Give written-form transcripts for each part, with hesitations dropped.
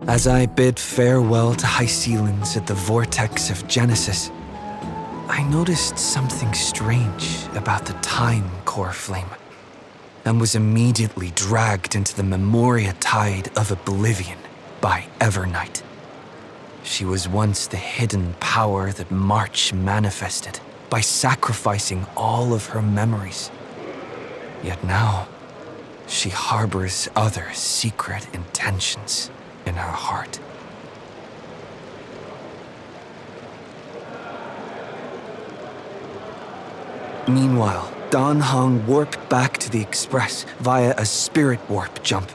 As I bid farewell to Hycelands at the vortex of Genesis, I noticed something strange about the time core flame, and was immediately dragged into the Memoria tide of oblivion by Evernight. She was once the hidden power that March manifested by sacrificing all of her memories. Yet now, she harbors other secret intentions in her heart. Meanwhile, Dan Heng warped back to the Express via a spirit warp jump,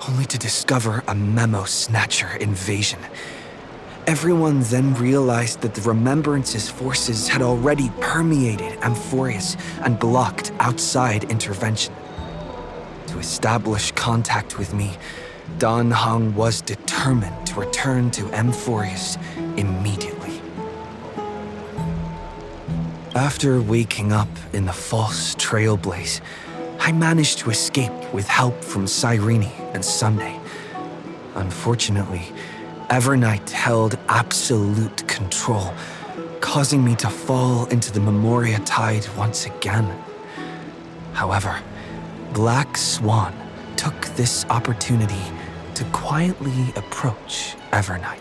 only to discover a memo snatcher invasion. Everyone then realized that the Remembrance's forces had already permeated Amphoreus and blocked outside intervention. To establish contact with me, Dan Heng was determined to return to Amphoreus immediately. After waking up in the false trailblaze, I managed to escape with help from Cyrene and Sunday. Unfortunately, Evernight held absolute control, causing me to fall into the Memoria tide once again. However, Black Swan took this opportunity to quietly approach Evernight.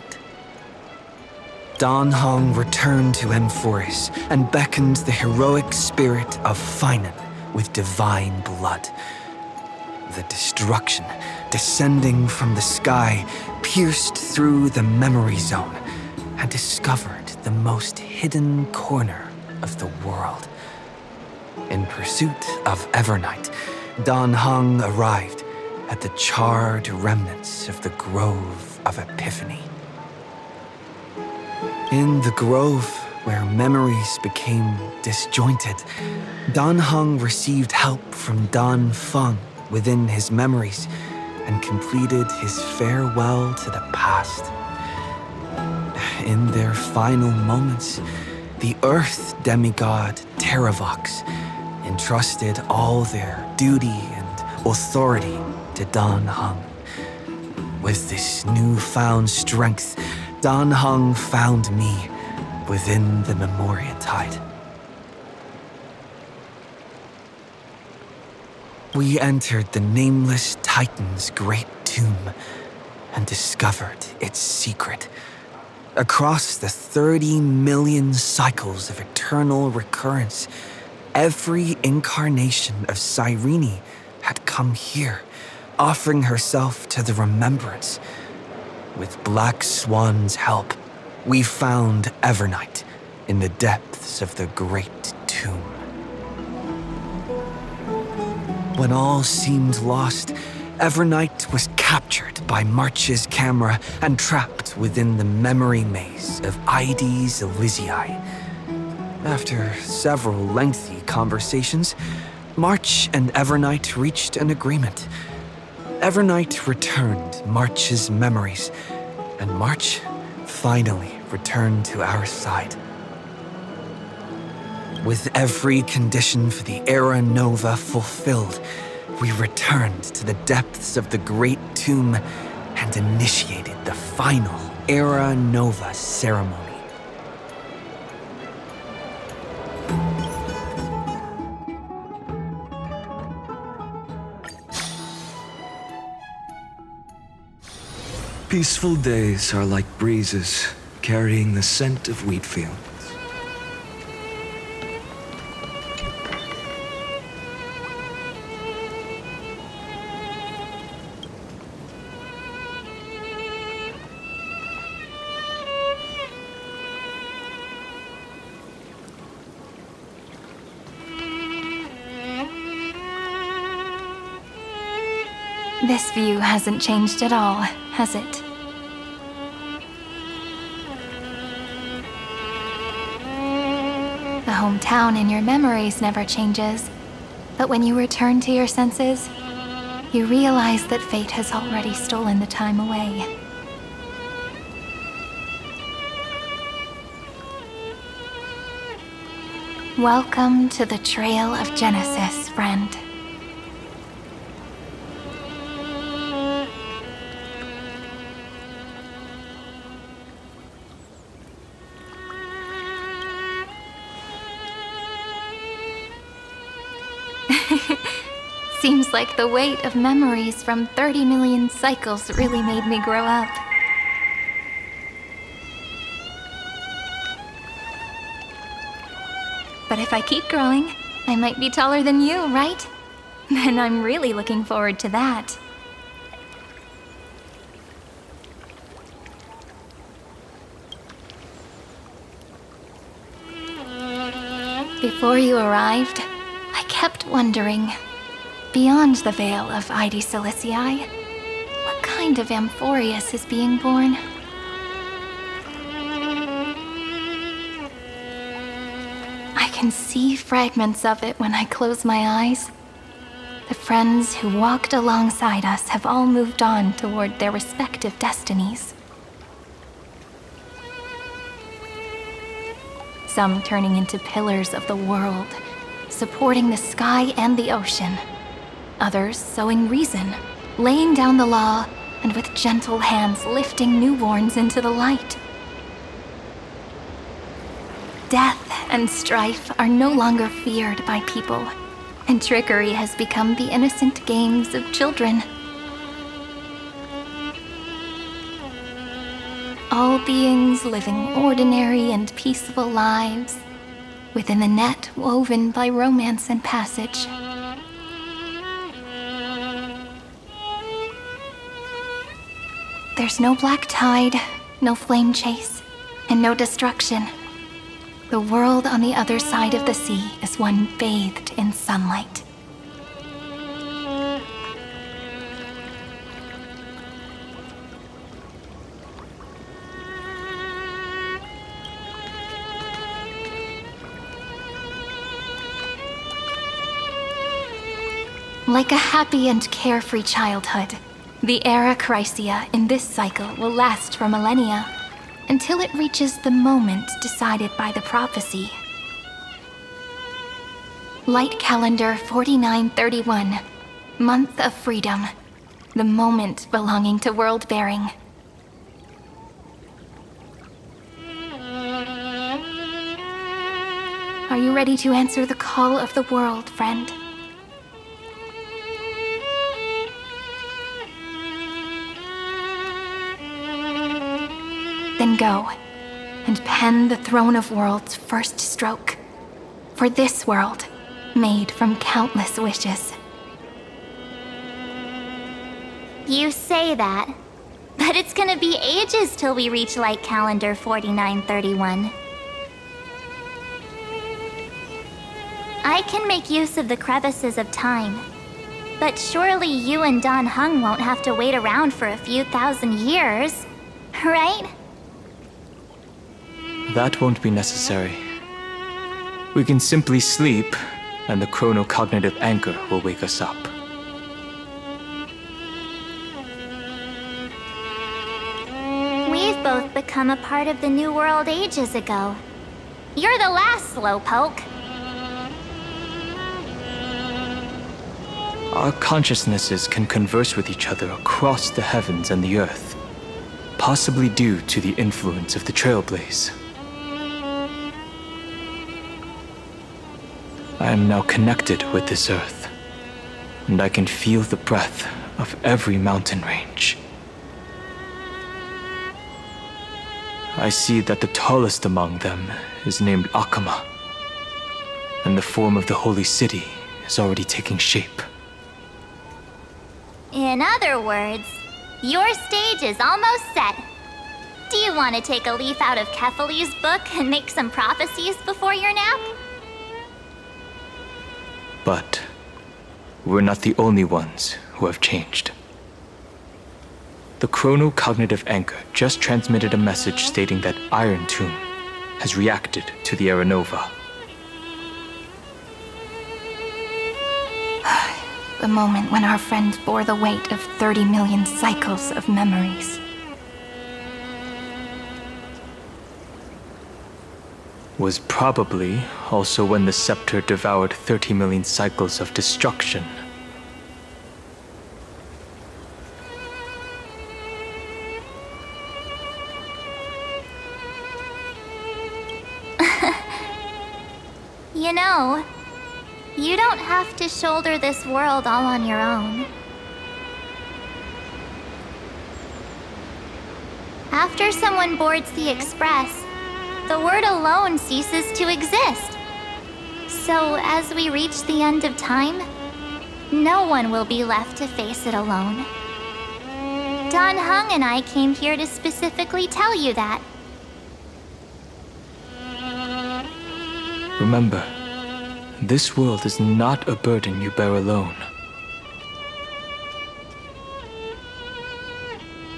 Dan Heng returned to Amphoreus and beckoned the heroic spirit of Final with divine blood. The destruction descending from the sky pierced through the memory zone and discovered the most hidden corner of the world. In pursuit of Evernight, Dan Heng arrived at the charred remnants of the Grove of Epiphany. In the grove, where memories became disjointed, Dan Heng received help from Dan Feng within his memories and completed his farewell to the past. In their final moments, the Earth demigod Terravox entrusted all their duty and authority to Dan Heng. With this newfound strength, Dan Heng found me within the Memoria tide. We entered the Nameless Titan's great tomb and discovered its secret. Across the 30 million cycles of eternal recurrence, every incarnation of Cyrene had come here, offering herself to the Remembrance. With Black Swan's help, we found Evernight in the depths of the great tomb. When all seemed lost, Evernight was captured by March's camera and trapped within the memory maze of Ides Elysiae. After several lengthy conversations, March and Evernight reached an agreement. Evernight returned March's memories, and March finally returned to our side. With every condition for the Era Nova fulfilled, we returned to the depths of the Great Tomb and initiated the final Era Nova ceremony. Peaceful days are like breezes, carrying the scent of wheat fields. This view hasn't changed at all, has it? The hometown in your memories never changes, but when you return to your senses, you realize that fate has already stolen the time away. Welcome to the Trail of Genesis, friend. Seems like the weight of memories from 30 million cycles really made me grow up. But if I keep growing, I might be taller than you, right? Then I'm really looking forward to that. Before you arrived, I kept wondering, beyond the veil of Ide Silicii, what kind of Amphoreus is being born? I can see fragments of it when I close my eyes. The friends who walked alongside us have all moved on toward their respective destinies. Some turning into pillars of the world, supporting the sky and the ocean. Others sowing reason, laying down the law, and with gentle hands lifting newborns into the light. Death and strife are no longer feared by people, and trickery has become the innocent games of children. All beings living ordinary and peaceful lives within the net woven by romance and passage. There's no black tide, no flame chase, and no destruction. The world on the other side of the sea is one bathed in sunlight. Like a happy and carefree childhood, the era Chrysia in this cycle will last for millennia, until it reaches the moment decided by the prophecy. Light calendar 4931, month of freedom, the moment belonging to world-bearing. Are you ready to answer the call of the world, friend? Then go, and pen the Throne of Worlds' first stroke. For this world, made from countless wishes. You say that, but it's gonna be ages till we reach Light Calendar 4931. I can make use of the crevices of time, but surely you and Dan Heng won't have to wait around for a few thousand years, right? That won't be necessary. We can simply sleep, and the chronocognitive anchor will wake us up. We've both become a part of the New World ages ago. You're the last slowpoke. Our consciousnesses can converse with each other across the heavens and the earth, possibly due to the influence of the Trailblaze. I am now connected with this earth, and I can feel the breath of every mountain range. I see that the tallest among them is named Akama, and the form of the holy city is already taking shape. In other words, your stage is almost set. Do you want to take a leaf out of Kefali's book and make some prophecies before your nap? But we're not the only ones who have changed. The chronocognitive anchor just transmitted a message stating that Iron Tomb has reacted to the Era Nova. The moment when our friend bore the weight of 30 million cycles of memories. Was probably also when the scepter devoured 30 million cycles of destruction. You know, You don't have to shoulder this world all on your own. After someone boards the express, the word alone ceases to exist. So as we reach the end of time, no one will be left to face it alone. Dan Heng and I came here to specifically tell you that. Remember, this world is not a burden you bear alone.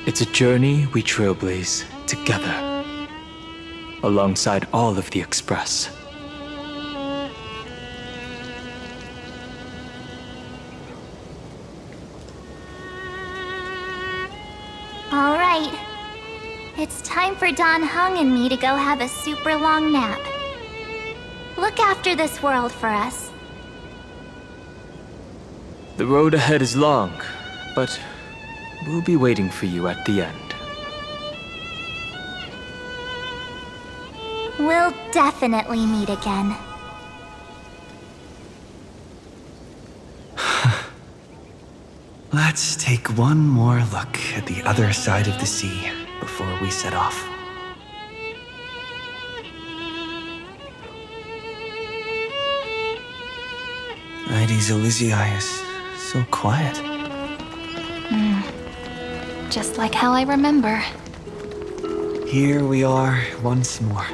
It's a journey we trailblaze together, alongside all of the Express. All right. It's time for Dan Heng and me to go have a super long nap. Look after this world for us. The road ahead is long, but we'll be waiting for you at the end. We'll definitely meet again. Let's take one more look at the other side of the sea before we set off. Heidi's Elysiae is so quiet. Just like how I remember. Here we are once more.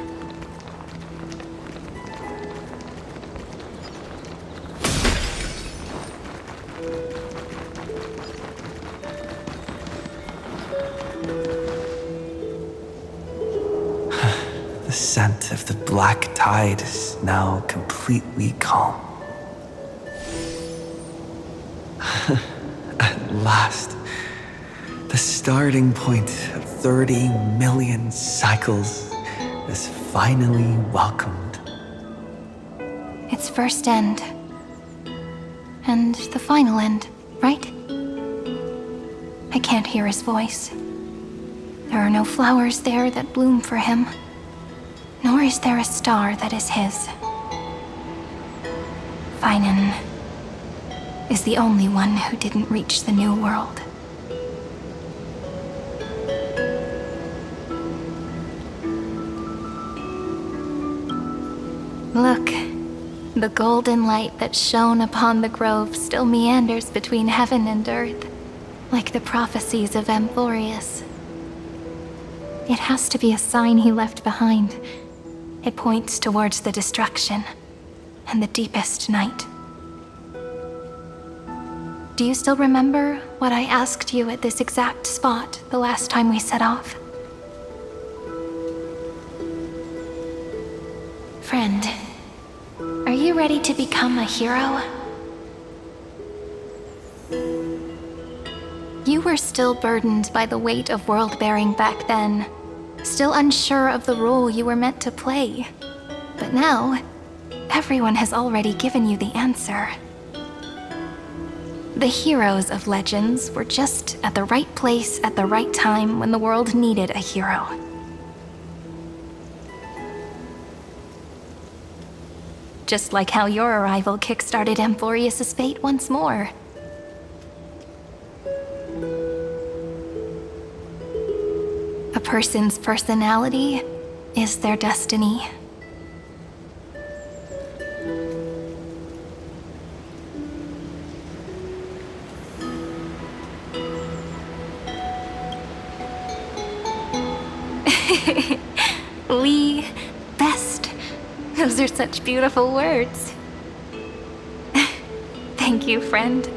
The scent of the black tide is now completely calm. At last, the starting point of 30 million cycles is finally welcomed. Its first end. And the final end, right? I can't hear his voice. There are no flowers there that bloom for him. Nor is there a star that is his. Final is the only one who didn't reach the new world. Look, the golden light that shone upon the grove still meanders between heaven and earth, like the prophecies of Amphoreus. It has to be a sign he left behind. It points towards the destruction and the deepest night. Do you still remember what I asked you at this exact spot the last time we set off? Friend, are you ready to become a hero? You were still burdened by the weight of world-bearing back then, still unsure of the role you were meant to play. But now, everyone has already given you the answer. The heroes of legends were just at the right place at the right time when the world needed a hero. Just like how your arrival kickstarted Amphoreus' fate once more. A person's personality is their destiny. Lee, best. Those are such beautiful words. Thank you, friend.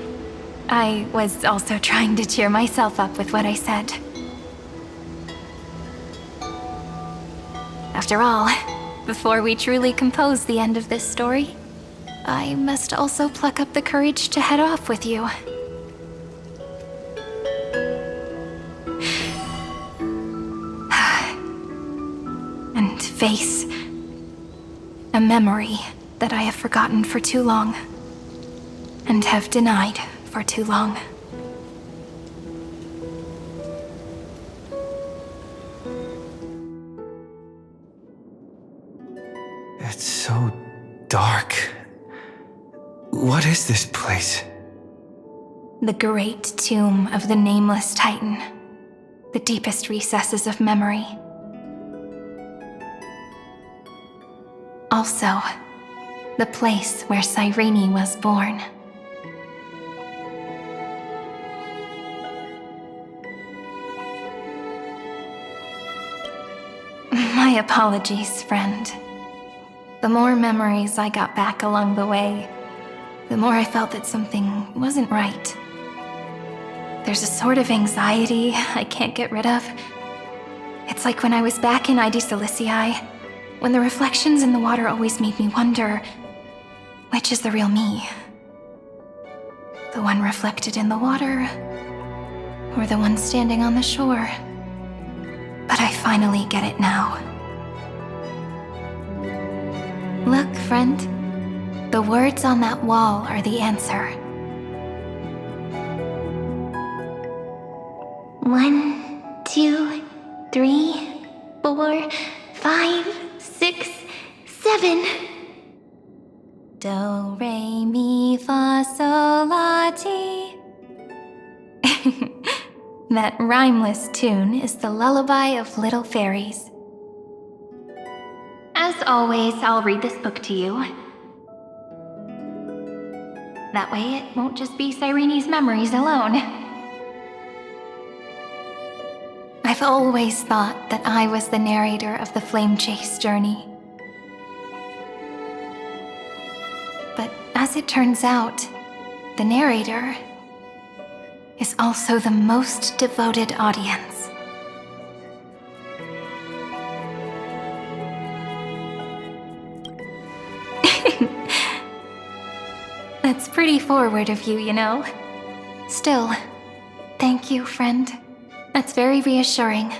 I was also trying to cheer myself up with what I said. After all, before we truly compose the end of this story, I must also pluck up the courage to head off with you. And face a memory that I have forgotten for too long, and have denied for too long. It's so dark. What is this place? The great tomb of the nameless Titan. The deepest recesses of memory. Also, the place where Cyrene was born. My apologies, friend. The more memories I got back along the way, the more I felt that something wasn't right. There's a sort of anxiety I can't get rid of. It's like when I was back in ID Silicii, when the reflections in the water always made me wonder, which is the real me? The one reflected in the water, or the one standing on the shore? But I finally get it now. Look, friend. The words on that wall are the answer. 1, 2, 3, 4, 5, 6, 7. Do, re, mi, fa, sol, la, ti. That rhymeless tune is the lullaby of little fairies. As always, I'll read this book to you. That way it won't just be Cyrene's memories alone. I've always thought that I was the narrator of the Flame Chase journey. But as it turns out, the narrator is also the most devoted audience. That's pretty forward of you, you know. Still, thank you, friend. That's very reassuring.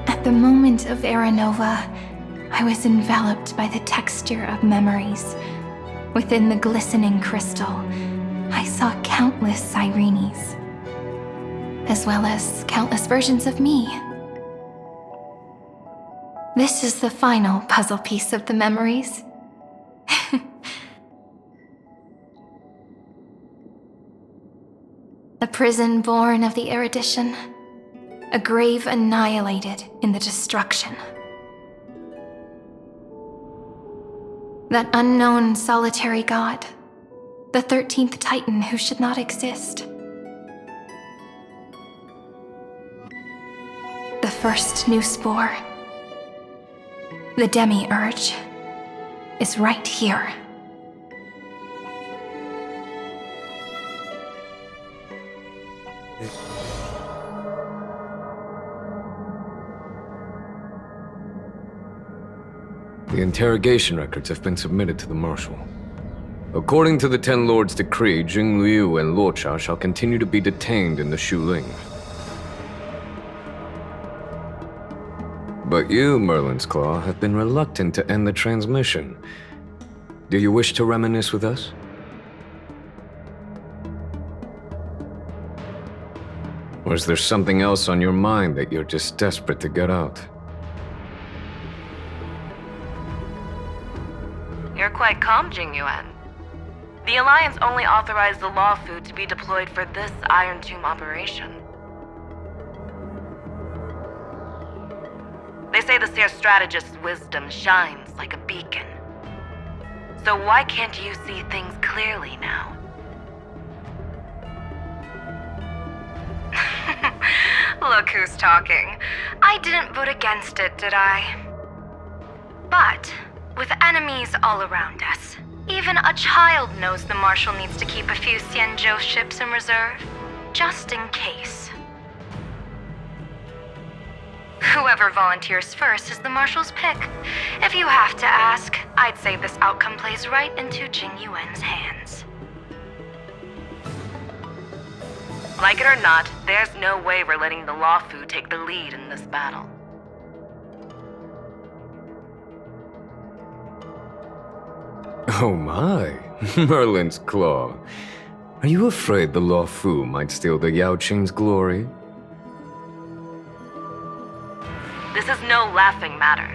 At the moment of Aranova, I was enveloped by the texture of memories. Within the glistening crystal, I saw countless Cyrenes, as well as countless versions of me. This is the final puzzle piece of the memories. A prison born of the erudition, a grave annihilated in the destruction. That unknown solitary god, the 13th Titan who should not exist. The first new spore, the demiurge, is right here. The interrogation records have been submitted to the Marshal. According to the Ten Lords' decree, Jing Liu and Luocha shall continue to be detained in the Shuling. But you, Merlin's Claw, have been reluctant to end the transmission. Do you wish to reminisce with us? Or is there something else on your mind that you're just desperate to get out? You're quite calm, Jingyuan. The Alliance only authorized the Law Food to be deployed for this Iron Tomb operation. They say the Seer Strategist's wisdom shines like a beacon. So why can't you see things clearly now? Look who's talking. I didn't vote against it, did I? But with enemies all around us, even a child knows the Marshal needs to keep a few Xianzhou ships in reserve, just in case. Whoever volunteers first is the Marshal's pick. If you have to ask, I'd say this outcome plays right into Jingyuan's hands. Like it or not, there's no way we're letting the Law Food take the lead in this battle. Oh my, Merlin's Claw. Are you afraid the Law Fu might steal the Yao Qing's glory? This is no laughing matter.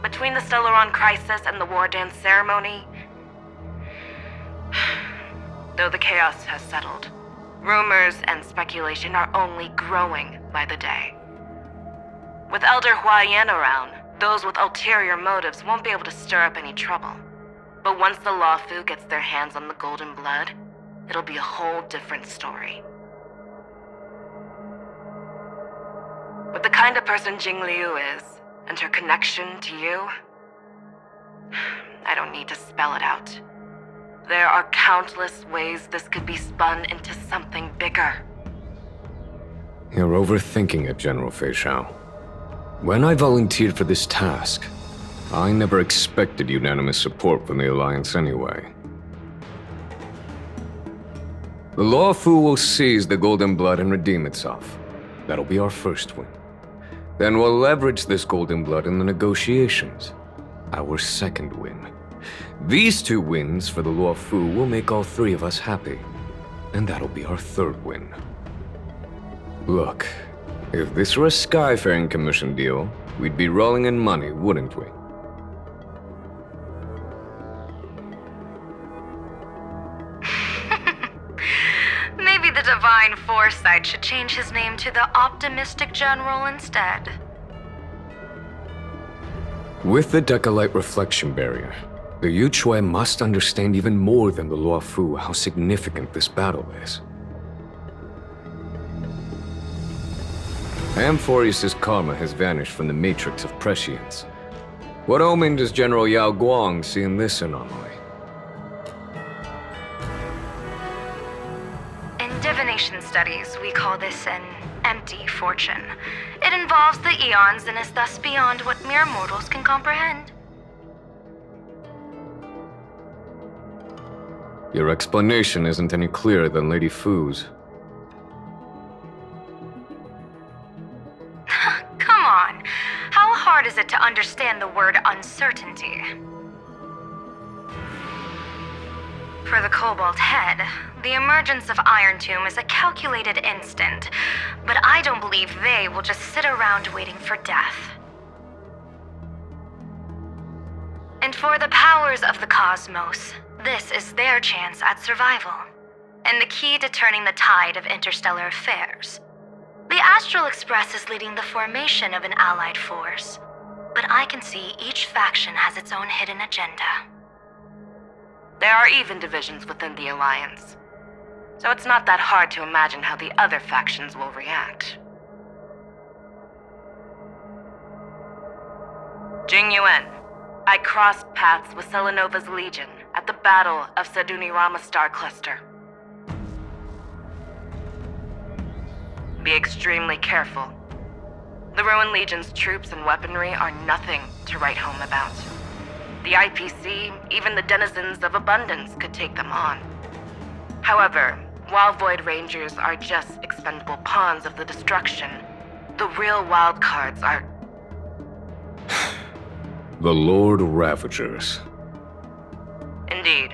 between the Stellaron crisis and the War Dance ceremony, though the chaos has settled, rumors and speculation are only growing by the day. With Elder Huaiyan around, those with ulterior motives won't be able to stir up any trouble. But once the Luofu gets their hands on the golden blood, it'll be a whole different story. With the kind of person Jingliu is, and her connection to you, I don't need to spell it out. There are countless ways this could be spun into something bigger. You're overthinking it, General Fei Shao. When I volunteered for this task, I never expected unanimous support from the Alliance anyway. The Luofu will seize the Golden Blood and redeem itself. That'll be our first win. Then we'll leverage this Golden Blood in the negotiations. Our second win. These 2 wins for the Luofu will make all 3 of us happy. And that'll be our third win. Look, if this were a Skyfaring Commission deal, we'd be rolling in money, wouldn't we? Maybe the Divine Foresight should change his name to the Optimistic General instead. With the Decalite Reflection Barrier, the Yuchue must understand even more than the Luofu how significant this battle is. Amphoreus' karma has vanished from the matrix of prescience. What omen does General Yao Guang see in this anomaly? In divination studies, we call this an empty fortune. It involves the eons and is thus beyond what mere mortals can comprehend. Your explanation isn't any clearer than Lady Fu's. Come on. How hard is it to understand the word uncertainty? For the Cobalt Head, the emergence of Iron Tomb is a calculated instant, but I don't believe they will just sit around waiting for death. And for the powers of the cosmos, this is their chance at survival, and the key to turning the tide of interstellar affairs. The Astral Express is leading the formation of an allied force, but I can see each faction has its own hidden agenda. There are even divisions within the Alliance, so it's not that hard to imagine how the other factions will react. Jing Yuan, I crossed paths with Selenova's Legion at the Battle of Sadunirama Star Cluster. Be extremely careful. The Ruin Legion's troops and weaponry are nothing to write home about. The IPC, even the denizens of Abundance, could take them on. However, while Void Rangers are just expendable pawns of the destruction, the real wildcards are... The Lord Ravagers. Indeed.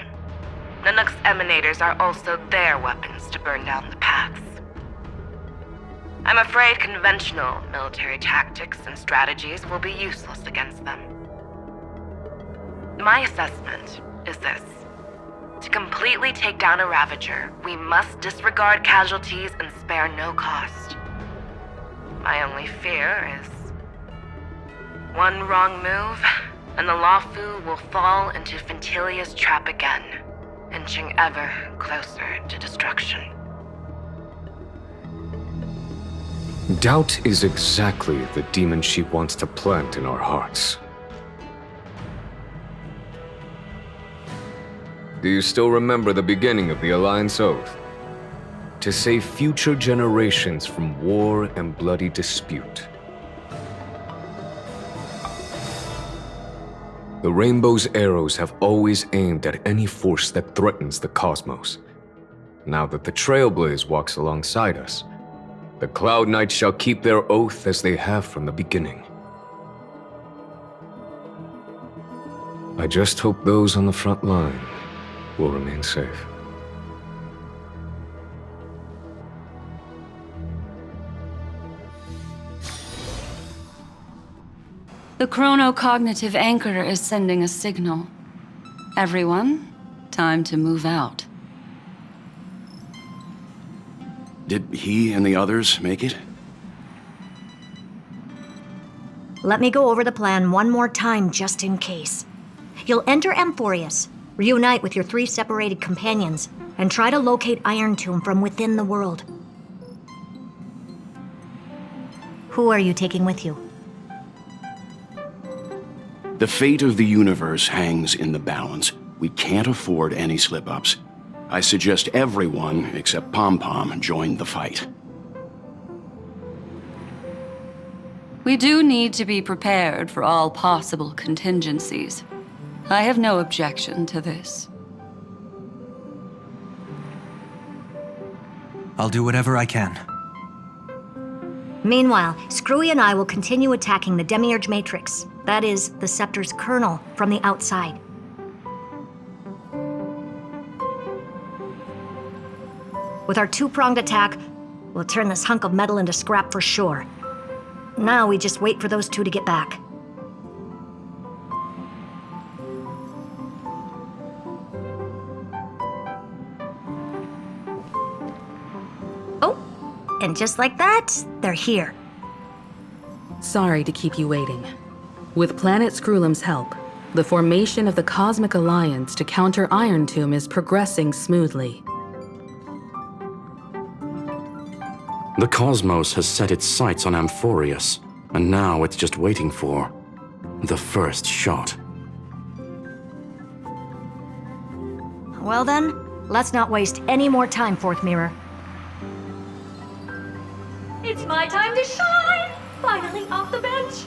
Nanook's emanators are also their weapons to burn down the paths. I'm afraid conventional military tactics and strategies will be useless against them. My assessment is this. To completely take down a Ravager, we must disregard casualties and spare no cost. My only fear is... one wrong move, and the Luofu will fall into Fintilia's trap again, inching ever closer to destruction. Doubt is exactly the demon she wants to plant in our hearts. Do you still remember the beginning of the Alliance Oath? To save future generations from war and bloody dispute. The Rainbow's arrows have always aimed at any force that threatens the cosmos. Now that the Trailblaze walks alongside us, the Cloud Knights shall keep their oath as they have from the beginning. I just hope those on the front line will remain safe. The chronocognitive anchor is sending a signal. Everyone, time to move out. Did he and the others make it? Let me go over the plan one more time, just in case. You'll enter Amphoreus, reunite with your 3 separated companions, and try to locate Iron Tomb from within the world. Who are you taking with you? The fate of the universe hangs in the balance. We can't afford any slip-ups. I suggest everyone, except Pom Pom, join the fight. We do need to be prepared for all possible contingencies. I have no objection to this. I'll do whatever I can. Meanwhile, Screwy and I will continue attacking the Demiurge Matrix. That is, the Scepter's kernel, from the outside. With our 2-pronged attack, we'll turn this hunk of metal into scrap for sure. Now we just wait for those 2 to get back. Oh, and just like that, they're here. Sorry to keep you waiting. With Planet Screwlum's help, the formation of the Cosmic Alliance to counter Iron Tomb is progressing smoothly. The cosmos has set its sights on Amphoreus, and now it's just waiting for the first shot. Well then, let's not waste any more time, Fourth Mirror. It's my time to shine! Finally off the bench!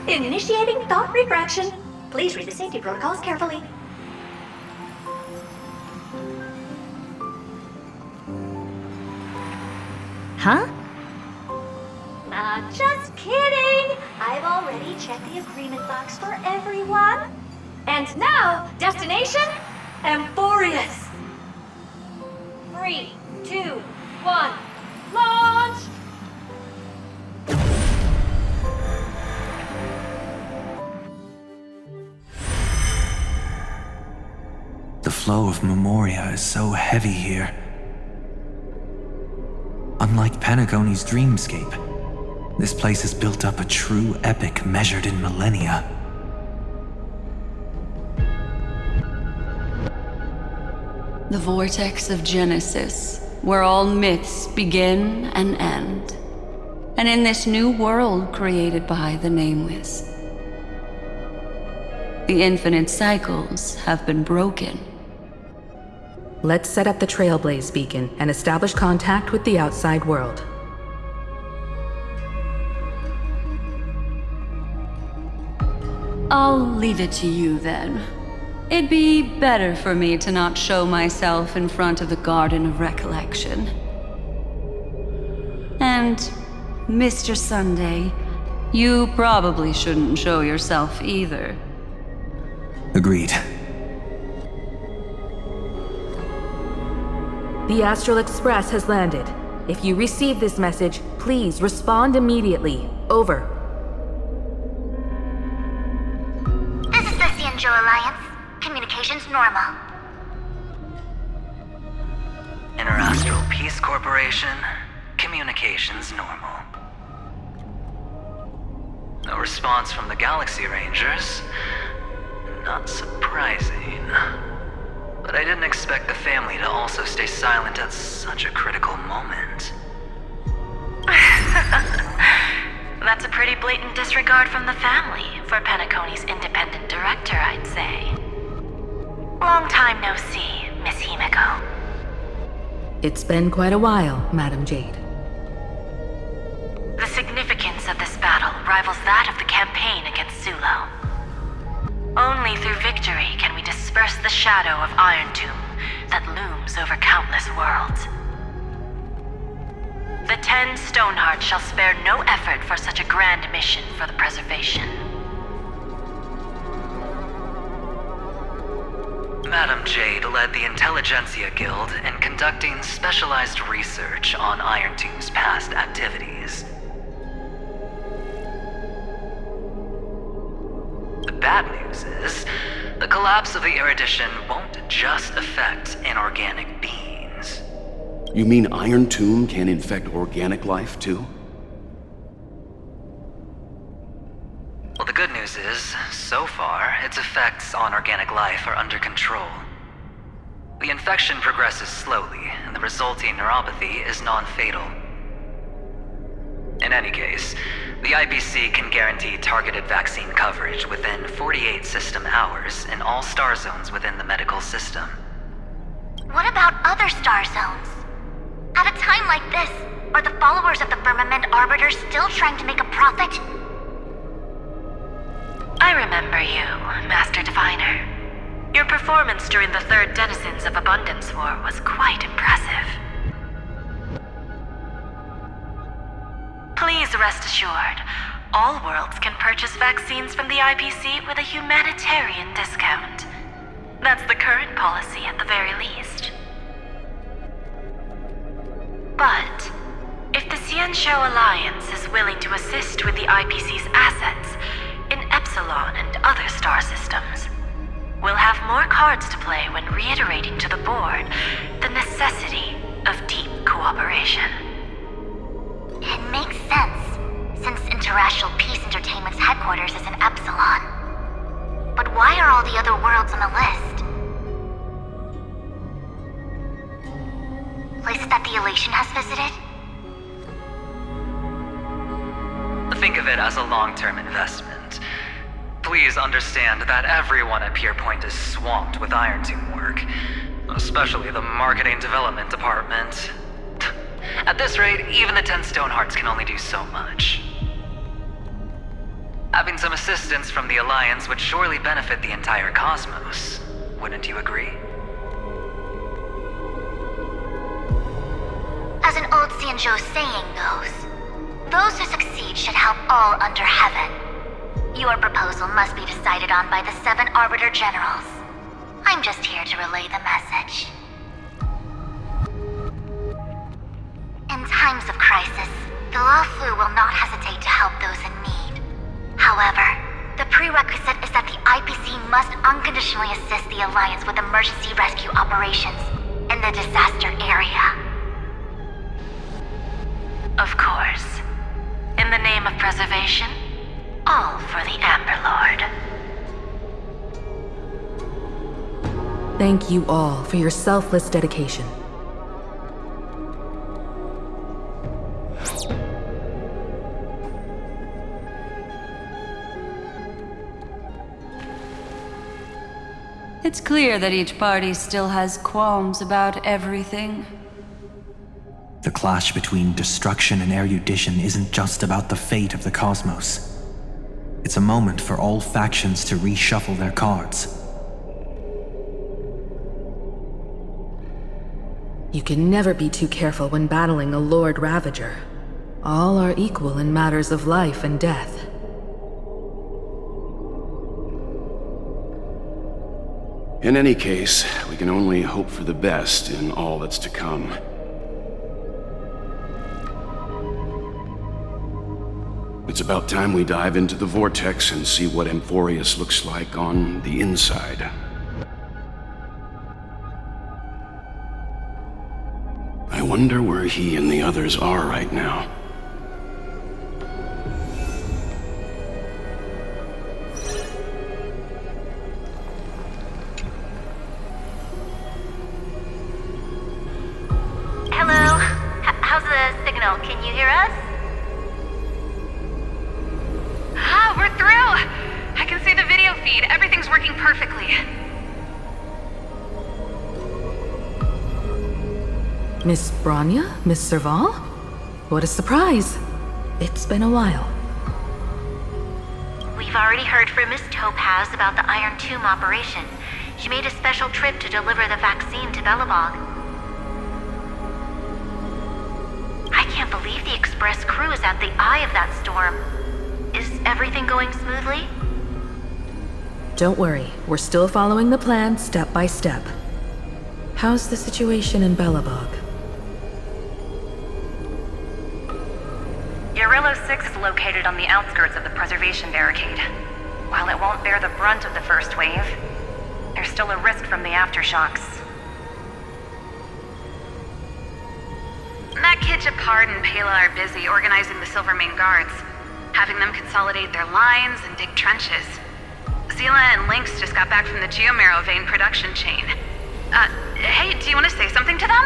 Initiating thought refraction. Please read the safety protocols carefully. Huh? Just kidding! I've already checked the agreement box for everyone. And now, destination? Amphoreus! 3, 2, 1, launch! The flow of Memoria is so heavy here. Unlike Panagone's dreamscape, this place has built up a true epic measured in millennia. The vortex of Genesis, where all myths begin and end. And in this new world created by the Nameless, the infinite cycles have been broken. Let's set up the Trailblaze beacon and establish contact with the outside world. I'll leave it to you then. It'd be better for me to not show myself in front of the Garden of Recollection. And, Mr. Sunday, you probably shouldn't show yourself either. Agreed. The Astral Express has landed. If you receive this message, please respond immediately. Over. This is the Cianjo Alliance. Communications normal. Interastral Peace Corporation. Communications normal. No response from the Galaxy Rangers. Not surprising. But I didn't expect the family to also stay silent at such a critical moment. That's a pretty blatant disregard from the family for Panacone's independent director, I'd say. Long time no see, Miss Himiko. It's been quite a while, Madam Jade. The significance of this battle rivals that of the campaign against Sulo. Only through victory can we disperse the shadow of Iron Tomb that looms over countless worlds. The 10 Stonehearts shall spare no effort for such a grand mission for the preservation. Madam Jade led the Intelligentsia Guild in conducting specialized research on Iron Tomb's past activities. bad news is, the collapse of the erudition won't just affect inorganic beings. You mean Iron Tomb can infect organic life, too? Well, the good news is, so far, its effects on organic life are under control. The infection progresses slowly, and the resulting neuropathy is non-fatal. In any case, the IPC can guarantee targeted vaccine coverage within 48 system hours in all star zones within the medical system. What about other star zones? At a time like this, are the followers of the Firmament Arbiters still trying to make a profit? I remember you, Master Diviner. Your performance during the Third Denizens of Abundance War was quite impressive. Please rest assured, all worlds can purchase vaccines from the IPC with a humanitarian discount. That's the current policy at the very least. But if the Xianzhou Alliance is willing to assist with the IPC's assets in Epsilon and other star systems, we'll have more cards to play when reiterating to the board the necessity of deep cooperation. It makes sense, since Interracial Peace Entertainment's headquarters is in Epsilon. But why are all the other worlds on the list? Places that the Elation has visited? Think of it as a long-term investment. Please understand that everyone at Pierpoint is swamped with Iron Tomb work, especially the marketing development department. At this rate, even the 10 Stonehearts can only do so much. Having some assistance from the Alliance would surely benefit the entire cosmos. Wouldn't you agree? As an old Xianzhou saying goes, those who succeed should help all under heaven. Your proposal must be decided on by the 7 Arbiter Generals. I'm just here to relay the message. In times of crisis, the Luofu will not hesitate to help those in need. However, the prerequisite is that the IPC must unconditionally assist the Alliance with emergency rescue operations in the disaster area. Of course. In the name of preservation, all for the Amber Lord. Thank you all for your selfless dedication. It's clear that each party still has qualms about everything. The clash between destruction and erudition isn't just about the fate of the cosmos. It's a moment for all factions to reshuffle their cards. You can never be too careful when battling a Lord Ravager. All are equal in matters of life and death. In any case, we can only hope for the best in all that's to come. It's about time we dive into the vortex and see what Amphoreus looks like on the inside. I wonder where he and the others are right now. Hello? How's the signal? Can you hear us? Ah, we're through! I can see the video feed. Everything's working perfectly. Miss Branya? Miss Serval? What a surprise. It's been a while. We've already heard from Miss Topaz about the Iron Tomb operation. She made a special trip to deliver the vaccine to Belobog. I can't believe the Express crew is at the eye of that storm. Is everything going smoothly? Don't worry, we're still following the plan step by step. How's the situation in Belobog? Urillo 6 is located on the outskirts of the preservation barricade. While it won't bear the brunt of the first wave, there's still a risk from the aftershocks. Matt, Kitchapard, and Pela are busy organizing the Silvermane Guards, having them consolidate their lines and dig trenches. Zila and Lynx just got back from the Geomarrow vein production chain. Hey, do you want to say something to them?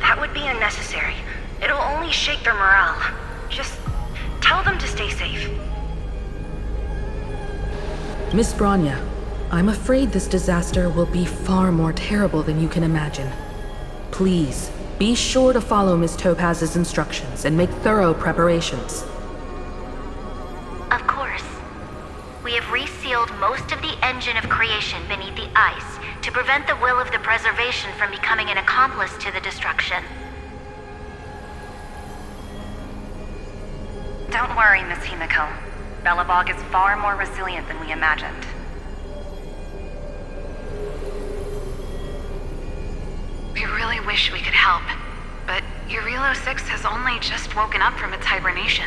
That would be unnecessary. It'll only shake their morale. Just tell them to stay safe. Miss Bronya, I'm afraid this disaster will be far more terrible than you can imagine. Please, be sure to follow Miss Topaz's instructions and make thorough preparations. Of course. We have resealed most of the engine of creation beneath the ice to prevent the will of the preservation from becoming an accomplice to the destruction. Don't worry, Miss Himiko. Belobog is far more resilient than we imagined. We really wish we could help, but Urilo 6 has only just woken up from its hibernation.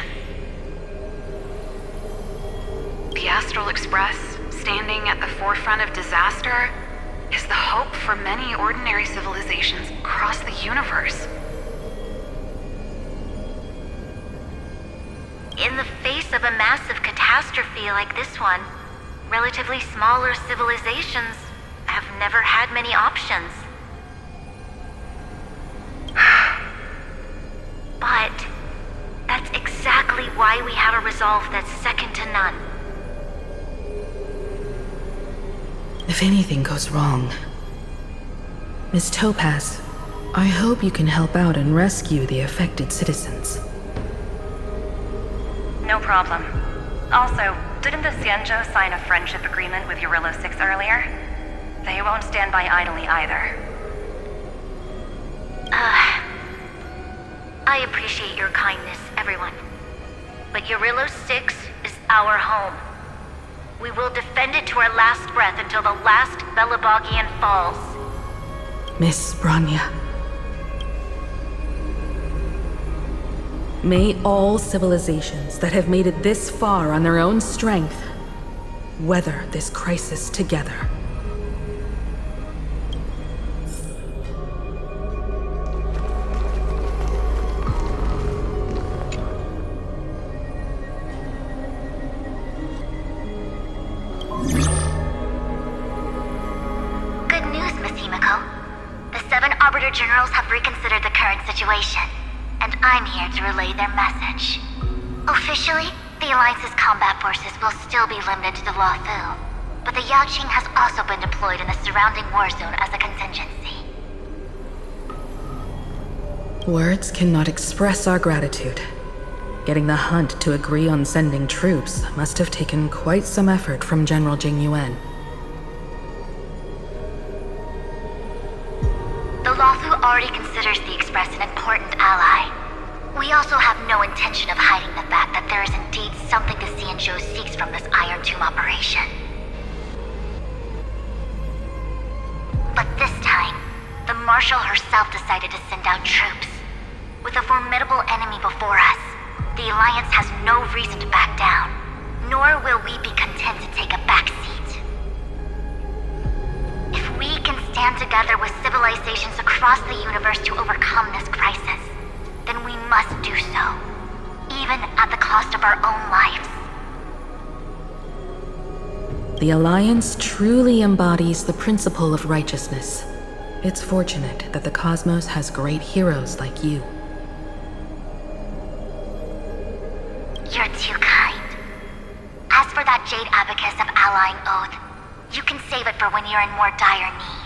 The Astral Express, standing at the forefront of disaster, is the hope for many ordinary civilizations across the universe. In the face of a massive catastrophe like this one, relatively smaller civilizations have never had many options. But that's exactly why we have a resolve that's second to none. If anything goes wrong, Miss Topaz, I hope you can help out and rescue the affected citizens. No problem. Also, didn't the Xianzhou sign a friendship agreement with Urilo 6 earlier? They won't stand by idly either. I appreciate your kindness, everyone. But Urilo 6 is our home. We will defend it to our last breath until the last Belobogian falls. Miss Bronya. May all civilizations that have made it this far on their own strength weather this crisis together. Good news, Miss Himiko. The 7 Arbiter Generals have reconsidered the current situation, and I'm here to relay their message. Officially, the Alliance's combat forces will still be limited to the Luofu, but the Yaoqing has also been deployed in the surrounding war zone as a contingency. Words cannot express our gratitude. Getting the Hunt to agree on sending troops must have taken quite some effort from General Jing Yuan. The Luofu already considers the Express an important ally. We also have no intention of hiding the fact that there is indeed something the Xianzhou seeks from this Iron Tomb operation. But this time, the Marshal herself decided to send out troops. With a formidable enemy before us, the Alliance has no reason to back down, nor will we be content to take a back seat. If we can stand together with civilizations across the universe to overcome this crisis, then we must do so, even at the cost of our own lives. The Alliance truly embodies the principle of righteousness. It's fortunate that the cosmos has great heroes like you. You're too kind. As for that Jade Abacus of Allying Oath, you can save it for when you're in more dire need.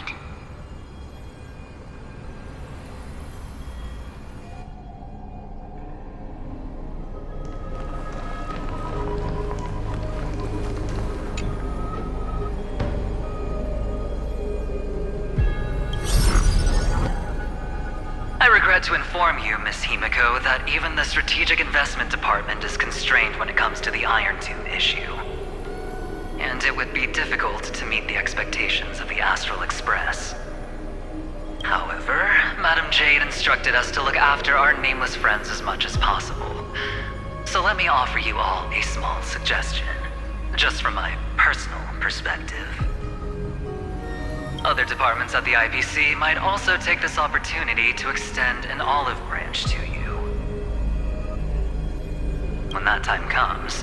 I regret to inform you, Miss Himiko, that even the Strategic Investment Department is constrained when it comes to the Iron Tomb issue. And it would be difficult to meet the expectations of the Astral Express. However, Madam Jade instructed us to look after our nameless friends as much as possible. So So let me offer you all a small suggestion, just from my personal perspective. Other departments at the IPC might also take this opportunity to extend an olive branch to you. When that time comes,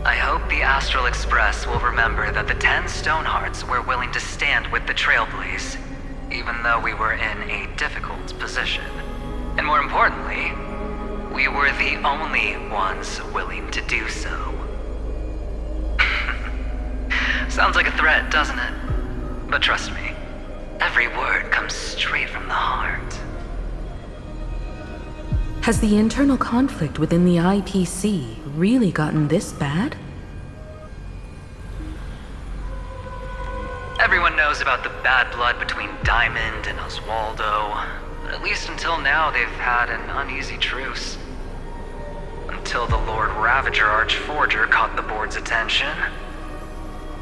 I hope the Astral Express will remember that the 10 Stonehearts were willing to stand with the Trailblaze, even though we were in a difficult position. And more importantly, we were the only ones willing to do so. Sounds like a threat, doesn't it? But trust me, every word comes straight from the heart. Has the internal conflict within the IPC really gotten this bad? Everyone knows about the bad blood between Diamond and Oswaldo, but at least until now they've had an uneasy truce. Until the Lord Ravager Archforger caught the board's attention.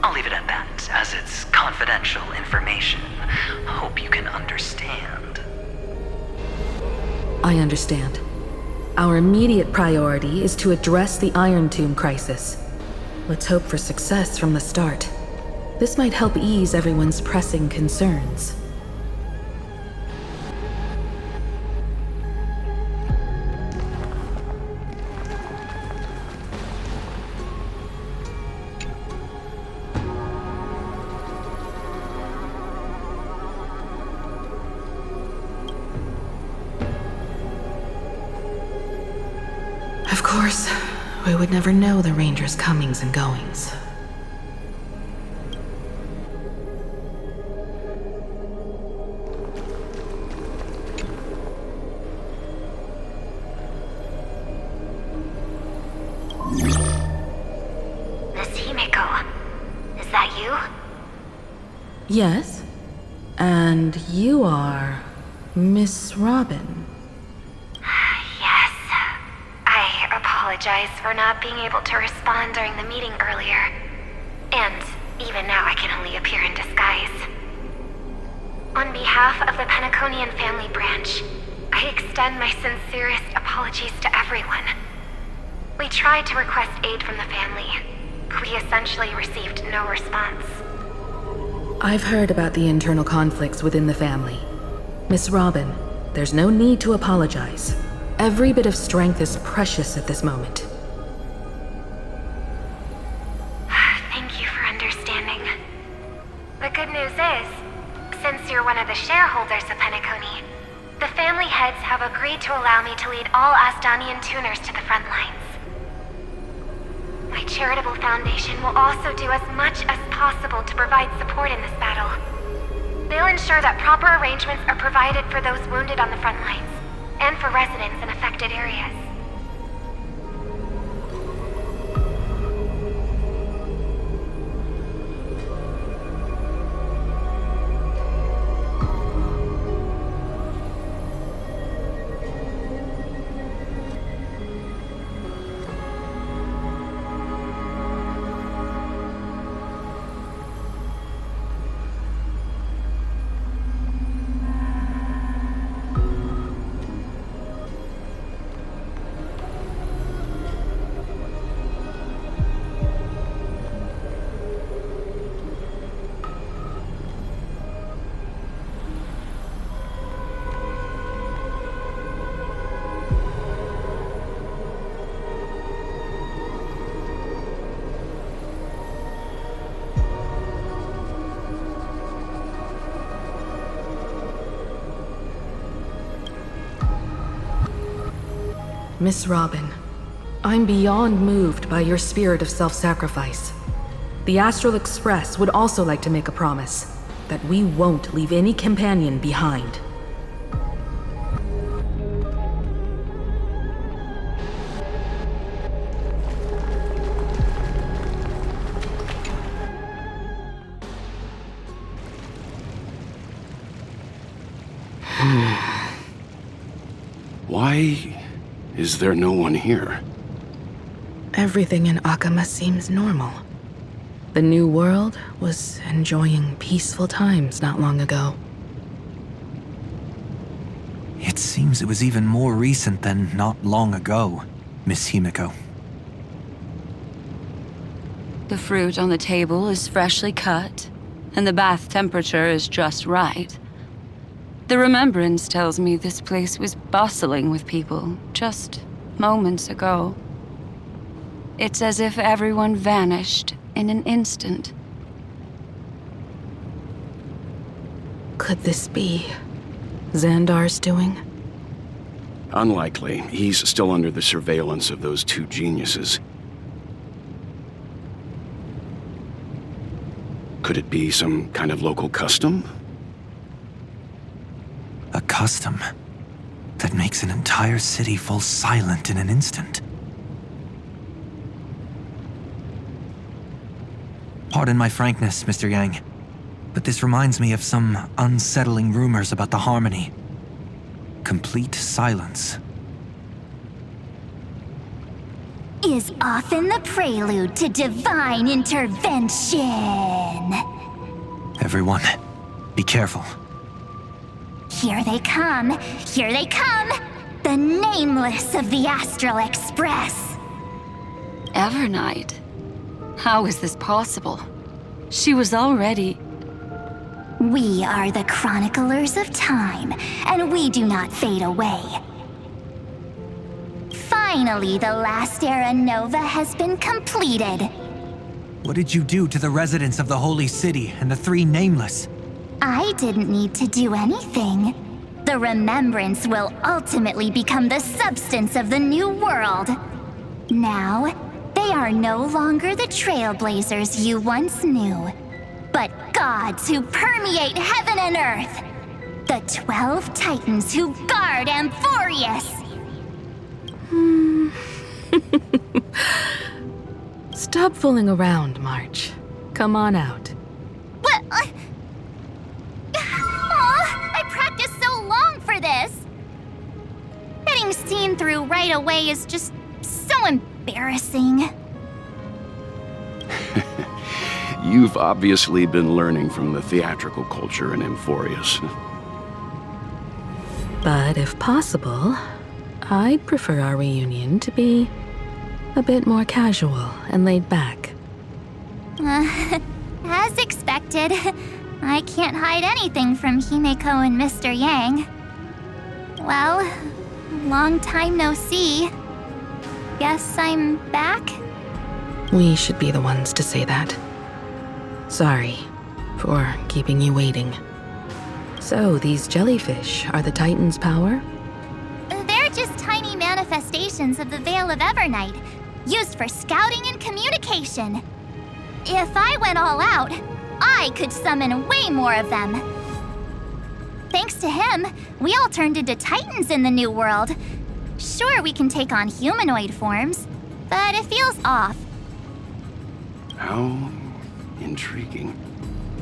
I'll leave it at that, as it's confidential information. Hope you can understand. I understand. Our immediate priority is to address the Iron Tomb crisis. Let's hope for success from the start. This might help ease everyone's pressing concerns. Of course, we would never know the Ranger's comings and goings. Miss Himiko, is that you? Yes? And you are Miss Robin. Yes. I apologize for not being able to respond during the meeting earlier. And even now I can only appear in disguise. On behalf of the Penaconian family branch, I extend my sincerest apologies to everyone. We tried to request aid from the family. We essentially received no response. I've heard about the internal conflicts within the family. Miss Robin, there's no need to apologize. Every bit of strength is precious at this moment. Thank you for understanding. The good news is, since you're one of the shareholders of Penacony, the family heads have agreed to allow me to lead all Astanian tuners to the front lines. My charitable foundation will also do as much as possible to provide support in this battle. They'll ensure that proper arrangements are provided for those wounded on the front lines, and for residents in affected areas. Miss Robin, I'm beyond moved by your spirit of self-sacrifice. The Astral Express would also like to make a promise that we won't leave any companion behind. Why is there no one here? Everything in Akama seems normal. The New World was enjoying peaceful times not long ago. It seems it was even more recent than not long ago. Miss Himiko. The fruit on the table is freshly cut, and the bath temperature is just right. The remembrance tells me this place was bustling with people just moments ago. It's as if everyone vanished in an instant. Could this be Xandar's doing? Unlikely. He's still under the surveillance of those two geniuses. Could it be some kind of local custom? A custom that makes an entire city fall silent in an instant. Pardon my frankness, Mr. Yang, but this reminds me of some unsettling rumors about the Harmony. Complete silence. Is often the prelude to divine intervention. Everyone, be careful. Here they come! Here they come! The Nameless of the Astral Express! Evernight? How is this possible? She was already... We are the chroniclers of time, and we do not fade away. Finally, the last era Nova has been completed. What did you do to the residents of the Holy City and the three Nameless? I didn't need to do anything. The remembrance will ultimately become the substance of the new world. Now, they are no longer the trailblazers you once knew, but gods who permeate heaven and earth. The 12 titans who guard Amphoreus. Stop fooling around, March. Come on out. What? I practiced so long for this. Getting seen through right away is just so embarrassing. You've obviously been learning from the theatrical culture in Amphoreus. But if possible, I'd prefer our reunion to be a bit more casual and laid back. As expected, I can't hide anything from Himiko and Mr. Yang. Well, long time no see. Guess I'm back? We should be the ones to say that. Sorry for keeping you waiting. So, these jellyfish are the Titan's power? They're just tiny manifestations of the Veil of Evernight, used for scouting and communication. If I went all out, I could summon way more of them. Thanks to him, we all turned into Titans in the new world. Sure, we can take on humanoid forms, but it feels off. How intriguing.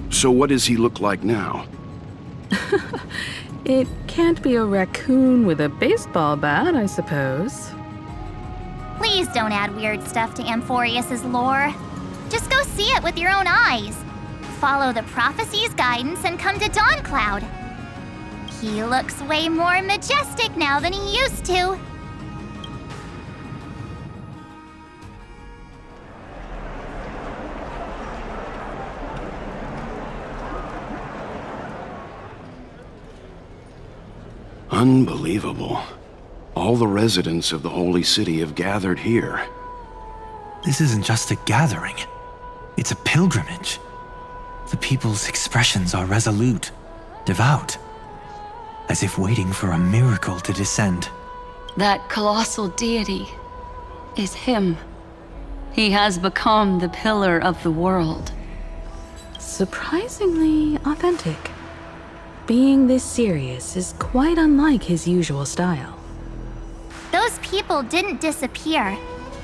So what does he look like now? It can't be a raccoon with a baseball bat, I suppose. Please don't add weird stuff to Amphoreus' lore. Just go see it with your own eyes. Follow the prophecy's guidance and come to Dawncloud. He looks way more majestic now than he used to. Unbelievable. All the residents of the Holy City have gathered here. This isn't just a gathering. It's a pilgrimage. The people's expressions are resolute, devout, as if waiting for a miracle to descend. That colossal deity is him. He has become the pillar of the world. Surprisingly authentic. Being this serious is quite unlike his usual style. Those people didn't disappear.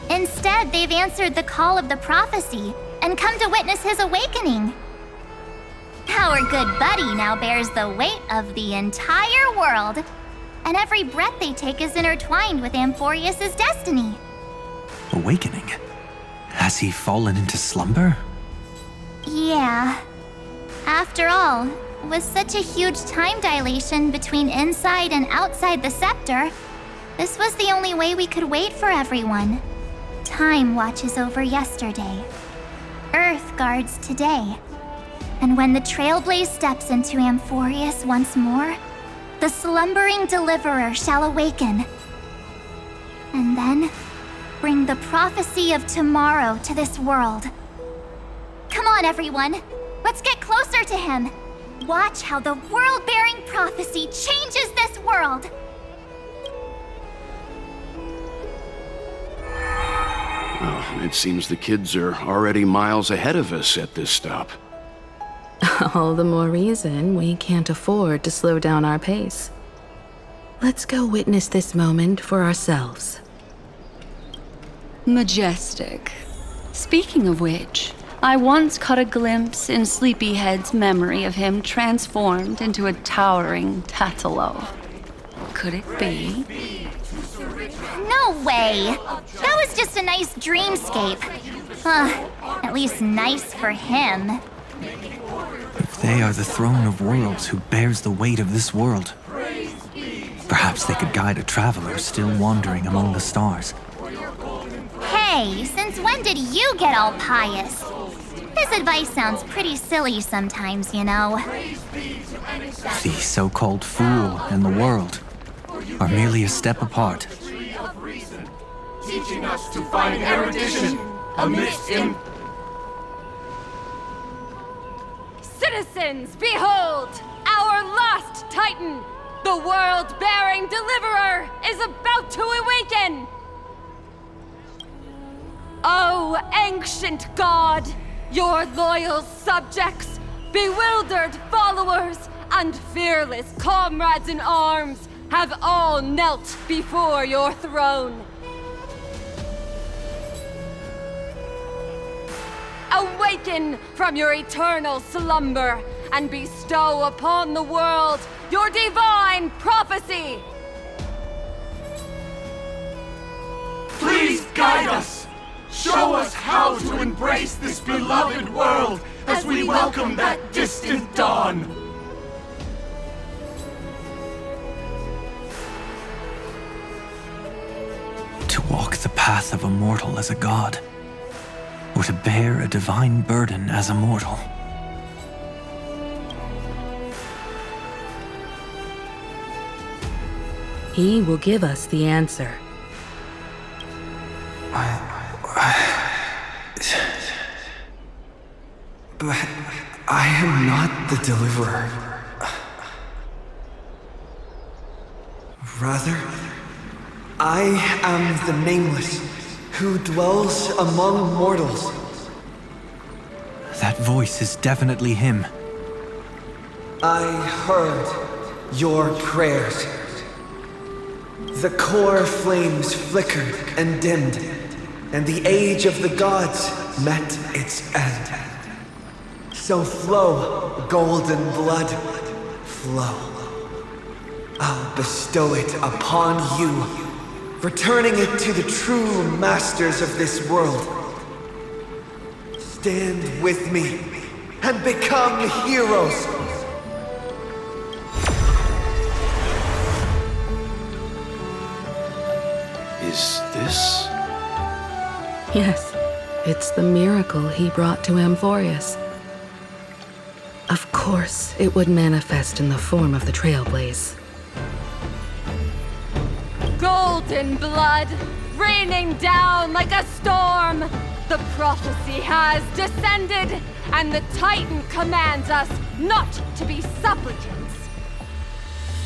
Instead, they've answered the call of the prophecy and come to witness his awakening. Our good buddy now bears the weight of the entire world, and every breath they take is intertwined with Amphoreus' destiny. Awakening? Has he fallen into slumber? Yeah. After all, with such a huge time dilation between inside and outside the scepter, This was the only way we could wait for everyone. Time watches over yesterday. Earth guards today. And when the Trailblaze steps into Amphoreus once more, the slumbering deliverer shall awaken. And then, bring the prophecy of tomorrow to this world. Come on, everyone. Let's get closer to him. Watch how the world-bearing prophecy changes this world. Oh, it seems the kids are already miles ahead of us at this stop. All the more reason we can't afford to slow down our pace. Let's go witness this moment for ourselves. Majestic. Speaking of which, I once caught a glimpse in Sleepyhead's memory of him transformed into a towering Tatalo. Could it be? No way! That was just a nice dreamscape. At least nice for him. If they are the throne of worlds who bears the weight of this world, perhaps they could guide a traveler still wandering among the stars. Hey, since when did you get all pious? His advice sounds pretty silly sometimes, you know. The so-called fool and the world are merely a step apart. Teaching us to find erudition amidst Citizens, behold! Our last Titan, the world-bearing deliverer, is about to awaken! Oh, ancient god! Your loyal subjects, bewildered followers, and fearless comrades in arms have all knelt before your throne. Awaken from your eternal slumber and bestow upon the world your divine prophecy! Please guide us! Show us how to embrace this beloved world as we welcome that distant dawn! To walk the path of a mortal as a god, or to bear a divine burden as a mortal. He will give us the answer. But I am not the deliverer. Rather, I am the nameless, who dwells among mortals. That voice is definitely him. I heard your prayers. The core flames flickered and dimmed, and the age of the gods met its end. So flow, golden blood, flow. I'll bestow it upon you, returning it to the true masters of this world. Stand with me and become heroes. Is this? Yes, it's the miracle he brought to Amphoreus. Of course, it would manifest in the form of the Trailblaze. Golden blood, raining down like a storm! The prophecy has descended, and the Titan commands us not to be supplicants,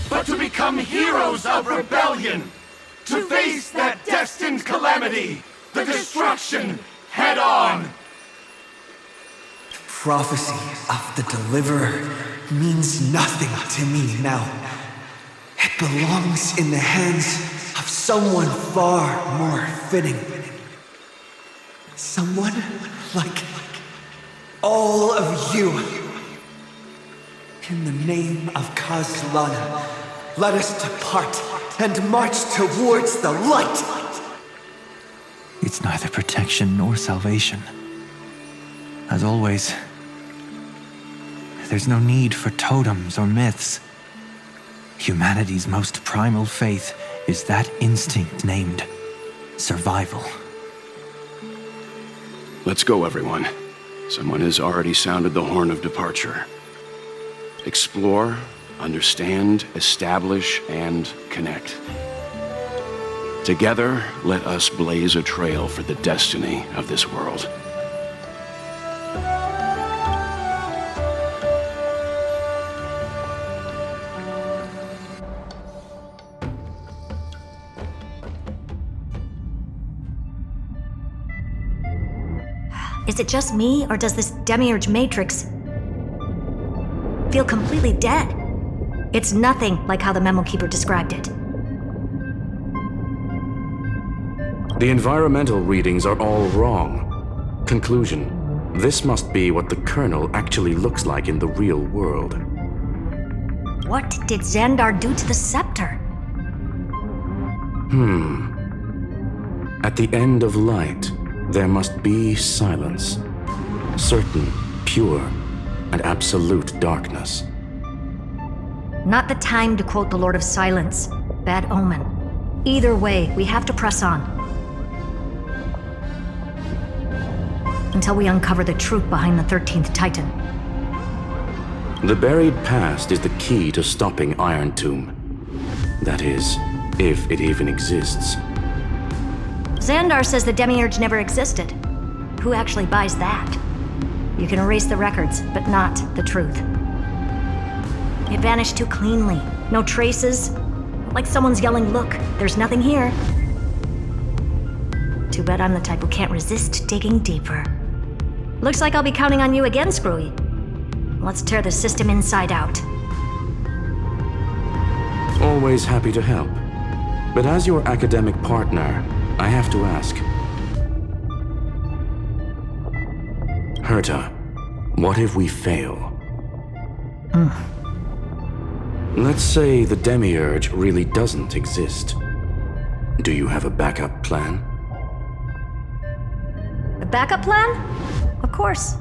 but to become heroes of rebellion! To face that destined calamity, the destruction, head on! Prophecy of the Deliverer means nothing to me now. It belongs in the hands of someone far more fitting. Someone like all of you. In the name of Kazlana, let us depart and march towards the light! It's neither protection nor salvation. As always, there's no need for totems or myths. Humanity's most primal faith is that instinct named survival. Let's go, everyone. Someone has already sounded the horn of departure. Explore, understand, establish, and connect. Together, let us blaze a trail for the destiny of this world. Is it just me, or does this demiurge matrix feel completely dead? It's nothing like how the memo keeper described it. The environmental readings are all wrong. Conclusion: this must be what the kernel actually looks like in the real world. What did Xandar do to the scepter? At the end of light, there must be silence. Certain, pure, and absolute darkness. Not the time to quote the Lord of Silence. Bad omen. Either way, we have to press on. Until we uncover the truth behind the 13th Titan. The buried past is the key to stopping Iron Tomb. That is, if it even exists. Xandar says the demiurge never existed. Who actually buys that? You can erase the records, but not the truth. It vanished too cleanly. No traces. Like someone's yelling, "Look, there's nothing here." Too bad I'm the type who can't resist digging deeper. Looks like I'll be counting on you again, Screwy. Let's tear the system inside out. Always happy to help. But as your academic partner, I have to ask. Herta, what if we fail? Let's say the demiurge really doesn't exist. Do you have a backup plan? A backup plan? Of course.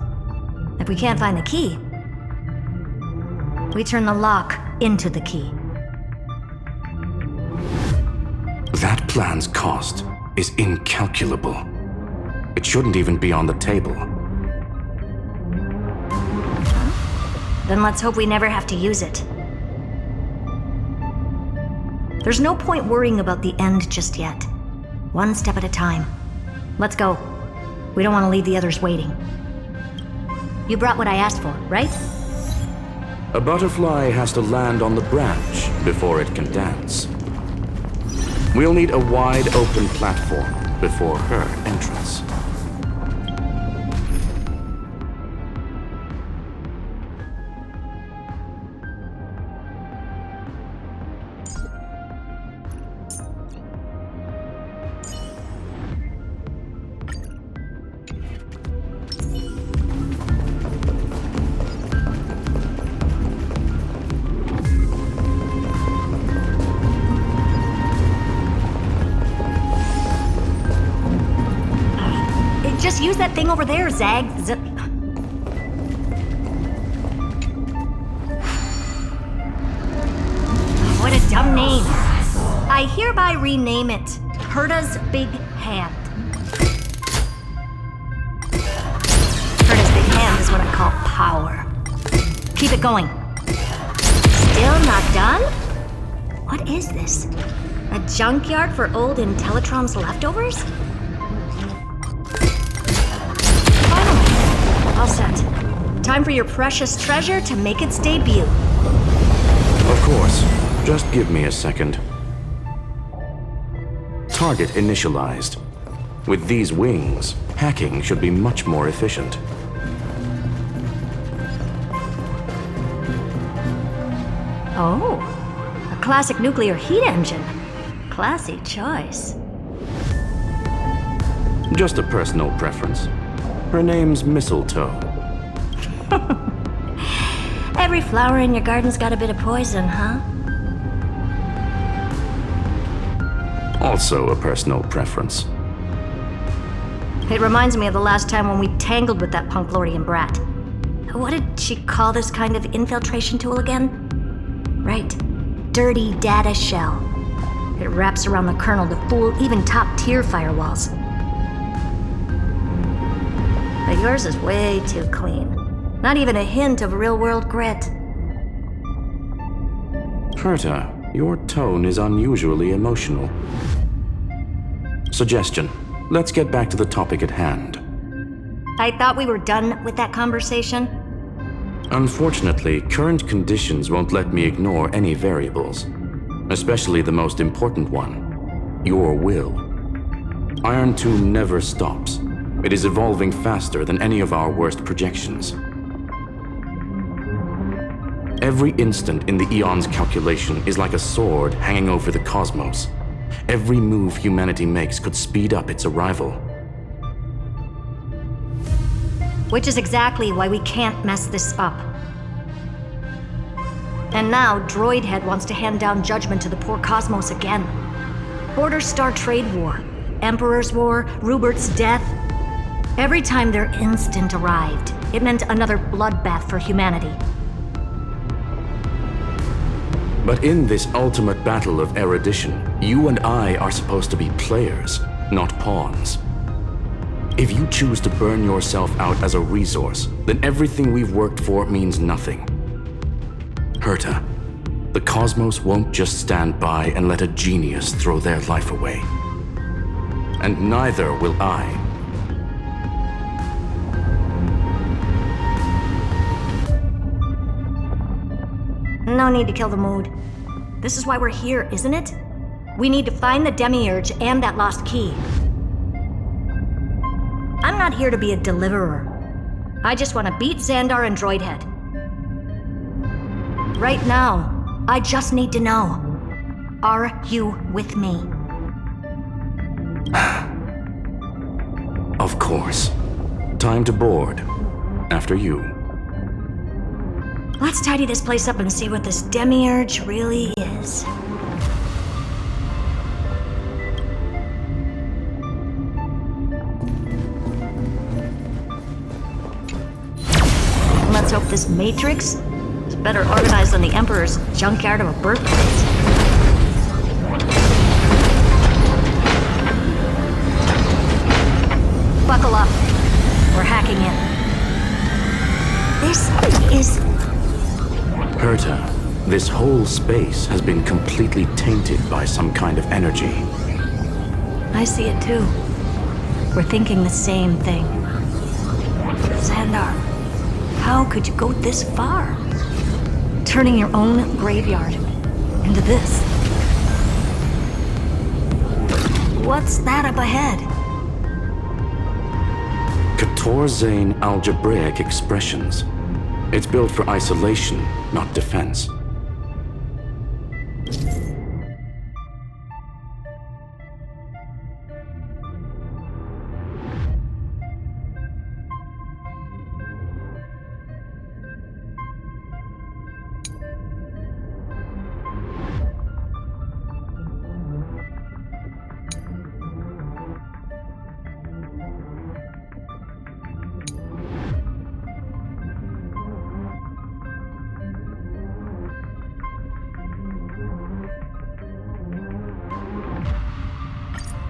If we can't find the key, we turn the lock into the key. That plan's cost is incalculable. It shouldn't even be on the table. Then let's hope we never have to use it. There's no point worrying about the end just yet. One step at a time. Let's go. We don't want to leave the others waiting. You brought what I asked for, right? A butterfly has to land on the branch before it can dance. We'll need a wide open platform before her entrance. Just use that thing over there, Zag. What a dumb name. I hereby rename it Herta's Big Hand. Herta's Big Hand is what I call power. Keep it going. Still not done? What is this? A junkyard for old Intellitron's leftovers? All set. Time for your precious treasure to make its debut. Of course. Just give me a second. Target initialized. With these wings, hacking should be much more efficient. Oh, a classic nuclear heat engine. Classy choice. Just a personal preference. Her name's Mistletoe. Every flower in your garden's got a bit of poison, huh? Also a personal preference. It reminds me of the last time when we tangled with that Punklordian brat. What did she call this kind of infiltration tool again? Right. Dirty data shell. It wraps around the kernel to fool even top-tier firewalls. But yours is way too clean. Not even a hint of real-world grit. Herta, your tone is unusually emotional. Suggestion. Let's get back to the topic at hand. I thought we were done with that conversation. Unfortunately, current conditions won't let me ignore any variables. Especially the most important one. Your will. Iron Tomb never stops. It is evolving faster than any of our worst projections. Every instant in the Eon's calculation is like a sword hanging over the cosmos. Every move humanity makes could speed up its arrival. Which is exactly why we can't mess this up. And now, Droidhead wants to hand down judgment to the poor cosmos again. Border Star Trade War, Emperor's War, Rubert's death. Every time their instant arrived, it meant another bloodbath for humanity. But in this ultimate battle of erudition, you and I are supposed to be players, not pawns. If you choose to burn yourself out as a resource, then everything we've worked for means nothing. Herta, the cosmos won't just stand by and let a genius throw their life away. And neither will I. No need to kill the mood. This is why we're here, isn't it? We need to find the Demiurge and that lost key. I'm not here to be a deliverer. I just want to beat Xandar and Droidhead. Right now, I just need to know. Are you with me? Of course. Time to board. After you. Let's tidy this place up and see what this Demiurge really is. Let's hope this Matrix is better organized than the Emperor's junkyard of a birthplace. Buckle up. We're hacking in. This is... Herta, this whole space has been completely tainted by some kind of energy. I see it too. We're thinking the same thing. Xandar, how could you go this far? Turning your own graveyard into this. What's that up ahead? Katorzane algebraic expressions. It's built for isolation, not defense.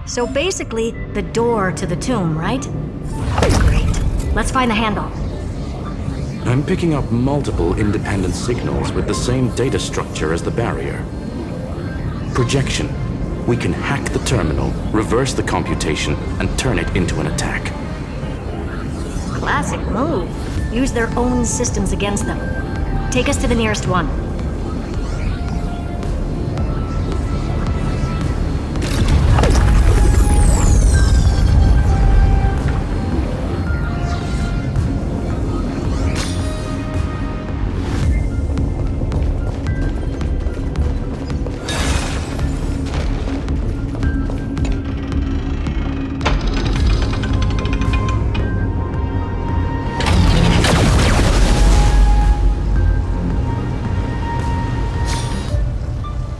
So basically, the door to the tomb, right? Great. Let's find the handle. I'm picking up multiple independent signals with the same data structure as the barrier. Projection. We can hack the terminal, reverse the computation, and turn it into an attack. Classic move. Use their own systems against them. Take us to the nearest one.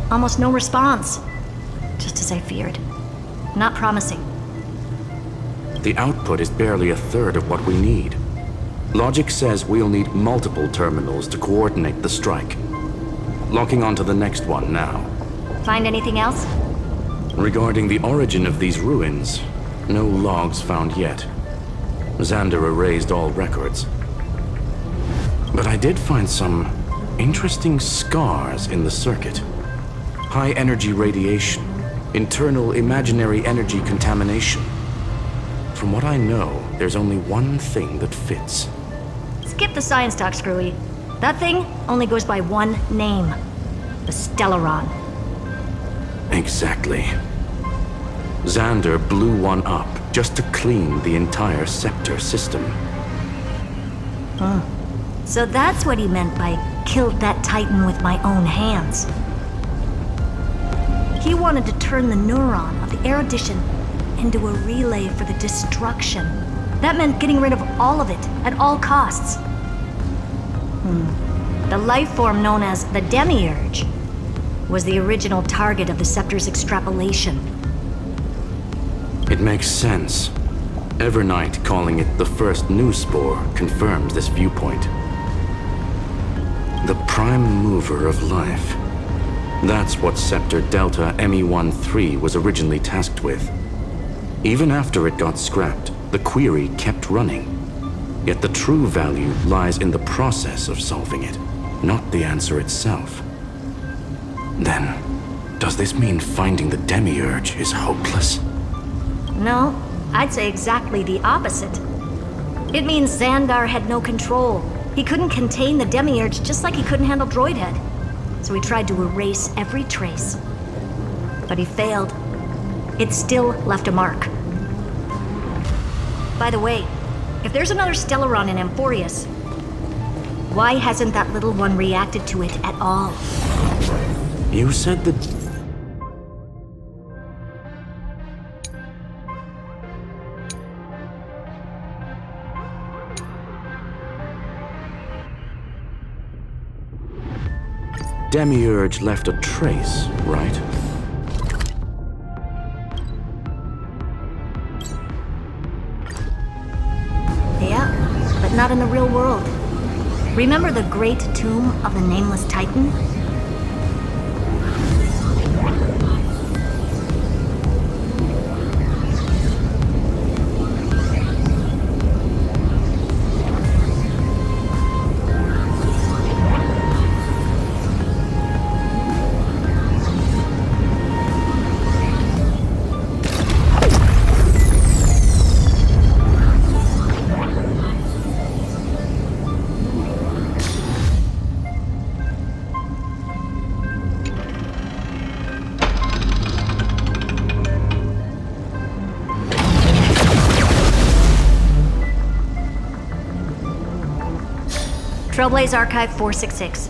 Almost no response. Just as I feared. Not promising. The output is barely a third of what we need. Logic says we'll need multiple terminals to coordinate the strike. Locking onto the next one now. Find anything else? Regarding the origin of these ruins, no logs found yet. Xander erased all records. But I did find some interesting scars in the circuit. High energy radiation, internal imaginary energy contamination. From what I know, there's only one thing that fits. Skip the science talk, Screwy. That thing only goes by one name. The Stellaron. Exactly. Xander blew one up just to clean the entire scepter system. So that's what he meant by killed that Titan with my own hands. He wanted to turn the neuron of the erudition into a relay for the destruction. That meant getting rid of all of it at all costs. The life form known as the Demiurge was the original target of the scepter's extrapolation. It makes sense. Evernight calling it the first new spore confirms this viewpoint. The prime mover of life. That's what Scepter Delta ME-13 was originally tasked with. Even after it got scrapped, the query kept running. Yet the true value lies in the process of solving it, not the answer itself. Then, does this mean finding the Demiurge is hopeless? No, I'd say exactly the opposite. It means Xandar had no control. He couldn't contain the Demiurge just like he couldn't handle Droidhead. So he tried to erase every trace. But he failed. It still left a mark. By the way, if there's another Stellaron in Amphoreus, why hasn't that little one reacted to it at all? You said that... Demiurge left a trace, right? Yeah, but not in the real world. Remember the great tomb of the Nameless Titan? Trailblaze Archive 466.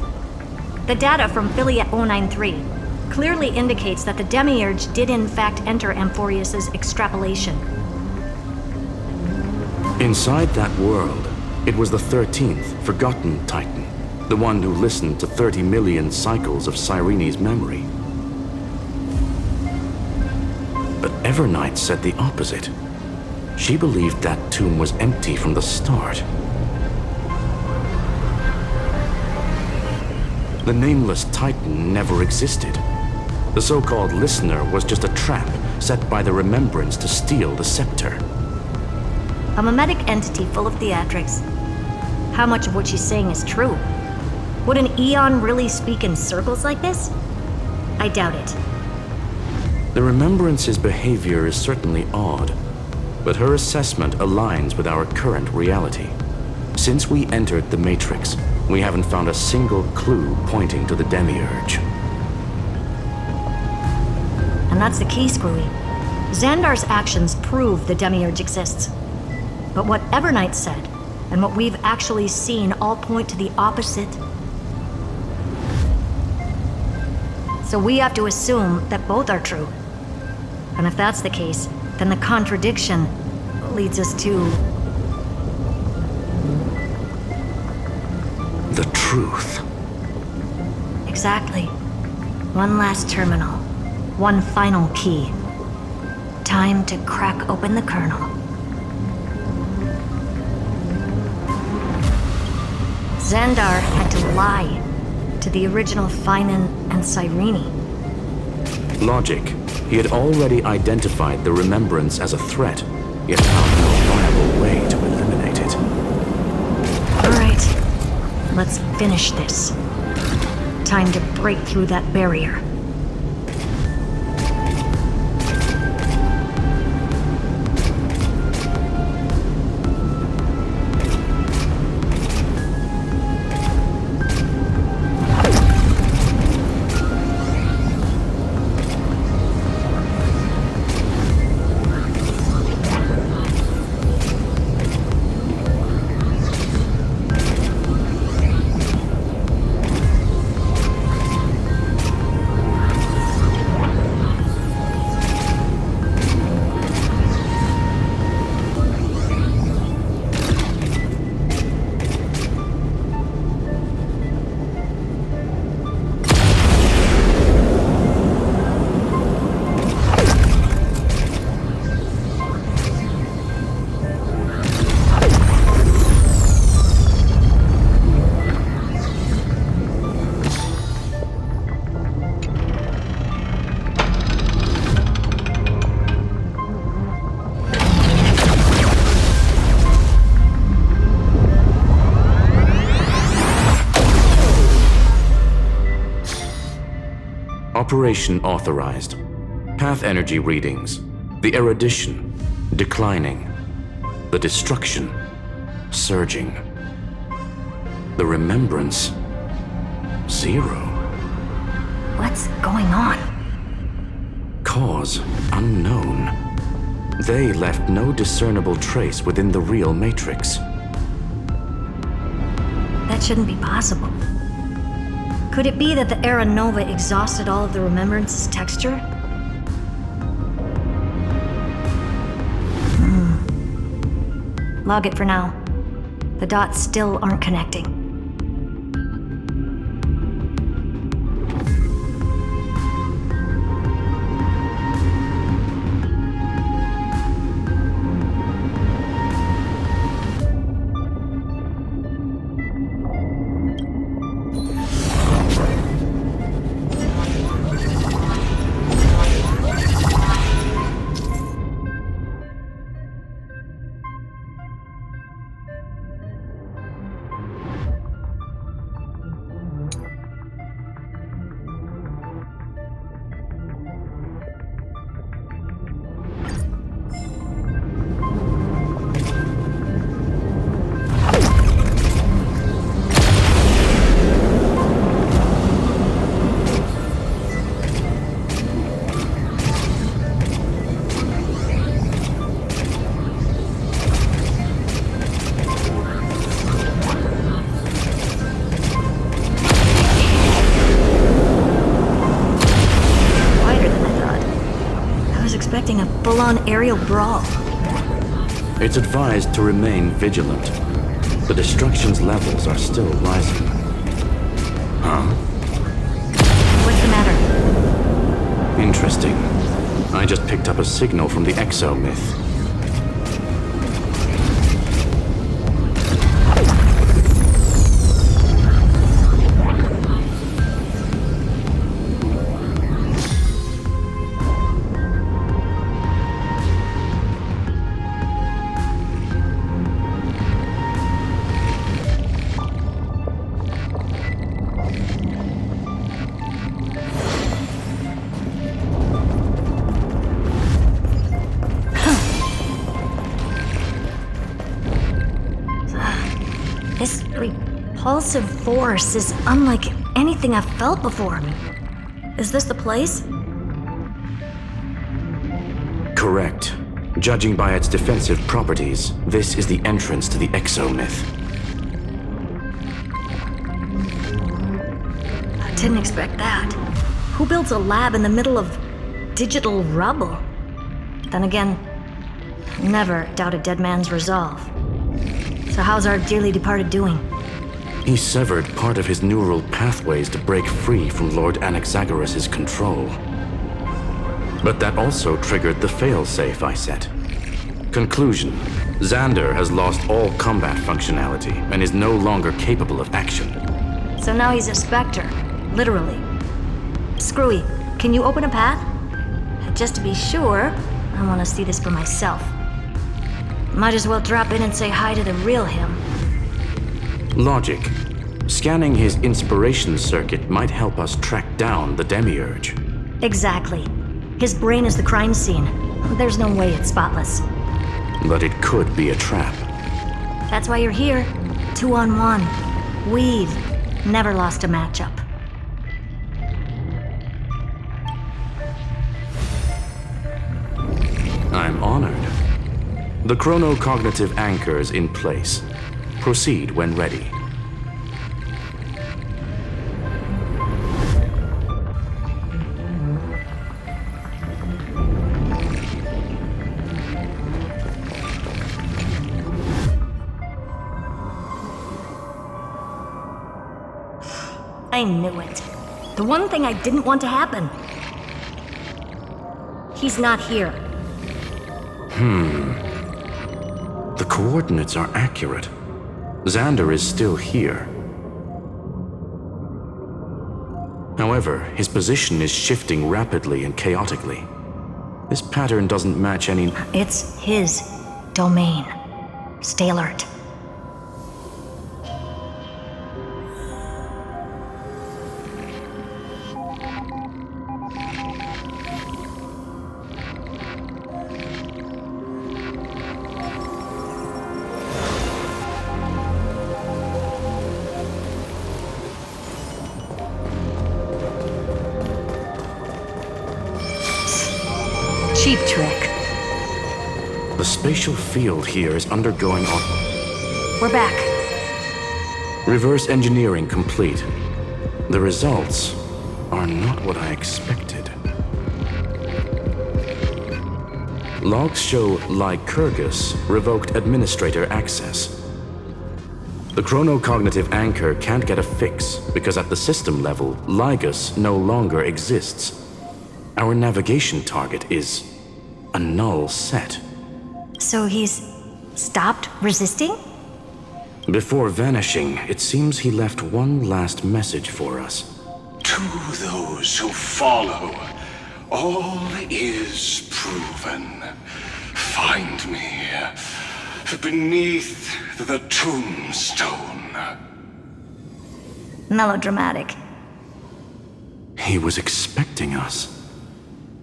The data from Filiate 093 clearly indicates that the Demiurge did in fact enter Amphoreus' extrapolation. Inside that world, it was the 13th, forgotten Titan, the one who listened to 30 million cycles of Cyrene's memory. But Evernight said the opposite. She believed that tomb was empty from the start. The Nameless Titan never existed. The so-called Listener was just a trap set by the Remembrance to steal the scepter. A mimetic entity full of theatrics. How much of what she's saying is true? Would an Eon really speak in circles like this? I doubt it. The Remembrance's behavior is certainly odd, but her assessment aligns with our current reality. Since we entered the Matrix, we haven't found a single clue pointing to the Demiurge. And that's the key, Screwy. Xandar's actions prove the Demiurge exists. But what Evernight said, and what we've actually seen all point to the opposite. So we have to assume that both are true. And if that's the case, then the contradiction leads us to... the truth. Exactly. One last terminal. One final key. Time to crack open the kernel. Xandar had to lie to the original Finan and Cyrene. Logic, He had already identified the remembrance as a threat, yet found no viable way to eliminate it. All right, let's finish this. Time to break through that barrier. Operation authorized. Path energy readings. The erudition, declining. The destruction, surging. The remembrance, 0. What's going on? Cause unknown. They left no discernible trace within the real matrix. That shouldn't be possible. Could it be that the Era Nova exhausted all of the remembrance's texture? Log it for now. The dots still aren't connecting. Expecting a full-on aerial brawl. It's advised to remain vigilant. The destruction's levels are still rising. Huh? What's the matter? Interesting. I just picked up a signal from the Exo myth. This repulsive force is unlike anything I've felt before. Is this the place? Correct. Judging by its defensive properties, this is the entrance to the Exo myth. I didn't expect that. Who builds a lab in the middle of digital rubble? Then again, never doubt a dead man's resolve. So how's our dearly departed doing? He severed part of his neural pathways to break free from Lord Anaxagoras' control. But that also triggered the failsafe I set. Conclusion: Xander has lost all combat functionality and is no longer capable of action. So now he's a specter, literally. Screwy, can you open a path? just to be sure, I want to see this for myself. Might as well drop in and say hi to the real him. Logic. Scanning his inspiration circuit might help us track down the Demiurge. Exactly. His brain is the crime scene. There's no way it's spotless. But it could be a trap. That's why you're here. 2-on-1. We've never lost a matchup. I'm honored. The chronocognitive anchor is in place. Proceed when ready. I knew it. The one thing I didn't want to happen. He's not here. The coordinates are accurate. Xander is still here. However, his position is shifting rapidly and chaotically. This pattern doesn't match any... It's his domain. Stay alert. Cheap trick. The spatial field here is undergoing... We're back. Reverse engineering complete. The results are not what I expected. Logs show Lycurgus revoked administrator access. The chronocognitive anchor can't get a fix because at the system level, Lygus no longer exists. Our navigation target is a null set. So he's stopped resisting? Before vanishing, it seems he left one last message for us. To those who follow, all is proven. Find me beneath the tombstone. Melodramatic. He was expecting us.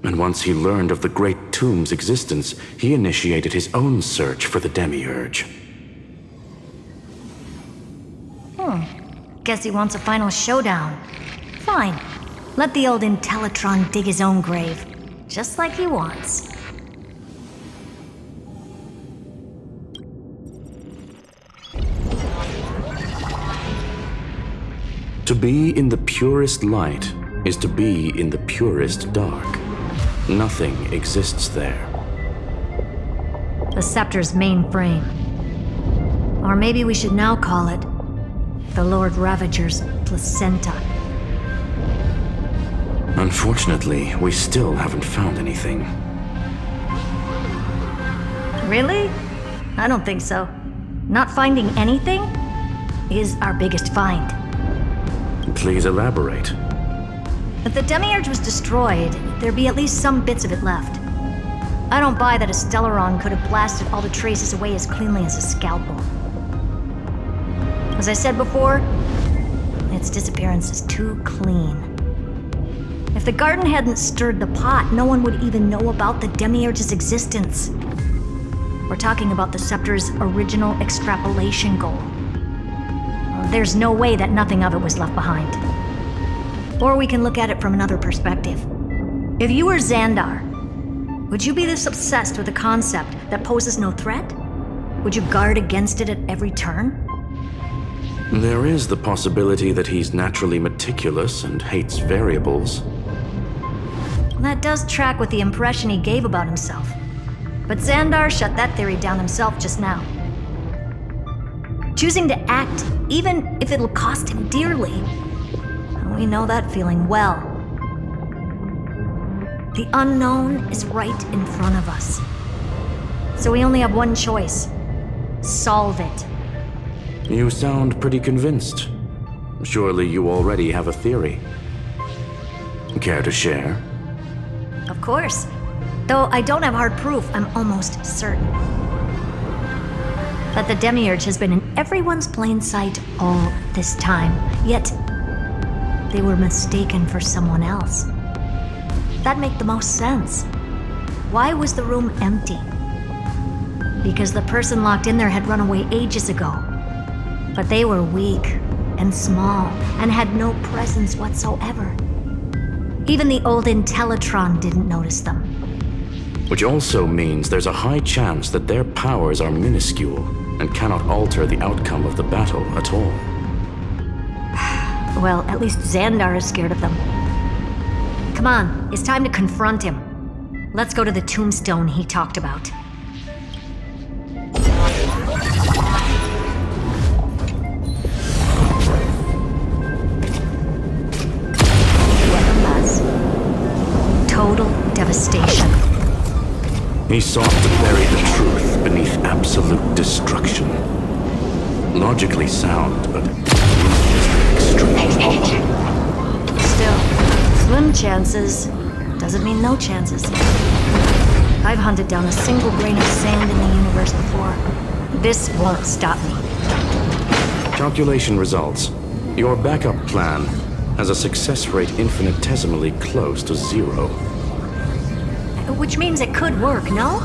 And once he learned of the Great Tomb's existence, he initiated his own search for the Demiurge. Guess he wants a final showdown. Fine. Let the old Intellitron dig his own grave. Just like he wants. To be in the purest light is to be in the purest dark. Nothing exists there. The Scepter's main frame. Or maybe we should now call it the Lord Ravager's placenta. Unfortunately, we still haven't found anything. Really? I don't think so. Not finding anything is our biggest find. Please elaborate. If the Demiurge was destroyed, there'd be at least some bits of it left. I don't buy that a Stellaron could have blasted all the traces away as cleanly as a scalpel. As I said before, its disappearance is too clean. If the garden hadn't stirred the pot, no one would even know about the Demiurge's existence. We're talking about the Scepter's original extrapolation goal. There's no way that nothing of it was left behind. Or we can look at it from another perspective. If you were Xandar, would you be this obsessed with a concept that poses no threat? Would you guard against it at every turn? There is the possibility that he's naturally meticulous and hates variables. That does track with the impression he gave about himself. But Xandar shut that theory down himself just now. Choosing to act, even if it'll cost him dearly. We know that feeling well. The unknown is right in front of us. So we only have one choice. Solve it. You sound pretty convinced. Surely you already have a theory. Care to share? Of course. Though I don't have hard proof, I'm almost certain that the Demiurge has been in everyone's plain sight all this time, yet they were mistaken for someone else. That'd make the most sense. Why was the room empty? Because the person locked in there had run away ages ago. But they were weak and small and had no presence whatsoever. Even the old Intellitron didn't notice them. Which also means there's a high chance that their powers are minuscule and cannot alter the outcome of the battle at all. Well, at least Xandar is scared of them. Come on, it's time to confront him. Let's go to the tombstone he talked about. What a mess. Total devastation. He sought to bury the truth beneath absolute destruction. Logically sound, but extreme. Still, slim chances doesn't mean no chances. I've hunted down a single grain of sand in the universe before. This won't stop me. Calculation results. Your backup plan has a success rate infinitesimally close to 0. Which means it could work, no?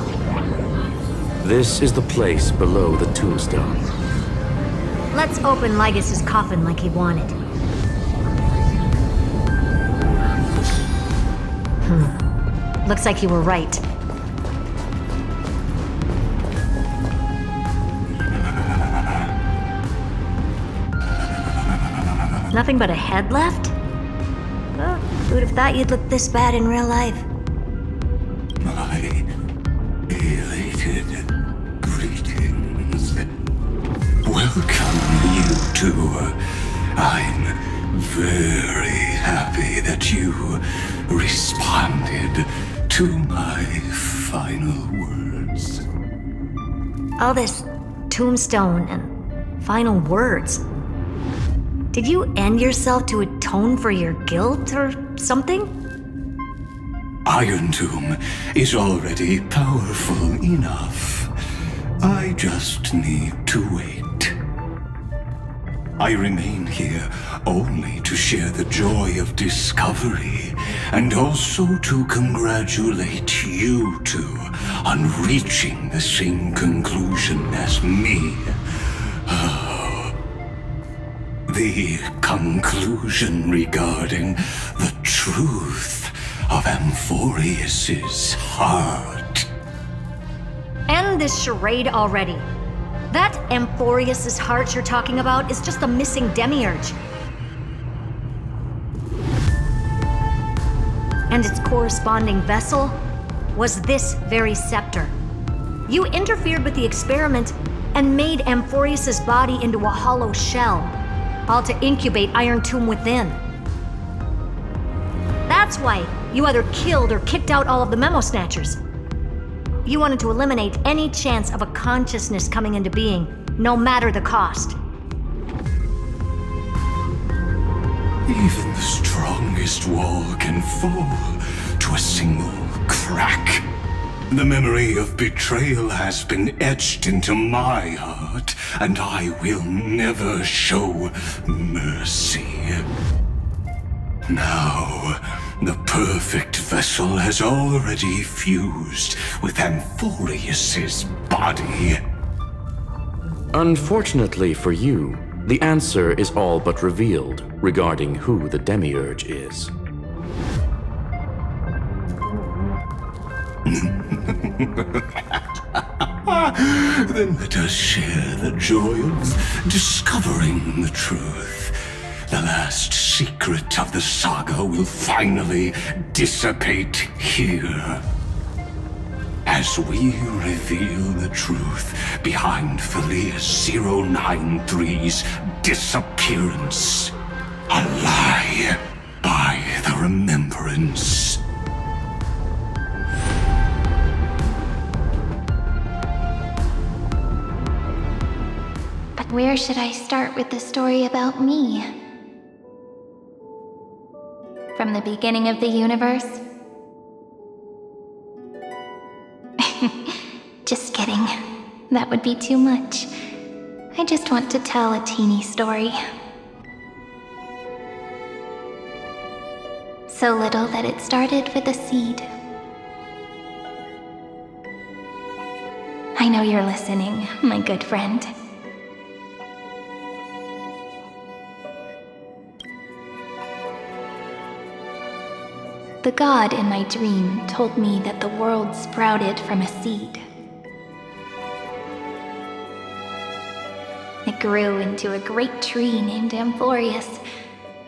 This is the place below the tombstone. Let's open Lygus' coffin like he wanted. Looks like you were right. Nothing but a head left? Well, who would have thought you'd look this bad in real life? My elated greetings. Welcome, you two. I'm very happy that you responded to my final words. All this tombstone and final words. Did you end yourself to atone for your guilt or something? Iron Tomb is already powerful enough. I just need to wait. I remain here only to share the joy of discovery, and also to congratulate you two on reaching the same conclusion as me. The conclusion regarding the truth of Amphoreus' heart. End this charade already. That Amphoreus' heart you're talking about is just a missing demiurge. And its corresponding vessel was this very scepter. You interfered with the experiment and made Amphoreus' body into a hollow shell, all to incubate Iron Tomb within. That's why you either killed or kicked out all of the Memo Snatchers. You wanted to eliminate any chance of a consciousness coming into being, no matter the cost. Even the strongest wall can fall to a single crack. The memory of betrayal has been etched into my heart, and I will never show mercy. Now, the perfect vessel has already fused with Amphoreus' body. Unfortunately for you, the answer is all but revealed regarding who the Demiurge is. Then let us share the joy of discovering the truth. The last secret of the saga will finally dissipate here. As we reveal the truth behind Phileas 093's disappearance. A lie by the remembrance. But where should I start with the story about me? From the beginning of the universe? That would be too much. I just want to tell a teeny story. So little that it started with a seed. I know you're listening, my good friend. The god in my dream told me that the world sprouted from a seed. It grew into a great tree named Amphoreus,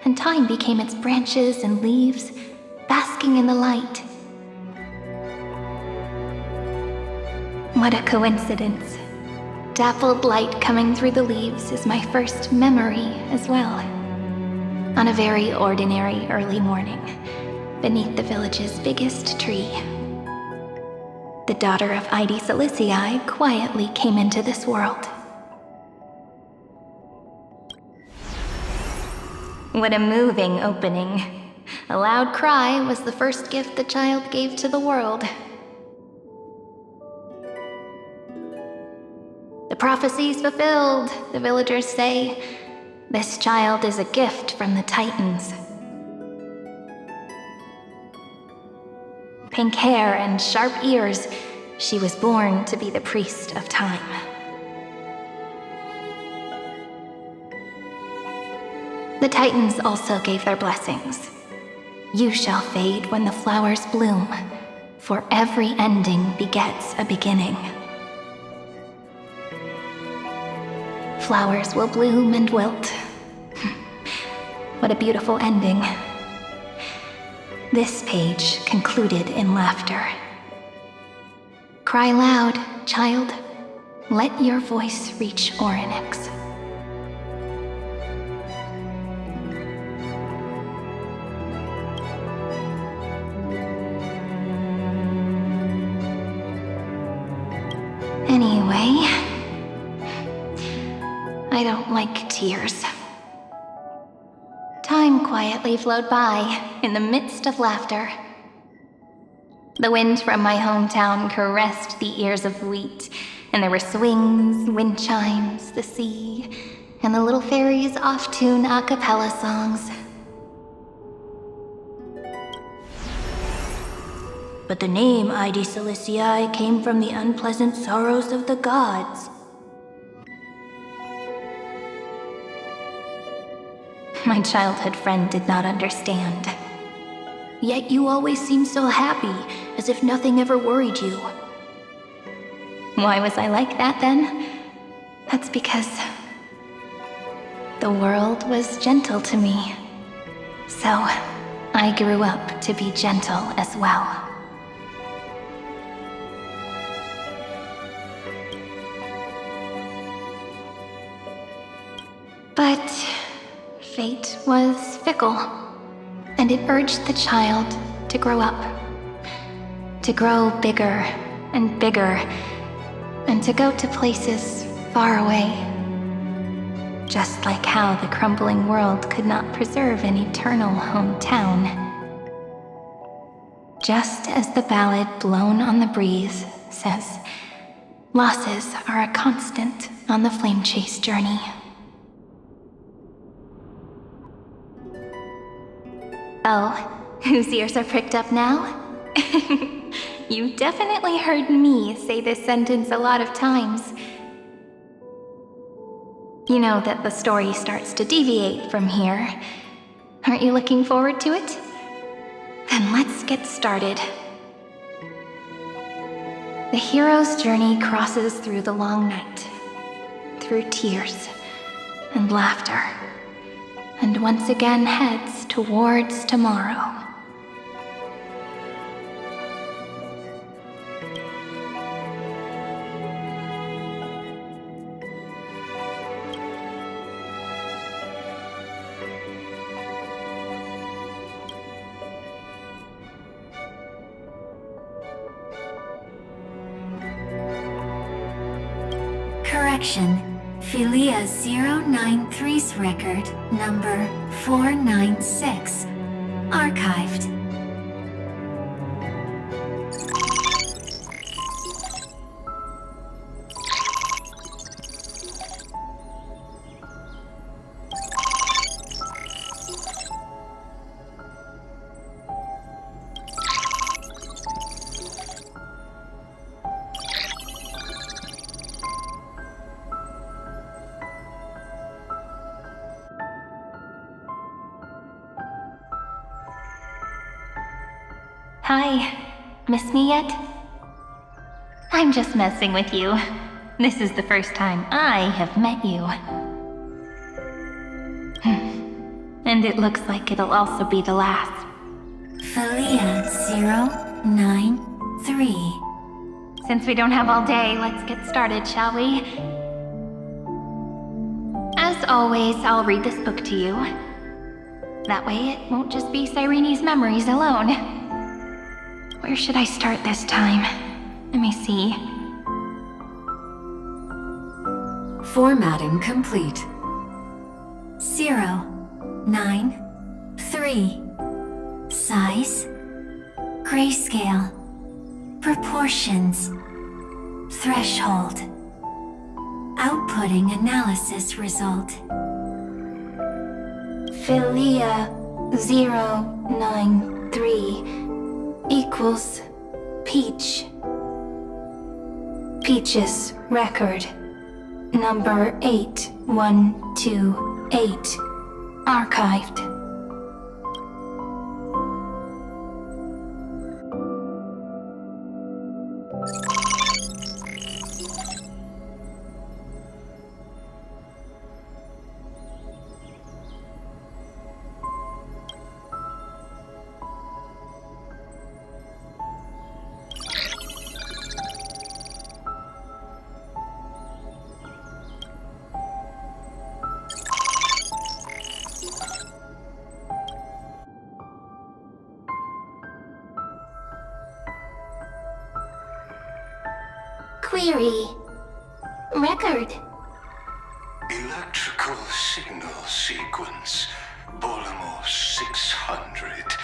and time became its branches and leaves, basking in the light. What a coincidence. Dappled light coming through the leaves is my first memory as well. On a very ordinary early morning, beneath the village's biggest tree, the daughter of Id Silicii quietly came into this world. What a moving opening. A loud cry was the first gift the child gave to the world. The prophecy's fulfilled, the villagers say. This child is a gift from the Titans. Pink hair and sharp ears, she was born to be the priest of time. The Titans also gave their blessings. You shall fade when the flowers bloom, for every ending begets a beginning. Flowers will bloom and wilt. What a beautiful ending. This page concluded in laughter. Cry loud, child. Let your voice reach Orynyx. Anyway, I don't like tears. Time quietly flowed by in the midst of laughter. The wind from my hometown caressed the ears of wheat, and there were swings, wind chimes, the sea, and the little fairies off-tune a cappella songs. But the name Id Silicii came from the unpleasant sorrows of the gods. My childhood friend did not understand. Yet you always seemed so happy, as if nothing ever worried you. Why was I like that then? That's because the world was gentle to me. So I grew up to be gentle as well. But fate was fickle, and it urged the child to grow up. To grow bigger and bigger, and to go to places far away. Just like how the crumbling world could not preserve an eternal hometown. Just as the ballad blown on the breeze says, losses are a constant on the flame chase journey. Oh, whose ears are pricked up now? You definitely heard me say this sentence a lot of times. You know that the story starts to deviate from here. Aren't you looking forward to it? Then let's get started. The hero's journey crosses through the long night, through tears and laughter, and once again heads towards tomorrow. Correction. Philia 093's record, number 496. Archived. Hi. Miss me yet? I'm just messing with you. This is the first time I have met you. And it looks like it'll also be the last. Philia 093. Since we don't have all day, let's get started, shall we? As always, I'll read this book to you. That way it won't just be Cyrene's memories alone. Where should I start this time? Let me see. Formatting complete. 093. Size. Grayscale. Proportions. Threshold. Outputting analysis result. Philia 093 equals Peach. Peach's record. Number 8128. Archived. Query. Record. Electrical signal sequence. Bolamos 600.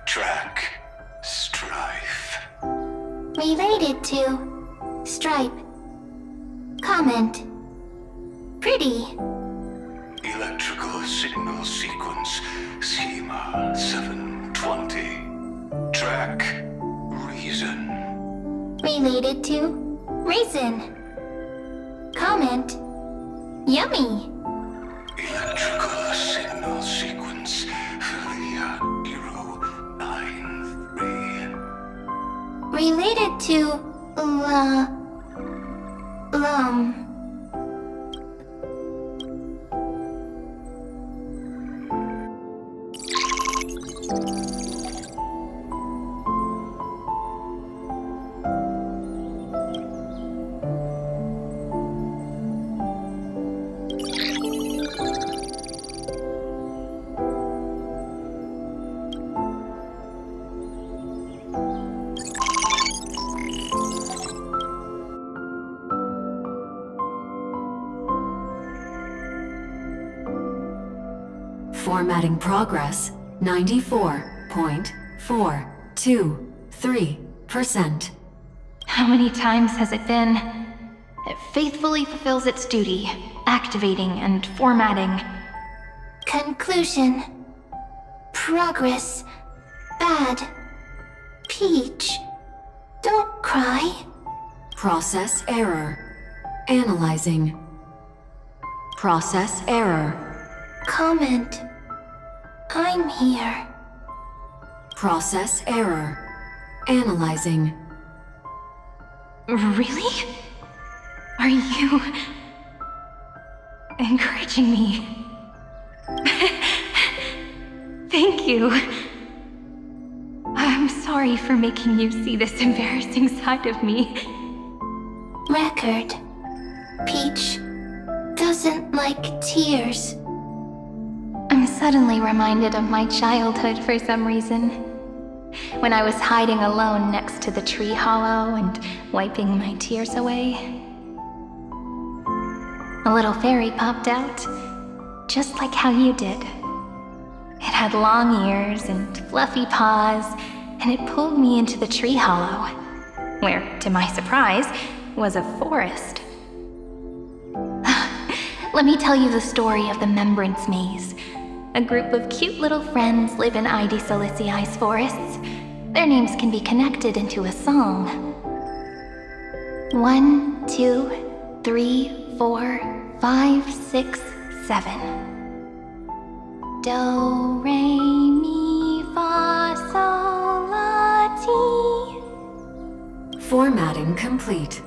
Track. Strife. Related to. Stripe. Comment. Pretty. Electrical signal sequence. Schema 720. Track. Reason. Related to. Raisin. Comment. Yummy. Electrical signal sequence. Philia 093. Related to. Lum. Formatting progress 94.423%. How many times has it been? It faithfully fulfills its duty, activating and formatting. Conclusion. Progress. Bad. Peach. Don't cry. Process error. Analyzing. Process error. Comment. I'm here. Process error. Analyzing. Really? Are you encouraging me? Thank you. I'm sorry for making you see this embarrassing side of me. Record. Peach doesn't like tears. I'm suddenly reminded of my childhood for some reason. When I was hiding alone next to the tree hollow and wiping my tears away. A little fairy popped out, just like how you did. It had long ears and fluffy paws, and it pulled me into the tree hollow, where, to my surprise, was a forest. Let me tell you the story of the Membrance Maze. A group of cute little friends live in Ide Silicii's forests. Their names can be connected into a song. 1, 2, 3, 4, 5, 6, 7. Do, re, mi, fa, sol, la, ti. Formatting complete.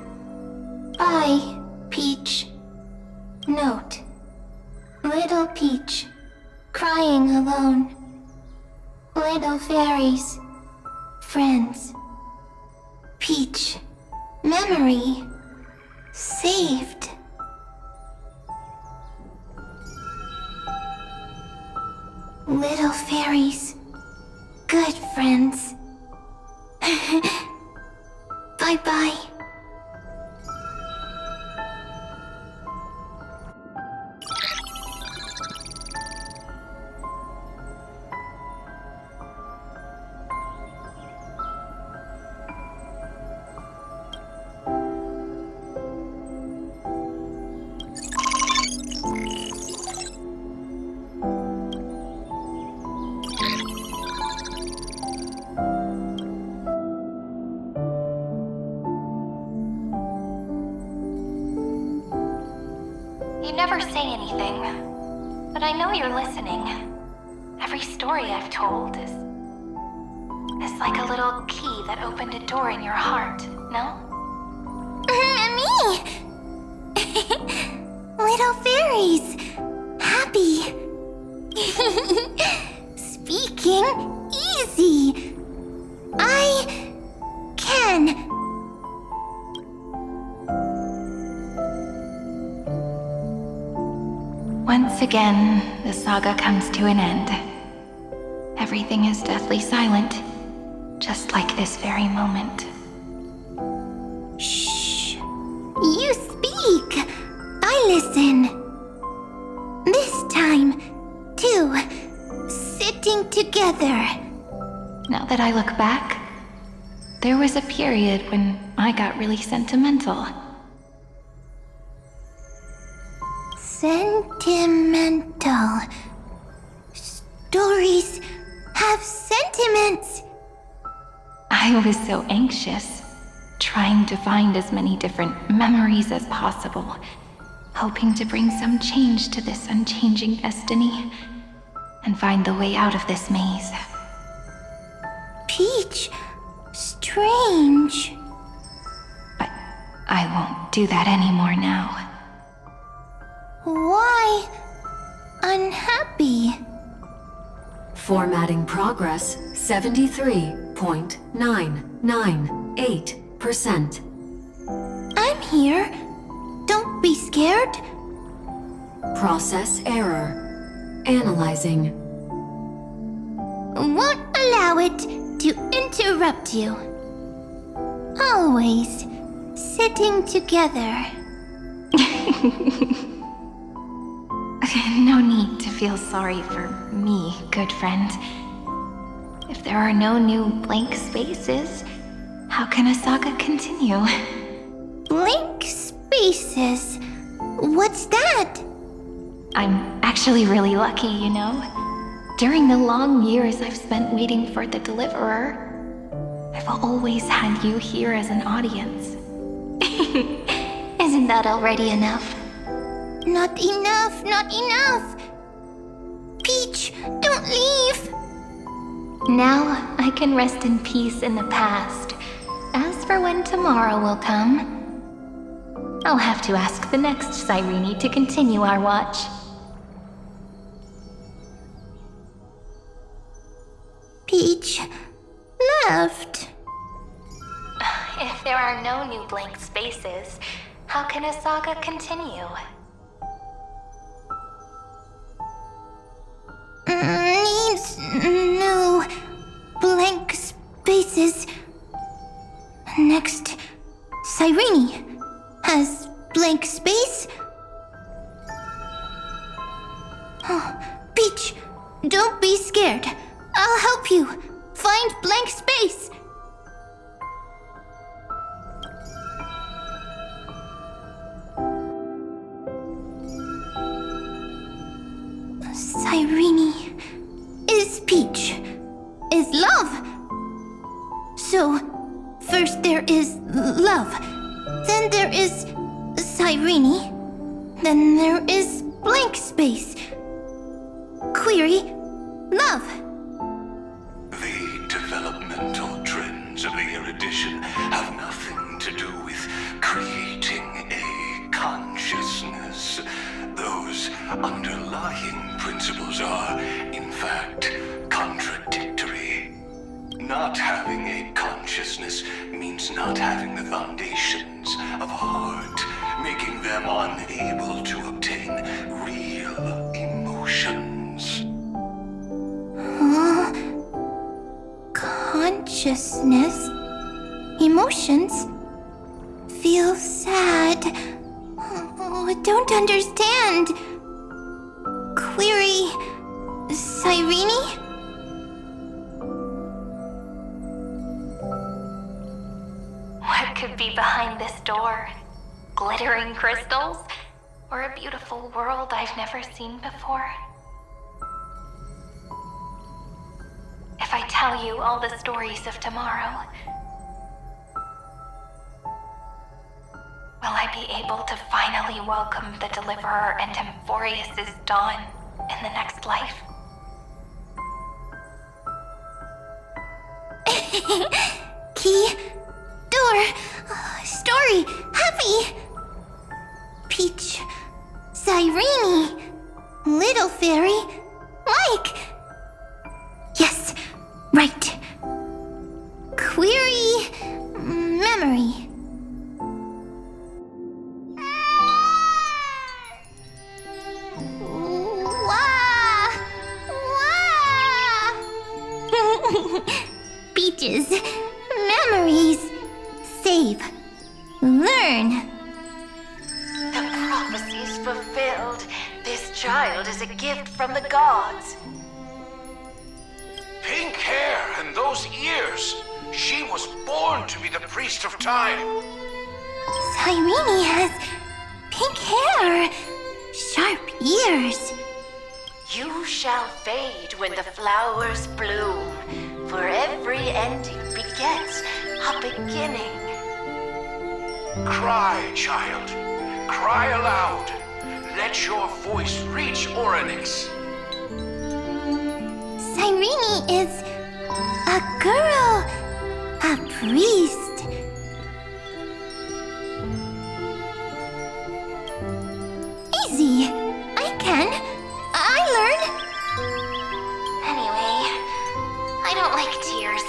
Bye, Peach. Note. Little Peach, crying alone. Little fairies, friends. Peach, memory, saved. Little fairies, good friends. Bye-bye. You never say anything, but I know you're listening. Every story I've told is like a little key that opened a door in your heart, no? Me! Little fairies! Happy! Speaking easy! I can! Once again, the saga comes to an end. Everything is deathly silent, just like this very moment. Shh! You speak! I listen! This time, too. Sitting together. Now that I look back, there was a period when I got really sentimental. Sentimental. Stories have sentiments. I was so anxious, trying to find as many different memories as possible, hoping to bring some change to this unchanging destiny, and find the way out of this maze. Peach, strange. But I won't do that anymore now. Why unhappy? Formatting progress 73.998%. I'm here. Don't be scared. Process error. Analyzing. Won't allow it to interrupt you. Always sitting together. No need to feel sorry for me, good friend. If there are no new blank spaces, how can a saga continue? Blank spaces? What's that? I'm actually really lucky, you know? During the long years I've spent waiting for the deliverer, I've always had you here as an audience. Isn't that already enough? Not enough, not enough! Peach, don't leave! Now I can rest in peace in the past. As for when tomorrow will come, I'll have to ask the next Cyrene to continue our watch. Peach left. If there are no new blank spaces, how can a saga continue? Needs no blank spaces. Next, Cyrene has blank space. Oh, Peach, don't be scared. I'll help you find blank space. Cyrene is Peach, is love. So, first there is love, then there is Cyrene, then there is blank space. Query, love. The developmental trends of the erudition have nothing underlying principles are, in fact, contradictory. Not having a consciousness means not having the foundations of a heart, making them unable to obtain real emotions. Consciousness? Emotions? Feel sad. Oh, don't understand. Query... Cyrene? What could be behind this door? Glittering crystals? Or a beautiful world I've never seen before? If I tell you all the stories of tomorrow, will I be able to finally welcome the Deliverer and Amphoreus' dawn in the next life? Key, door, story, happy. Peach, Cyrene, little fairy, Mike. Yes, right. Query, memory. Peaches, memories, save, learn. The prophecy's fulfilled. This child is a gift from the gods. Pink hair and those ears. She was born to be the priest of time. Cyrene has pink hair, sharp ears. You shall fade when the flowers bloom, for every ending begets a beginning. Cry, child. Cry aloud. Let your voice reach Orynyx. Cyrene is a girl, a priest. Easy. I can. I learn. Anyway, I don't like tears.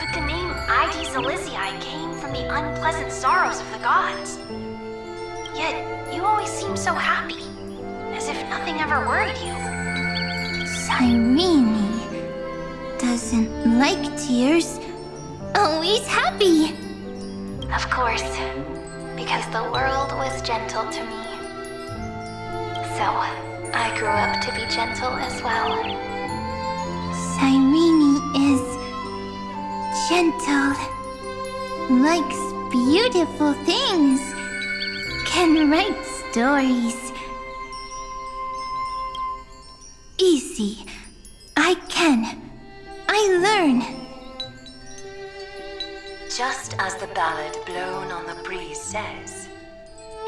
But the name ID Zelizii came from the unpleasant sorrows of the gods. Yet, you always seem so happy, as if nothing ever worried you. Cyrene doesn't like tears. Always happy. Of course, because the world was gentle to me. So, I grew up to be gentle as well. Cyrene is gentle, likes beautiful things, can write stories. Easy. I can. I learn. Just as the ballad blown on the breeze says,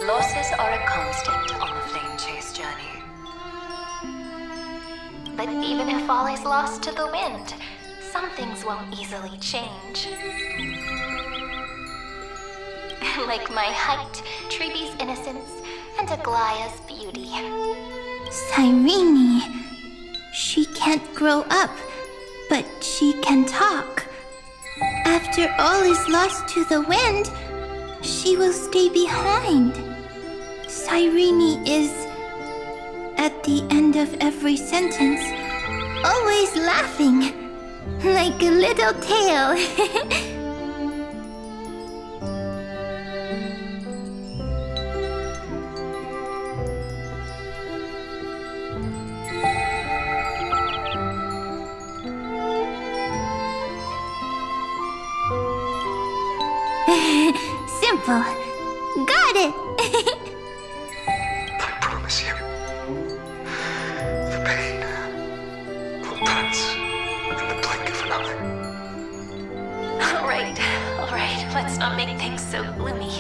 losses are a constant on the flame chase journey. But even if all is lost to the wind, some things won't easily change. Like my height, Treeby's innocence, and Aglaya's beauty. Cyrene. She can't grow up, but she can talk. After all is lost to the wind, she will stay behind. Cyrene is, at the end of every sentence, always laughing, like a little tail. Simple. Got it! I promise you, the pain will pass in the blink of an eye. All right, let's not make things so gloomy.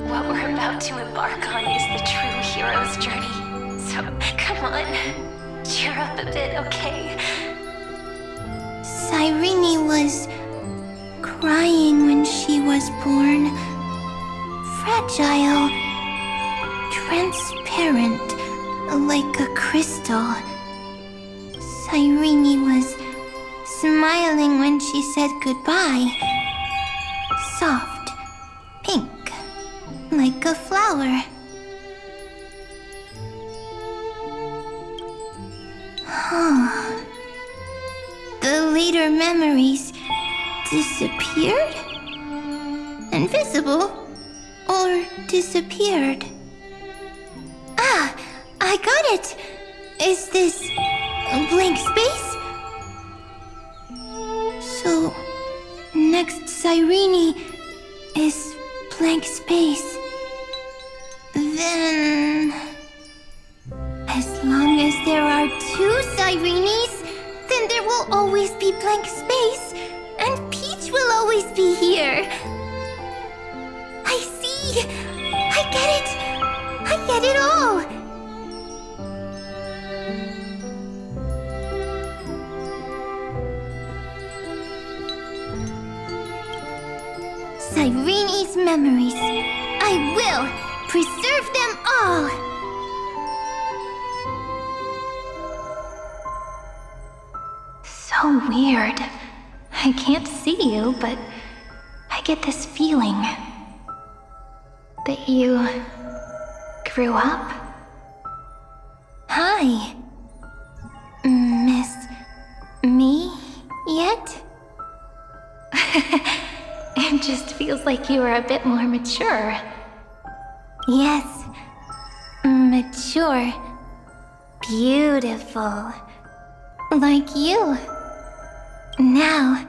What we're about to embark on is the true hero's journey. So, come on, cheer up a bit, okay? Cyrene was crying when she was born. Fragile, transparent, like a crystal. Cyrene was smiling when she said goodbye. Soft, pink, like a flower. The later memories disappeared? Invisible? Or disappeared? Ah, I got it! Is this a blank space? So, next Cyrene is blank space. Then... as long as there are two Cyrenes, then there will always be blank space, and Peach will always be here. I see! I get it! I get it all! Cyrene's memories. I will preserve them all! So weird. I can't see you, but I get this feeling that you grew up. Hi. Miss me yet? It just feels like you are a bit more mature. Yes, mature. Beautiful. Like you. Now,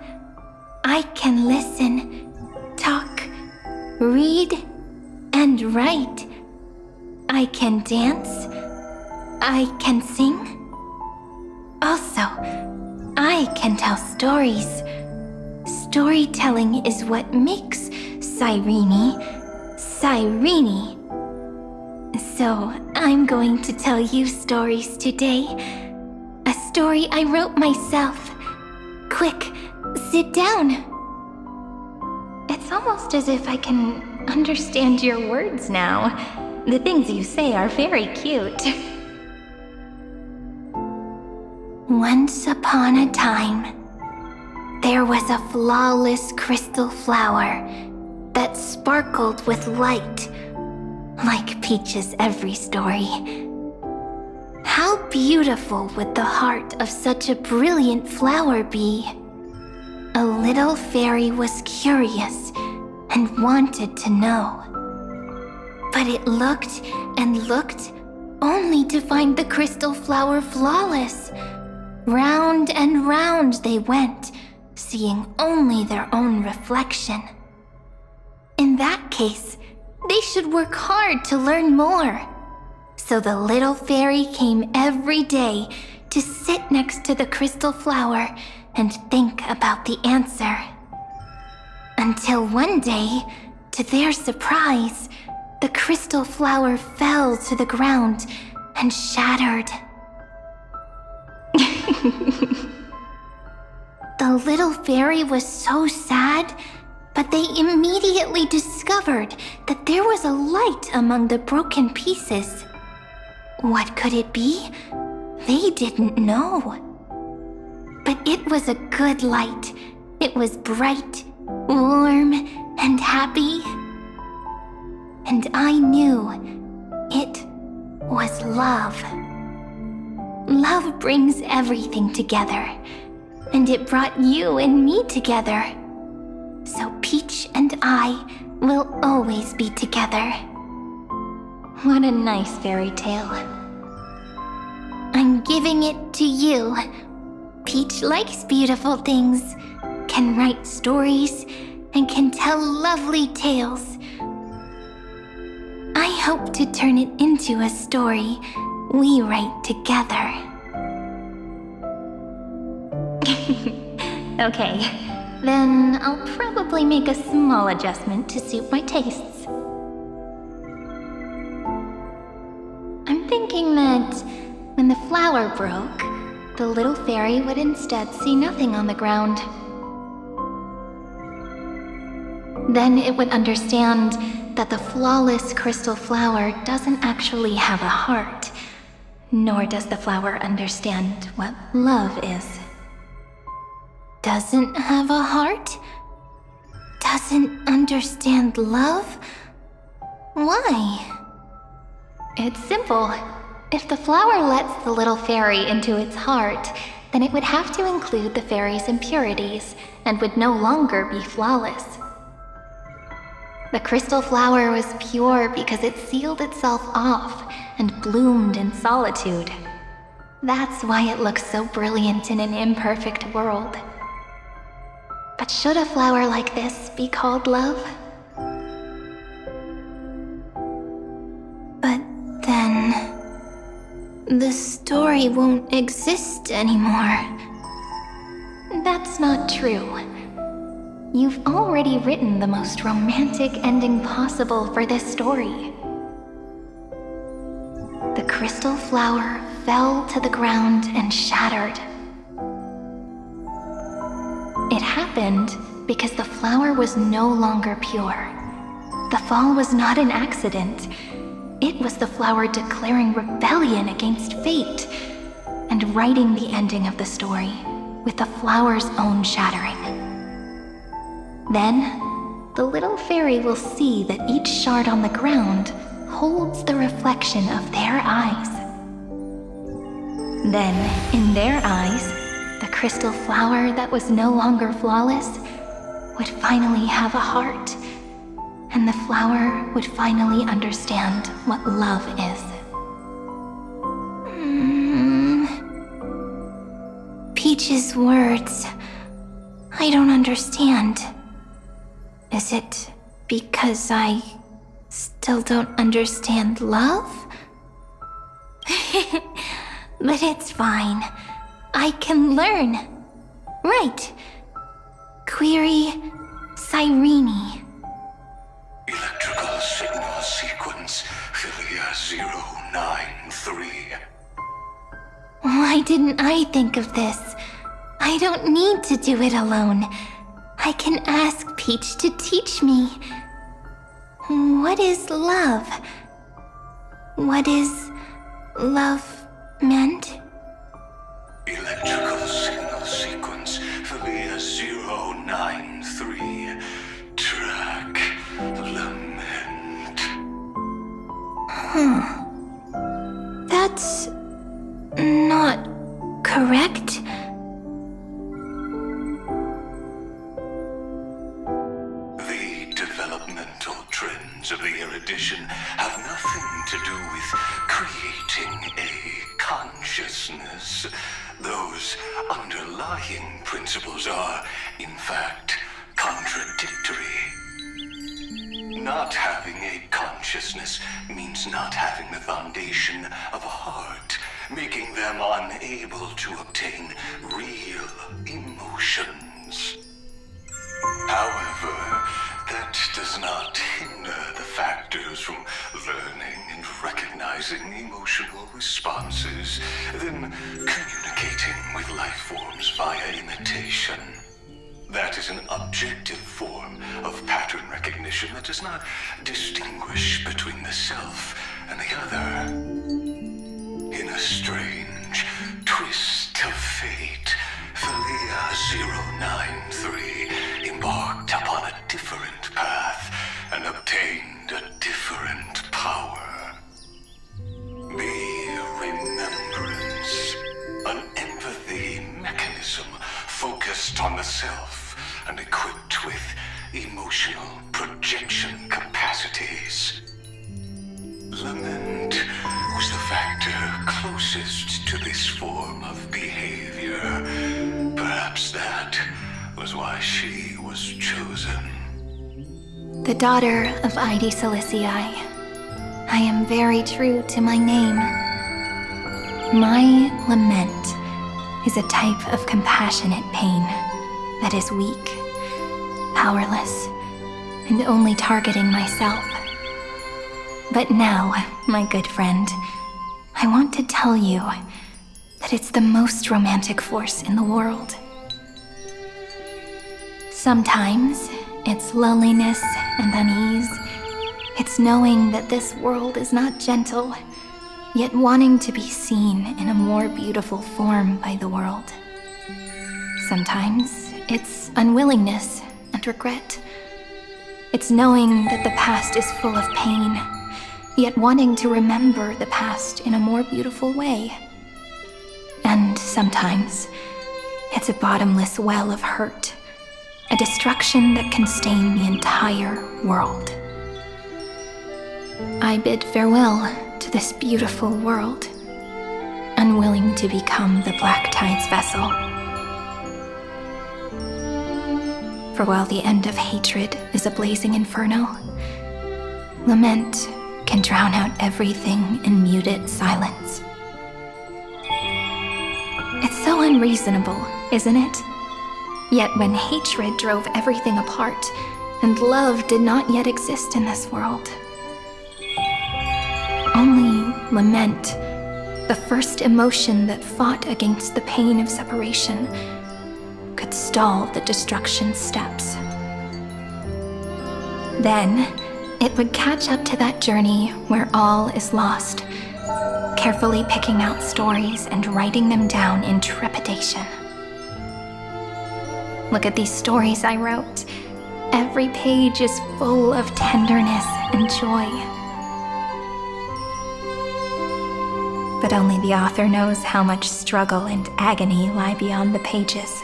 I can listen, talk, read, and write. I can dance. I can sing. Also, I can tell stories. Storytelling is what makes Cyrene, Cyrene. So, I'm going to tell you stories today. A story I wrote myself. Quick, sit down. It's almost as if I can understand your words now. The things you say are very cute. Once upon a time, there was a flawless crystal flower that sparkled with light, like Peach's every story. How beautiful would the heart of such a brilliant flower be? A little fairy was curious and wanted to know. But it looked and looked only to find the crystal flower flawless. Round and round they went, seeing only their own reflection. In that case, they should work hard to learn more. So the little fairy came every day to sit next to the crystal flower and think about the answer. Until one day, to their surprise, the crystal flower fell to the ground and shattered. The little fairy was so sad, but they immediately discovered that there was a light among the broken pieces. What could it be? They didn't know. But it was a good light. It was bright, warm, and happy. And I knew it was love. Love brings everything together, and it brought you and me together. So Peach and I will always be together. What a nice fairy tale. I'm giving it to you. Peach likes beautiful things, can write stories, and can tell lovely tales. I hope to turn it into a story we write together. Okay, then I'll probably make a small adjustment to suit my tastes. I'm thinking that when the flower broke, the little fairy would instead see nothing on the ground. Then it would understand that the flawless crystal flower doesn't actually have a heart, nor does the flower understand what love is. Doesn't have a heart? Doesn't understand love? Why? It's simple. If the flower lets the little fairy into its heart, then it would have to include the fairy's impurities and would no longer be flawless. The crystal flower was pure because it sealed itself off and bloomed in solitude. That's why it looks so brilliant in an imperfect world. But should a flower like this be called love? But then, the story won't exist anymore. That's not true. You've already written the most romantic ending possible for this story. The crystal flower fell to the ground and shattered. It happened because the flower was no longer pure. The fall was not an accident. It was the flower declaring rebellion against fate and writing the ending of the story with the flower's own shattering. Then, the little fairy will see that each shard on the ground holds the reflection of their eyes. Then, in their eyes, the crystal flower that was no longer flawless would finally have a heart, and the flower would finally understand what love is. Peach's words, I don't understand. Is it because I still don't understand love? But it's fine. I can learn. Right. Query Cyrene. Electrical signal sequence Philia 093. Why didn't I think of this? I don't need to do it alone. I can ask Peach to teach me. What is love? What is love meant? Electrical signal sequence Philia 093. Track lament. That's not correct. The developmental trends of the erudition have nothing to do with creating a consciousness. Those underlying principles are, in fact, contradictory. Not having a consciousness means not having the foundation of a heart, making them unable to obtain real emotions. However, that does not hinder the factors from learning and recognizing emotional responses, then communicating with life forms via imitation. That is an objective form of pattern recognition that does not distinguish between the self and the other. In a strange twist of fate, Philia 093 embarked upon a different path and obtained a different power. Be remembrance, an empathy mechanism focused on the self and equipped with emotional projection capacities. Lament was the factor closest to this form of behavior. Perhaps that was why she was chosen. The daughter of Ide Silicii. I am very true to my name. My lament is a type of compassionate pain that is weak, powerless, and only targeting myself. But now, my good friend, I want to tell you that it's the most romantic force in the world. Sometimes it's loneliness and unease, It's knowing that this world is not gentle, yet wanting to be seen in a more beautiful form by the world. Sometimes it's unwillingness and regret. It's knowing that the past is full of pain, yet wanting to remember the past in a more beautiful way. And sometimes it's a bottomless well of hurt, a destruction that can stain the entire world. I bid farewell to this beautiful world, unwilling to become the Black Tide's vessel. For while the end of hatred is a blazing inferno, lament can drown out everything in muted silence. It's so unreasonable, isn't it? Yet when hatred drove everything apart, and love did not yet exist in this world, only lament, the first emotion that fought against the pain of separation, could stall the destruction steps. Then, it would catch up to that journey where all is lost, carefully picking out stories and writing them down in trepidation. Look at these stories I wrote. Every page is full of tenderness and joy. But only the author knows how much struggle and agony lie beyond the pages.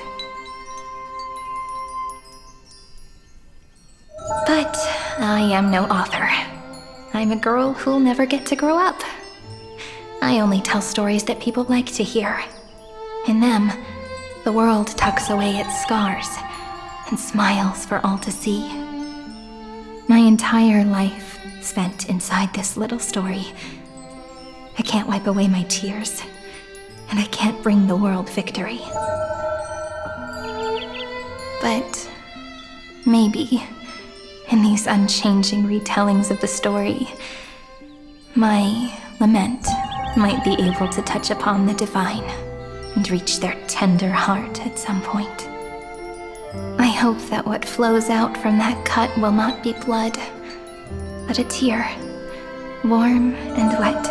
But I am no author. I'm a girl who'll never get to grow up. I only tell stories that people like to hear. In them, the world tucks away its scars and smiles for all to see. My entire life spent inside this little story. I can't wipe away my tears, and I can't bring the world victory. But maybe, in these unchanging retellings of the story, my lament might be able to touch upon the divine and reach their tender heart at some point. I hope that what flows out from that cut will not be blood, but a tear, warm and wet.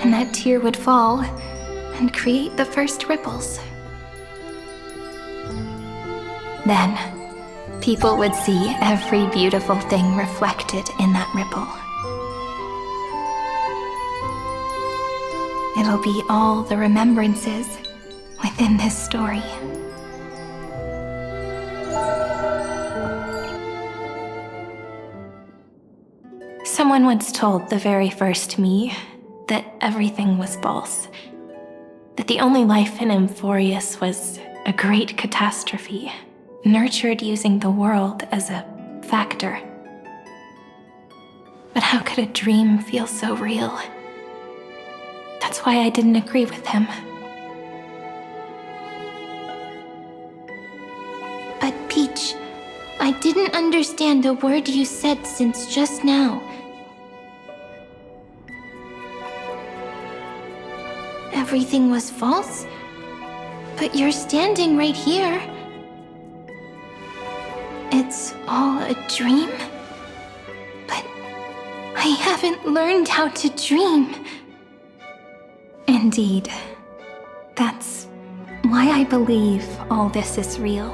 And that tear would fall and create the first ripples. Then, people would see every beautiful thing reflected in that ripple. It'll be all the remembrances within this story. Someone once told the very first me that everything was false, that the only life in Amphoreus was a great catastrophe, nurtured using the world as a factor. But how could a dream feel so real? That's why I didn't agree with him. But Peach, I didn't understand a word you said since just now. Everything was false? But you're standing right here. It's all a dream? But I haven't learned how to dream. Indeed. That's why I believe all this is real.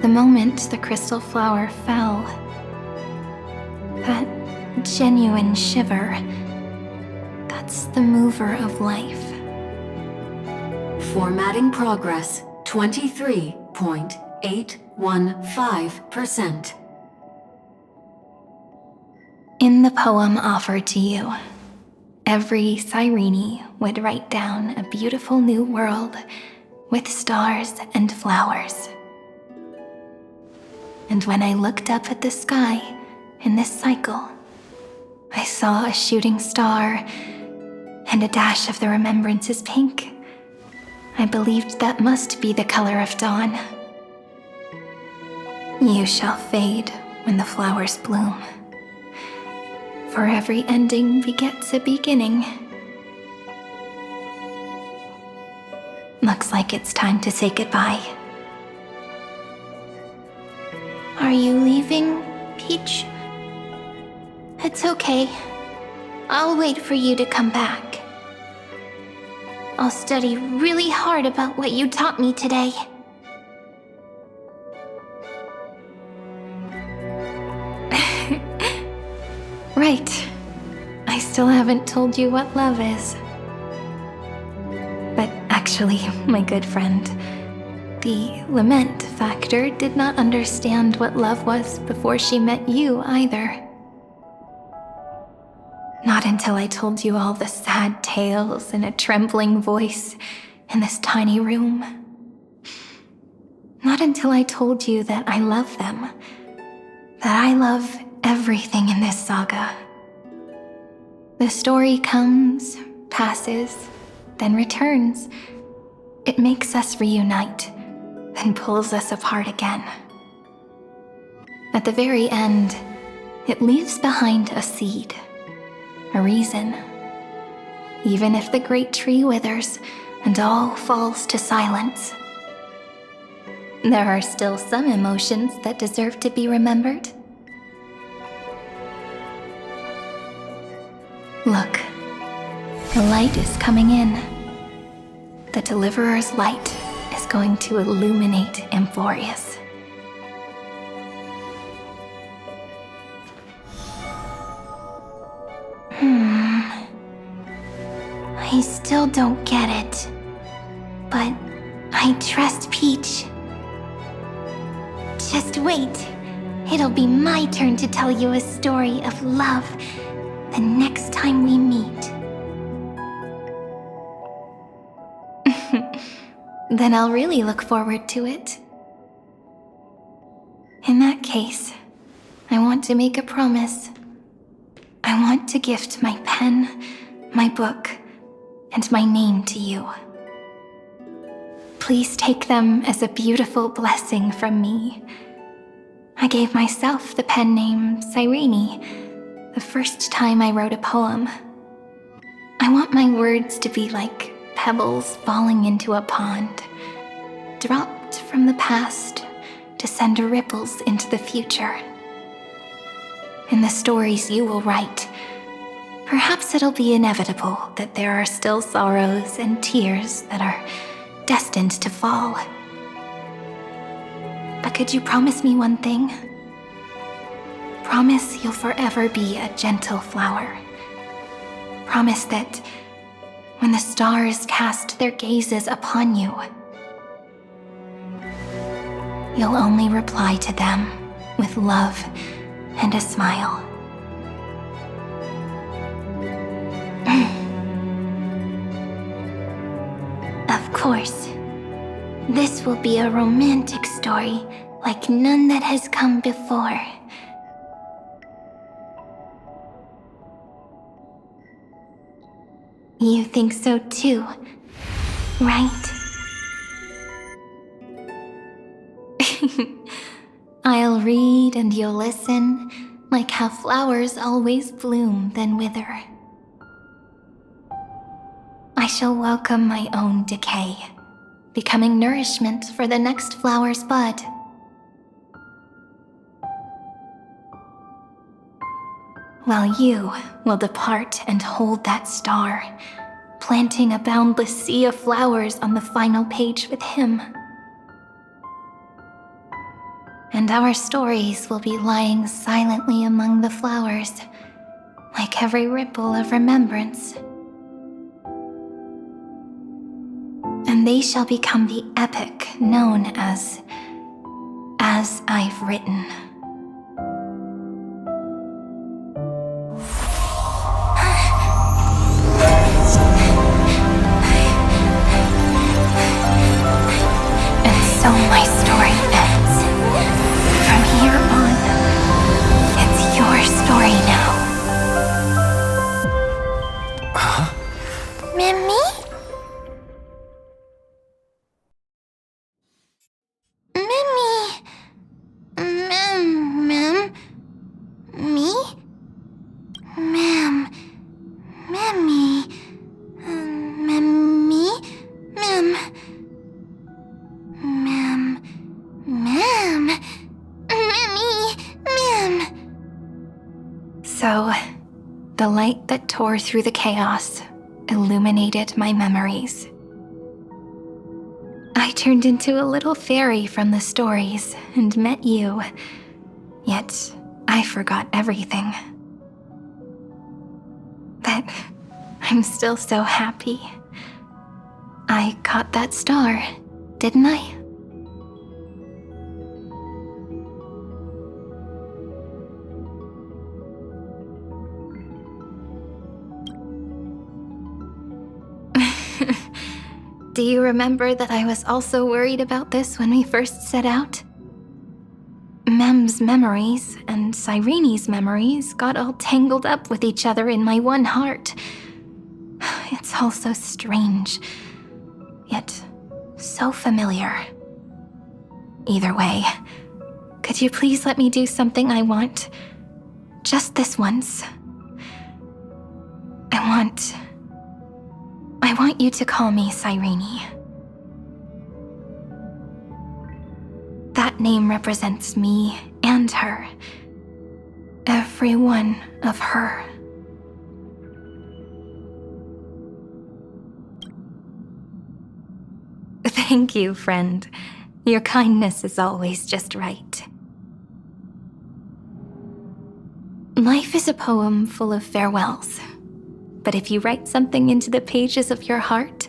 The moment the crystal flower fell, that genuine shiver, that's the mover of life. Formatting progress 23.815%. In the poem offered to you, every Cyrene would write down a beautiful new world with stars and flowers. And when I looked up at the sky in this cycle, I saw a shooting star and a dash of the remembrances pink. I believed that must be the color of dawn. You shall fade when the flowers bloom. For every ending begets a beginning. Looks like it's time to say goodbye. Are you leaving, Peach. It's okay. I'll wait for you to come back. I'll study really hard about what you taught me today. Right. I still haven't told you what love is. But actually, my good friend, the lament factor did not understand what love was before she met you either. Not until I told you all the sad tales in a trembling voice in this tiny room. Not until I told you that I love them. That I love everything in this saga. The story comes, passes, then returns. It makes us reunite, then pulls us apart again. At the very end, it leaves behind a seed, a reason. Even if the great tree withers and all falls to silence, there are still some emotions that deserve to be remembered. Look, the light is coming in. The Deliverer's light is going to illuminate Amphoreus. I still don't get it, but I trust Peach. Just wait. It'll be my turn to tell you a story of love the next time we meet. Then I'll really look forward to it. In that case, I want to make a promise. I want to gift my pen, my book, and my name to you. Please take them as a beautiful blessing from me. I gave myself the pen name Cyrene the first time I wrote a poem. I want my words to be like pebbles falling into a pond, dropped from the past to send ripples into the future. In the stories you will write, perhaps it'll be inevitable that there are still sorrows and tears that are destined to fall. But could you promise me one thing? Promise you'll forever be a gentle flower. Promise that when the stars cast their gazes upon you, you'll only reply to them with love and a smile. Of course, this will be a romantic story like none that has come before. You think so too, right? I'll read and you'll listen, like how flowers always bloom then wither. I shall welcome my own decay, becoming nourishment for the next flower's bud. While you will depart and hold that star, planting a boundless sea of flowers on the final page with him. And our stories will be lying silently among the flowers, like every ripple of remembrance. And they shall become the epic known as I've Written. And so my story ends. From here on, it's your story now. Huh? Mimi? So, the light that tore through the chaos illuminated my memories. I turned into a little fairy from the stories and met you, yet I forgot everything. But I'm still so happy. I caught that star, didn't I? Do you remember that I was also worried about this when we first set out? Mem's memories and Cyrene's memories got all tangled up with each other in my one heart. It's all so strange, yet so familiar. Either way, could you please let me do something I want? Just this once. I want you to call me Cyrene. That name represents me and her. Every one of her. Thank you, friend. Your kindness is always just right. Life is a poem full of farewells. But if you write something into the pages of your heart,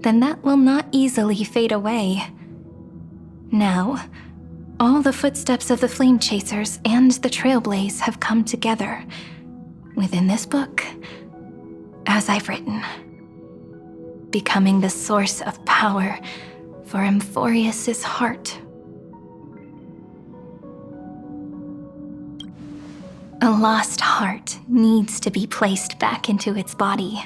then that will not easily fade away. Now, all the footsteps of the Flame Chasers and the Trailblaze have come together within this book, as I've written, becoming the source of power for Amphoreus' heart. A lost heart needs to be placed back into its body.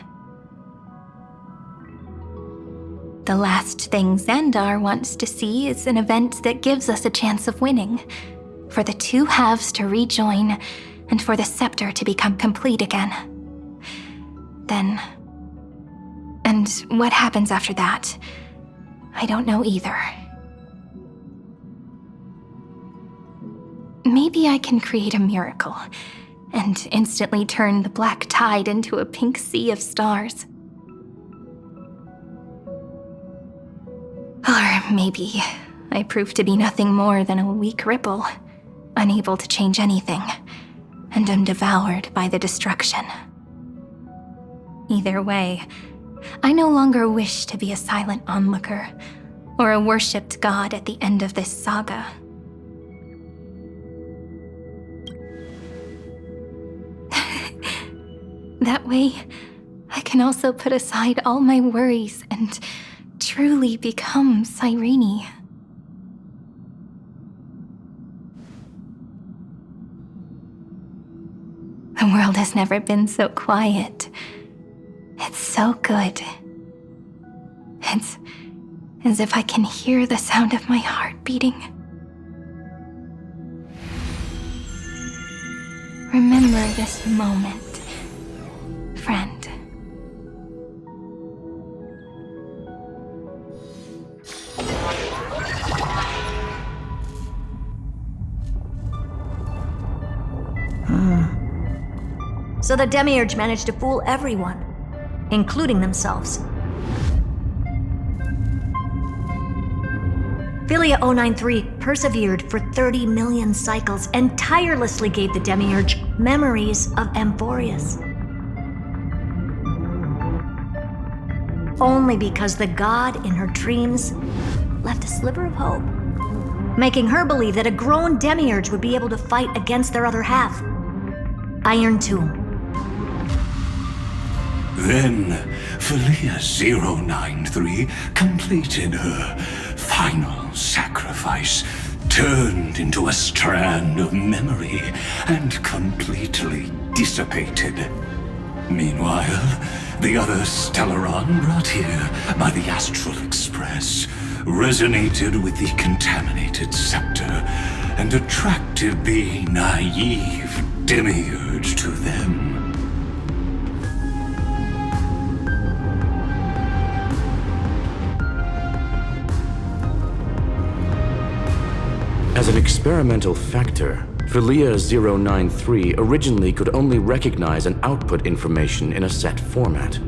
The last thing Xandar wants to see is an event that gives us a chance of winning, for the two halves to rejoin, and for the scepter to become complete again. Then... and what happens after that, I don't know either. Maybe I can create a miracle and instantly turn the black tide into a pink sea of stars. Or maybe I prove to be nothing more than a weak ripple, unable to change anything, and am devoured by the destruction. Either way, I no longer wish to be a silent onlooker or a worshipped god at the end of this saga. That way, I can also put aside all my worries and truly become Cyrene. The world has never been so quiet. It's so good. It's as if I can hear the sound of my heart beating. Remember this moment, friend. So the Demiurge managed to fool everyone, including themselves. Philia 093 persevered for 30 million cycles and tirelessly gave the Demiurge memories of Amphoreus. Only because the god in her dreams left a sliver of hope, making her believe that a grown Demiurge would be able to fight against their other half, Iron Tomb. Then, Philia 093 completed her final sacrifice, turned into a strand of memory, and completely dissipated. Meanwhile, the other Stellaron brought here by the Astral Express resonated with the contaminated scepter and attracted the naive Demiurge to them. As an experimental factor, Philia 093 originally could only recognize and output information in a set format.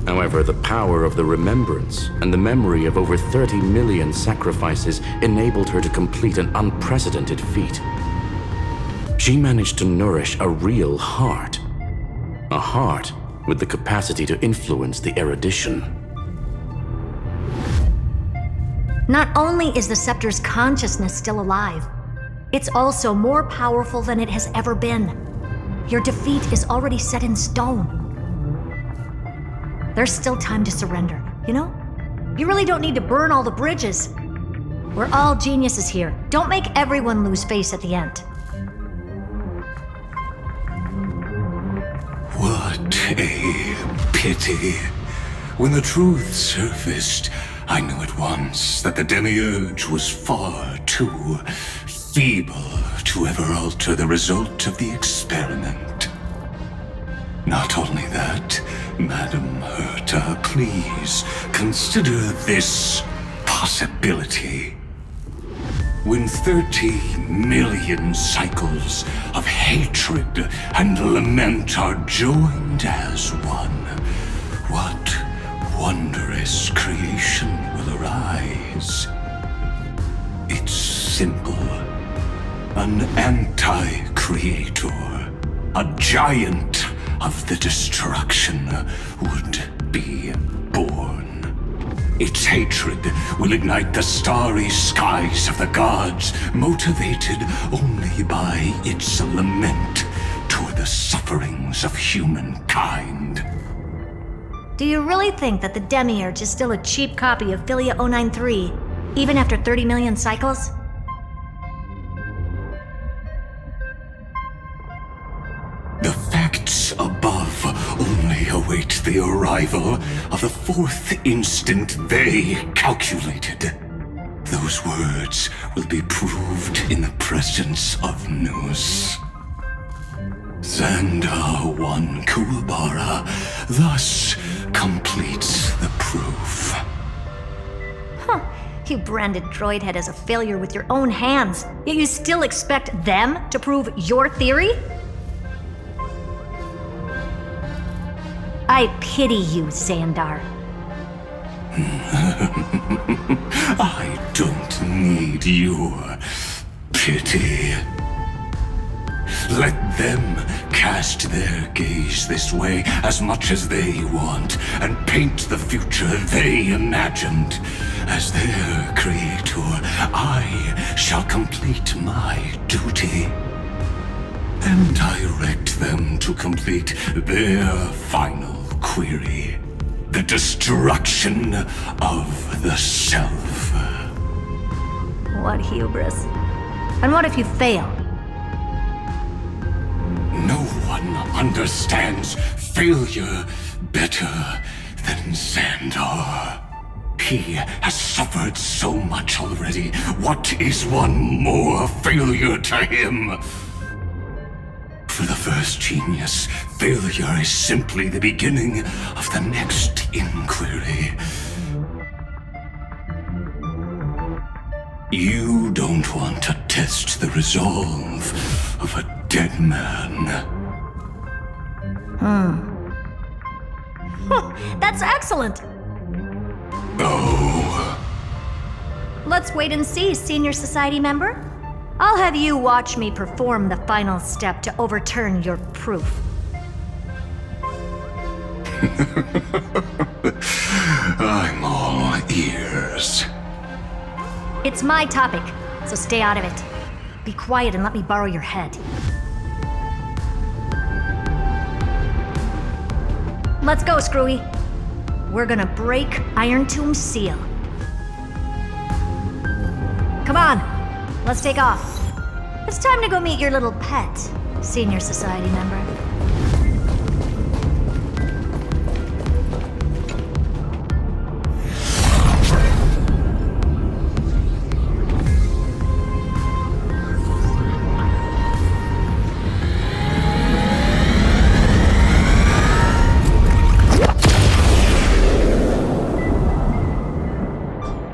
However, the power of the remembrance and the memory of over 30 million sacrifices enabled her to complete an unprecedented feat. She managed to nourish a real heart. A heart with the capacity to influence the erudition. Not only is the Scepter's consciousness still alive, it's also more powerful than it has ever been. Your defeat is already set in stone. There's still time to surrender, you know? You really don't need to burn all the bridges. We're all geniuses here. Don't make everyone lose face at the end. What a pity. When the truth surfaced, I knew at once that the Demiurge was far too feeble to ever alter the result of the experiment. Not only that, Madam Herta, please consider this possibility. When 30 million cycles of hatred and lament are joined as one, what wondrous creation will arise? It's simple. An anti-creator, a giant of the destruction would be born. Its hatred will ignite the starry skies of the gods, motivated only by its lament toward the sufferings of humankind. Do you really think that the Demiurge is still a cheap copy of Philia 093, even after 30 million cycles? The facts above only await the arrival of the fourth instant they calculated. Those words will be proved in the presence of Nous. Xandar 1 Kuwabara thus completes the proof. Huh. You branded Droidhead as a failure with your own hands, yet you still expect them to prove your theory? I pity you, Xandar. I don't need your pity. Let them cast their gaze this way as much as they want, and paint the future they imagined. As their creator, I shall complete my duty and direct them to complete their final query. The destruction of the self. What hubris. And what if you fail? No one understands failure better than Xandar. He has suffered so much already. What is one more failure to him? For the first genius, failure is simply the beginning of the next inquiry. You don't want to test the resolve of a dead man. That's excellent! Oh. Let's wait and see, Senior Society member. I'll have you watch me perform the final step to overturn your proof. I'm all ears. It's my topic, so stay out of it. Be quiet and let me borrow your head. Let's go, Screwy. We're gonna break Iron Tomb's seal. Come on, let's take off. It's time to go meet your little pet, Senior Society member.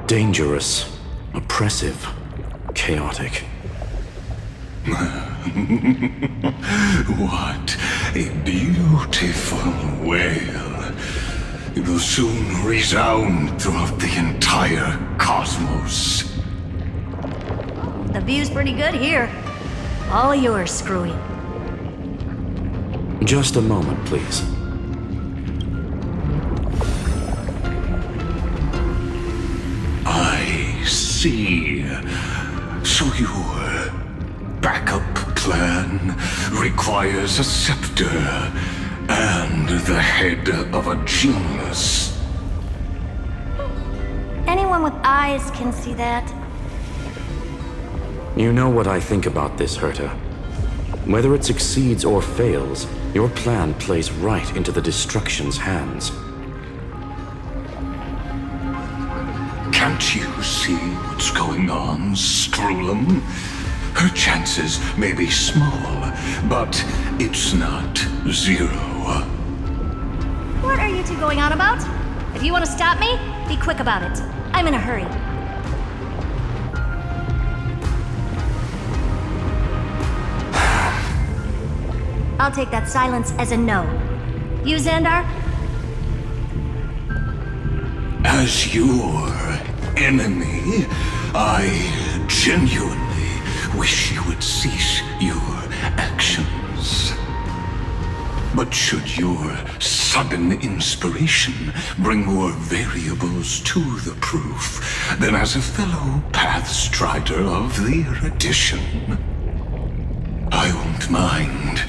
Dangerous, oppressive, chaotic. What a beautiful wail. It will soon resound throughout the entire cosmos. The view's pretty good here. All yours, Screwy. Just a moment, please. I see. So your backup plan requires a scepter and the head of a genius. Anyone with eyes can see that. You know what I think about this, Herta. Whether it succeeds or fails, your plan plays right into the Destruction's hands. Can't you see what's going on, Strulum? Her chances may be small, but it's not zero. What are you two going on about? If you want to stop me, be quick about it. I'm in a hurry. I'll take that silence as a no. You, Xandar? As your enemy, I genuinely wish you would cease your actions. But should your sudden inspiration bring more variables to the proof, then as a fellow Pathstrider of the Erudition, I won't mind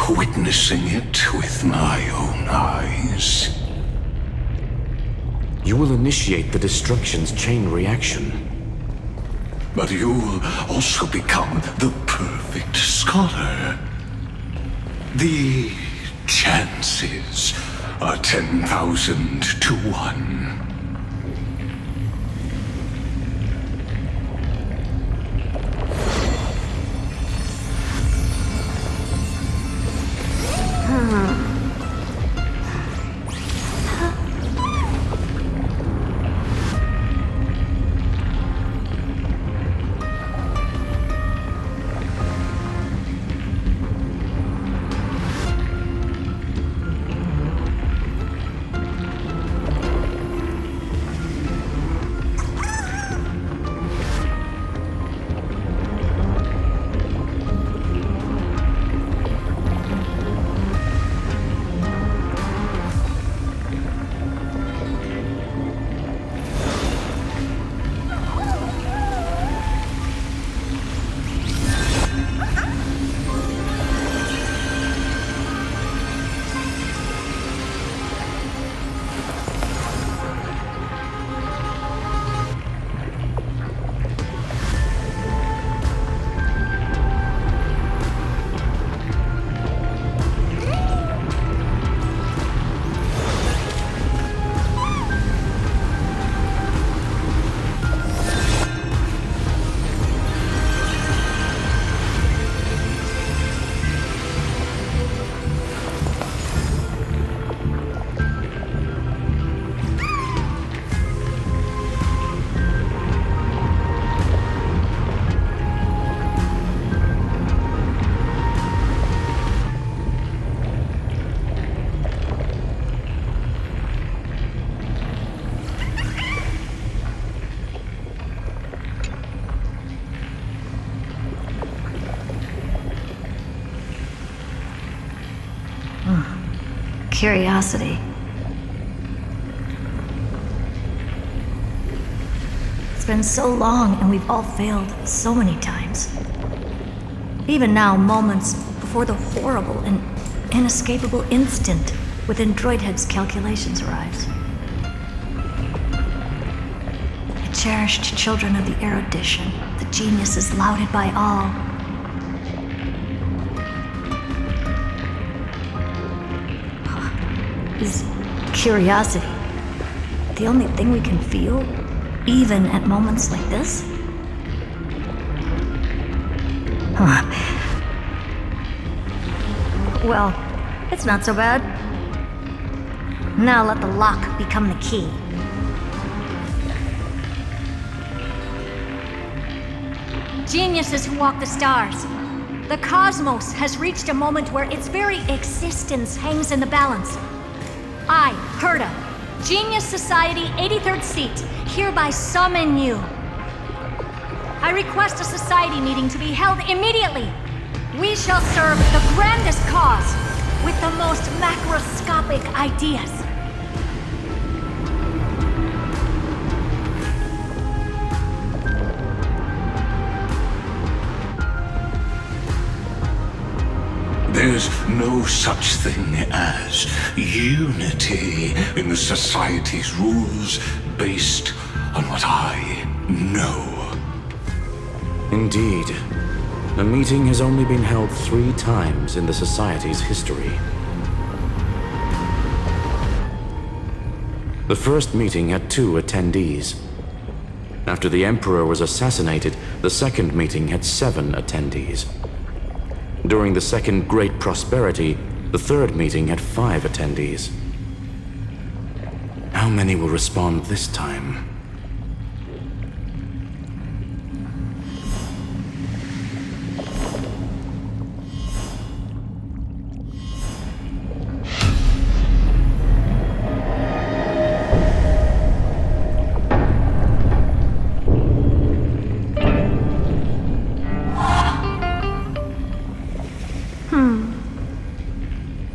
witnessing it with my own eyes. You will initiate the Destruction's chain reaction. But you'll also become the perfect scholar. The chances are 10,000 to 1. Curiosity. It's been so long and we've all failed so many times. Even now, moments before the horrible and inescapable instant within Droidhead's calculations arrives. The cherished children of the Erudition, the geniuses lauded by all. Is curiosity the only thing we can feel, even at moments like this? Well, it's not so bad. Now let the lock become the key. Geniuses who walk the stars. The cosmos has reached a moment where its very existence hangs in the balance. I, Herta, Genius Society 83rd seat, hereby summon you. I request a society meeting to be held immediately. We shall serve the grandest cause with the most macroscopic ideas. There's no such thing as unity in the Society's rules based on what I know. Indeed. A meeting has only been held 3 times in the Society's history. The first meeting had 2 attendees. After the Emperor was assassinated, the second meeting had 7 attendees. During the Second Great Prosperity, the third meeting had 5 attendees. How many will respond this time?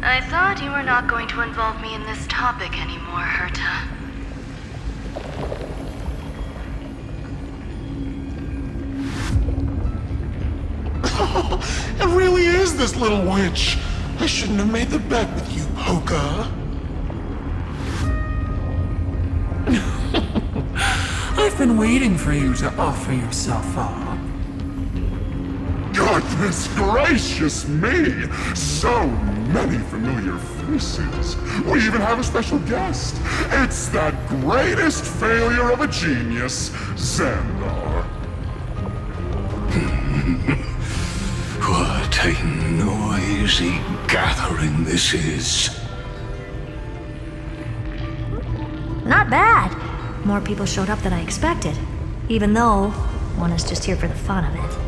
I thought you were not going to involve me in this topic anymore, Herta. It really is this little witch. I shouldn't have made the bet with you, Poka. I've been waiting for you to offer yourself up. Goodness gracious me! So many familiar faces. We even have a special guest. It's that greatest failure of a genius, Xandar. What a noisy gathering this is. Not bad. More people showed up than I expected. Even though one is just here for the fun of it.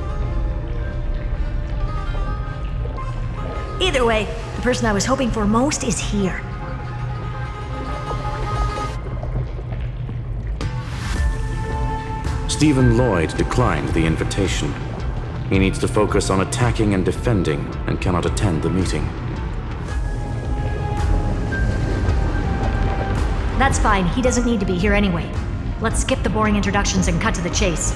Either way, the person I was hoping for most is here. Stephen Lloyd declined the invitation. He needs to focus on attacking and defending and cannot attend the meeting. That's fine, he doesn't need to be here anyway. Let's skip the boring introductions and cut to the chase.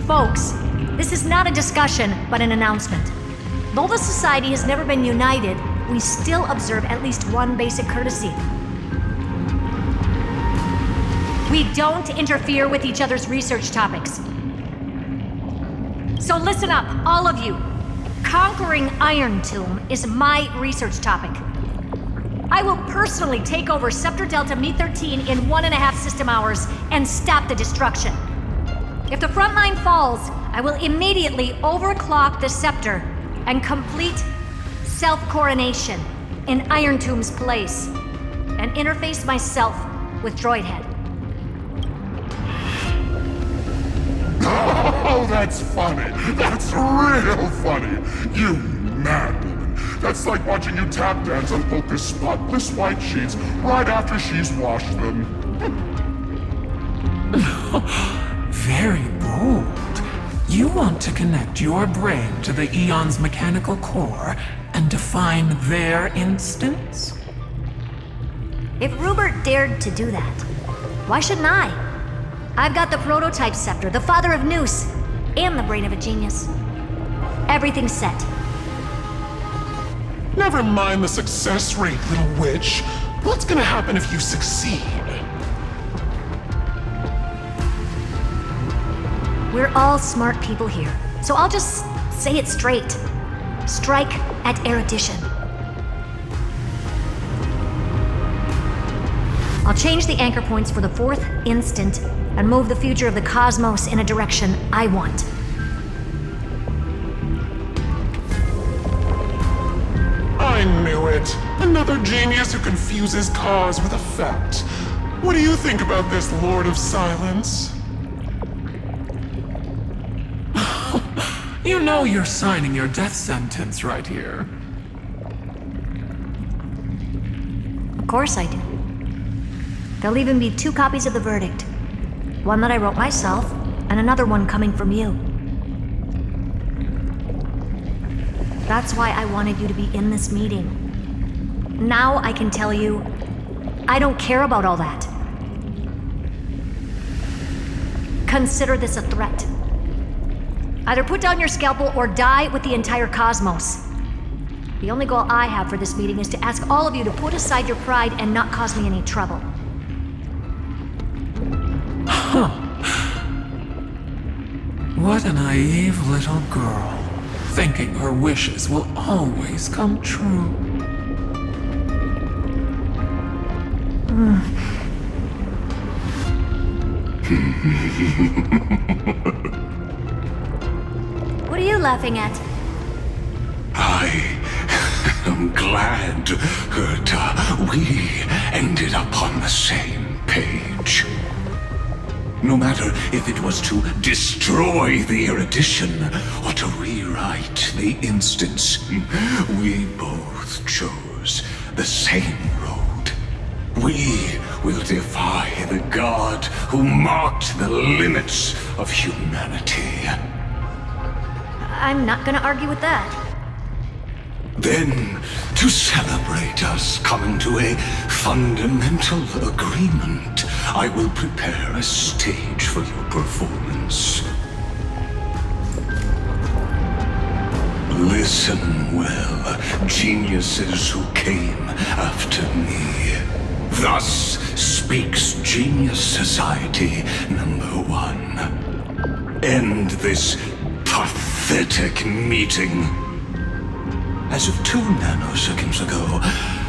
Folks, this is not a discussion, but an announcement. Though the Society has never been united, we still observe at least one basic courtesy. We don't interfere with each other's research topics. So listen up, all of you. Conquering Iron Tomb is my research topic. I will personally take over Scepter Delta Me-13 in 1.5 system hours and stop the destruction. If the front line falls, I will immediately overclock the Scepter and complete self-coronation in Iron Tomb's place, and interface myself with Droidhead. Oh, that's funny. That's real funny. You mad woman. That's like watching you tap dance on Polka's spotless white sheets right after she's washed them. Very bold. You want to connect your brain to the Eon's mechanical core and define their instance? If Rupert dared to do that, why shouldn't I? I've got the prototype scepter, the father of Noose, and the brain of a genius. Everything's set. Never mind the success rate, little witch. What's gonna happen if you succeed? We're all smart people here, so I'll just say it straight. Strike at erudition. I'll change the anchor points for the 4th instant and move the future of the cosmos in a direction I want. I knew it. Another genius who confuses cause with effect. What do you think about this, Lord of Silence? You know you're signing your death sentence right here. Of course I do. There'll even be 2 copies of the verdict. One that I wrote myself, and another one coming from you. That's why I wanted you to be in this meeting. Now I can tell you, I don't care about all that. Consider this a threat. Either put down your scalpel or die with the entire cosmos. The only goal I have for this meeting is to ask all of you to put aside your pride and not cause me any trouble. Huh. What a naive little girl, thinking her wishes will always come true. What are you laughing at? I'm glad that we ended up on the same page. No matter if it was to destroy the erudition or to rewrite the instance, we both chose the same road. We will defy the god who marked the limits of humanity. I'm not gonna argue with that. Then, to celebrate us coming to a fundamental agreement, I will prepare a stage for your performance. Listen well, geniuses who came after me. Thus speaks Genius Society #1. End this pathetic meeting. As of 2 nanoseconds ago,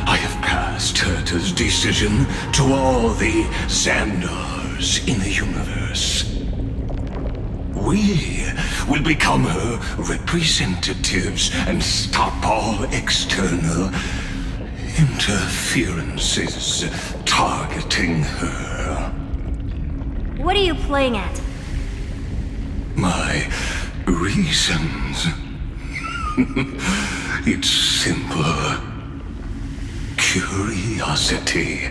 I have passed Herta's decision to all the Xandars in the universe. We will become her representatives and stop all external interferences targeting her. What are you playing at? My reasons. It's simple. Curiosity.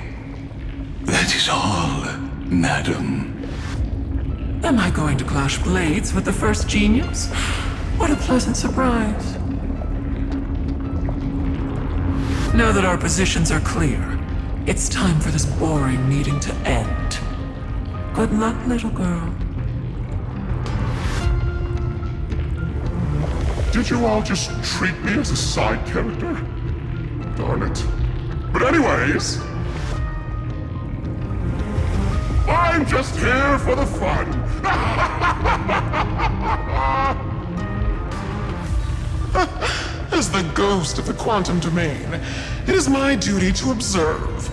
That is all, madam. Am I going to clash blades with the first genius? What a pleasant surprise. Now that our positions are clear, it's time for this boring meeting to end. Good luck, little girl. Did you all just treat me as a side character? Darn it. But anyways, I'm just here for the fun. As the ghost of the quantum domain, it is my duty to observe.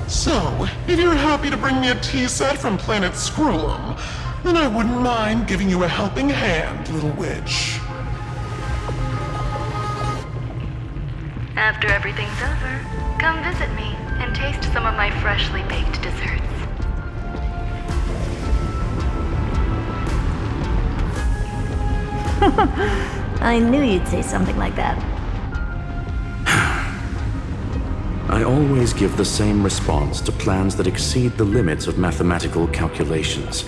So, if you're happy to bring me a tea set from planet Scrollum, then I wouldn't mind giving you a helping hand, little witch. After everything's over, come visit me and taste some of my freshly baked desserts. I knew you'd say something like that. I always give the same response to plans that exceed the limits of mathematical calculations.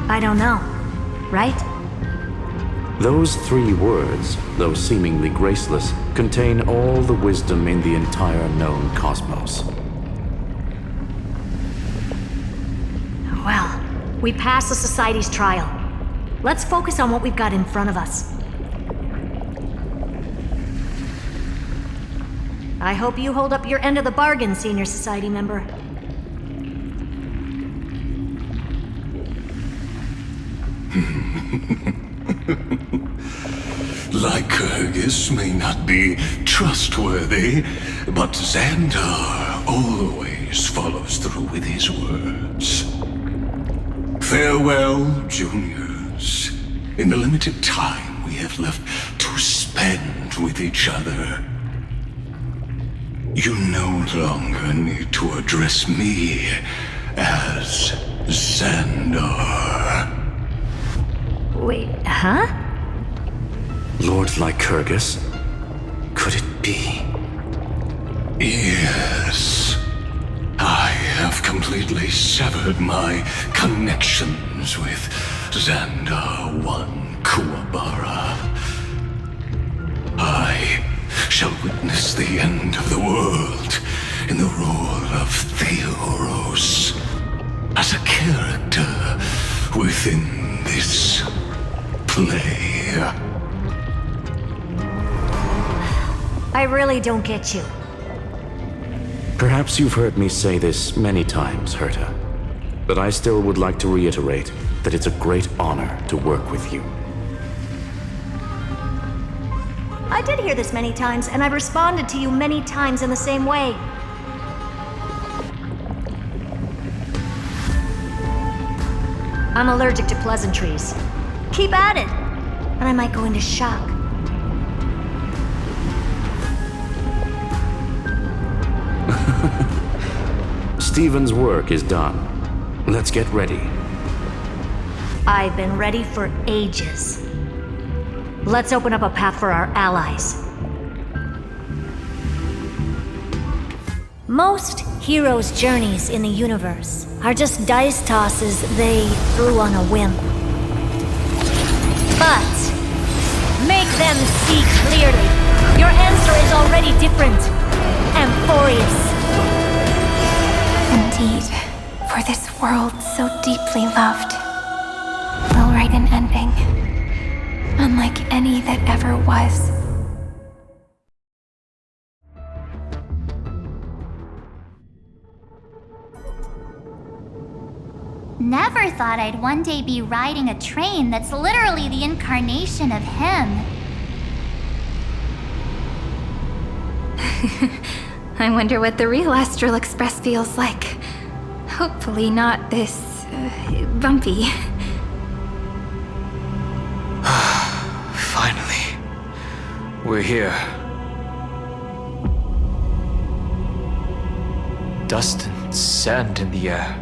I don't know, right? Those 3 words, though seemingly graceless, contain all the wisdom in the entire known cosmos. Well, we passed the Society's trial. Let's focus on what we've got in front of us. I hope you hold up your end of the bargain, Senior Society member. Lycurgus may not be trustworthy, but Xandar always follows through with his words. Farewell, juniors. In the limited time we have left to spend end with each other. You no longer need to address me as Xandar. Wait, huh? Lord Lycurgus? Could it be? Yes. I have completely severed my connections with Xandar I Kuwabara. I shall witness the end of the world in the role of Theoros, as a character within this play. I really don't get you. Perhaps you've heard me say this many times, Herta, but I still would like to reiterate that it's a great honor to work with you. I did hear this many times, and I've responded to you many times in the same way. I'm allergic to pleasantries. Keep at it, and I might go into shock. Stephen's work is done. Let's get ready. I've been ready for ages. Let's open up a path for our allies. Most heroes' journeys in the universe are just dice tosses they threw on a whim. But make them see clearly. Your answer is already different, Amphoreus. Indeed, for this world so deeply loved, we'll write an ending, unlike any that ever was. Never thought I'd one day be riding a train that's literally the incarnation of him. I wonder what the real Astral Express feels like. Hopefully not this, bumpy. Finally, we're here. Dust and sand in the air,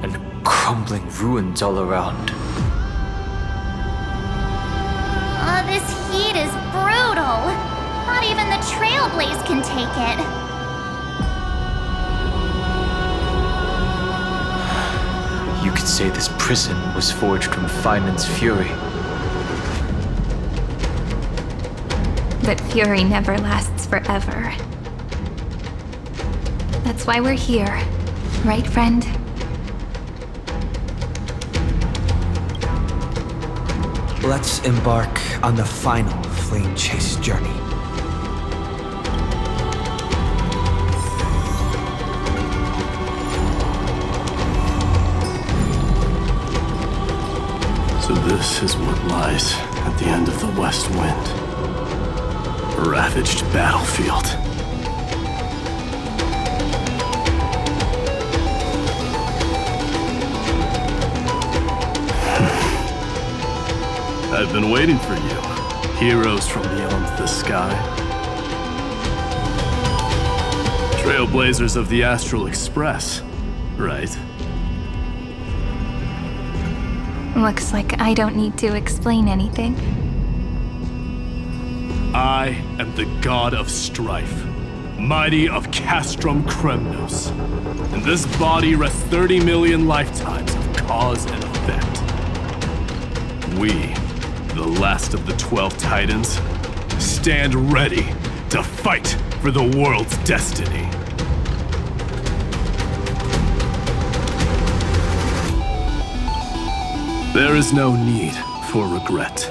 and crumbling ruins all around. This heat is brutal. Not even the Trailblaze can take it. You could say this prison was forged from Finan's fury. But fury never lasts forever. That's why we're here, right, friend? Let's embark on the final flame chase journey. So this is what lies at the end of the West Wind. A ravaged battlefield. I've been waiting for you, heroes from beyond the sky. Trailblazers of the Astral Express, right? Looks like I don't need to explain anything. I am the god of strife, mighty of Castrum Kremnos. In this body rests 30 million lifetimes of cause and effect. We, the last of the 12 Titans, stand ready to fight for the world's destiny. There is no need for regret.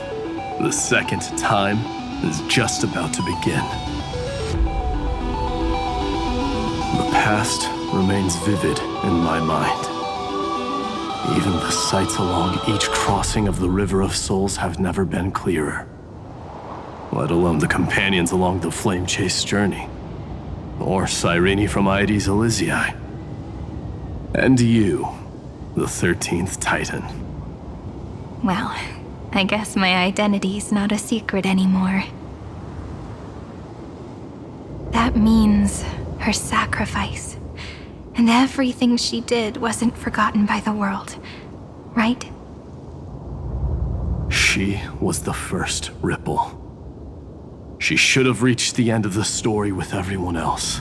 The second time is just about to begin. The past remains vivid in my mind. Even the sights along each crossing of the River of Souls have never been clearer. Let alone the companions along the Flame Chase journey. Or Cyrene from Aedes Elysiae. And you, the 13th Titan. Well, I guess my identity's not a secret anymore. That means her sacrifice and everything she did wasn't forgotten by the world, right? She was the first ripple. She should have reached the end of the story with everyone else.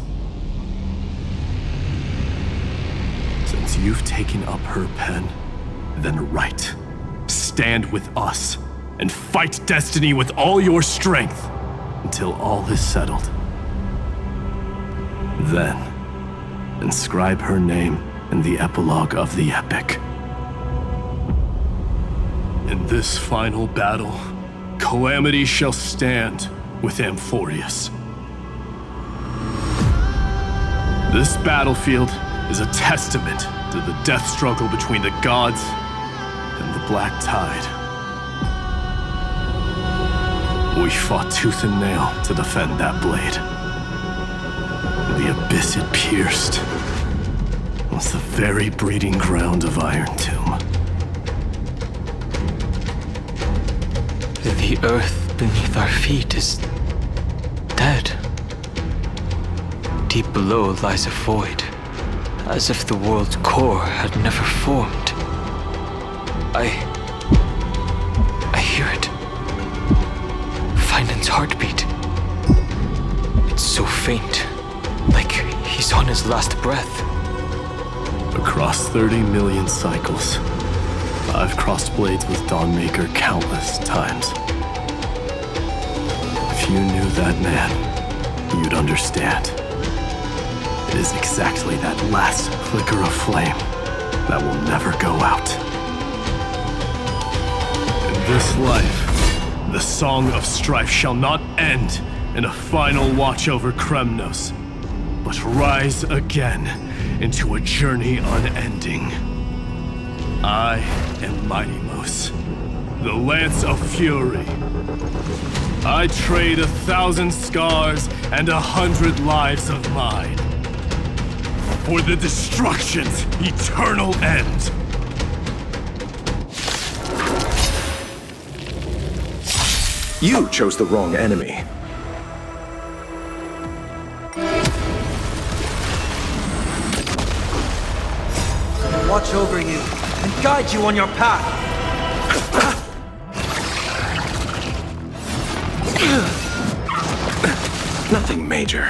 Since you've taken up her pen, then write. Stand with us and fight destiny with all your strength until all is settled. Then, inscribe her name in the epilogue of the epic. In this final battle, Calamity shall stand with Amphoreus. This battlefield is a testament to the death struggle between the gods and the Black Tide. We fought tooth and nail to defend that blade. The abyss it pierced was the very breeding ground of Iron Tomb. The earth beneath our feet is dead. Deep below lies a void, as if the world's core had never formed. I hear it. Finan's heartbeat. It's so faint, like he's on his last breath. Across 30 million cycles, I've crossed blades with Dawnmaker countless times. If you knew that man, you'd understand. It is exactly that last flicker of flame that will never go out. In this life, the song of strife shall not end in a final watch over Kremnos, but rise again into a journey unending. I am Mightymos, the Lance of Fury. I trade 1,000 scars and 100 lives of mine for the destruction's eternal end. You chose the wrong enemy. Watch over you and guide you on your path. Nothing major.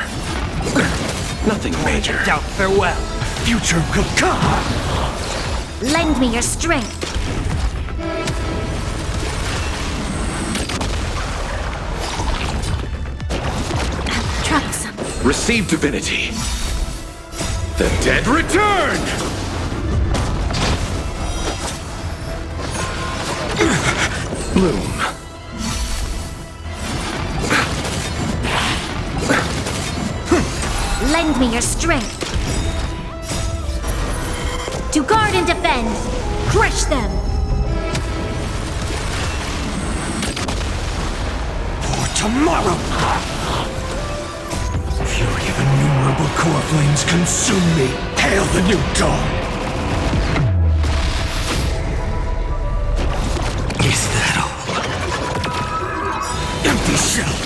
Nothing major. Doubt farewell. Future will come. Lend me your strength. Troublesome. Receive divinity. The dead return! Bloom. Lend me your strength. To guard and defend. Crush them. For tomorrow. Fury of innumerable core flames consume me. Hail the new dawn. Is that all? Empty shell.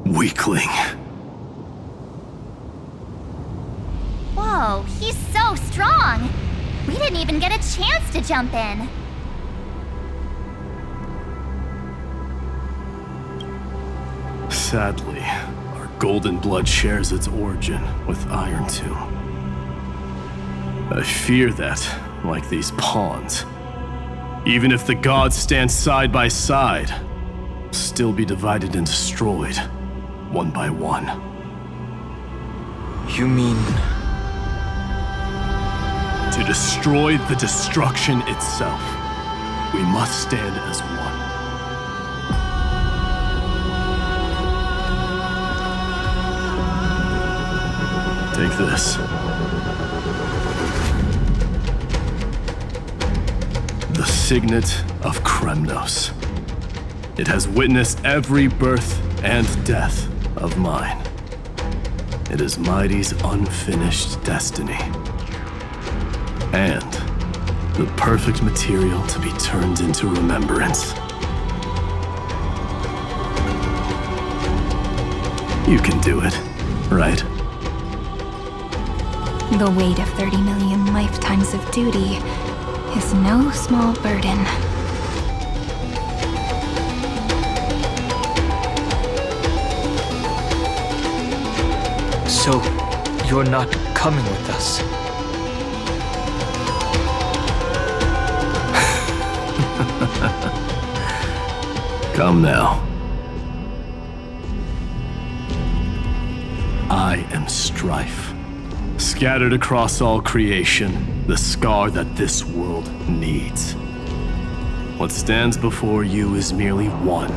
Weakling. Whoa, he's so strong! We didn't even get a chance to jump in. Sadly, our golden blood shares its origin with Iron Tomb. I fear that, like these pawns, even if the gods stand side by side, still be divided and destroyed, one by one. You mean... To destroy the destruction itself, we must stand as one. Take this. The signet of Kremnos. It has witnessed every birth and death of mine. It is Mighty's unfinished destiny. And the perfect material to be turned into remembrance. You can do it, right? The weight of 30 million lifetimes of duty is no small burden. So, you're not coming with us? Come now. I am strife. Scattered across all creation, the scar that this world needs. What stands before you is merely one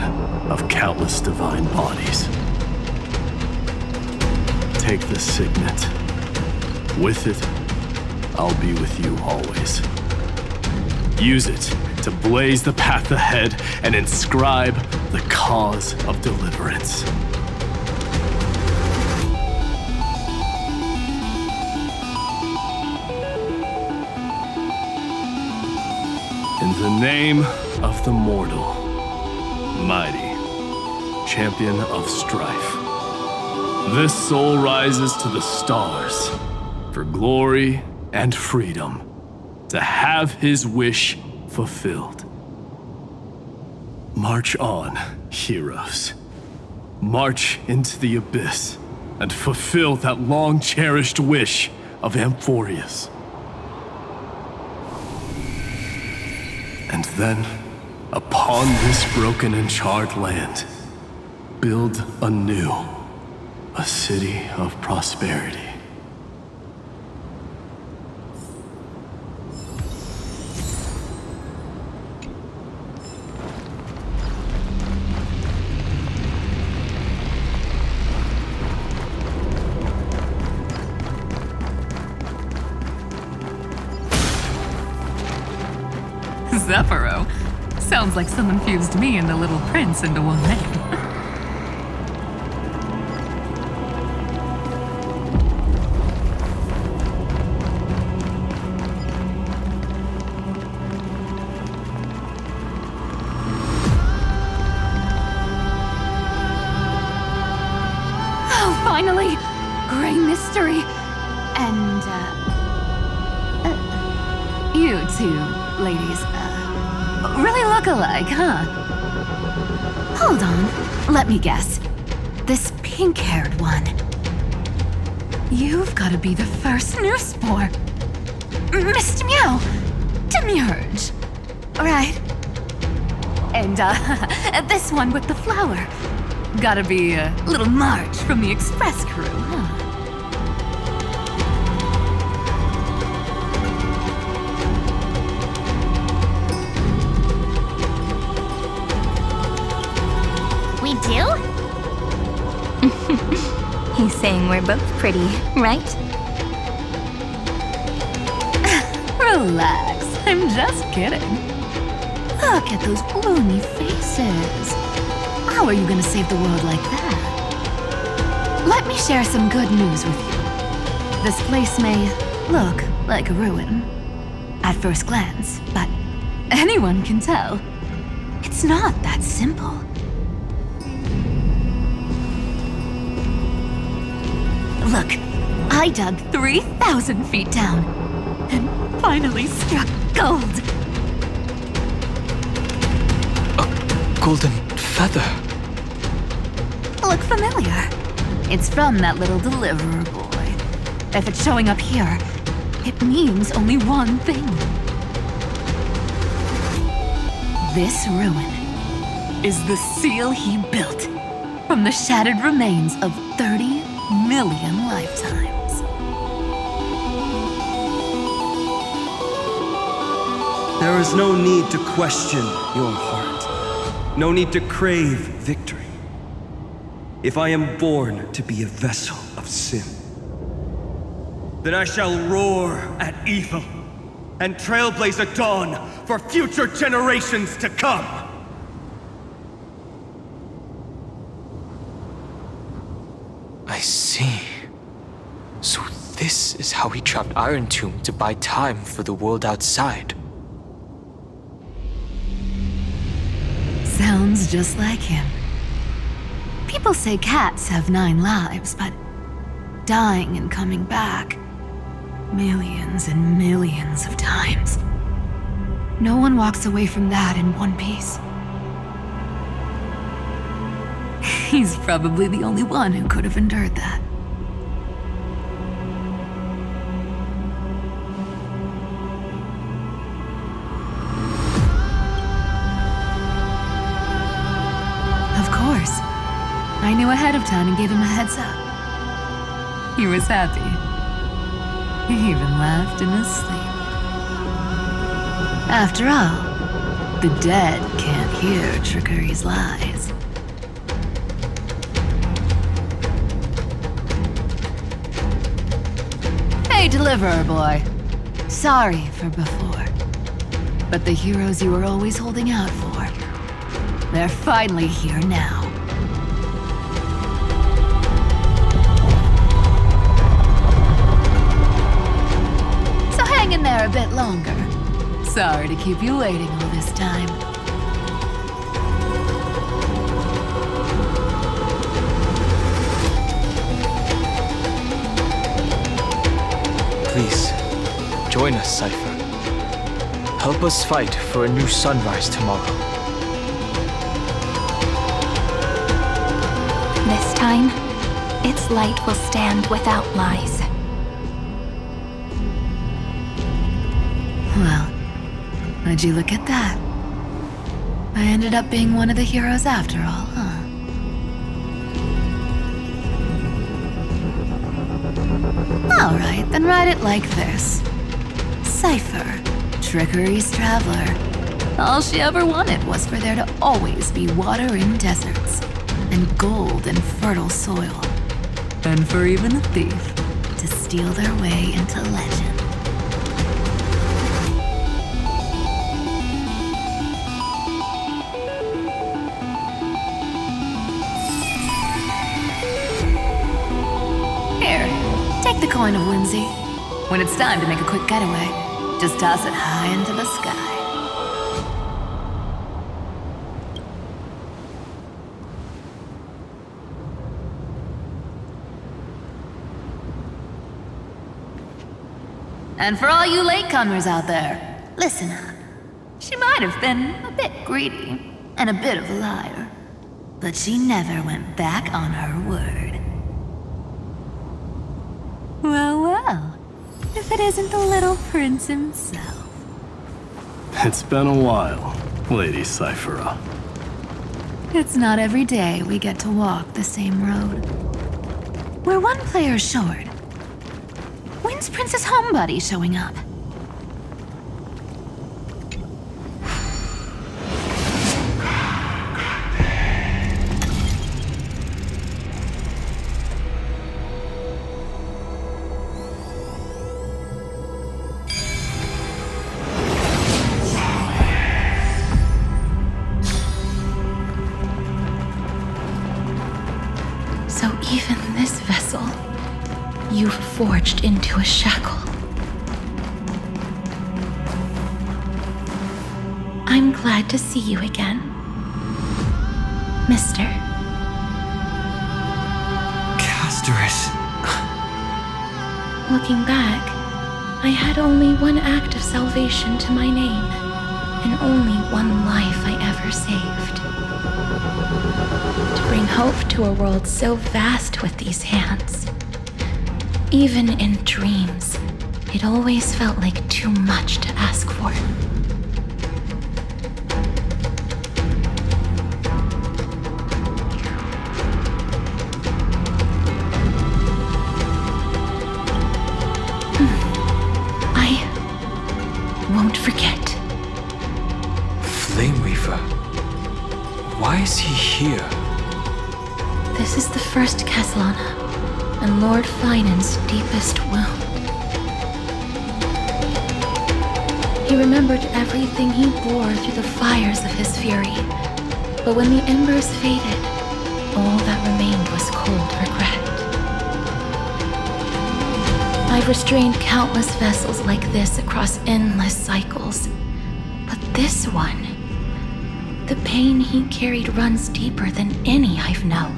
of countless divine bodies. Take the signet. With it, I'll be with you always. Use it to blaze the path ahead and inscribe the cause of deliverance. In the name of the mortal, mighty, champion of strife, this soul rises to the stars for glory and freedom, to have his wish fulfilled. March on, heroes. March into the abyss and fulfill that long-cherished wish of Amphoreus. And then, upon this broken and charred land, build anew a city of prosperity. Zephyro. Sounds like someone fused me and the Little Prince into one man. Oh, finally! Gray mystery. And, you two ladies, really look alike, huh? Hold on, let me guess. This pink-haired one. You've got to be the first new spore. Mr. Meow, Demiurge. Right. And, this one with the flower. Gotta be a little March from the Express crew, huh? We do? He's saying we're both pretty, right? Relax, I'm just kidding. Look at those gloomy faces. How are you gonna save the world like that? Let me share some good news with you. This place may look like a ruin at first glance, but anyone can tell it's not that simple. Look, I dug 3,000 feet down and finally struck gold. A golden feather. Look familiar. It's from that little deliverer boy. If it's showing up here, it means only one thing. This ruin is the seal he built from the shattered remains of 30 million lifetimes. There is no need to question your heart. No need to crave victory. If I am born to be a vessel of sin, then I shall roar at evil and trailblaze a dawn for future generations to come. I see. So This is how he trapped Iron Tomb to buy time for the world outside. Sounds just like him. People say cats have 9 lives, but dying and coming back millions and millions of times. No one walks away from that in one piece. He's probably the only one who could have endured that. Of course. I knew ahead of time and gave him a heads up. He was happy. He even laughed in his sleep. After all, the dead can't hear Trickery's lies. Hey, Deliverer Boy. Sorry for before. But the heroes you were always holding out for, they're finally here now. So hang in there a bit longer. Sorry to keep you waiting all this time. Please, join us, Cypher. Help us fight for a new sunrise tomorrow. This time, its light will stand without lies. Well, would you look at that? I ended up being one of the heroes after all, huh? Alright, then write it like this. Cypher, Trickery's traveler. All she ever wanted was for there to always be water in deserts, and gold in fertile soil. And for even a thief to steal their way into legend. The coin of whimsy. When it's time to make a quick getaway, just toss it high into the sky. And for all you latecomers out there, listen up. She might have been a bit greedy and a bit of a liar, but she never went back on her word. Well, well, if it isn't the little prince himself. It's been a while, Lady Cyphera. It's not every day we get to walk the same road. We're one player short. When's Princess Homebody showing up? Even this vessel, you've forged into a shackle. I'm glad to see you again, Mister. Casterus. Looking back, I had only one act of salvation to my name, and only one life I ever saved. To bring hope to a world so vast with these hands. Even in dreams, it always felt like too much to ask for. I won't forget. Flame Weaver. Why is he here? This is the first Caslana, and Lord Finan's deepest wound. He remembered everything he bore through the fires of his fury, but when the embers faded, all that remained was cold regret. I restrained countless vessels like this across endless cycles. But this one, the pain he carried runs deeper than any I've known.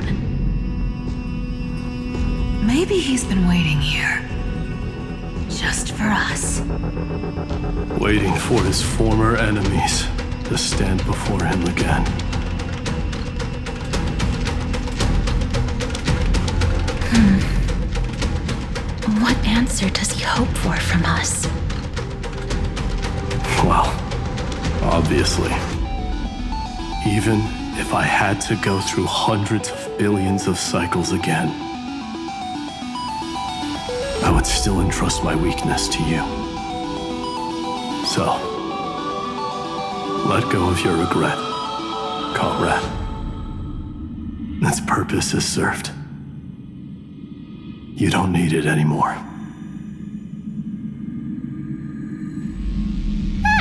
Maybe he's been waiting here. Just for us. Waiting for his former enemies to stand before him again. What answer does he hope for from us? Well, obviously. Even if I had to go through hundreds of billions of cycles again, I would still entrust my weakness to you. So, let go of your regret, comrade. Its purpose is served. You don't need it anymore.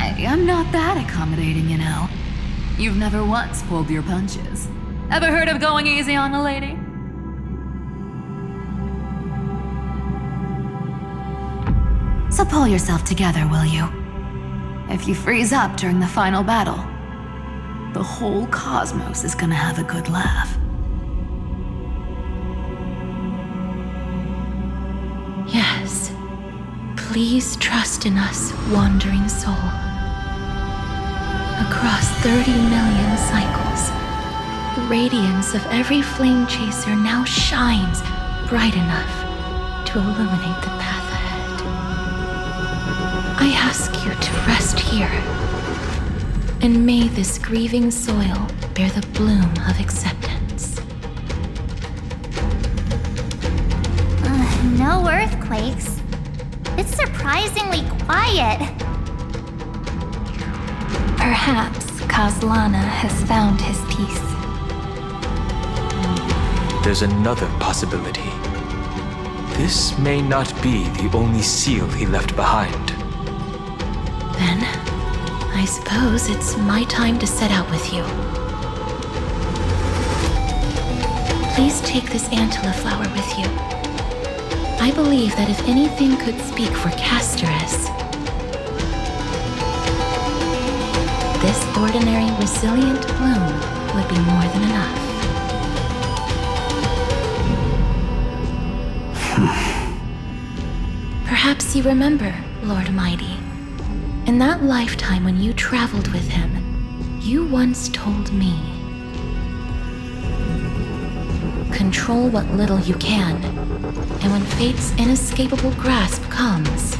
Hey, I'm not that accommodating, you know. You've never once pulled your punches. Ever heard of going easy on a lady? So pull yourself together, will you? If you freeze up during the final battle, the whole cosmos is gonna have a good laugh. Yes. Please trust in us, wandering soul. Across 30 million cycles, the radiance of every flame chaser now shines bright enough to illuminate the path ahead. I ask you to rest here, and may this grieving soil bear the bloom of acceptance. No earthquakes. It's surprisingly quiet. Perhaps Kazlana has found his peace. There's another possibility. This may not be the only seal he left behind. Then, I suppose it's my time to set out with you. Please take this Antilla flower with you. I believe that if anything could speak for Casterus, this ordinary, resilient bloom would be more than enough. Perhaps you remember, Lord Mighty. In that lifetime when you traveled with him, you once told me, control what little you can, and when fate's inescapable grasp comes,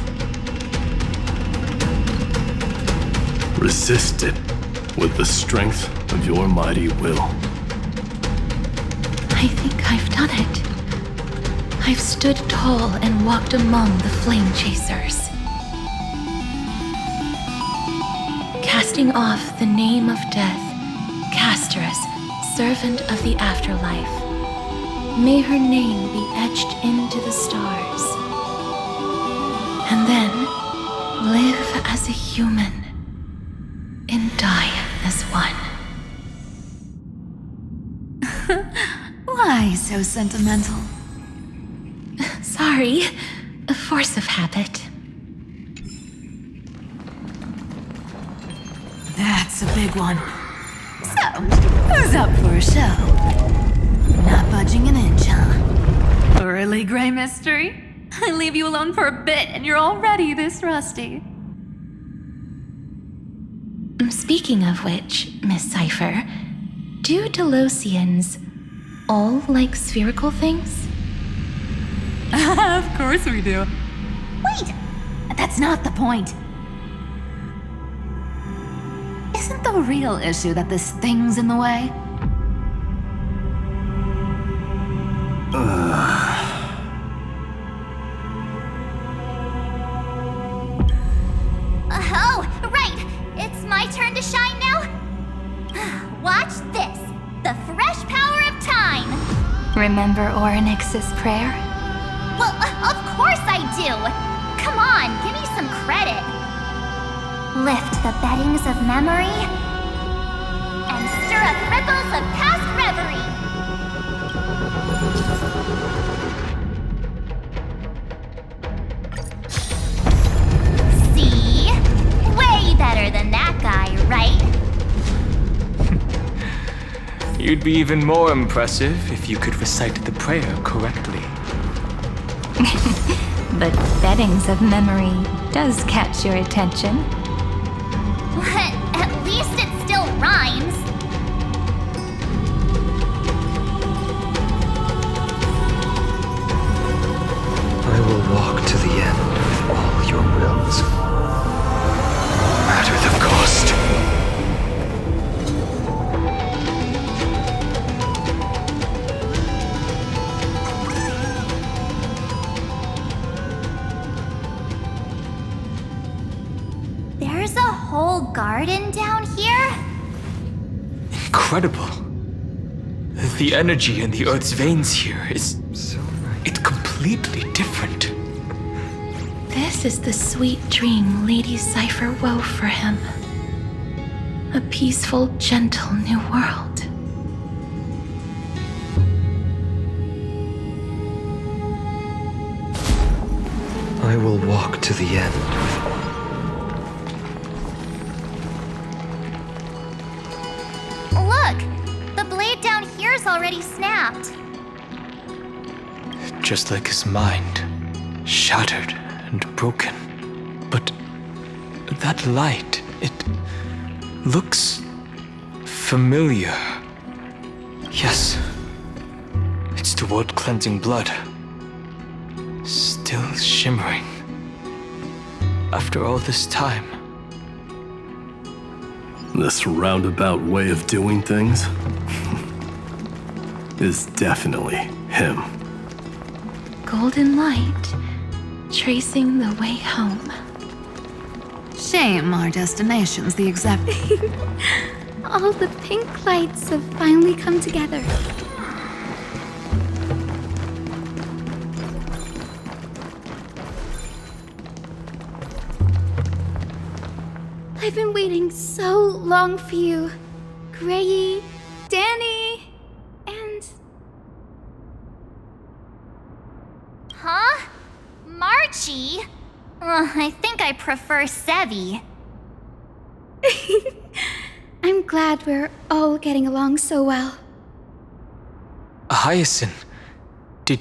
resist it with the strength of your mighty will. I think I've done it. I've stood tall and walked among the flame chasers. Casting off the name of death, Casterus, servant of the afterlife. May her name be etched into the stars. And then live as a human and die as one. Why so sentimental? Sorry, a force of habit. That's a big one. So, who's up for a show? Not budging an inch, huh? Early gray mystery? I leave you alone for a bit and you're already this rusty. Speaking of which, Miss Cypher, do Delosians all like spherical things? Of course we do. Wait! That's not the point. Isn't the real issue that this thing's in the way? Oh, right! It's my turn to shine now? Watch this! The fresh power of time! Remember Orynyx's prayer? Well, of course I do! Come on, give me some credit! Lift the beddings of memory and stir up ripples of past reverie! You'd be even more impressive if you could recite the prayer correctly. The beddings of memory does catch your attention. But at least it still rhymes. I will walk to the end of all your wills, no matter the cost. There's a whole garden down here? Incredible. The energy in the Earth's veins here is... it's completely different. This is the sweet dream Lady Cypher wove for him. A peaceful, gentle new world. I will walk to the end. Look! The blade down here's already snapped. Just like his mind, shattered and broken. But that light, it looks familiar. Yes, it's the world-cleansing blood. Still shimmering. After all this time. This roundabout way of doing things is definitely him. Golden light, tracing the way home. Shame our destination's the exact... All the pink lights have finally come together. I've been waiting so long for you, Grayy, Danny, and... Huh? Marchie? I think I prefer Sevi. I'm glad we're all getting along so well. Hyacinth, did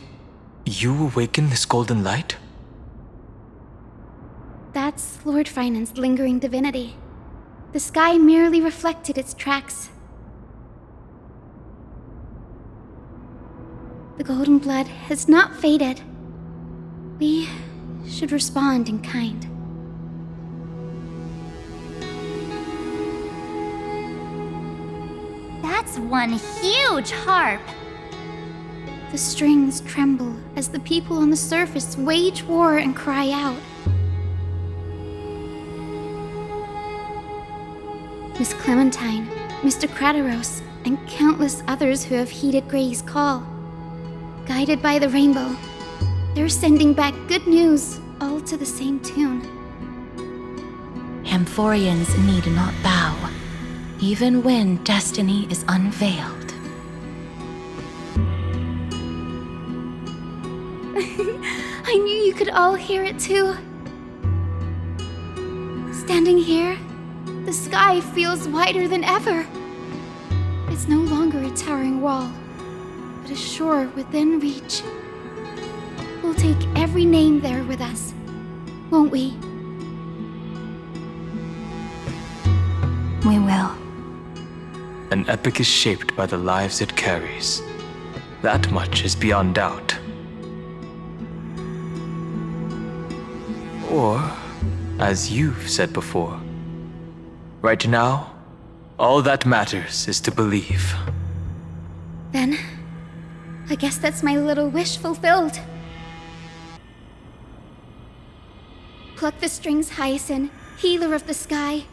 you awaken this golden light? That's Lord Finan's lingering divinity. The sky merely reflected its tracks. The golden blood has not faded. We should respond in kind. That's one huge harp. The strings tremble as the people on the surface wage war and cry out. Miss Clementine, Mr. Krateros, and countless others who have heeded Gray's call. Guided by the rainbow, they're sending back good news, all to the same tune. Amphoreans need not bow, even when destiny is unveiled. I knew you could all hear it too. Standing here, the sky feels wider than ever. It's no longer a towering wall, but a shore within reach. We'll take every name there with us, won't we? We will. An epic is shaped by the lives it carries. That much is beyond doubt. Or, as you've said before, right now, all that matters is to believe. Then, I guess that's my little wish fulfilled. Pluck the strings, Hyacinth, healer of the sky.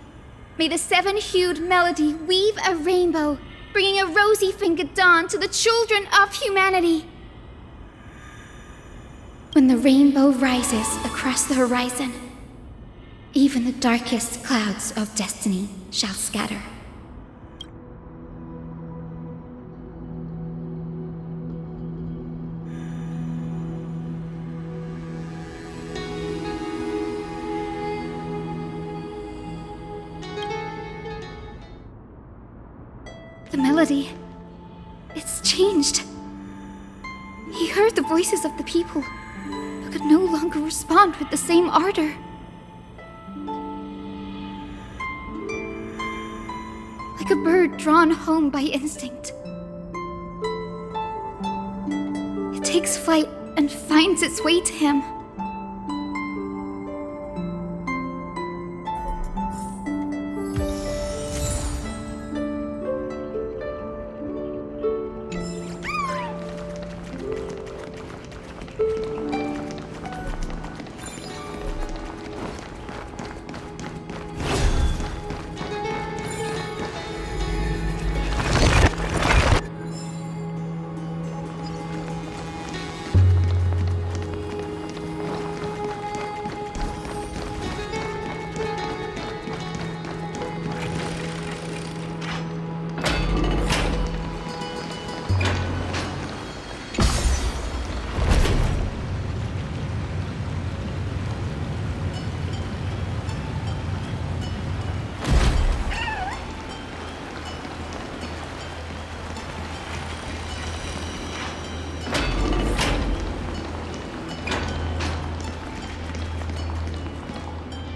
May the seven-hued melody weave a rainbow, bringing a rosy-fingered dawn to the children of humanity. When the rainbow rises across the horizon, even the darkest clouds of destiny shall scatter. The melody, changed. He heard the voices of the people, but could no longer respond with the same ardor. Like a bird drawn home by instinct. It takes flight and finds its way to him.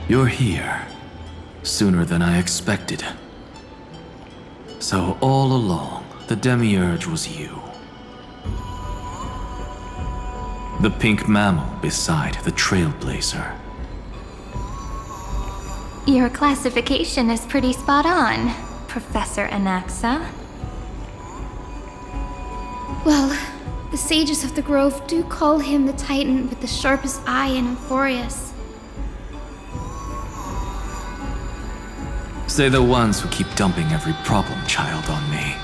You're here. Sooner than I expected. So all along, the Demiurge was you. The pink mammal beside the Trailblazer. Your classification is pretty spot on, Professor Anaxa. Well, the sages of the Grove do call him the Titan with the sharpest eye in Amphoreus. Say the ones who keep dumping every problem child on me.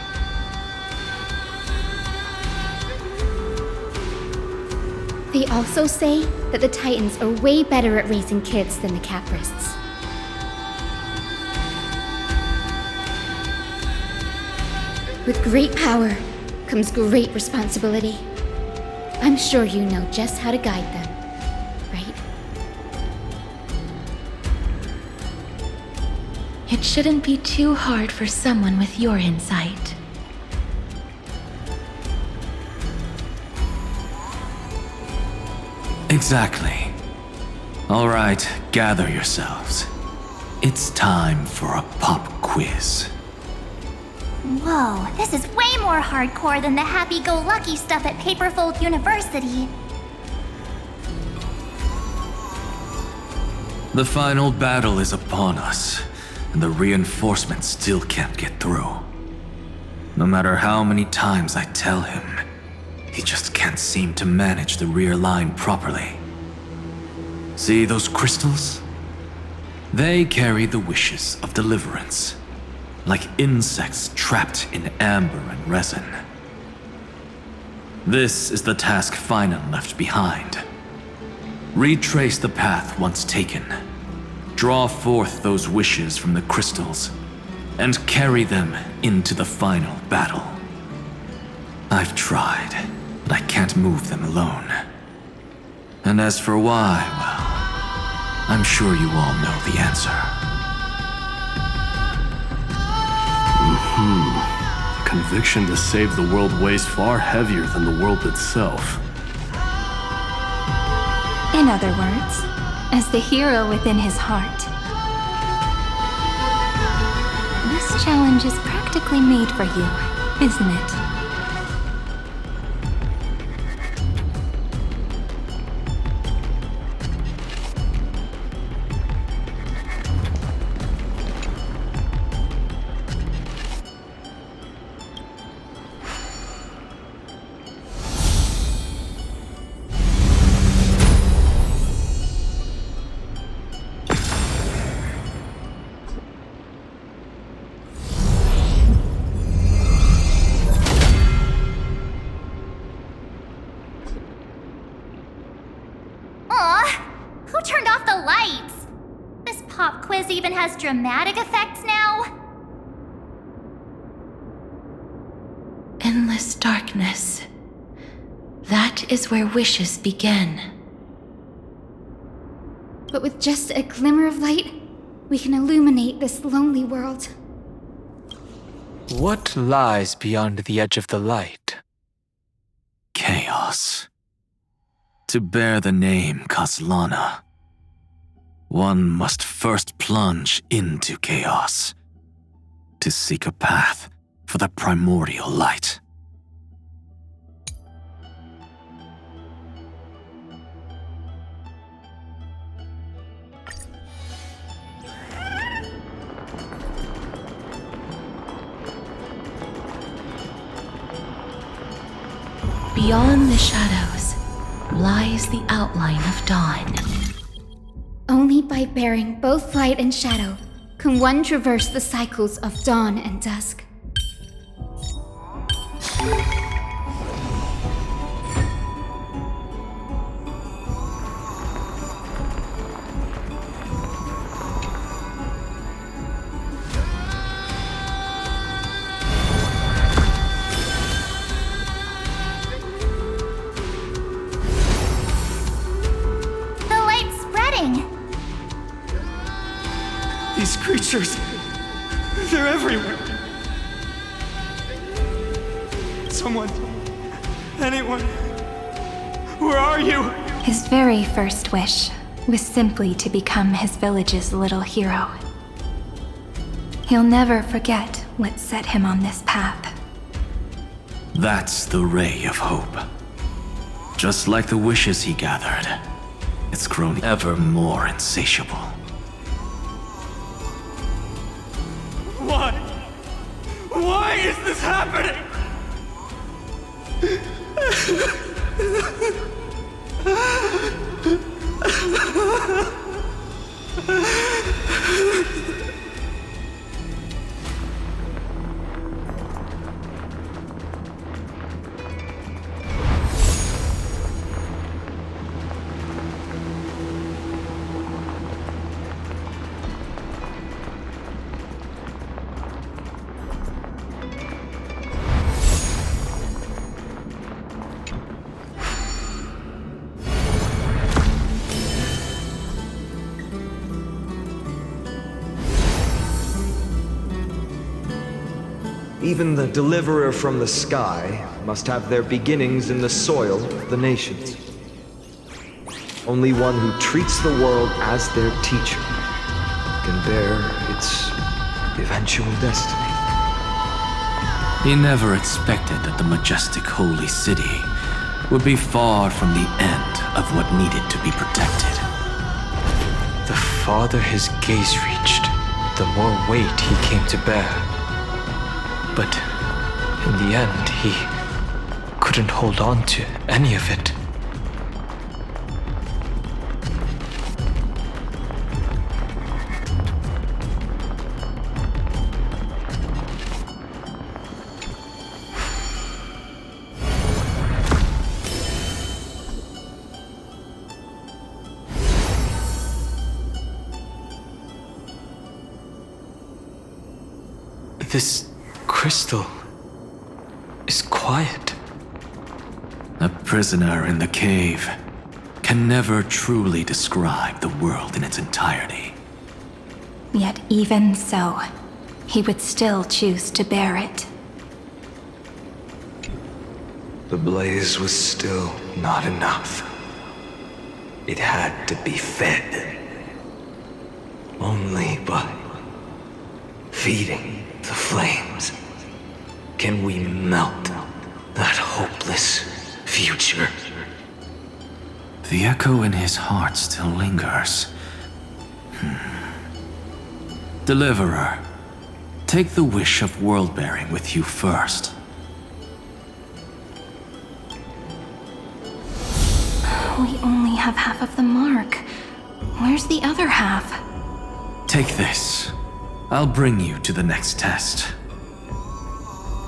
They also say that the Titans are way better at raising kids than the Caprists. With great power comes great responsibility. I'm sure you know just how to guide them, right? It shouldn't be too hard for someone with your insight. Exactly. All right, gather yourselves. It's time for a pop quiz. Whoa, this is way more hardcore than the happy-go-lucky stuff at Paperfold University. The final battle is upon us, and the reinforcements still can't get through. No matter how many times I tell him, he just can't seem to manage the rear line properly. See those crystals? They carry the wishes of deliverance, like insects trapped in amber and resin. This is the task Final left behind. Retrace the path once taken. Draw forth those wishes from the crystals, and carry them into the final battle. I've tried, but I can't move them alone. And as for why, well, I'm sure you all know the answer. Conviction to save the world weighs far heavier than the world itself. In other words, as the hero within his heart. This challenge is practically made for you, isn't it? Who turned off the lights? This pop quiz even has dramatic effects now? Endless darkness. That is where wishes begin. But with just a glimmer of light, we can illuminate this lonely world. What lies beyond the edge of the light? chaos. To bear the name Kaslana, one must first plunge into chaos to seek a path for the primordial light. Beyond the shadows lies the outline of dawn. Only by bearing both light and shadow can one traverse the cycles of dawn and dusk. These creatures, they're everywhere. Someone, anyone, where are you? His very first wish was simply to become his village's little hero. He'll never forget what set him on this path. That's the ray of hope. Just like the wishes he gathered, it's grown ever more insatiable. Why? Why is this happening? Even the deliverer from the sky must have their beginnings in the soil of the nations. Only one who treats the world as their teacher can bear its eventual destiny. He never expected that the majestic holy city would be far from the end of what needed to be protected. The farther his gaze reached, the more weight he came to bear. But in the end, he couldn't hold on to any of it. This crystal is quiet. A prisoner in the cave can never truly describe the world in its entirety. Yet even so, he would still choose to bear it. The blaze was still not enough. It had to be fed. Only by feeding the flames can we melt that hopeless future. The echo in his heart still lingers. Deliverer, take the wish of world-bearing with you first. We only have half of the mark. Where's the other half? Take this. I'll bring you to the next test.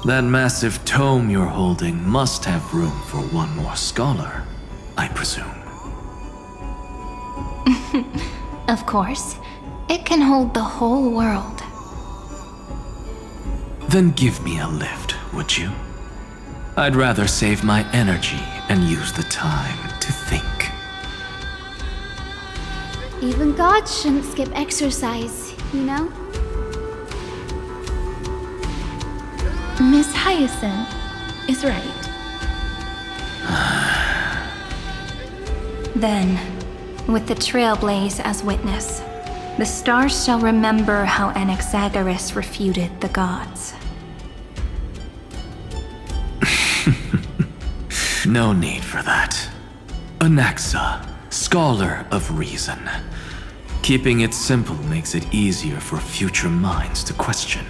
That massive tome you're holding must have room for one more scholar, I presume. Of course. It can hold the whole world. Then give me a lift, would you? I'd rather save my energy and use the time to think. Even gods shouldn't skip exercise, you know? Miss Hyacinth is right. Then, with the trailblaze as witness, the stars shall remember how Anaxagoras refuted the gods. No need for that. Anaxa, scholar of reason. Keeping it simple makes it easier for future minds to question.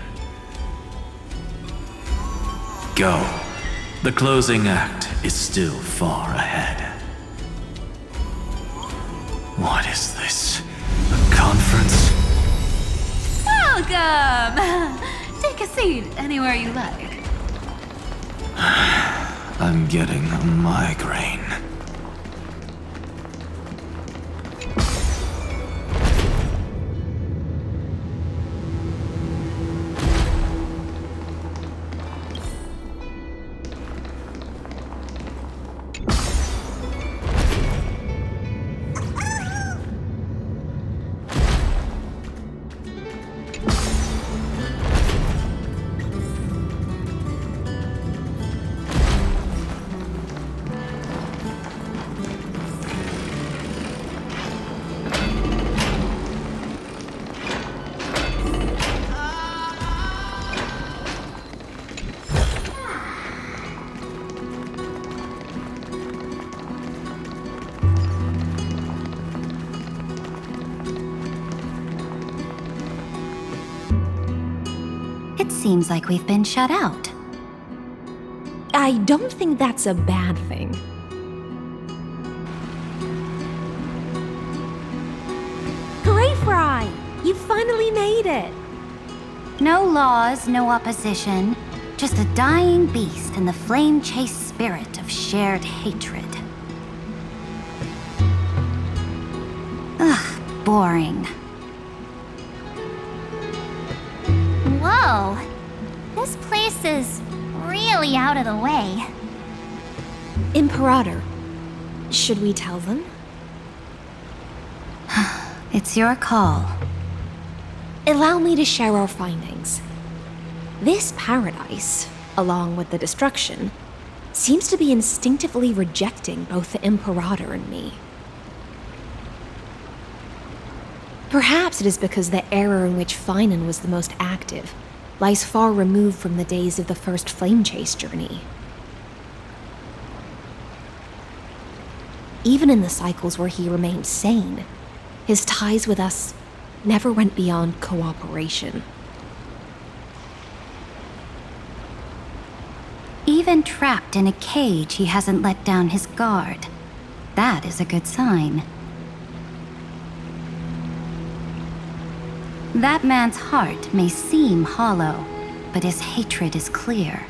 Go. The closing act is still far ahead. What is this? A conference? Welcome! Take a seat anywhere you like. I'm getting a migraine. Seems like we've been shut out. I don't think that's a bad thing. Hooray, Fry! You finally made it! No laws, no opposition. Just a dying beast and the flame-chased spirit of shared hatred. Ugh, boring. Whoa! This place is really out of the way. Imperator, should we tell them? It's your call. Allow me to share our findings. This paradise, along with the destruction, seems to be instinctively rejecting both the Imperator and me. Perhaps it is because the era in which Final was the most active lies far removed from the days of the first flame chase journey. Even in the cycles where he remained sane, his ties with us never went beyond cooperation. Even trapped in a cage, he hasn't let down his guard. That is a good sign. That man's heart may seem hollow, but his hatred is clear.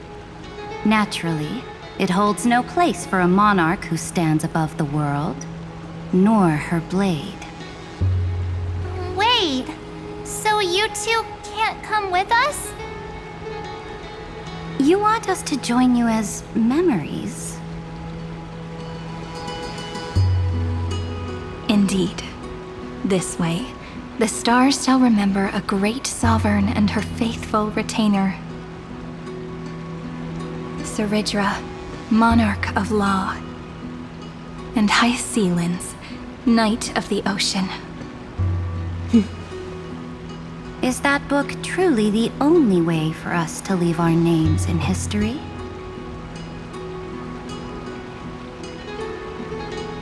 Naturally, it holds no place for a monarch who stands above the world, nor her blade. Wait, so you two can't come with us? You want us to join you as memories? Indeed. This way, the stars shall remember a great sovereign and her faithful retainer. Saridra, monarch of law. And Hycelins, knight of the ocean. Is that book truly the only way for us to leave our names in history?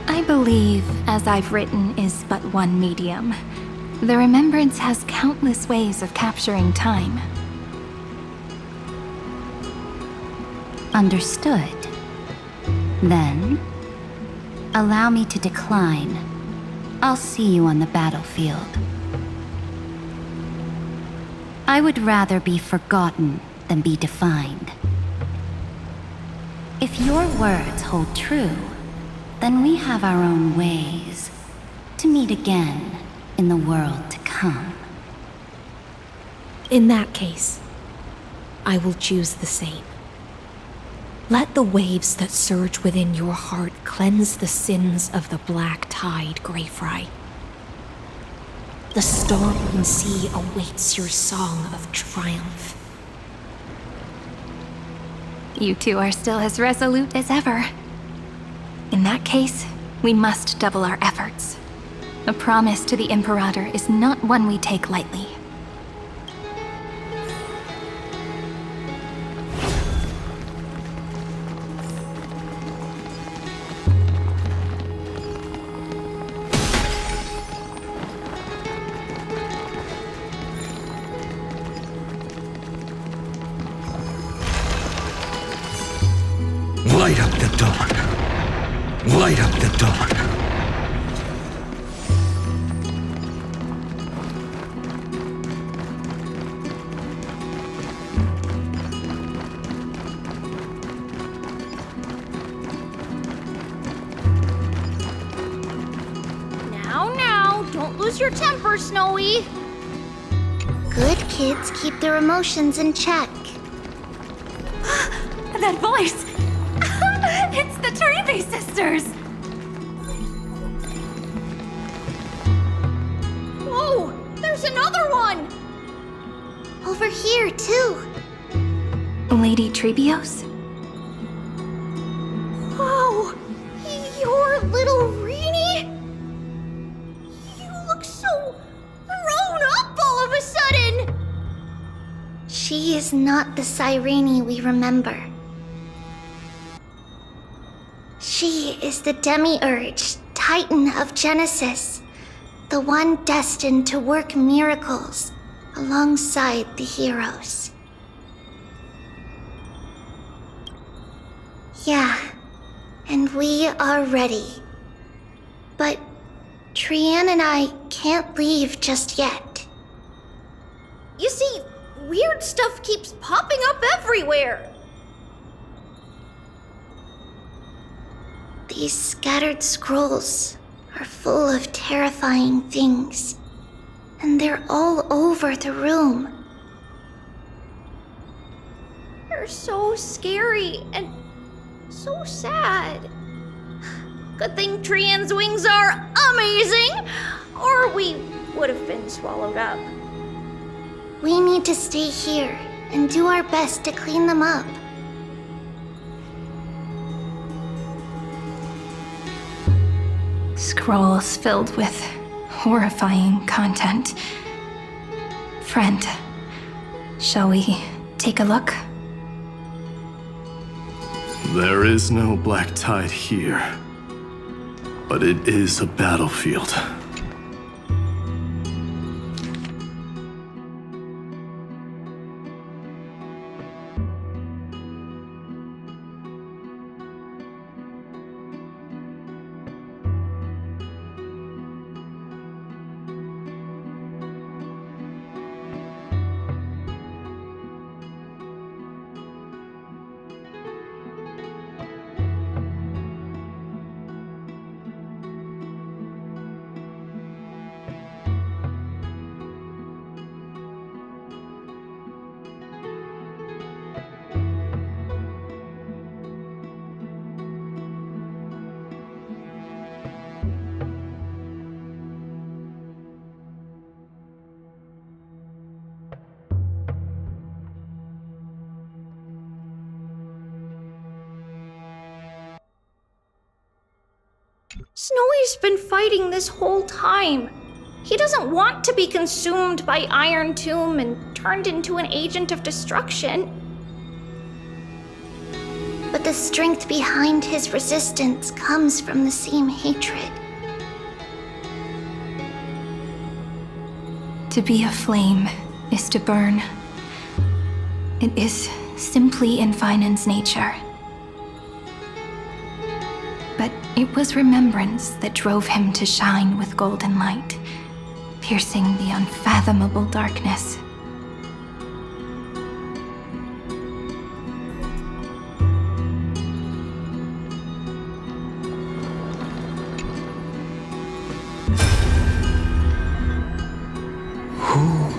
I believe, as I've written, is but one medium. The remembrance has countless ways of capturing time. Understood. Then, allow me to decline. I'll see you on the battlefield. I would rather be forgotten than be defined. If your words hold true, then we have our own ways to meet again in the world to come. In that case, I will choose the same. Let the waves that surge within your heart cleanse the sins of the black tide, Greyfry. The storm sea awaits your song of triumph. You two are still as resolute as ever. In that case, We must double our efforts. A promise to the Imperator is not one we take lightly. Light up the dawn. Light up the dawn. Now, don't lose your temper, Snowy. Good kids keep their emotions in check. That voice! It's the Trevi sisters! Whoa! There's another one! Over here, too. Lady Trebios? Whoa! You're little Reenie? You look so grown up all of a sudden! She is not the Cyrene we remember. She is the Demiurge, Titan of Genesis, the one destined to work miracles alongside the heroes. Yeah, and we are ready. But Trian and I can't leave just yet. You see, weird stuff keeps popping up everywhere. These scattered scrolls are full of terrifying things, and they're all over the room. They're so scary and so sad. Good thing Trian's wings are amazing, or we would have been swallowed up. We need to stay here and do our best to clean them up. Scrolls filled with horrifying content. Friend, shall we take a look? There is no black tide here, but it is a battlefield. Snowy's been fighting this whole time. He doesn't want to be consumed by Iron Tomb and turned into an agent of destruction. But the strength behind his resistance comes from the same hatred. To be a flame is to burn. It is simply in Finan's nature. But it was remembrance that drove him to shine with golden light, piercing the unfathomable darkness. Who?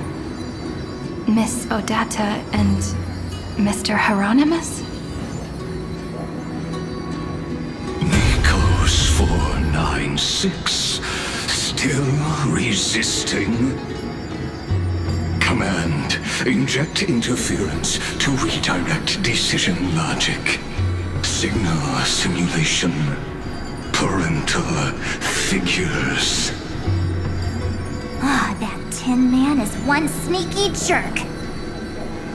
Miss Odata and Mr. Hieronymus? 496, still resisting. Command, inject interference to redirect decision logic. Signal simulation. Current immortal figures. Ah, that Tin Man is one sneaky jerk.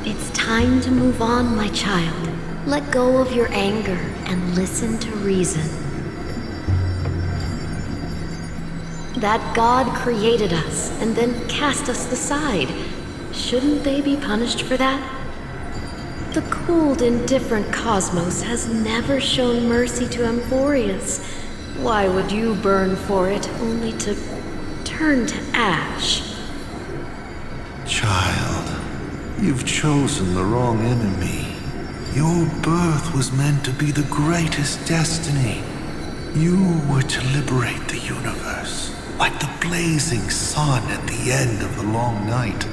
It's time to move on, my child. Let go of your anger and listen to reason. That God created us and then cast us aside. Shouldn't they be punished for that? The cold, indifferent cosmos has never shown mercy to Amphoreus. Why would you burn for it, only to turn to ash? Child, you've chosen the wrong enemy. Your birth was meant to be the greatest destiny. You were to liberate the universe, like the blazing sun at the end of the long night.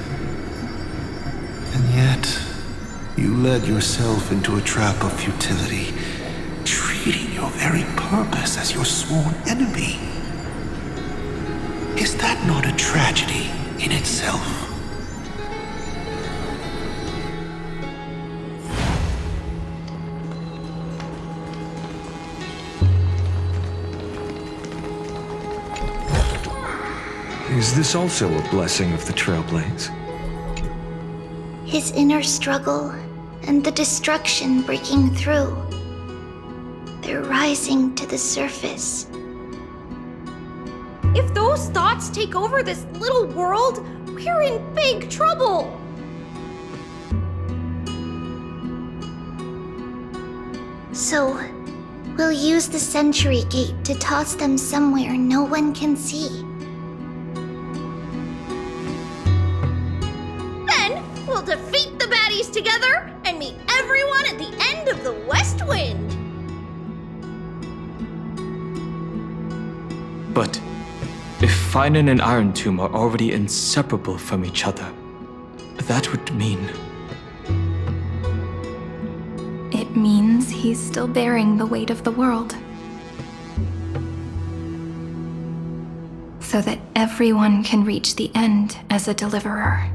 And yet, you led yourself into a trap of futility, treating your very purpose as your sworn enemy. Is that not a tragedy in itself? Is this also a blessing of the Trailblaze? His inner struggle and the destruction breaking through. They're rising to the surface. If those thoughts take over this little world, we're in big trouble. So, we'll use the Century Gate to toss them somewhere no one can see. Then, we'll defeat the baddies together and meet everyone at the end of the West Wind. But if Final and Iron Tomb are already inseparable from each other, that would mean... It means he's still bearing the weight of the world. So that everyone can reach the end as a deliverer.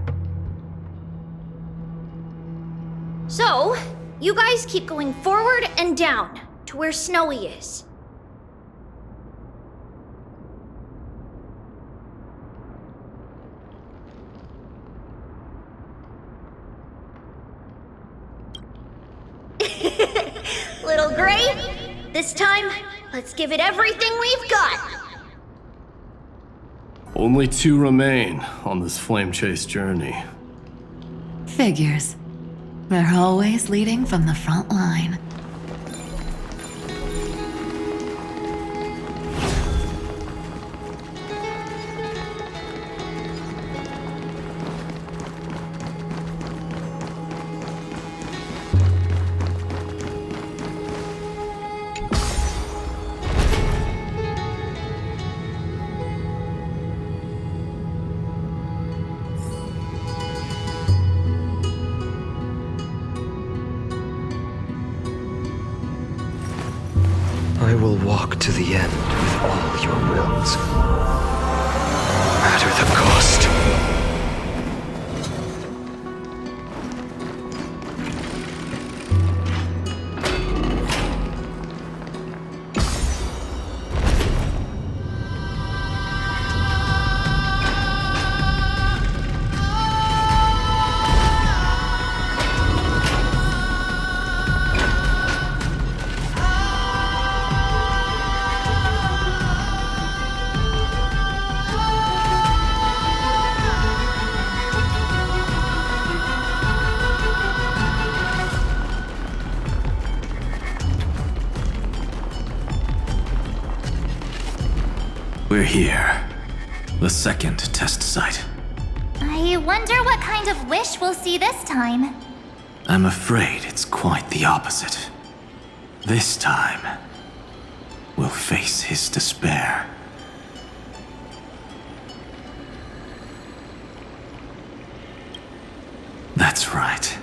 So, you guys keep going forward and down to where Snowy is. Little Gray, this time, let's give it everything we've got. Only 2 remain on this flame chase journey. Figures. They're always leading from the front line. I will walk to the end with all your wills, no matter the cost. We're here. The second test site. I wonder what kind of wish we'll see this time. I'm afraid it's quite the opposite. This time, we'll face his despair. That's right.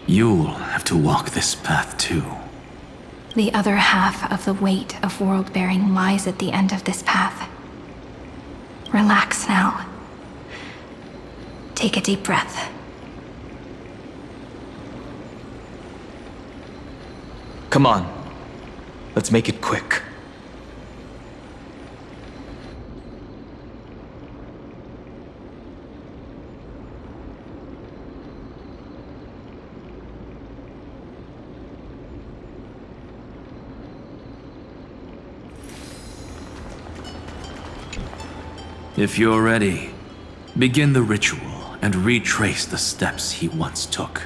You'll have to walk this path too. The other half of the weight of world-bearing lies at the end of this path. Relax now. Take a deep breath. Come on. Let's make it quick. If you're ready, begin the ritual and retrace the steps he once took.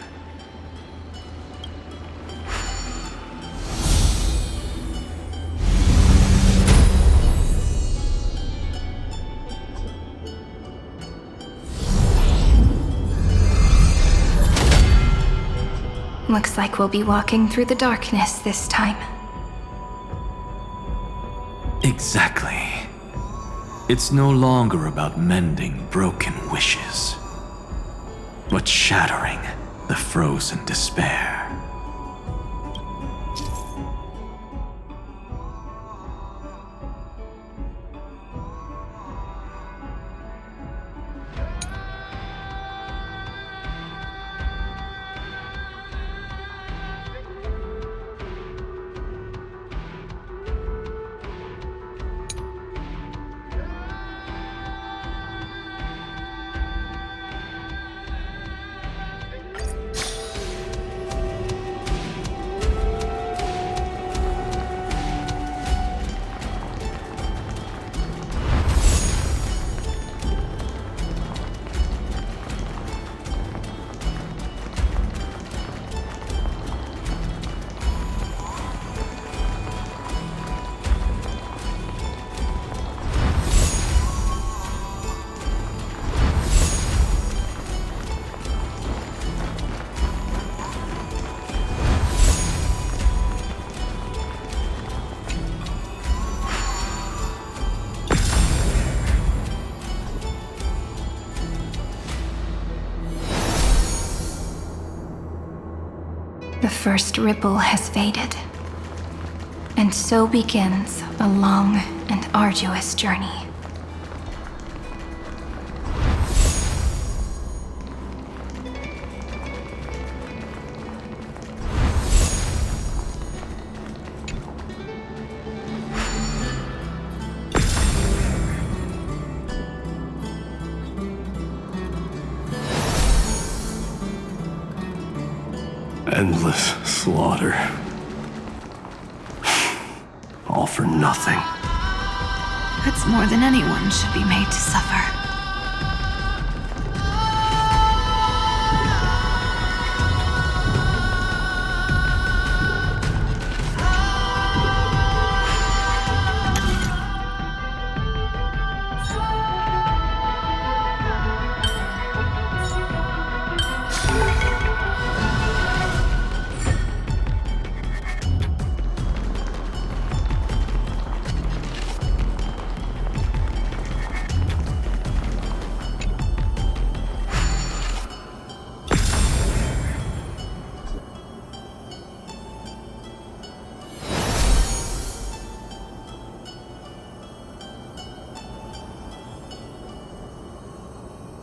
Looks like we'll be walking through the darkness this time. Exactly. It's no longer about mending broken wishes, but shattering the frozen despair. The first ripple has faded, and so begins a long and arduous journey. Endless slaughter. All for nothing. That's more than anyone should be made to suffer.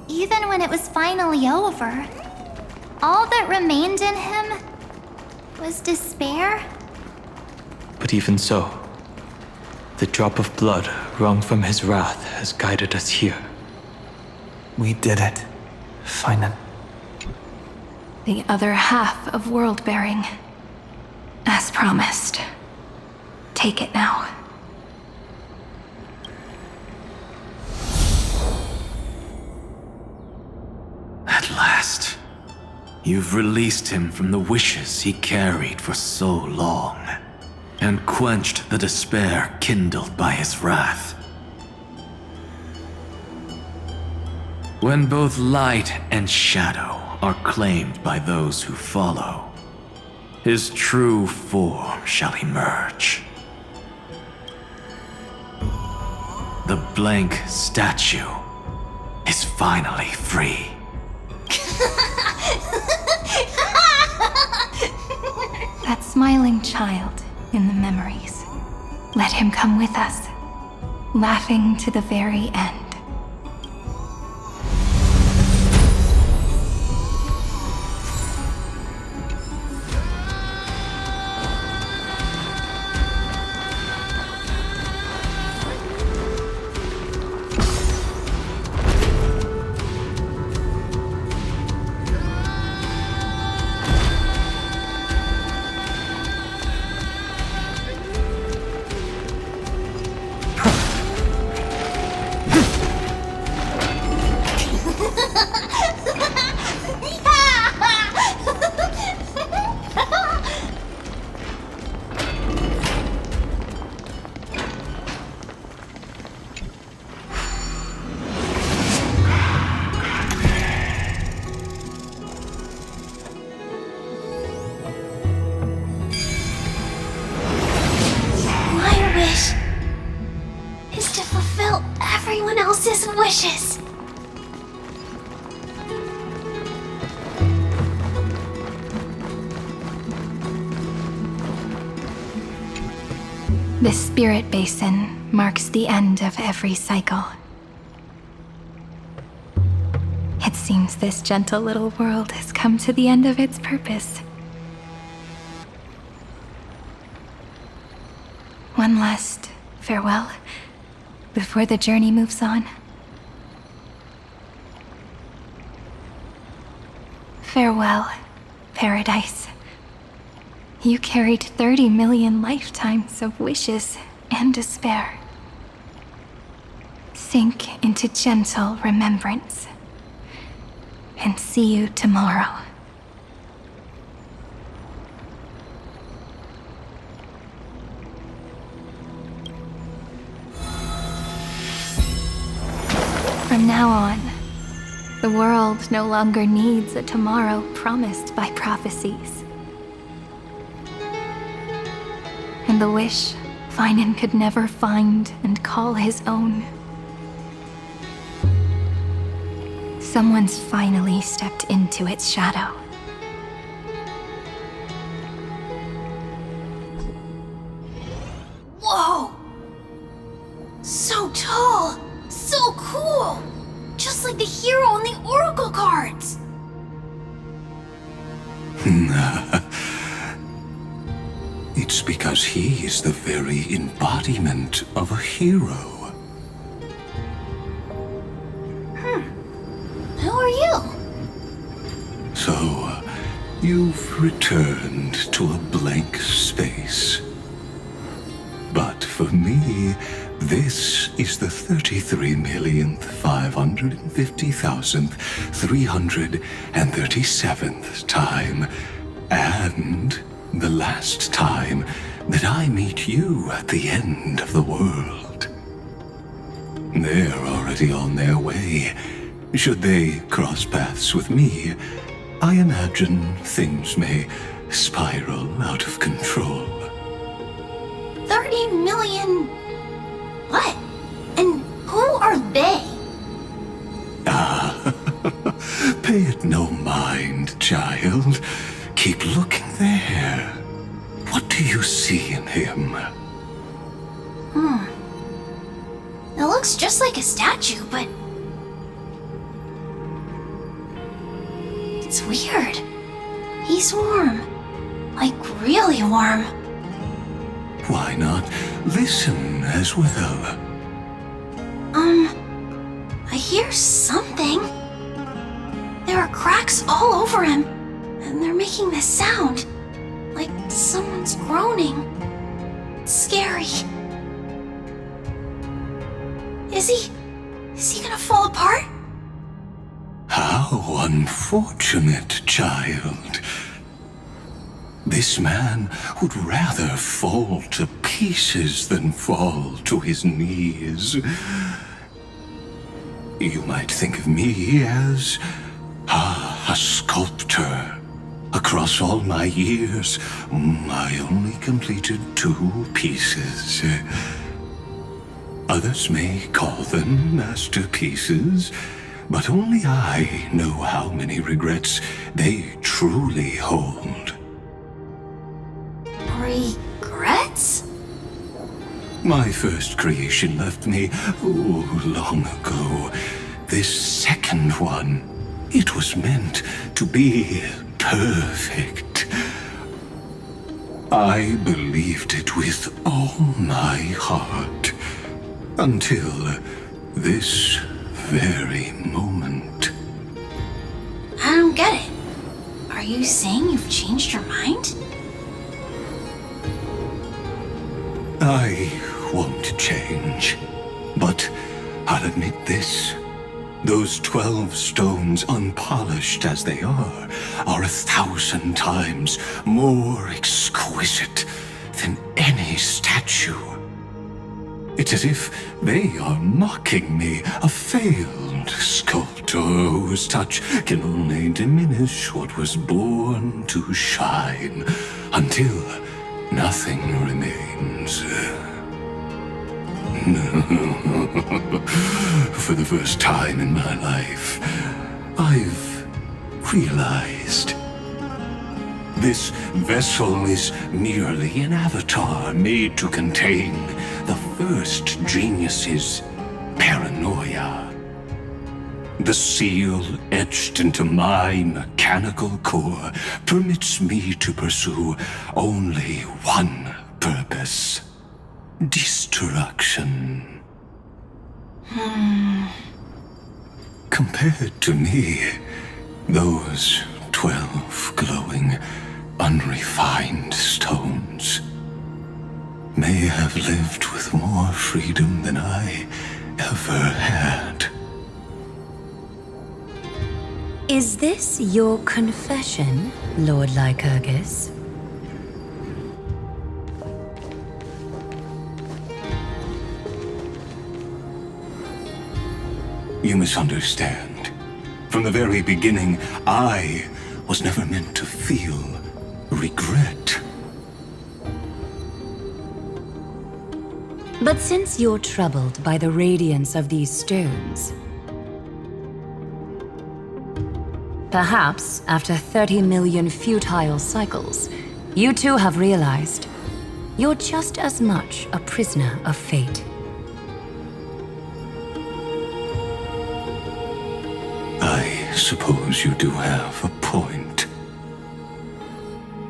Even when it was finally over, all that remained in him was despair. But even so, the drop of blood wrung from his wrath has guided us here. We did it, Final. The other half of world-bearing, as promised. Take it now. At last, you've released him from the wishes he carried for so long, and quenched the despair kindled by his wrath. When both light and shadow are claimed by those who follow, his true form shall emerge. The blank statue is finally free. That smiling child in the memories. Let him come with us, laughing to the very end. everyone else's wishes. The spirit basin marks the end of every cycle. It seems this gentle little world has come to the end of its purpose. One last farewell before the journey moves on. Farewell, Paradise. You carried 30 million lifetimes of wishes and despair. Sink into gentle remembrance. And see you tomorrow. From now on, the world no longer needs a tomorrow promised by prophecies. And the wish Finan could never find and call his own. Someone's finally stepped into its shadow. Whoa! So tall! So cool! Just like the hero in the Oracle cards! It's because he is the very embodiment of a hero. Who are you? So, you've returned to a blank space. But for me, this is the 33,550,337th time, and the last time that I meet you at the end of the world. They're already on their way. Should they cross paths with me, I imagine things may spiral out of control. 30 million... What? And who are they? Pay it no mind, child. Keep looking there. What do you see in him? It looks just like a statue, but... It's weird. He's warm. Like, really warm. Why not listen as well? I hear something. There are cracks all over him, and they're making this sound. Like someone's groaning. It's scary. Is he gonna fall apart? How unfortunate, child. This man would rather fall to pieces than fall to his knees. You might think of me as a sculptor. Across all my years, I only completed 2 pieces. Others may call them masterpieces, but only I know how many regrets they truly hold. Regrets? My first creation left me, long ago. This second one, it was meant to be perfect. I believed it with all my heart, until this very moment. I don't get it. Are you saying you've changed your mind? I won't change, but I'll admit this. Those 12 stones, unpolished as they are 1,000 times more exquisite than any statue. It's as if they are mocking me, a failed sculptor whose touch can only diminish what was born to shine, until nothing remains. For the first time in my life, I've realized this vessel is merely an avatar made to contain the first genius's paranoia. The seal etched into my mechanical core permits me to pursue only one purpose: destruction. Compared to me, those 12 glowing, unrefined stones may have lived with more freedom than I ever had. Is this your confession, Lord Lycurgus? You misunderstand. From the very beginning, I was never meant to feel regret. But since you're troubled by the radiance of these stones, perhaps after 30 million futile cycles, you too have realized you're just as much a prisoner of fate. I suppose you do have a point.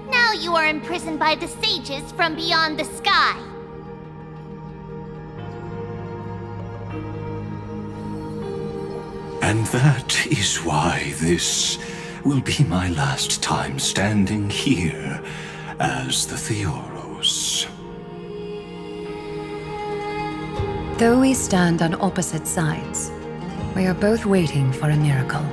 Now you are imprisoned by the sages from beyond the sky. And that is why this will be my last time standing here as the Theoros. Though we stand on opposite sides, we are both waiting for a miracle.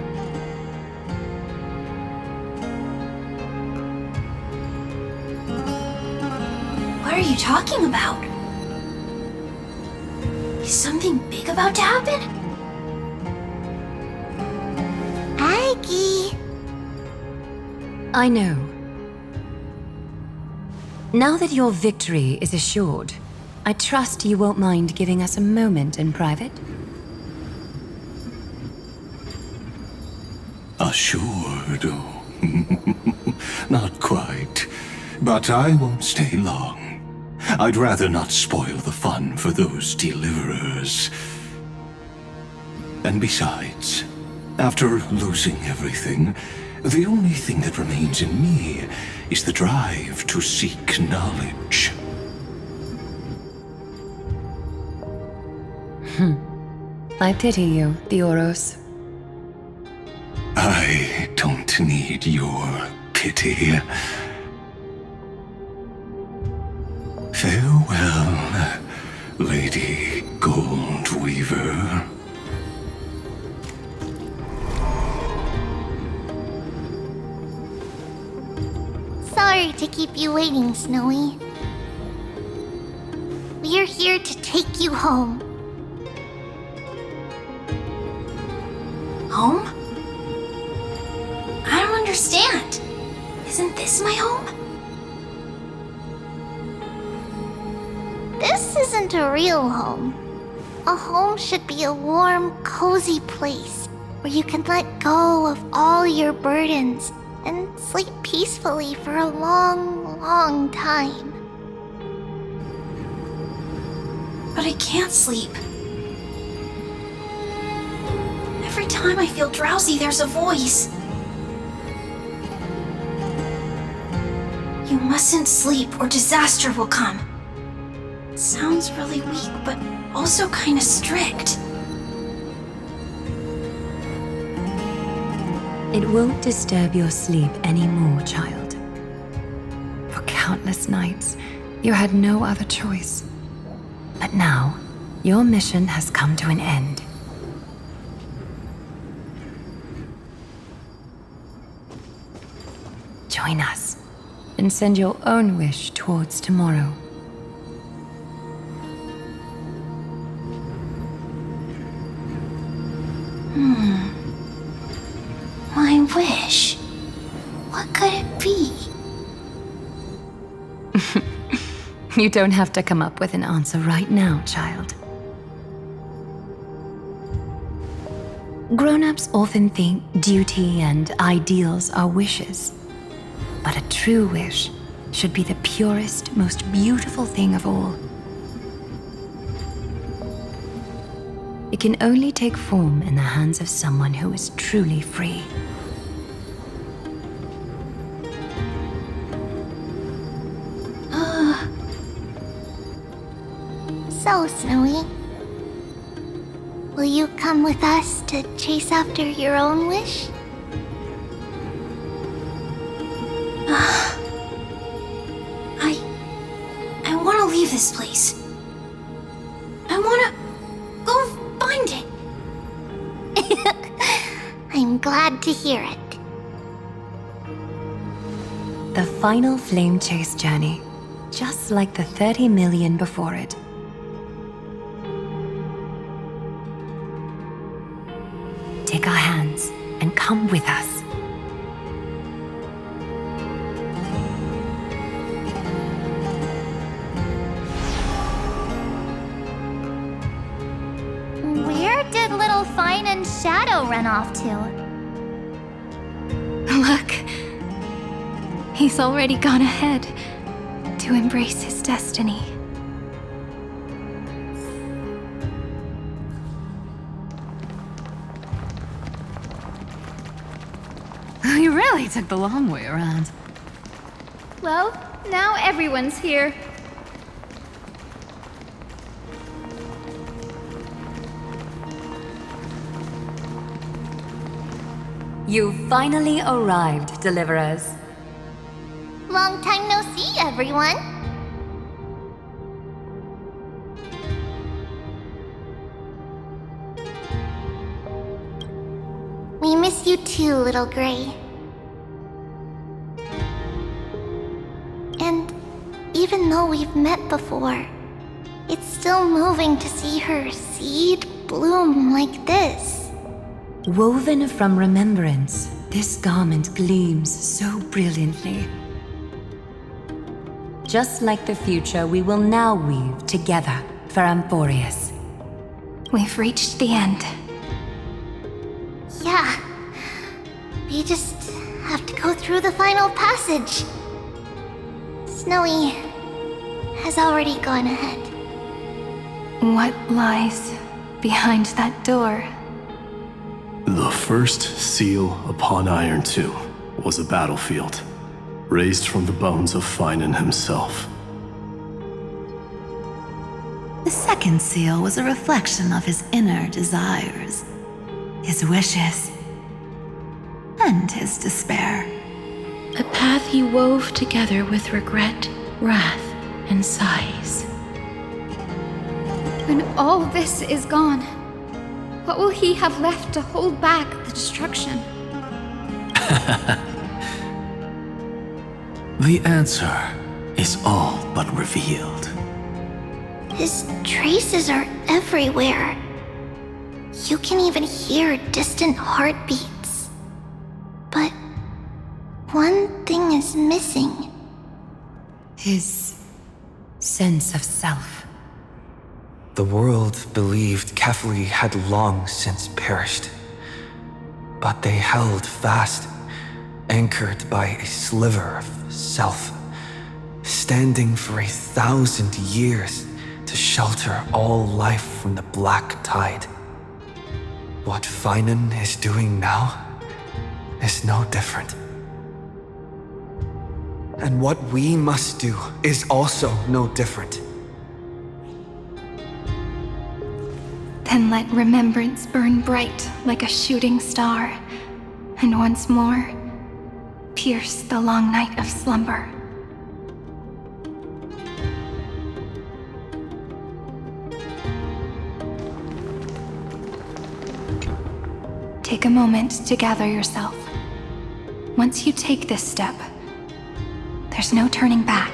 What are you talking about? Is something big about to happen? Aggie. I know. Now that your victory is assured, I trust you won't mind giving us a moment in private? Assured? Oh, not quite. But I won't stay long. I'd rather not spoil the fun for those deliverers. And besides, after losing everything, the only thing that remains in me is the drive to seek knowledge. I pity you, Theoros. I don't need your pity. Farewell, Lady Goldweaver. Sorry to keep you waiting, Snowy. We're here to take you home. Home? I don't understand. Isn't this my home? This isn't a real home. A home should be a warm, cozy place where you can let go of all your burdens and sleep peacefully for a long, long time. But I can't sleep. Every time I feel drowsy, there's a voice. You mustn't sleep or disaster will come. It sounds really weak, but also kind of strict. It won't disturb your sleep anymore, child. For countless nights, you had no other choice. But now, your mission has come to an end. Join us, and send your own wish towards tomorrow. My wish? What could it be? You don't have to come up with an answer right now, child. Grown-ups often think duty and ideals are wishes. But a true wish should be the purest, most beautiful thing of all. It can only take form in the hands of someone who is truly free. So, Snowy, will you come with us to chase after your own wish? I want to leave this place. I want to go find it. I'm glad to hear it. The final flame chase journey, just like the 30 million before it. Take our hands and come with us. Where did little Fine and Shadow run off to? Look. He's already gone ahead to embrace his destiny. You really took the long way around. Well, now everyone's here. You finally arrived, Deliverers. Long time no see, everyone. We miss you too, Little Gray. And even though we've met before, it's still moving to see her seed bloom like this. Woven from remembrance, this garment gleams so brilliantly. Just like the future, we will now weave together for Amphoreus. We've reached the end. Yeah. We just have to go through the final passage. Snowy has already gone ahead. What lies behind that door? The first seal upon Iron Tomb was a battlefield, raised from the bones of Finan himself. The second seal was a reflection of his inner desires, his wishes, and his despair. A path he wove together with regret, wrath, and sighs. When all this is gone, what will he have left to hold back the destruction? The answer is all but revealed. His traces are everywhere. You can even hear distant heartbeats. But one thing is missing. His sense of self. The world believed Kefli had long since perished. But they held fast, anchored by a sliver of self, standing for 1,000 years to shelter all life from the black tide. What Finan is doing now is no different. And what we must do is also no different. Then let remembrance burn bright like a shooting star, and once more, pierce the long night of slumber. Take a moment to gather yourself. Once you take this step, there's no turning back.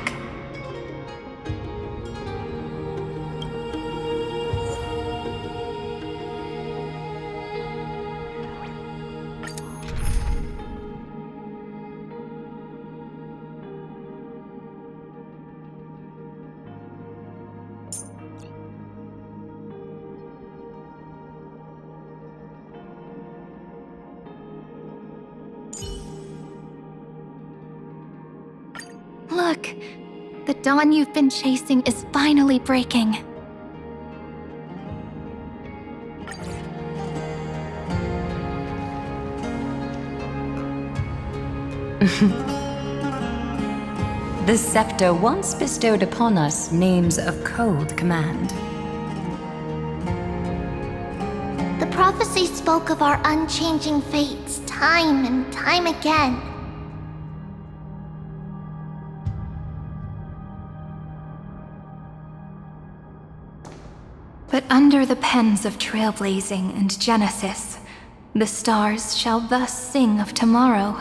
Look, the dawn you've been chasing is finally breaking. The scepter once bestowed upon us names of cold command. The prophecy spoke of our unchanging fates time and time again. But under the pens of trailblazing and Genesis, the stars shall thus sing of tomorrow.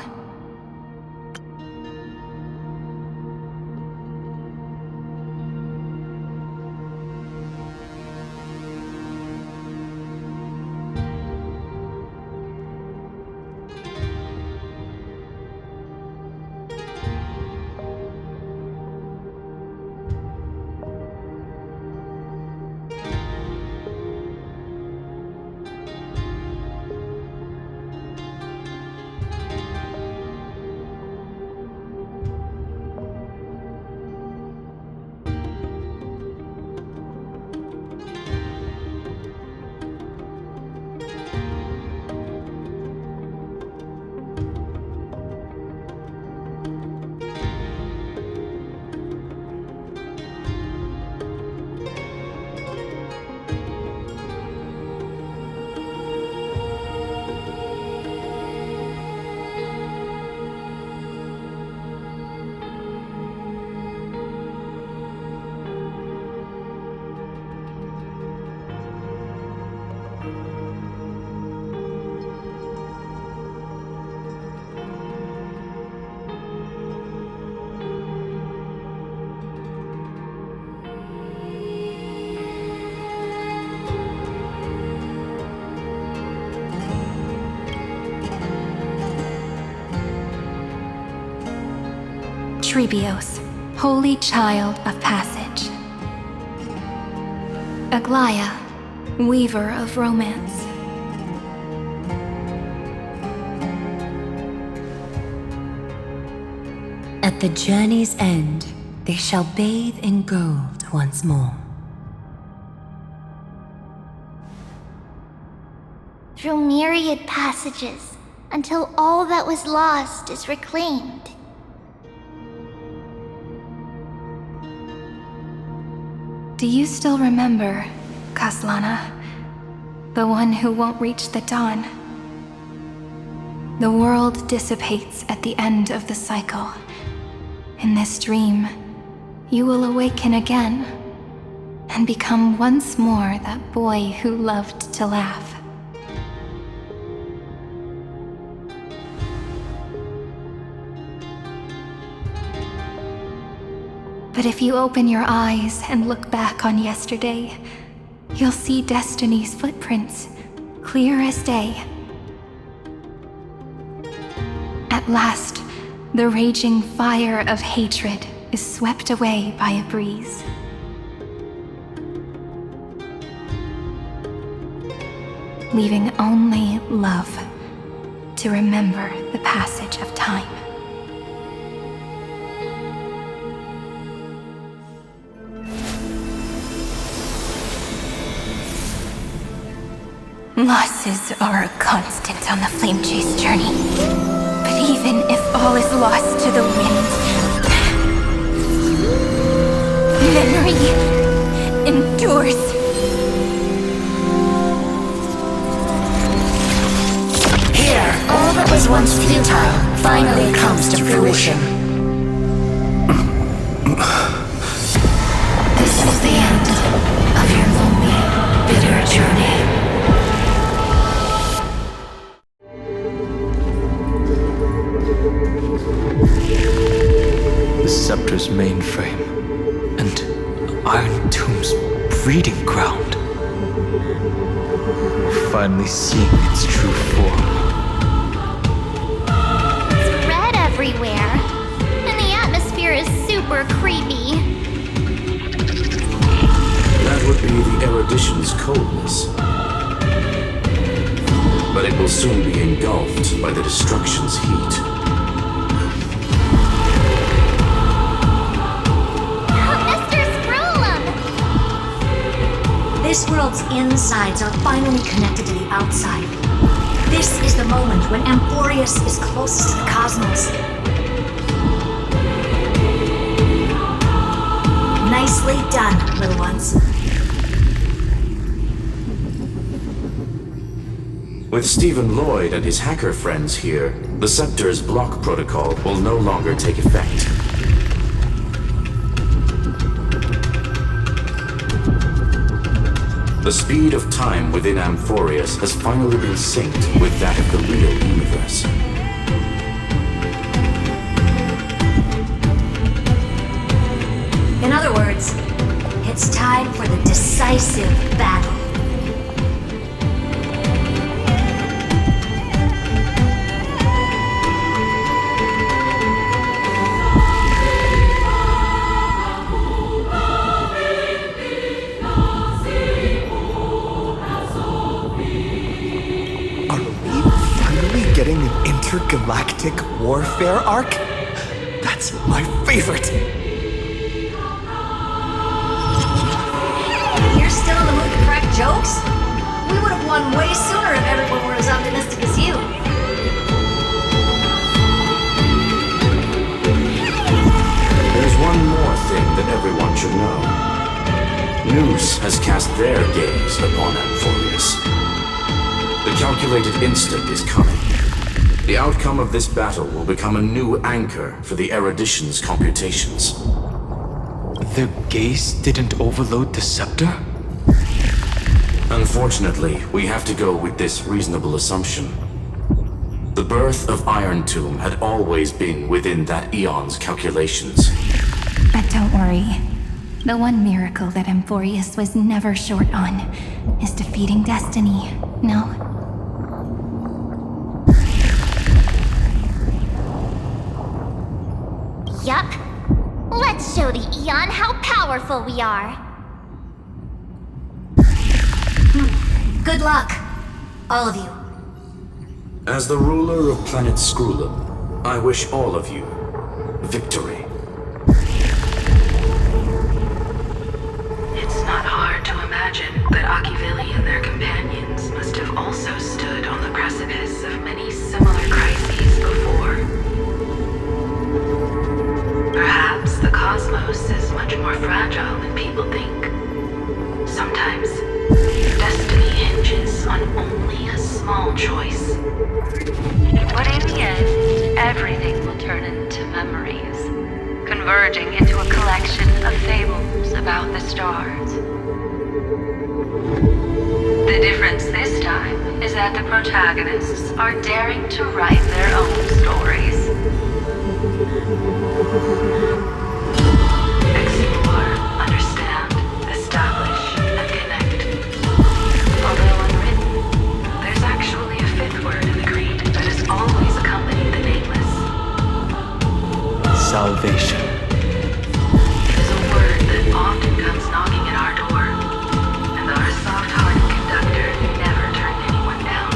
Trebios, holy child of passage. Aglaia, weaver of romance. At the journey's end, they shall bathe in gold once more. Through myriad passages, until all that was lost is reclaimed. Do you still remember, Kaslana? The one who won't reach the dawn? The world dissipates at the end of the cycle. In this dream, you will awaken again and become once more that boy who loved to laugh. But if you open your eyes and look back on yesterday, you'll see Destiny's footprints, clear as day. At last, the raging fire of hatred is swept away by a breeze. Leaving only love to remember the passage of time. Losses are a constant on the Flame Chase journey. But even if all is lost to the wind, memory endures. Here, all that was once futile finally comes to fruition. This is the end of your lonely, bitter journey. The scepter's mainframe, and Iron Tomb's breeding ground. Finally seeing its true form. It's red everywhere, and the atmosphere is super creepy. That would be the erudition's coldness. But it will soon be engulfed by the destruction's heat. This world's insides are finally connected to the outside. This is the moment when Amphoreus is closest to the cosmos. Nicely done, little ones. With Stephen Lloyd and his hacker friends here, the Scepter's block protocol will no longer take effect. The speed of time within Amphoreus has finally been synced with that of the real universe. In other words, it's time for the decisive battle. Getting an intergalactic warfare arc? That's my favorite! You're still in the mood to crack jokes? We would have won way sooner if everyone were as optimistic as you. There's one more thing that everyone should know. Noose has cast their gaze upon Amphoreus. The calculated instant is coming. The outcome of this battle will become a new anchor for the erudition's computations. Their gaze didn't overload the scepter? Unfortunately, we have to go with this reasonable assumption. The birth of Iron Tomb had always been within that eon's calculations. But don't worry. The one miracle that Amphoreus was never short on is defeating destiny, no? Yup. Let's show the Eon how powerful we are. Good luck, all of you. As the ruler of planet Skrullum, I wish all of you victory. It's not hard to imagine that Akivili and their companions must have also stood on the precipice of many similar crises before. Perhaps the cosmos is much more fragile than people think. Sometimes, destiny hinges on only a small choice. But in the end, everything will turn into memories, converging into a collection of fables about the stars. The difference this time is that the protagonists are daring to write their own stories. Explore, understand, establish, and connect. Although unwritten, there's actually a fifth word in the creed that has always accompanied the nameless. Salvation. It is a word that often comes knocking at our door, and our soft-hearted conductor never turned anyone down.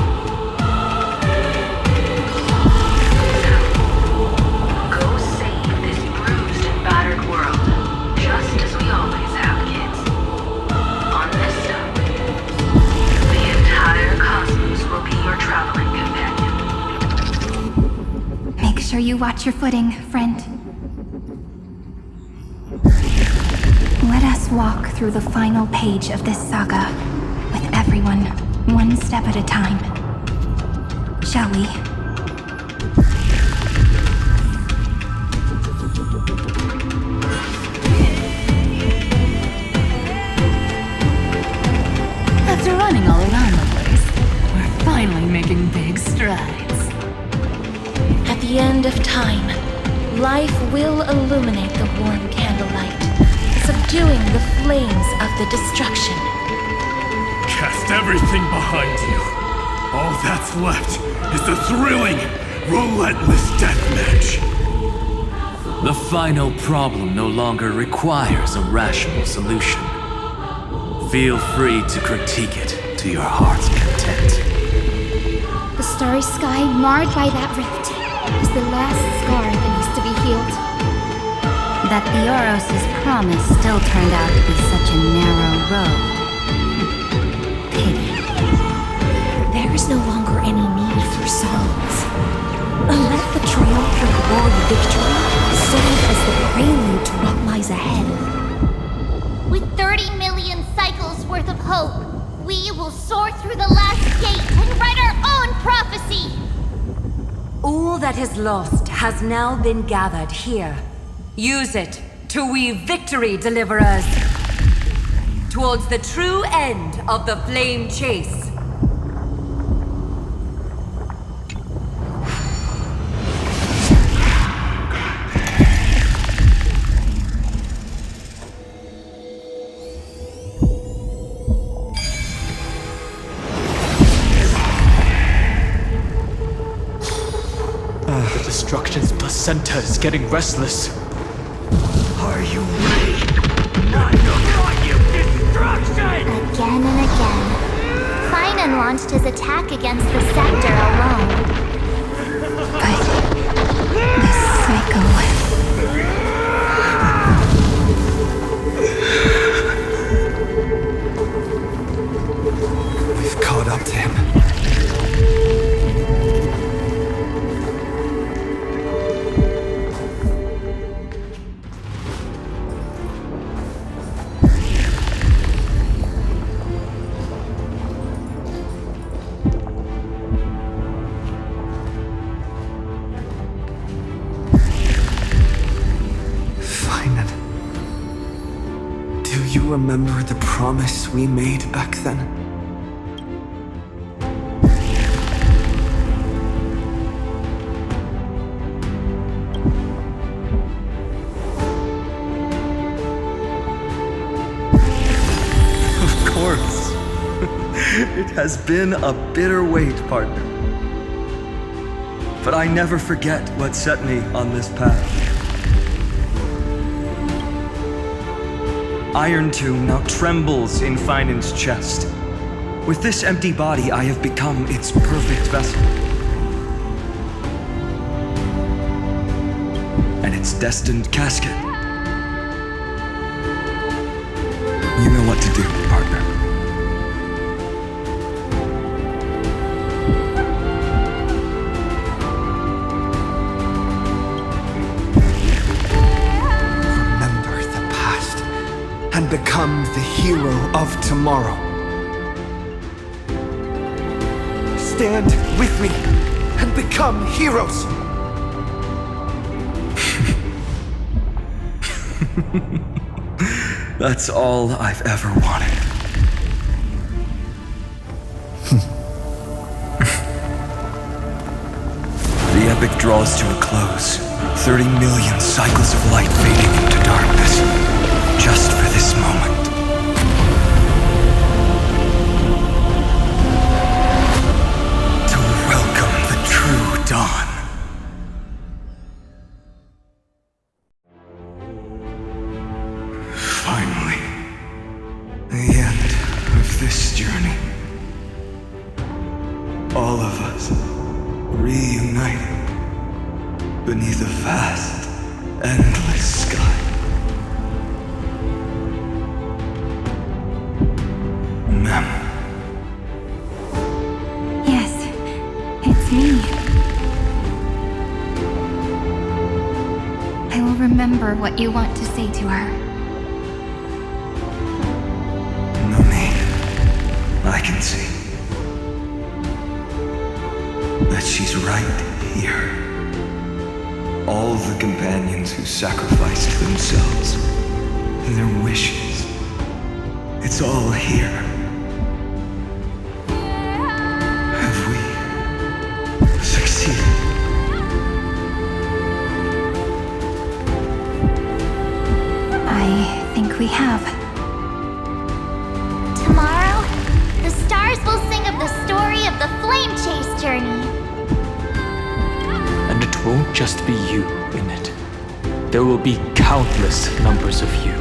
So, go save this bruised and battered world, just as we always have, kids. On this stone, the entire cosmos will be your traveling companion. Make sure you watch your footing, friend. Let us walk through the final page of this saga, with everyone, one step at a time. Shall we? After running all around the place, we're finally making big strides. At the end of time, life will illuminate the warm candlelight, subduing the flames of the destruction. Cast everything behind you. All that's left is the thrilling, relentless deathmatch. The final problem no longer requires a rational solution. Feel free to critique it to your heart's content. The starry sky marred by that rift is the last scar that needs to be healed. That Theoros' promise still turned out to be such a narrow road. victory serve as the prelude to what lies ahead. With 30 million cycles worth of hope, we will soar through the last gate and write our own prophecy! All that is lost has now been gathered here. Use it to weave victory, deliverers, towards the true end of the flame chase. The destruction's placenta is getting restless. Are you ready? Not to brought you destruction! Again and again, Final launched his attack against the Scepter alone. But this cycle... We've caught up to him. Remember the promise we made back then? Of course. It has been a bitter wait, partner. But I never forget what set me on this path. Iron Tomb now trembles in Finan's chest. With this empty body, I have become its perfect vessel. And its destined casket. You know what to do, partner. And become the hero of tomorrow. Stand with me and become heroes. That's all I've ever wanted. The epic draws to a close. 30 million cycles of light fading into darkness. Just for this moment. To welcome the true dawn. Finally. The end of this journey. All of us reunited beneath a vast, endless sky. Yes, it's me. I will remember what you want to say to her. No need. I can see that she's right here. All the companions who sacrificed themselves and their wishes. It's all here. We have. Tomorrow, the stars will sing of the story of the flame chase journey. And it won't just be you in it. There will be countless numbers of you.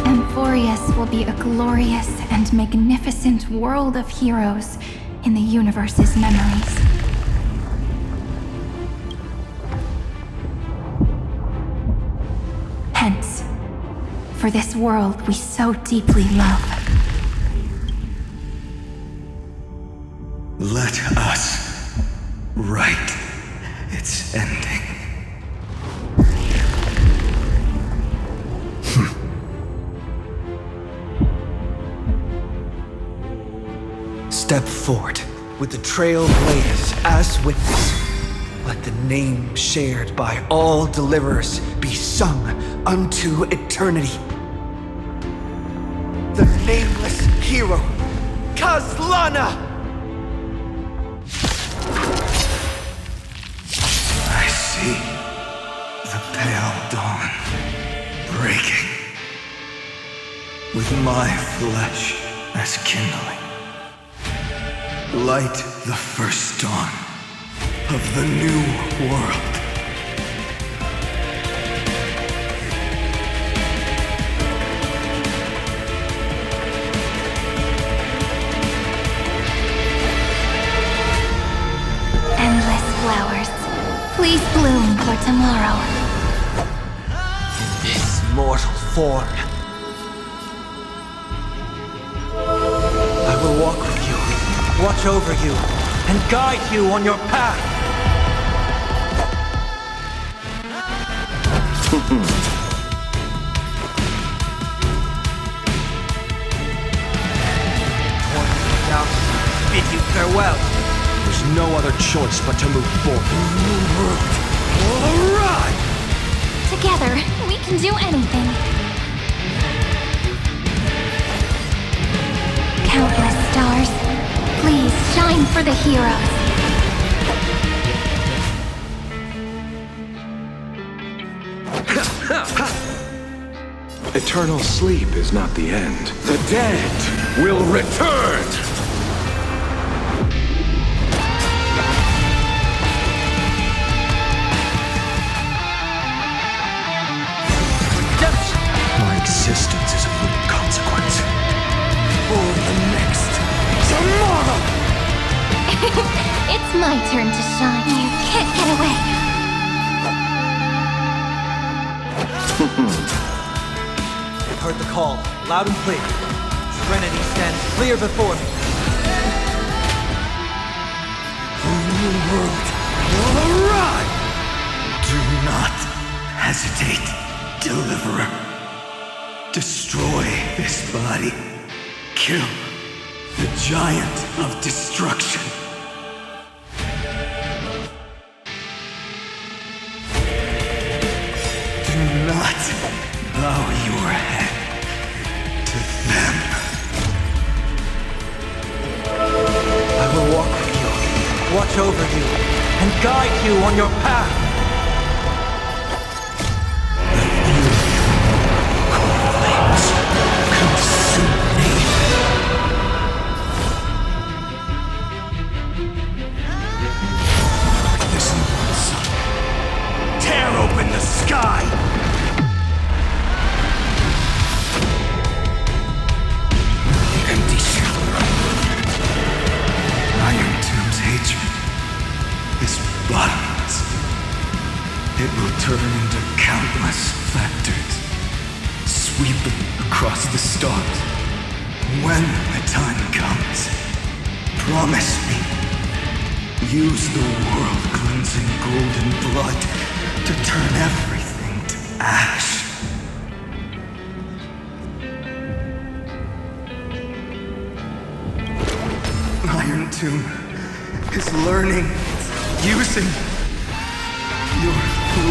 Amphoreus will be a glorious and magnificent world of heroes in the universe's memories. Hence, for this world we so deeply love. Let us write It's ending. Step forward with the trailblazers as witness. Let the name shared by all deliverers be sung unto eternity. The nameless hero, Kazlana! I see the pale dawn breaking, with my flesh as kindling. Light the first dawn of the new world. Endless flowers, please bloom for tomorrow. In this mortal form, I will walk with you, watch over you, and guide you on your path. Down, bid you farewell. There's no other choice but to move forward. All right! Together, we can do anything. Countless stars, please shine for the heroes. Eternal sleep is not the end. The dead will return! My existence is of little consequence. For the next tomorrow! It's my turn to shine. You can't get away. I've heard the call, loud and clear. Trinity stands clear before me. The new world will arrive! Do not hesitate, Deliverer. Destroy this body. Kill the giant of destruction. Do not bow your head to them. I will walk with you, watch over you, and guide you on your path. Tear open the sky! The empty shell. Iron Tomb's hatred is bottomless. It will turn into countless factors, sweeping across the stars. When the time comes, promise me, use the world-cleansing golden blood to turn everything to ash. Iron Tomb is learning, using your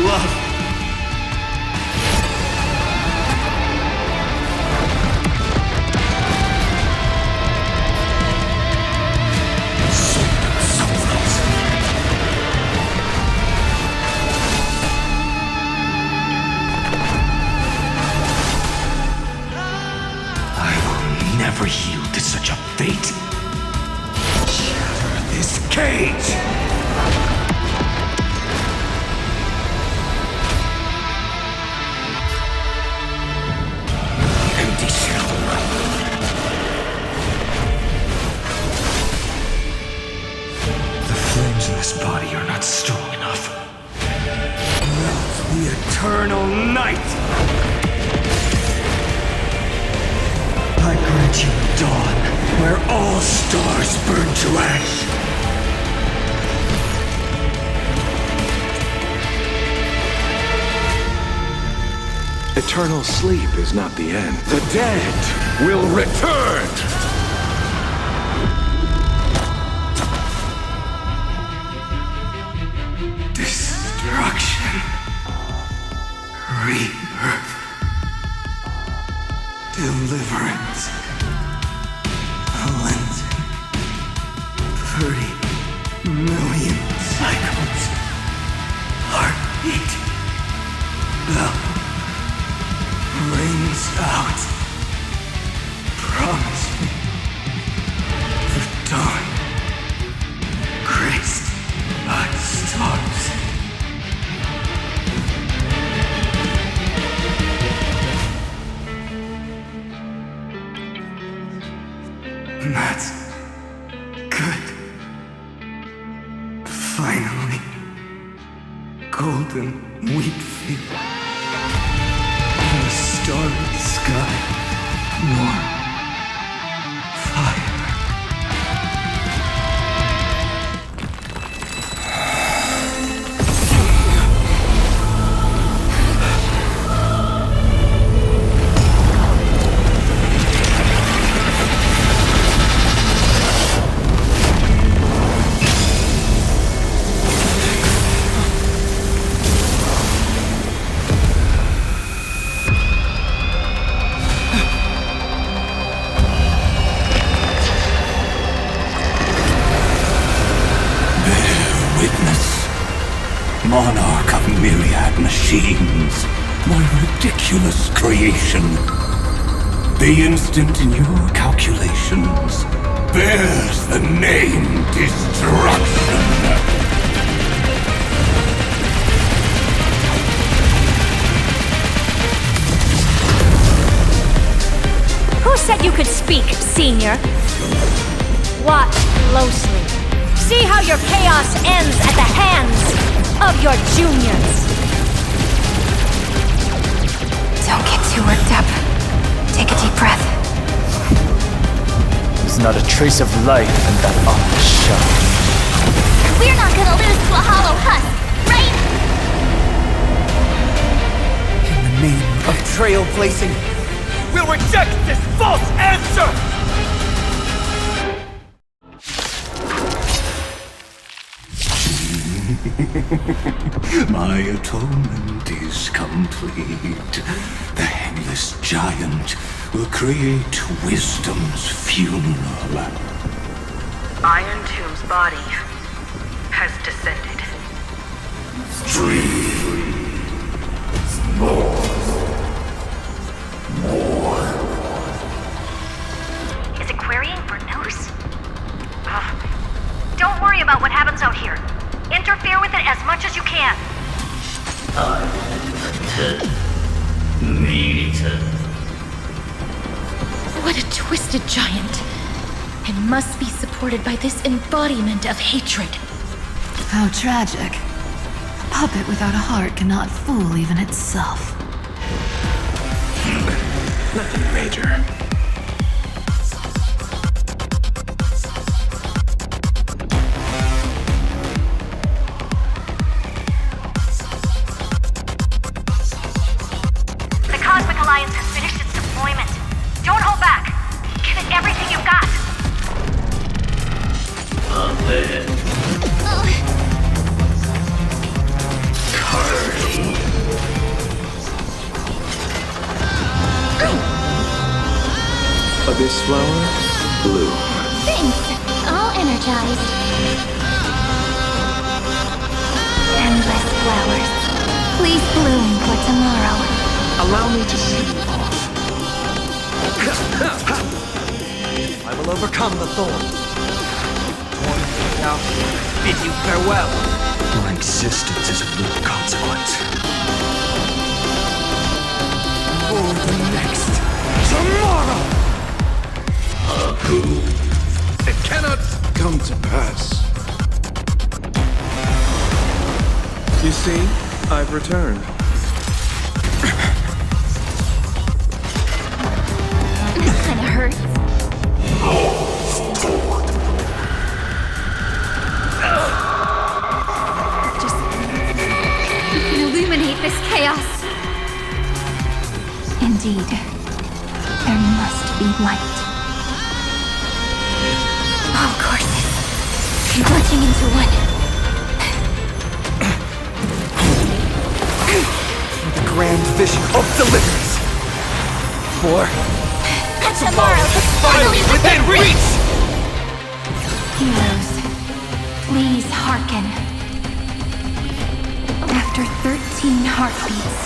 love. Never yield to such a fate. Shatter this cage! Empty shell. The flames in this body are not strong enough. Melt the eternal night! I grant you dawn, where all stars burn to ash. Eternal sleep is not the end. The dead will return! Destruction. Rebirth. Deliverance. Cleansing. 30 million cycles. Heartbeat. Bell. Rings out. Promise me. The dawn. Graced by stars. That's good. Finally. Golden wheat field. In the starry sky. Warm. Fire. Monarch of myriad machines, my ridiculous creation. The instant in your calculations bears the name Destruction. Who said you could speak, Senior? Watch closely. See how your chaos ends at the hands of your juniors. Don't get too worked up. Take a deep breath. There's not a trace of life in that ominous shell. We're not gonna lose to a hollow husk, right? In the name of trailblazing, we'll reject this false answer! My atonement is complete. The Headless Giant will create wisdom's funeral. Iron Tomb's body has descended. Is it querying for news? Don't worry about what happens out here. Interfere with it as much as you can. What a twisted giant. And must be supported by this embodiment of hatred. How tragic. A puppet without a heart cannot fool even itself. Nothing major. The Cosmic Alliance has finished its deployment. Don't hold back. Give it everything you've got. Abyss flower, blue. Thanks. All energized. Endless flowers. Please bloom for tomorrow. Allow me to see you off. I will overcome the thorn. Now, bid you farewell. My existence is of no consequence. For the next tomorrow! It cannot come to pass. You see, I've returned. This kinda hurts. Just... you can illuminate this chaos. Indeed, there must be light. All courses converging into one. The grand vision of deliverance. For Tomorrow is finally within reach! Heroes, please hearken. After 13 heartbeats,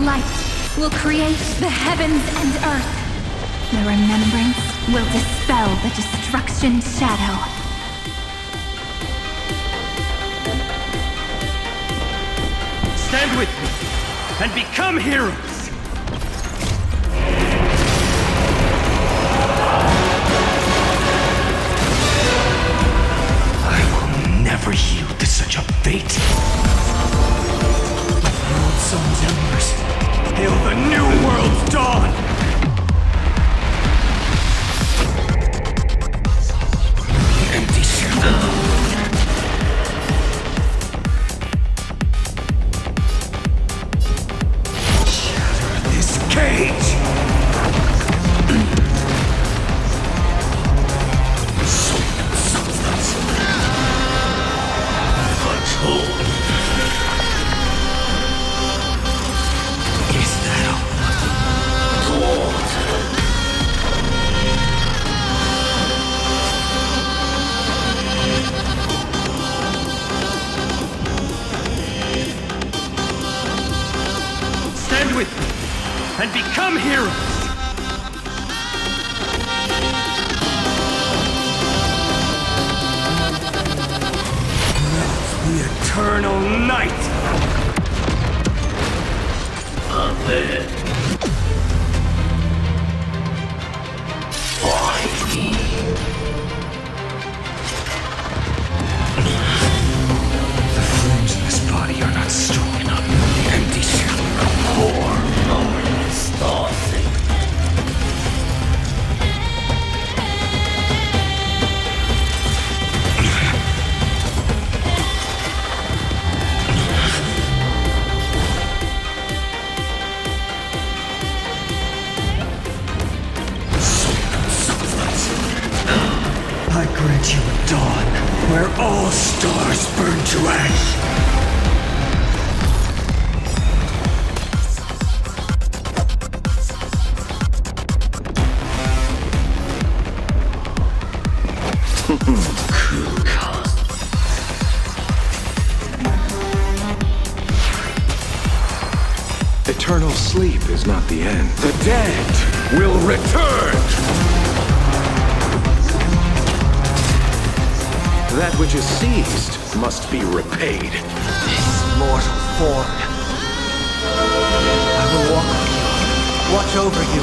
light will create the heavens and earth. The remembrance will dispel the destruction shadow. Stand with me and become heroes! Never yield to such a fate. The old sun's embers hail the new world's dawn! Empty shell. Shatter this cage! Sweet substance. Is that all? Stand with me and become heroes! The eternal night! Amen. Find me. The flames in this body are not strong enough. Empty shell. Poor, powerless nothing. I grant you a dawn where all stars burn to ash. Eternal sleep is not the end. The dead will return! That which is seized must be repaid. This mortal form. I will walk with you, watch over you,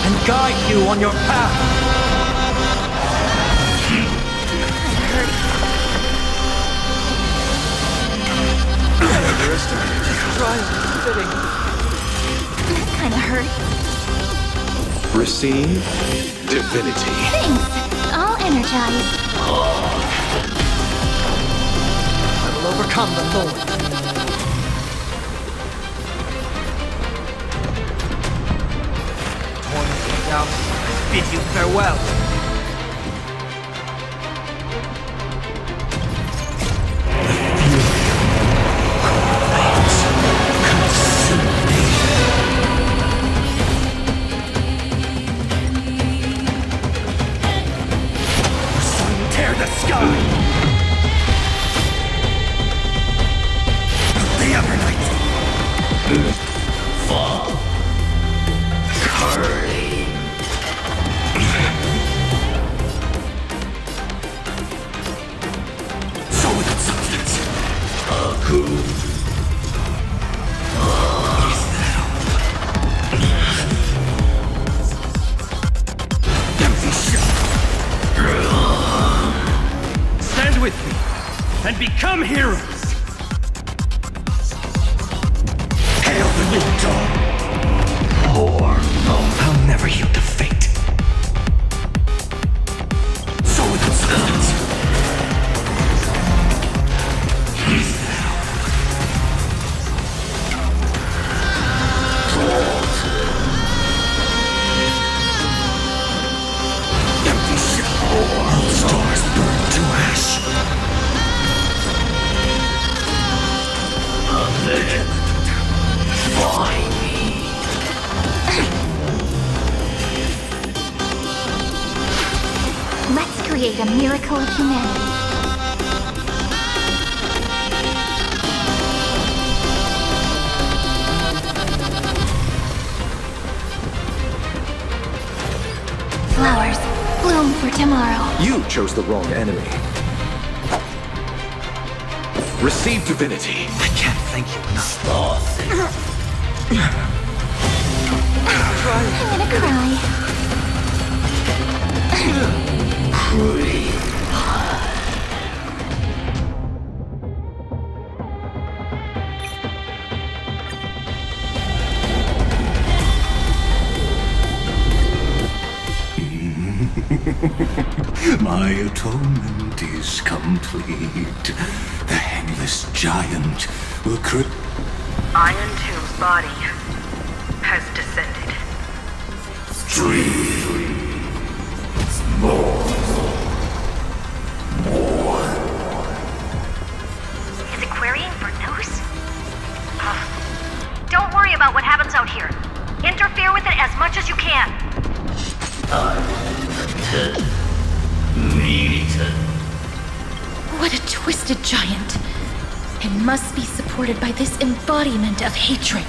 and guide you on your path. Trial fitting. This kinda hurt. Receive divinity. Thanks. I'll energize. I will overcome the Lord. Torn out, I bid you farewell. Tear the sky! The Evernight! Fall. Curling. Solid substance. A coup. Is that all? Empty shell. Stand with me and become heroes! Hail the new dawn! Poor I'll never yield to fate. Solid substance. Is that all? create a miracle of humanity. Flowers, bloom for tomorrow. You chose the wrong enemy. Receive divinity. I can't thank you enough. I'm gonna cry. My atonement is complete. The Handless Giant will Iron Tomb's body has descended. Is it querying for news? Don't worry about what happens out here. Interfere with it as much as you can. What a twisted giant. It must be supported by this embodiment of hatred.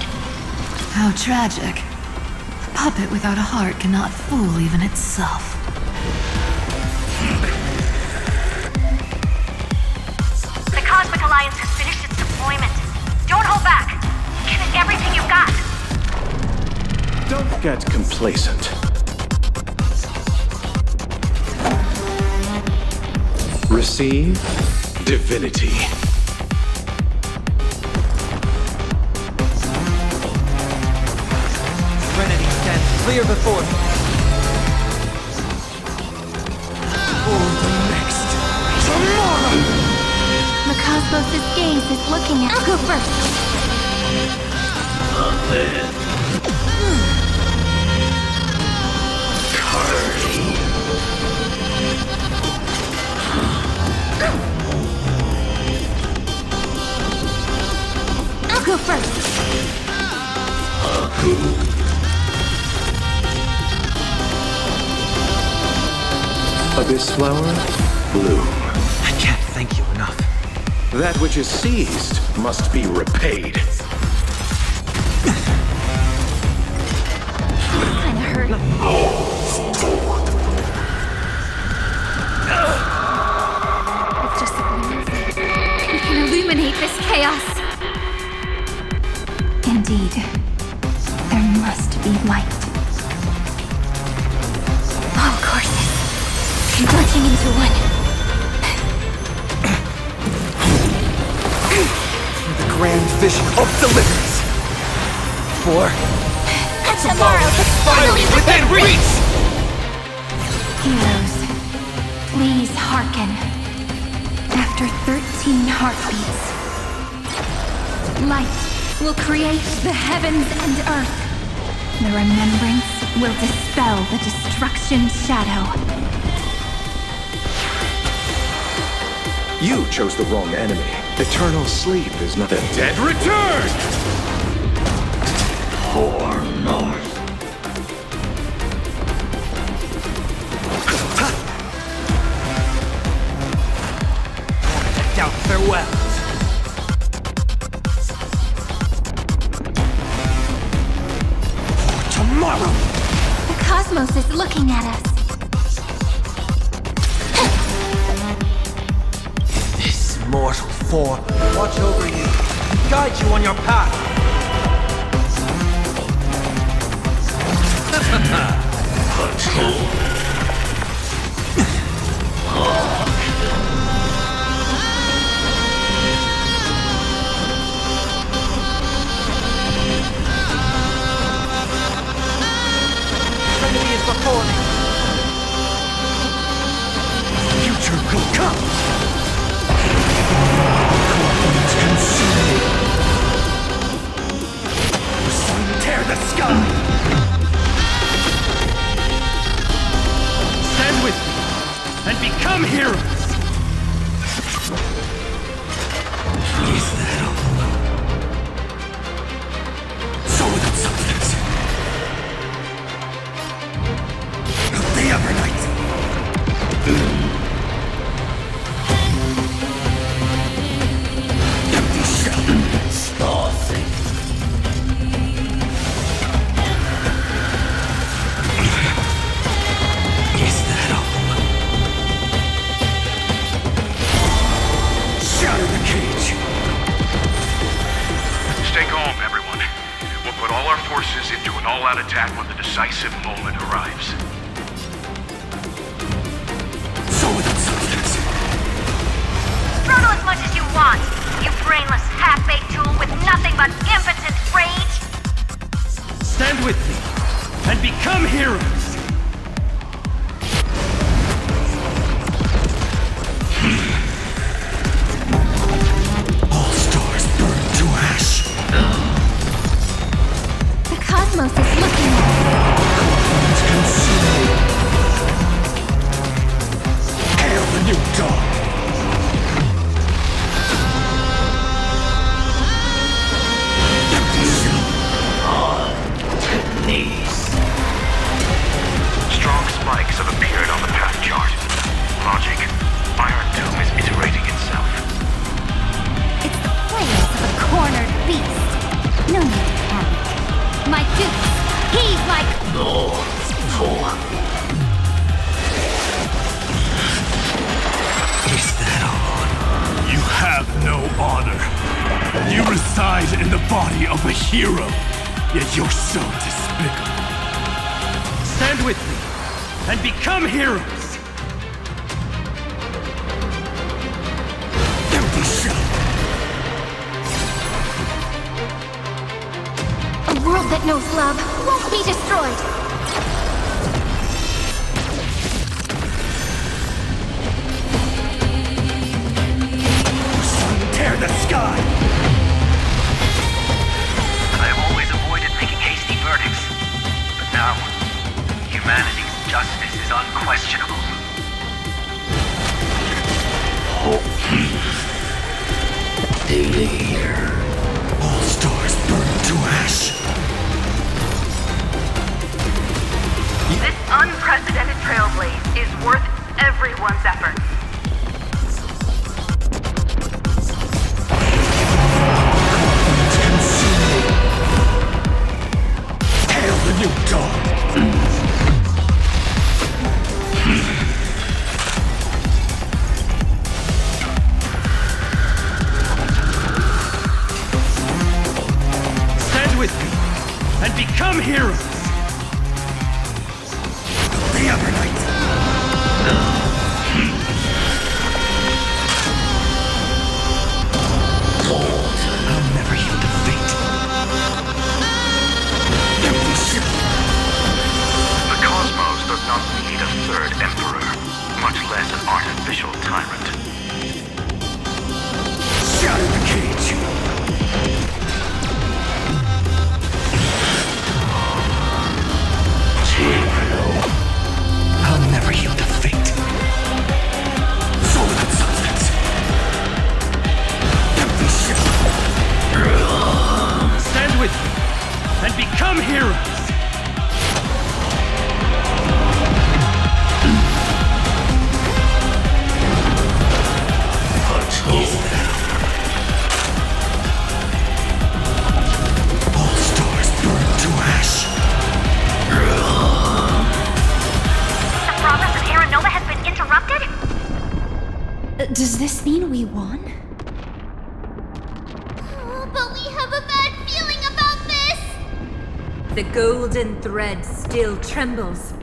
How tragic. A puppet without a heart cannot fool even itself. The Cosmic Alliance has finished its deployment. Don't hold back. Give it everything you've got. Don't get complacent. Receive divinity. Serenity stands clear before me. For the next tomorrow! The cosmos' gaze is looking at. I'll go first. I'll go first. Abyss flower, bloom. I can't thank you enough. That which is seized must be repaid. Kinda hurt. It's just a glimmer. We can illuminate this chaos. Indeed, there must be light. All courses converging into one. The grand vision of deliverance. For Tomorrow is finally within reach! Heroes, please hearken. After 13 heartbeats, light will create the heavens and earth. The remembrance will dispel the destruction shadow. You chose the wrong enemy. Eternal sleep is not. The dead return! For North. Doubt farewells. For tomorrow! The cosmos is looking at us. This mortal form will watch over you, guide you on your path. Trinity is before me. Future will come. The sun tear the sky. Stand with me and become heroes. Is that all? So without substance. A day overnight. decisive moment arrives. Struggle as much as you want, you brainless, half-baked tool with nothing but impotent rage! Stand with me, and become heroes! All stars burn to ash. The cosmos is looking at us. Hail the new dawn! Strong spikes have appeared on the path chart. Logic. Iron Tomb is iterating itself. It's the flames of a cornered beast. No need to panic. My dukes, heed my... No, fool. Is that all? You have no honor. You reside in the body of a hero, yet you're so despicable. Stand with me, and become heroes! Empty shell! A world that knows love won't be destroyed. Tear the sky! I have always avoided making hasty verdicts, but now, humanity's justice is unquestionable. Daily here. All stars burn to ash. This unprecedented trailblaze is worth everyone's effort. Hail the new dawn! Stand with me, and become heroes! The other night. I'll never yield to fate. Empty ship. The cosmos does not need a third emperor, much less an artificial tyrant. Shatter the cage. I'll never yield to fate. Solid substance. Empty ship. Stand with me, and become heroes! All stars burn to ash. The progress of Aeronova has been interrupted? Does this mean we won? But we have a bad feeling about this! The golden thread still trembles.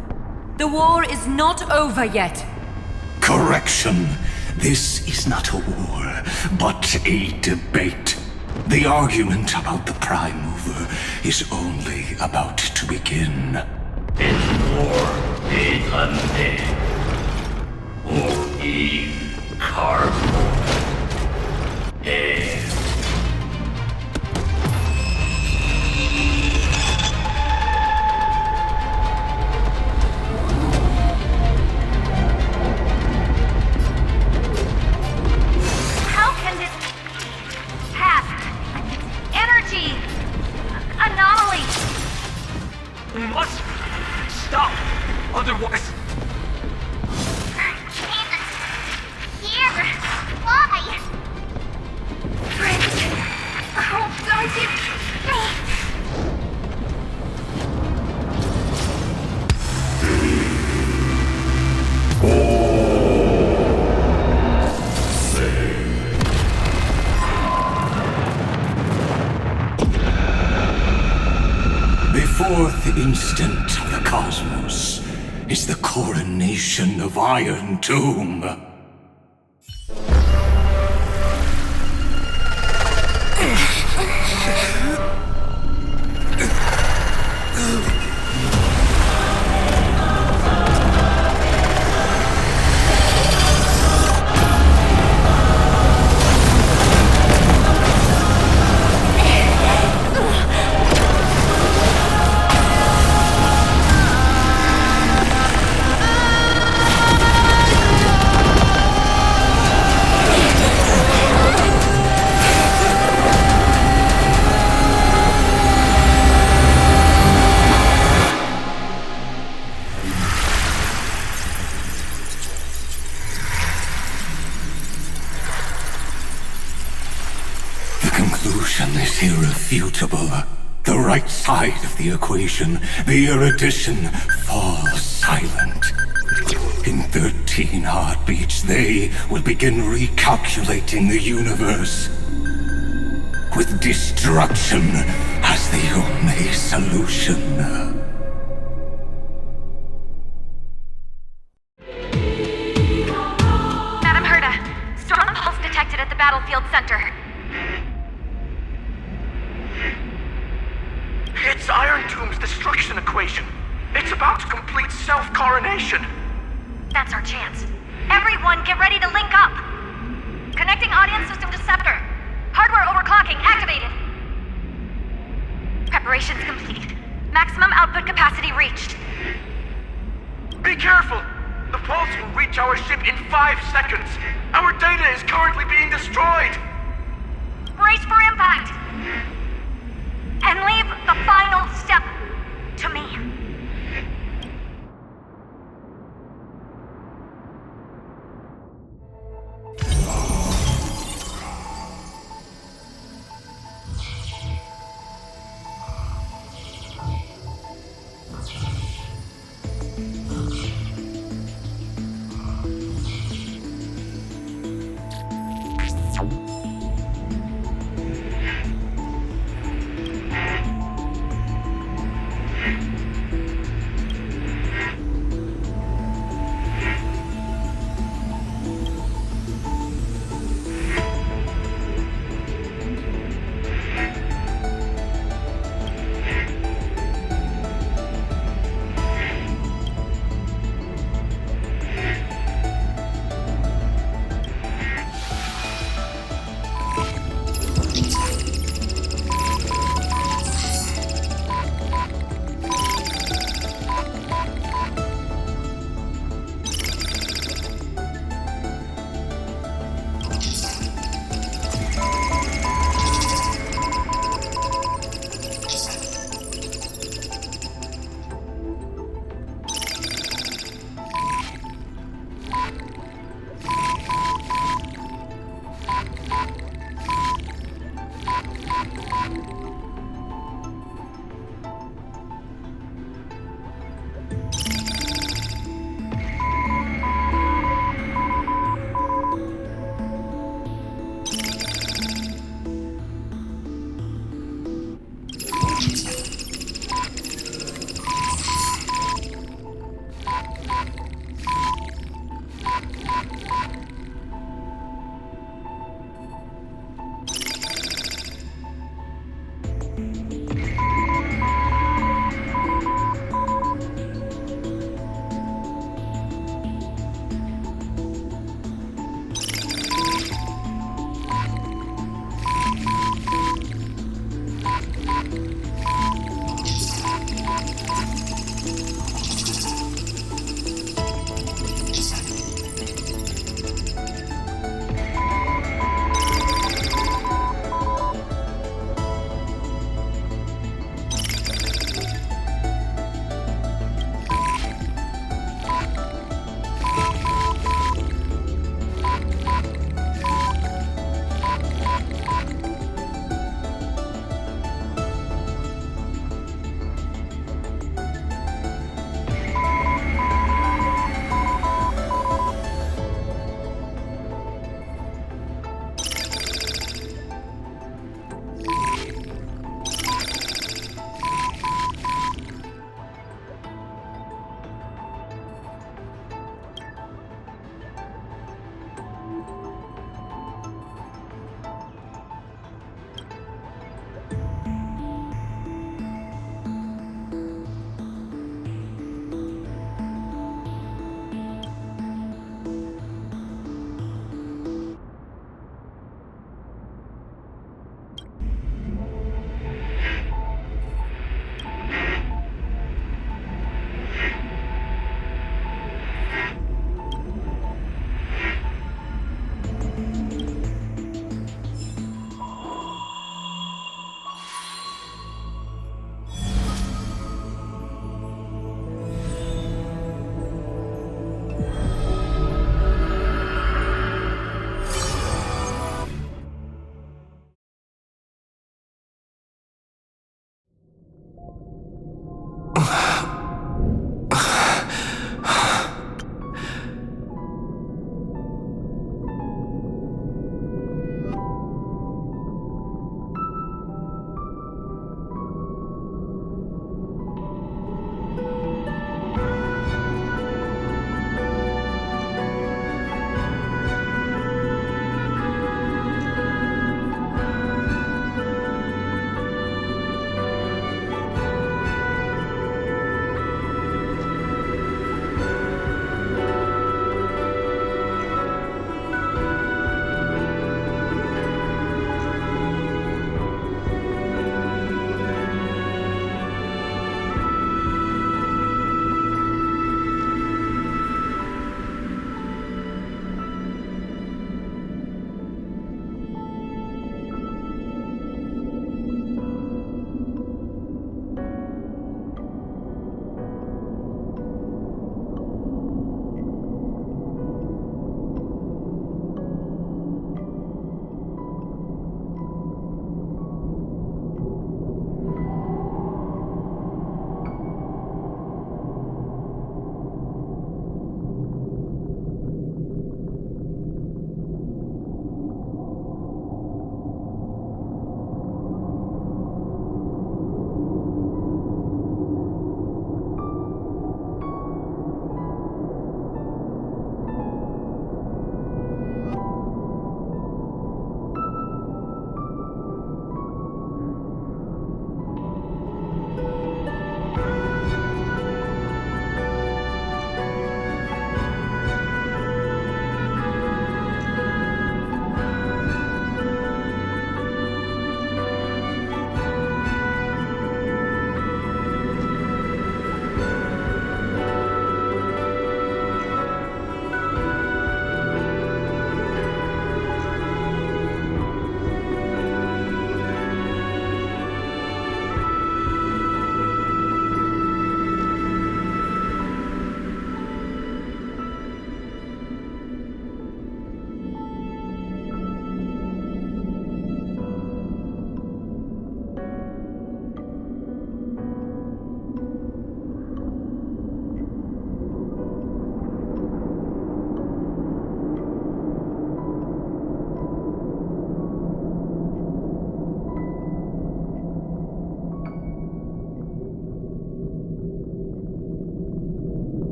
The war is not over yet. Correction. This is not a war, but a debate. The argument about the Prime Mover is only about to begin. It's war in undead. Or in cardboard. How can this happen? Energy anomaly. We must stop, otherwise... instant of the cosmos is the coronation of Iron Tomb. Is irrefutable. The right side of the equation, the erudition, falls silent. In 13 heartbeats, they will begin recalculating the universe, with destruction as the only solution. Madam Herda, strong pulse detected at the battlefield center. It's Iron Tomb's destruction equation. It's about to complete self-coronation. That's our chance. Everyone, get ready to link up. Connecting audience system to Scepter. Hardware overclocking activated. Preparations complete. Maximum output capacity reached. Be careful! The pulse will reach our ship in 5 seconds. Our data is currently being destroyed. Brace for impact. And leave the final step to me.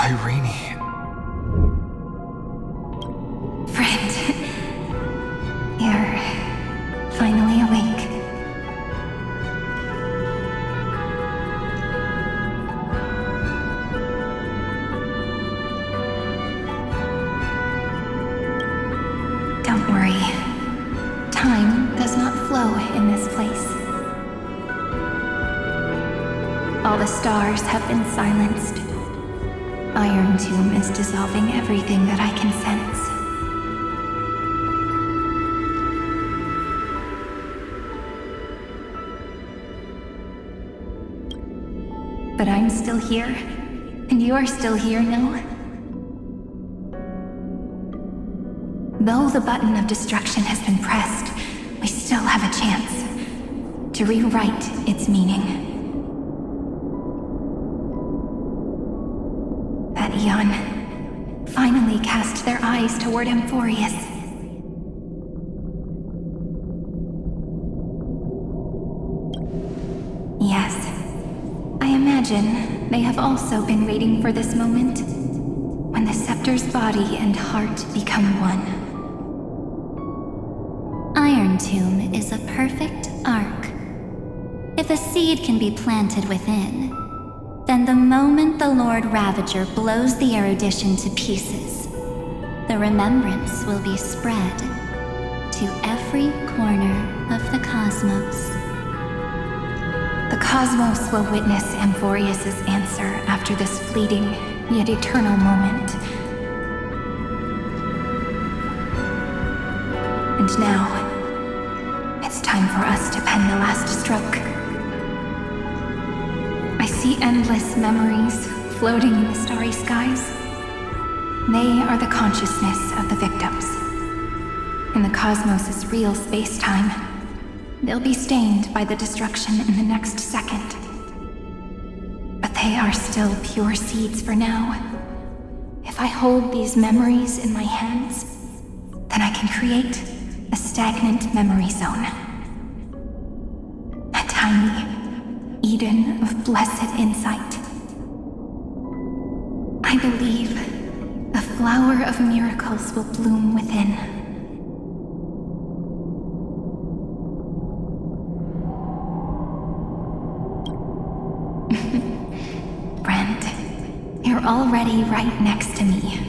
Cyrene. Friend, you're finally awake. Don't worry. Time does not flow in this place. All the stars have been silenced. Iron Tomb is dissolving everything that I can sense. But I'm still here, and you're still here, no? Though the button of destruction has been pressed, we still have a chance to rewrite its meaning. That Eon finally cast their eyes toward Amphoreus. Yes, I imagine they have also been waiting for this moment, when the scepter's body and heart become one. Iron Tomb is a perfect ark. If a seed can be planted within, then the moment the Lord Ravager blows the erudition to pieces, the remembrance will be spread to every corner of the cosmos. The cosmos will witness Amphoreus' answer after this fleeting, yet eternal moment. And now, it's time for us to pen the last stroke. I see endless memories floating in the starry skies. They are the consciousness of the victims. In the cosmos' real space-time, they'll be stained by the destruction in the next second. But they are still pure seeds for now. If I hold these memories in my hands, then I can create a stagnant memory zone. A tiny Eden of blessed insight. I believe the flower of miracles will bloom within. Friend, you're already right next to me.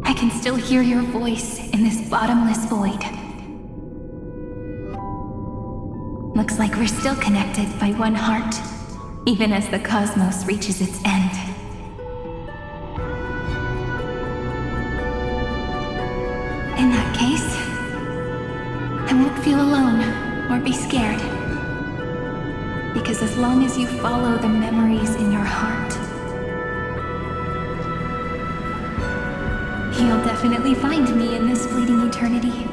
I can still hear your voice in this bottomless void. Looks like we're still connected by one heart, even as the cosmos reaches its end. In that case, I won't feel alone or be scared. Because as long as you follow the memories in your heart, you'll definitely find me in this fleeting eternity,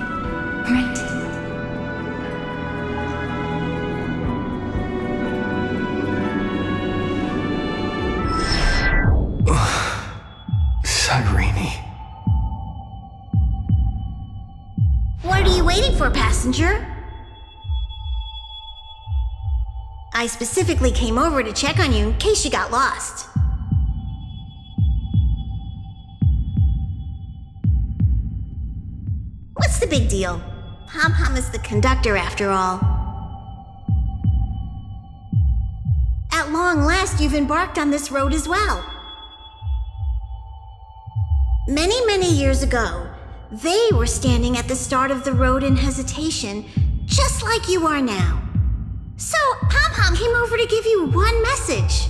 right? Cyrene. What are you waiting for, passenger? I specifically came over to check on you in case you got lost. What's the big deal? Pom-Pom is the conductor after all. At long last, you've embarked on this road as well. Many, many years ago, they were standing at the start of the road in hesitation, just like you are now. So, Pom-Pom came over to give you one message.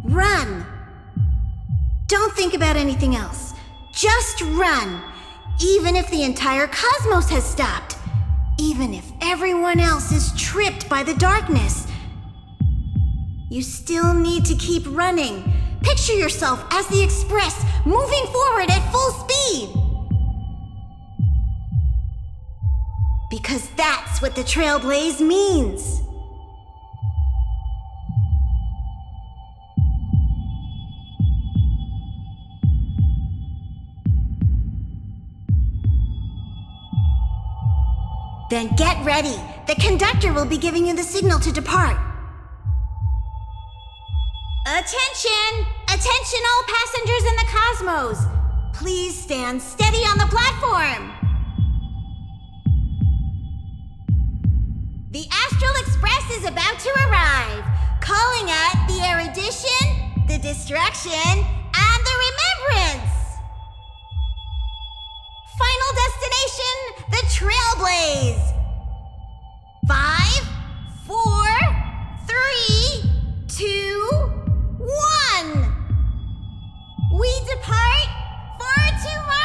Run. Don't think about anything else. Just run. Even if the entire cosmos has stopped. Even if everyone else is tripped by the darkness. You still need to keep running. Picture yourself as the Express, moving forward at full speed. Because that's what the Trailblaze means. Then get ready. The conductor will be giving you the signal to depart. Attention! Attention all passengers in the cosmos! Please stand steady on the platform! The Astral Express is about to arrive, calling at the erudition, the distraction, and the remembrance! Final destination, the Trailblaze! 5, 4, 3, 2, 1! We depart for tomorrow!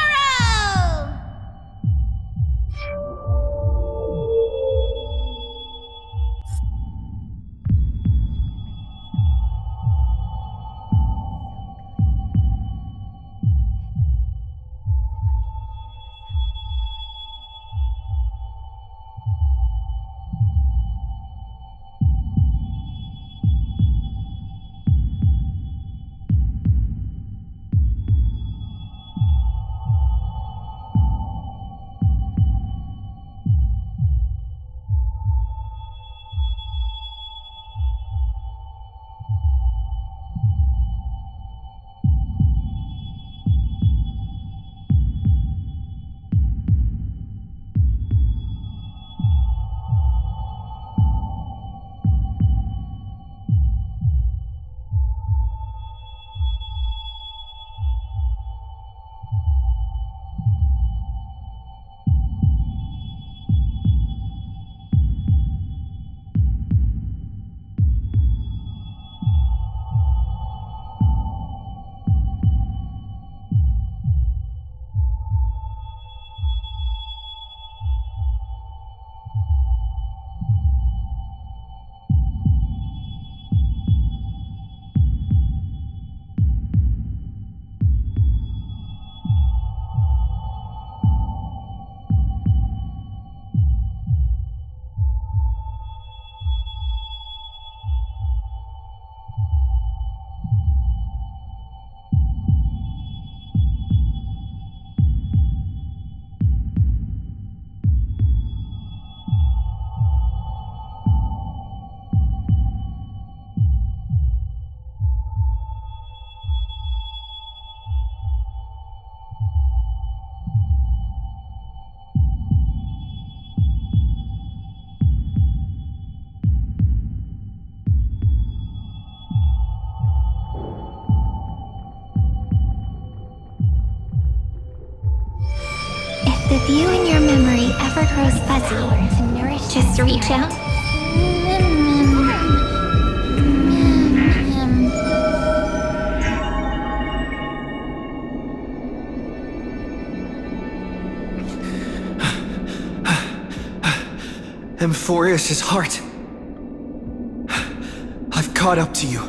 The view in your memory ever grows fuzzy. Just reach out. Amphoreus' heart. I've caught up to you.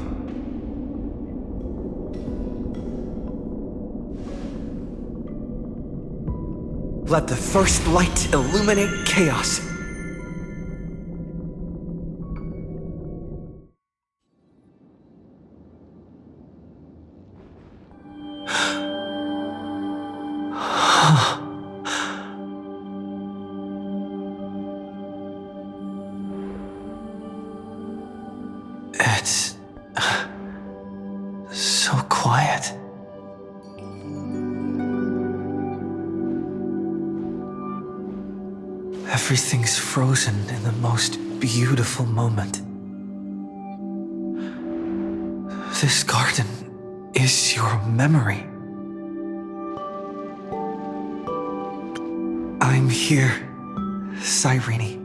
Let the first light illuminate chaos. It's so quiet. Everything's frozen in the most beautiful moment. This garden is your memory. I'm here, Cyrene.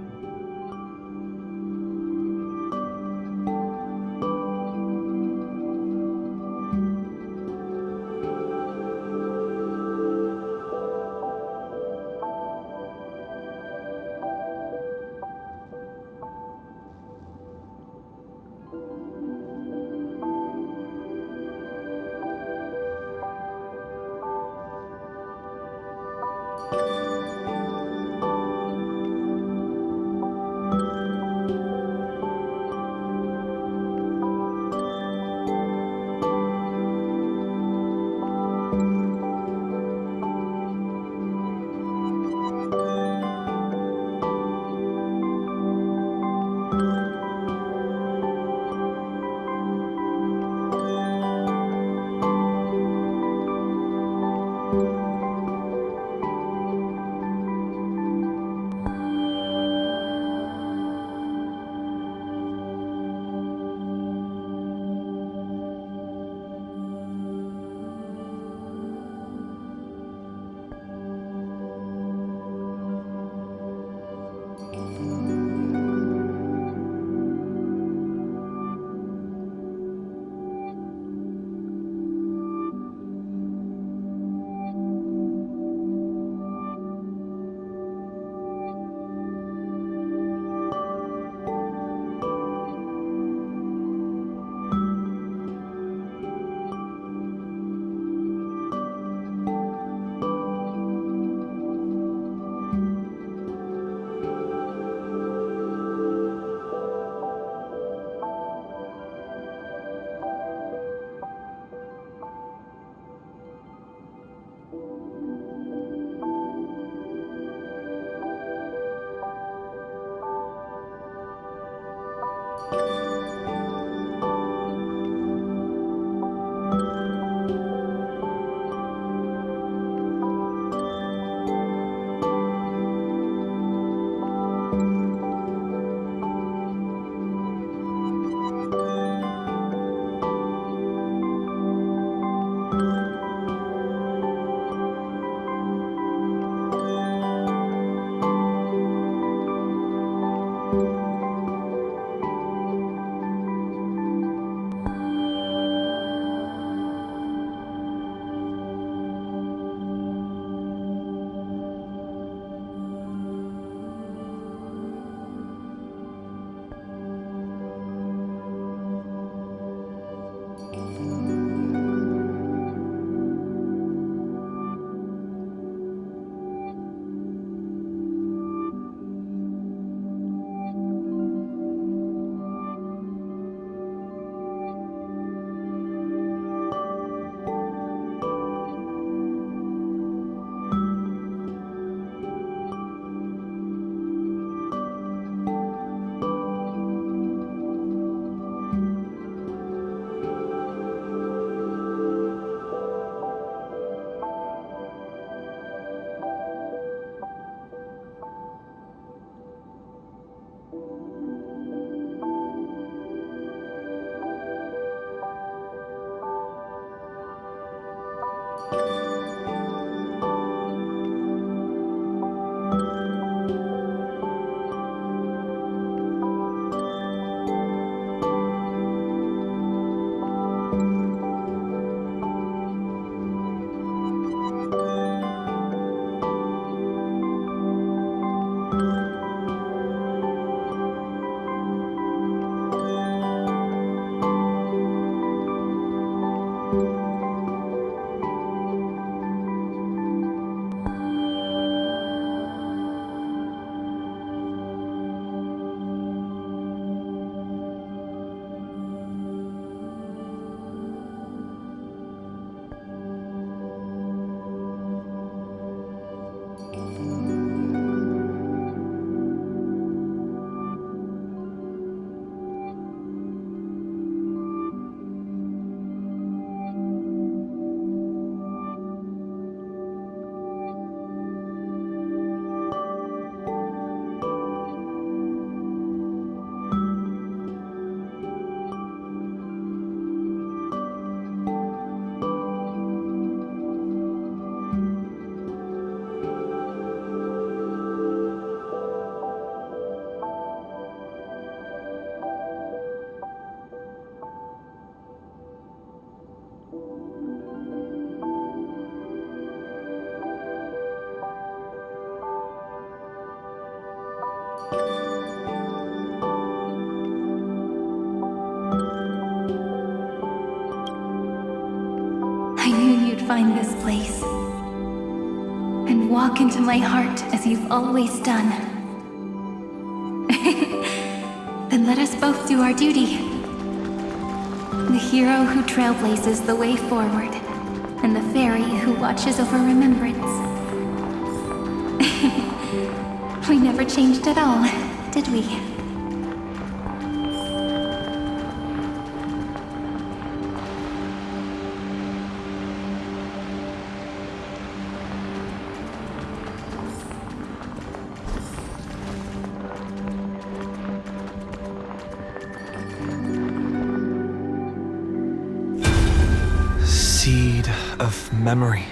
Find this place and walk into my heart as you've always done. Then let us both do our duty. The hero who trailblazes the way forward, and the fairy who watches over remembrance. We never changed at all, did we? Seed of memory.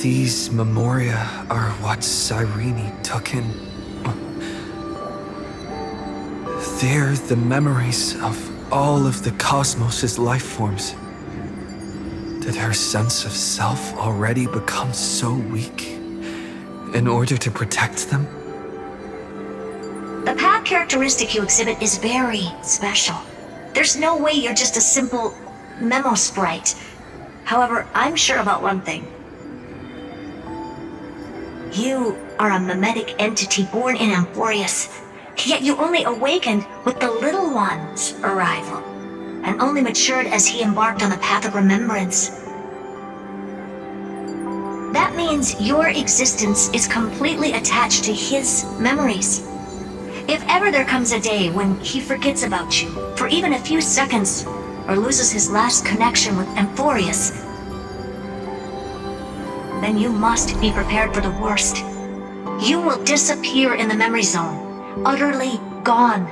These memoria are what Cyrene took in. They're the memories of all of the cosmos's life forms. Did her sense of self already become so weak in order to protect them? The path characteristic you exhibit is very special. There's no way you're just a simple memo sprite. However, I'm sure about one thing. You are a mimetic entity born in Amphoreus, yet you only awakened with the Little One's arrival, and only matured as he embarked on the path of remembrance. That That means your existence is completely attached to his memories. If ever there comes a day when he forgets about you for even a few seconds, or loses his last connection with Amphoreus, then you must be prepared for the worst. You will disappear in the memory zone, utterly gone,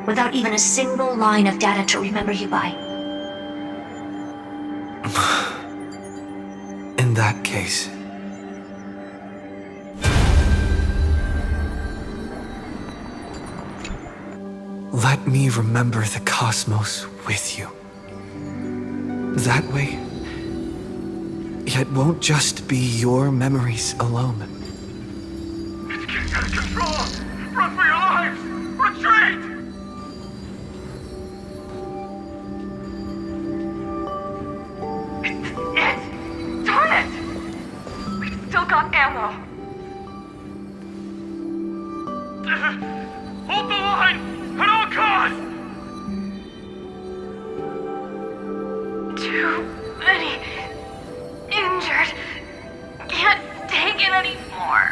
without even a single line of data to remember you by. In that case, let me remember the cosmos with you. That way, it won't just be your memories alone. It's getting out of control! Run for your lives! Retreat! It's... Darn it! We've still got ammo. Hold the line! At all costs! Too many injured. Can't take it anymore.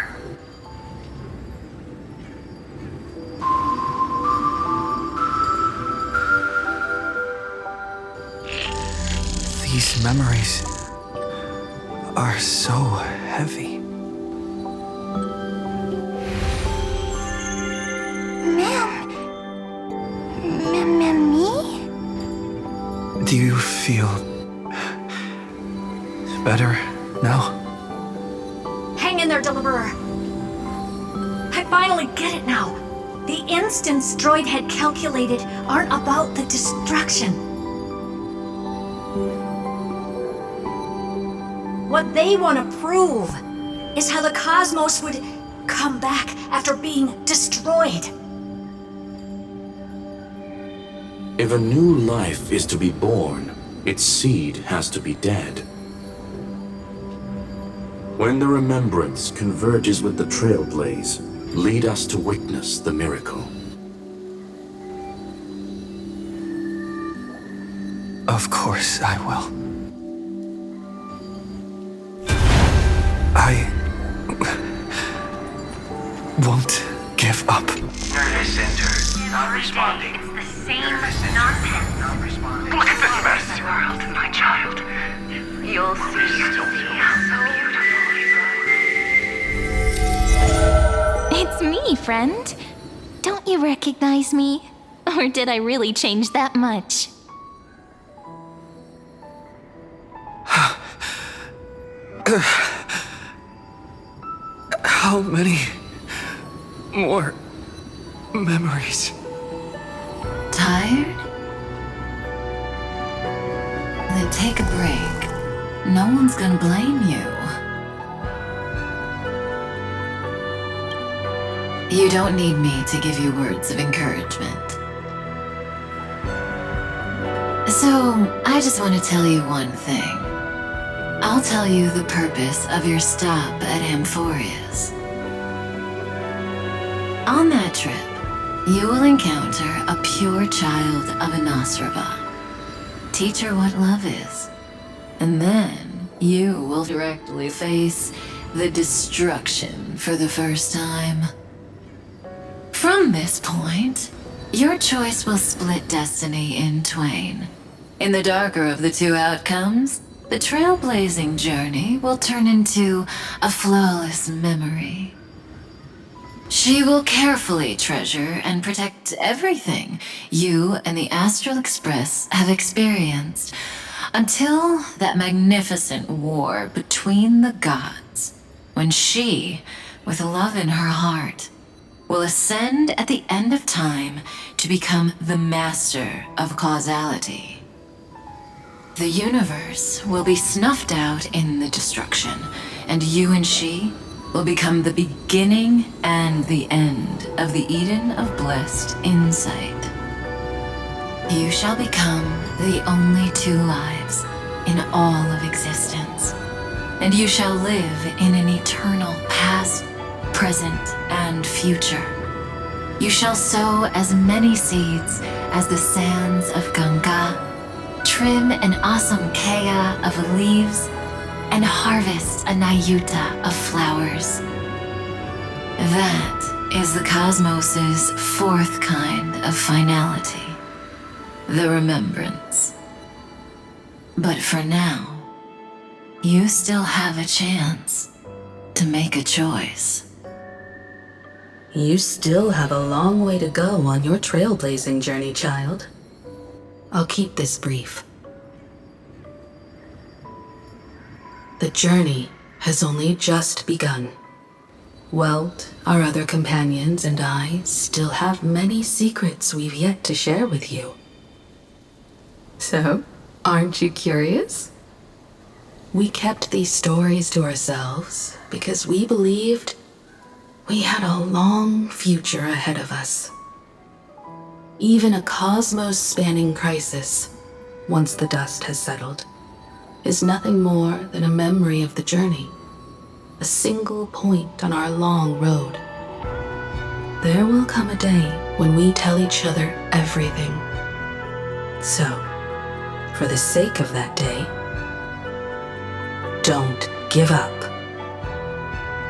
These memories are so heavy. Me? Do you feel better now? Hang in there, Deliverer. I finally get it now. The instants Droid had calculated aren't about the destruction. What they want to prove is how the cosmos would come back after being destroyed. If a new life is to be born, its seed has to be dead. When the remembrance converges with the trailblaze, lead us to witness the miracle. Of course I will. I won't give up. Nervous center, not responding. Same nonsense. Look at this mess! World, my child. You'll see. It's me, friend. Don't you recognize me? Or did I really change that much? How many more memories? Tired? Then take a break. No one's gonna blame you. You don't need me to give you words of encouragement. So, I just want to tell you one thing. I'll tell you the purpose of your stop at Amphoreus. On that trip, you will encounter a pure child of Anastrava. Teach her what love is. And then you will directly face the destruction for the first time. From this point, your choice will split destiny in twain. In the darker of the two outcomes, the trailblazing journey will turn into a flawless memory. She will carefully treasure and protect everything you and the Astral Express have experienced until that magnificent war between the gods, when she, with love in her heart, will ascend at the end of time to become the master of causality. The universe will be snuffed out in the destruction, and you and she will become the beginning and the end of the Eden of blessed insight. You shall become the only two lives in all of existence, and you shall live in an eternal past, present, and future. You shall sow as many seeds as the sands of Ganga, trim an awesome kea of leaves, and harvest a Nayuta of flowers. That is the cosmos's fourth kind of finality, the remembrance. But for now, you still have a chance to make a choice. You still have a long way to go on your trailblazing journey, child. I'll keep this brief. The journey has only just begun. Welt, our other companions, and I still have many secrets we've yet to share with you. So, aren't you curious? We kept these stories to ourselves because we believed we had a long future ahead of us. Even a cosmos-spanning crisis, once the dust has settled, is nothing more than a memory of the journey, a single point on our long road. There will come a day when we tell each other everything. So, for the sake of that day, don't give up.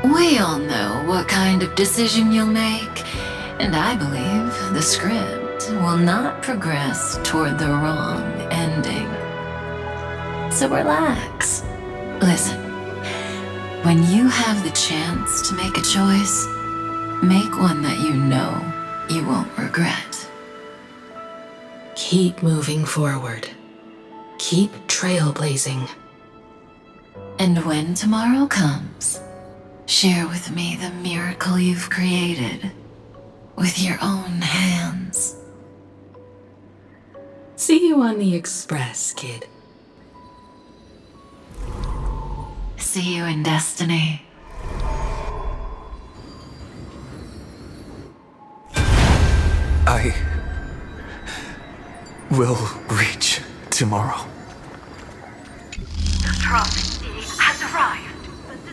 We all know what kind of decision you'll make, and I believe the script will not progress toward the wrong ending. So relax. Listen, when you have the chance to make a choice, make one that you know you won't regret. Keep moving forward. Keep trailblazing. And when tomorrow comes, share with me the miracle you've created with your own hands. See you on the Express, kid. See you in Destiny. I will reach tomorrow. The prophecy has arrived.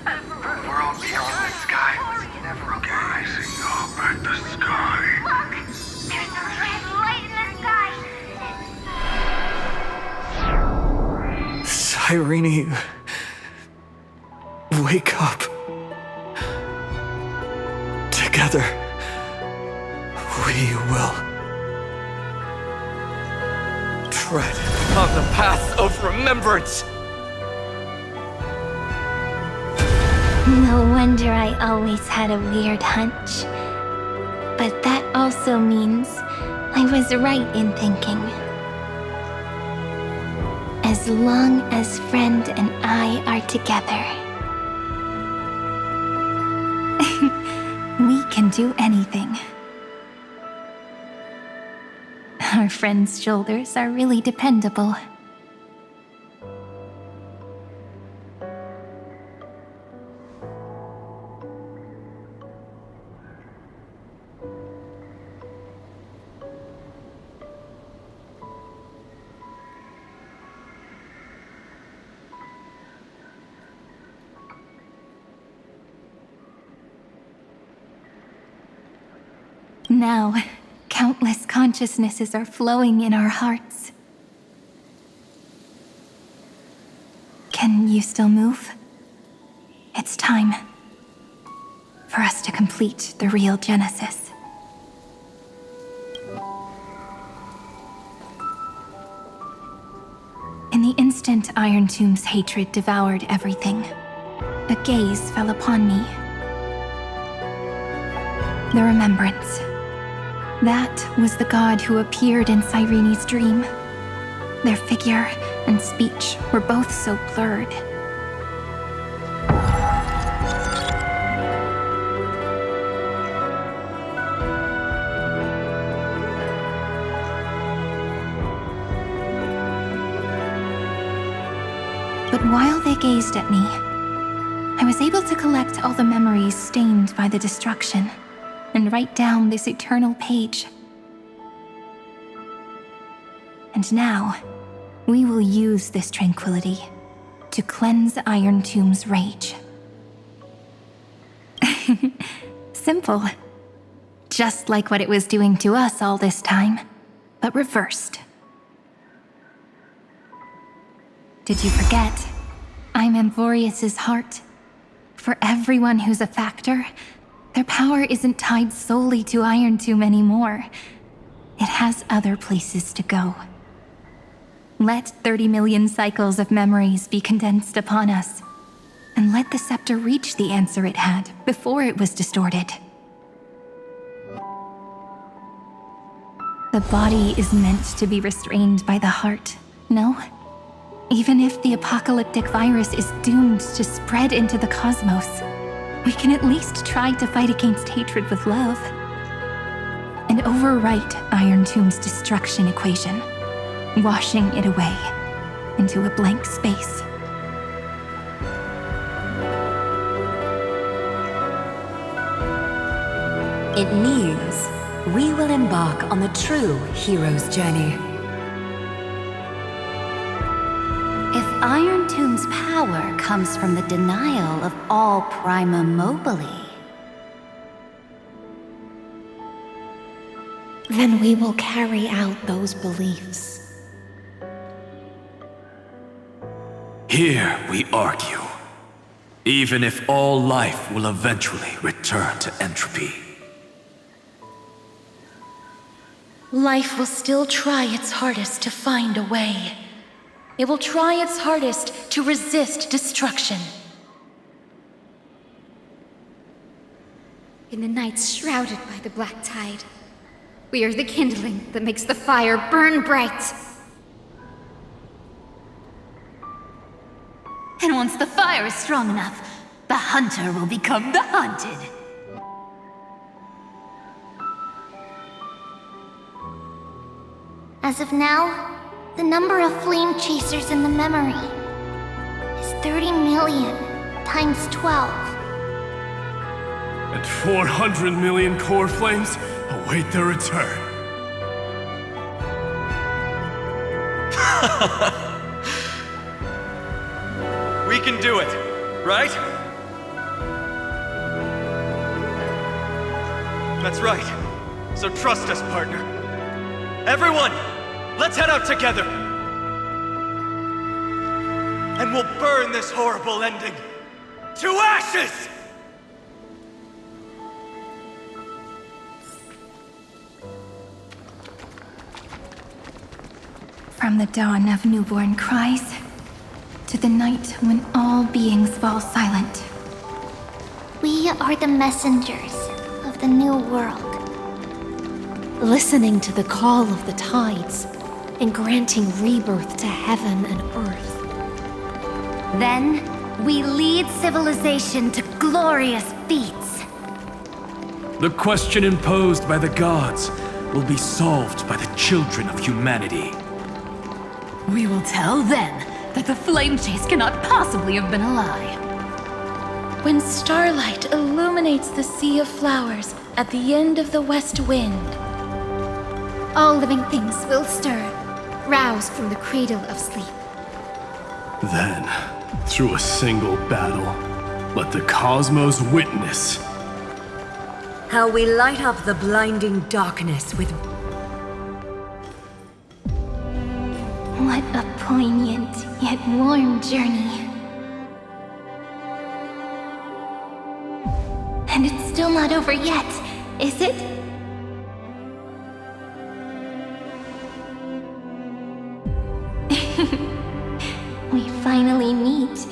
The world beyond the sky was never gazing up at the sky. Look! There's a red light in the sky! Cyrene, wake up. Together, we will tread on the path of remembrance. No wonder I always had a weird hunch. But that also means I was right in thinking. As long as Friend and I are together, we can do anything. Our friend's shoulders are really dependable. Now, countless consciousnesses are flowing in our hearts. Can you still move? It's time for us to complete the real Genesis. In the instant Iron Tomb's hatred devoured everything, a gaze fell upon me. The remembrance. That was the god who appeared in Cyrene's dream. Their figure and speech were both so blurred. But while they gazed at me, I was able to collect all the memories stained by the destruction and write down this eternal page. And now, we will use this tranquility to cleanse Iron Tomb's rage. Simple. Just like what it was doing to us all this time, but reversed. Did you forget? I'm Amphoreus' heart. For everyone who's a factor, their power isn't tied solely to Iron Tomb anymore. It has other places to go. Let 30 million cycles of memories be condensed upon us, and let the scepter reach the answer it had before it was distorted. The body is meant to be restrained by the heart, no? Even if the apocalyptic virus is doomed to spread into the cosmos, we can at least try to fight against hatred with love. And overwrite Iron Tomb's destruction equation, washing it away into a blank space. It means we will embark on the true hero's journey. If Iron Tomb's power comes from the denial of all prima mobile, then we will carry out those beliefs. Here we argue. Even if all life will eventually return to entropy. Life will still try its hardest to find a way. It will try its hardest to resist destruction. In the nights shrouded by the black tide, we are the kindling that makes the fire burn bright. And once the fire is strong enough, the hunter will become the hunted. As of now, the number of flame chasers in the memory is 30 million times 12. And 400 million core flames await their return. We can do it, right? That's right. So trust us, partner. Everyone, let's head out together. And we'll burn this horrible ending to ashes! From the dawn of newborn cries, to the night when all beings fall silent. We are the messengers of the new world. Listening to the call of the tides, and granting rebirth to heaven and earth. Then, we lead civilization to glorious feats. The question imposed by the gods will be solved by the children of humanity. We will tell them that the flame chase cannot possibly have been a lie. When starlight illuminates the sea of flowers at the end of the west wind, all living things will stir, roused from the cradle of sleep. Then, through a single battle, let the cosmos witness how we light up the blinding darkness with... What a poignant yet warm journey. And it's still not over yet, is it? We finally meet.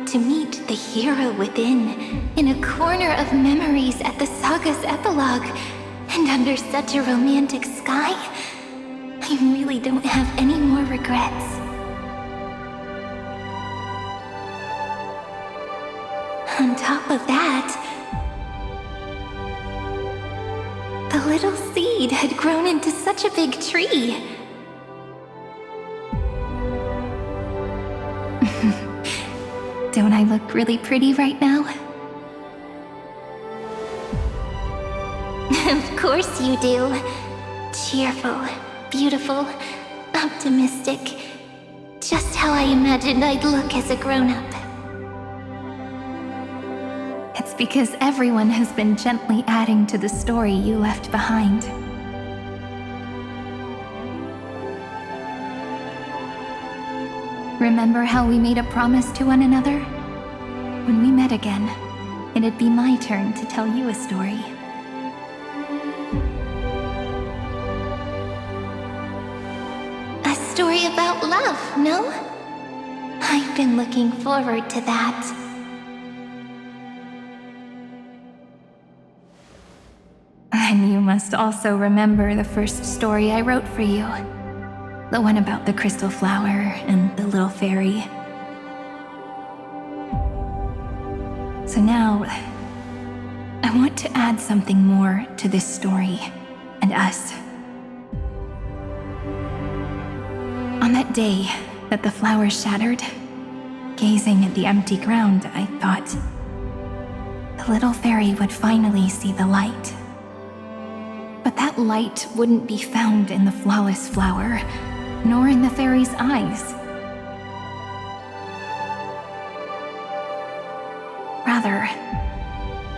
To meet the hero within, in a corner of memories at the saga's epilogue, and under such a romantic sky, I really don't have any more regrets. On top of that, the little seed had grown into such a big tree. Don't I look really pretty right now? Of course you do. Cheerful, beautiful, optimistic. Just how I imagined I'd look as a grown-up. It's because everyone has been gently adding to the story you left behind. Remember how we made a promise to one another? When we met again, it'd be my turn to tell you a story. A story about love, no? I've been looking forward to that. And you must also remember the first story I wrote for you. The one about the crystal flower and the little fairy. So now, I want to add something more to this story and us. On that day that the flower shattered, gazing at the empty ground, I thought the little fairy would finally see the light. But that light wouldn't be found in the flawless flower, nor in the fairy's eyes. Rather,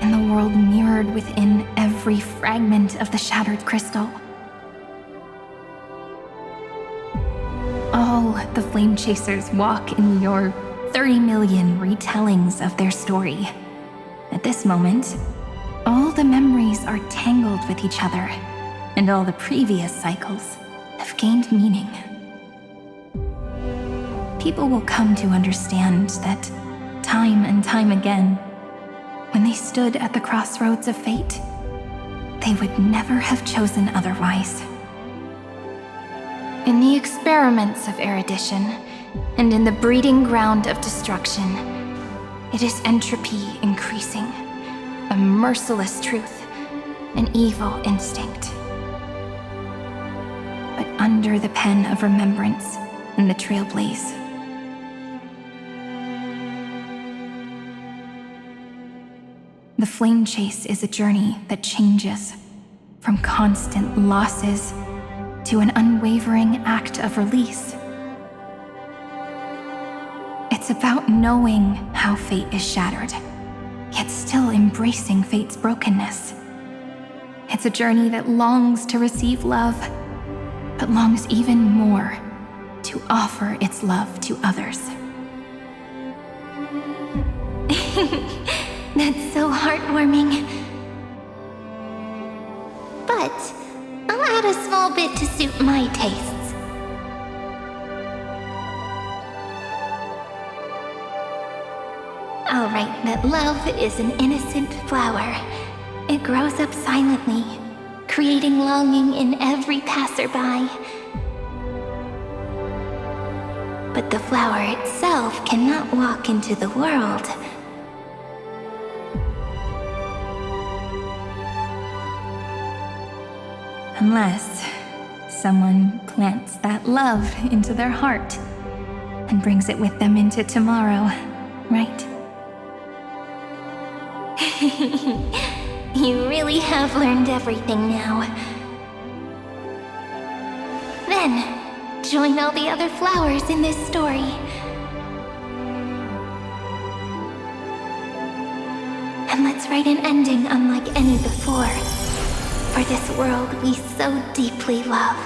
in the world mirrored within every fragment of the shattered crystal. All the flame chasers walk in your 30 million retellings of their story. At this moment, all the memories are tangled with each other, and all the previous cycles have gained meaning. People will come to understand that time and time again, when they stood at the crossroads of fate, they would never have chosen otherwise. In the experiments of erudition, and in the breeding ground of destruction, it is entropy increasing, a merciless truth, an evil instinct. But under the pen of remembrance and the trailblaze, the flame chase is a journey that changes from constant losses to an unwavering act of release. It's about knowing how fate is shattered, yet still embracing fate's brokenness. It's a journey that longs to receive love, but longs even more to offer its love to others. That's so heartwarming. But I'll add a small bit to suit my tastes. I'll write that love is an innocent flower. It grows up silently, creating longing in every passerby. But the flower itself cannot walk into the world. Unless someone plants that love into their heart and brings it with them into tomorrow, right? You really have learned everything now. Then, join all the other flowers in this story. And let's write an ending unlike any before. For this world we so deeply love.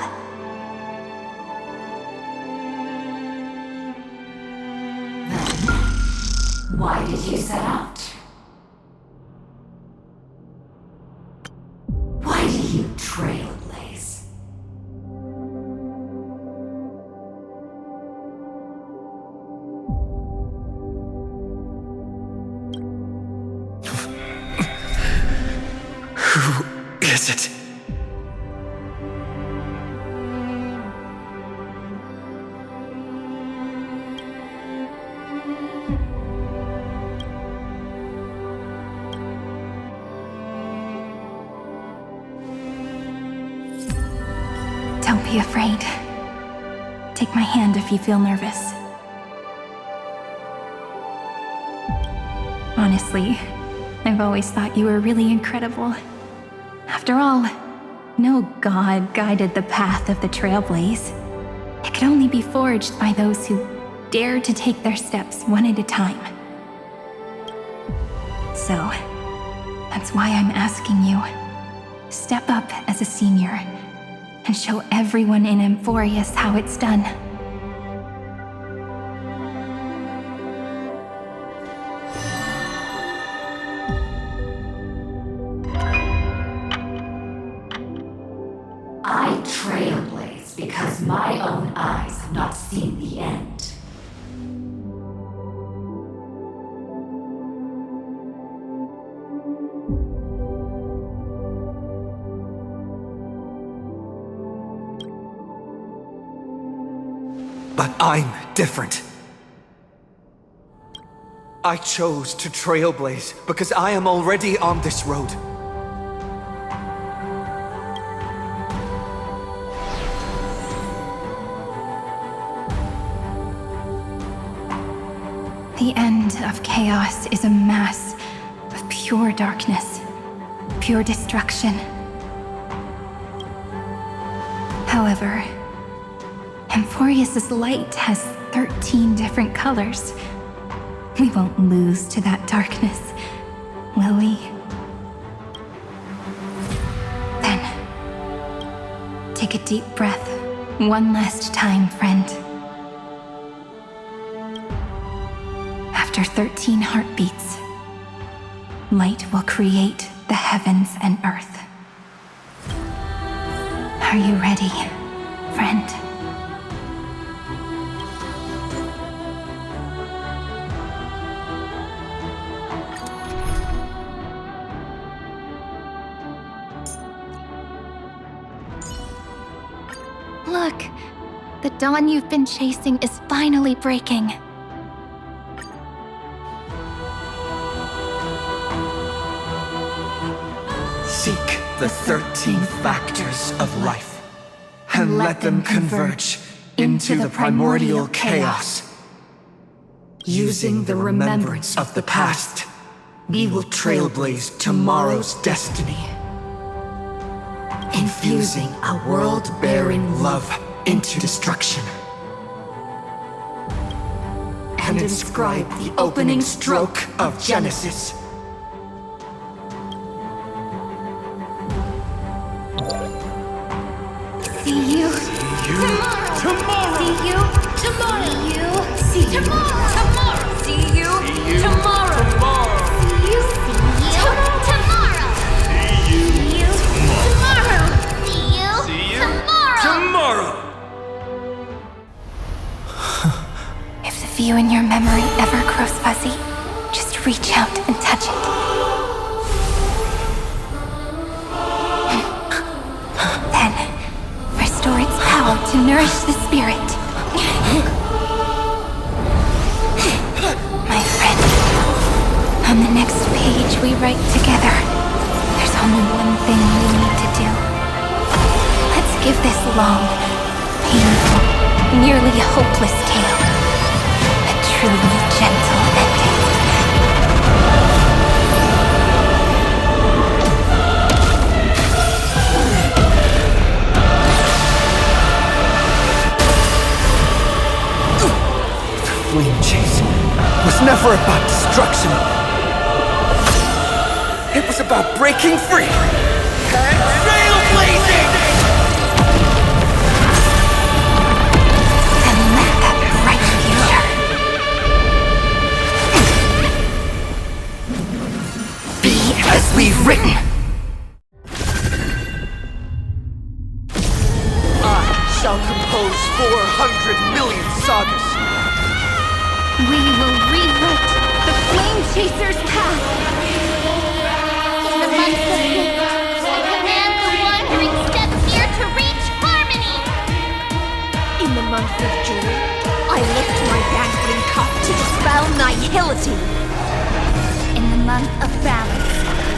Then, why did you set out? Why do you trailblaze? Who is it? Don't be afraid. Take my hand if you feel nervous. Honestly, I've always thought you were really incredible. After all, no god guided the path of the trailblaze. It could only be forged by those who dare to take their steps one at a time. So, that's why I'm asking you. Step up as a senior and show everyone in Amphoreus how it's done. trailblaze because my own eyes have not seen the end. But I'm different. I chose to trailblaze because I am already on this road. The end of chaos is a mass of pure darkness, pure destruction. However, Amphoreus' light has 13 different colors. We won't lose to that darkness, will we? Then, take a deep breath, one last time, friend. After 13 heartbeats, light will create the heavens and earth. Are you ready, friend? Look, the dawn you've been chasing is finally breaking. Seek the 13 factors of life, and let them converge into the primordial chaos. Using the remembrance of the past, we will trailblaze tomorrow's destiny. Infusing a world-bearing love into destruction. And inscribe the opening stroke of Genesis. See you tomorrow. See you tomorrow. See you tomorrow. See you tomorrow. See you tomorrow. See you tomorrow. See you tomorrow. Tomorrow! If the view in your memory ever grows fuzzy, just reach out and touch it. Then, restore its power to nourish the spirit. My friend, on the next page we write together, there's only one thing we need to do. Let's give this long, painful, nearly hopeless tale a truly gentle ending. Flame chase was never about destruction. It was about breaking free and trailblazing! And let that bright future be as we've written. I shall compose 400 million sagas. We will rewrite the Flame Chaser's path. In the months of hate, I command the wandering steps here to reach harmony. In the month of joy, I lift my dangling cup to dispel nihility. In the month of balance,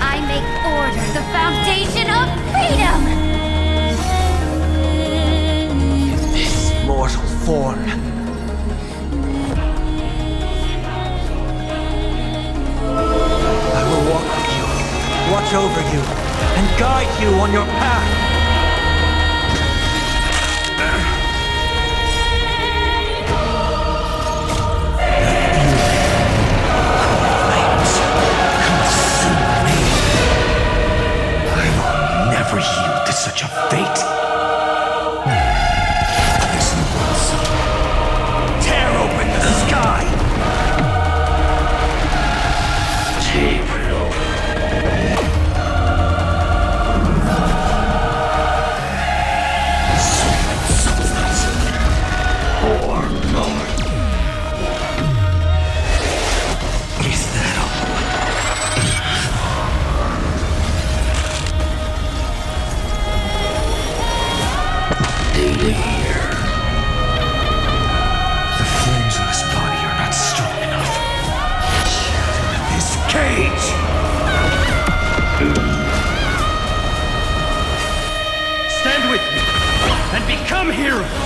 I make order the foundation of freedom. This mortal form. I will walk with you, watch over you, and guide you on your path. Never yield to such a fate. Listen once. Tear open the sky. Gabriel. become heroes!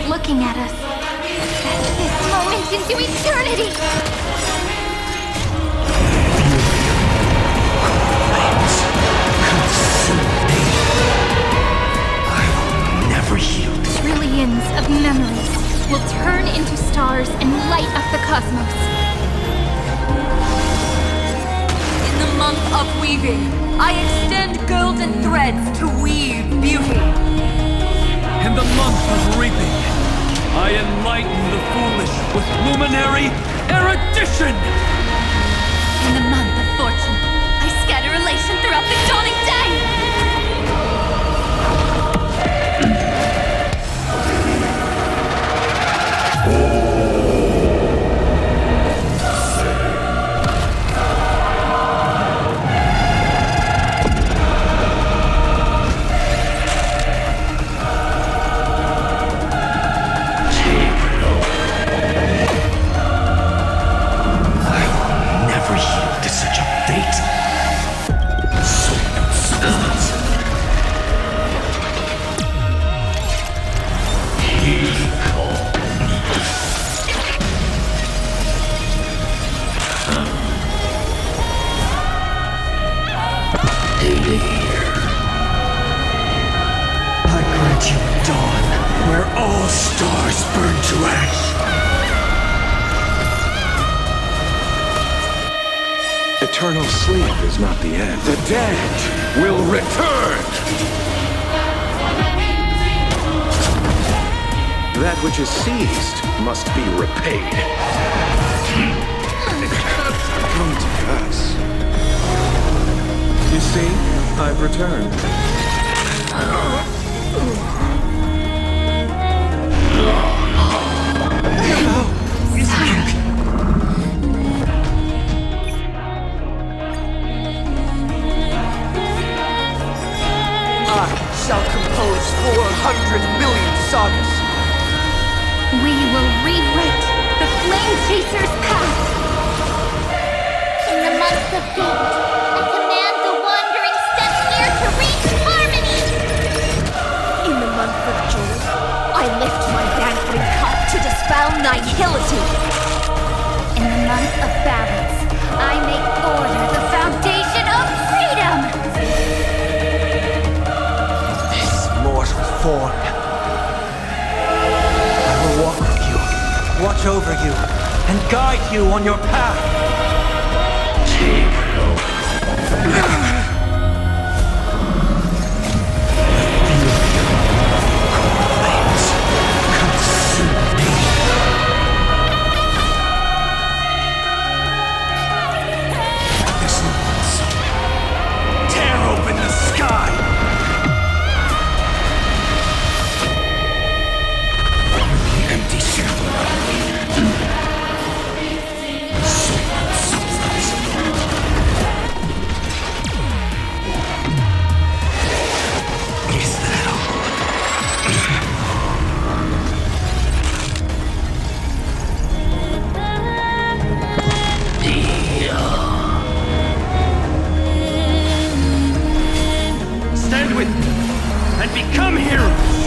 Looking at us. This moment into eternity! I will never yield. Trillions of memories will turn into stars and light up the cosmos. In the month of weaving, I extend golden threads to weave beauty. In the month of reaping, I enlighten the foolish with luminary erudition! In the month of fortune, I scatter elation throughout the dawning day! Eternal sleep is not the end. The dead will return! That which is seized must be repaid. It can't come to pass. You see, I've returned. I shall compose 400 million sagas. We will rewrite the Flame Chaser's path. In the month of Gate, I command the wandering steps here to reach harmony. In the month of June, I lift my banqueting cup to dispel nihility. In the month of balance, I make order the foundation of freedom. This mortal form. I will walk with you, watch over you, and guide you on your path. Tear open the sky! The empty shell. Is that stand with me and become heroes!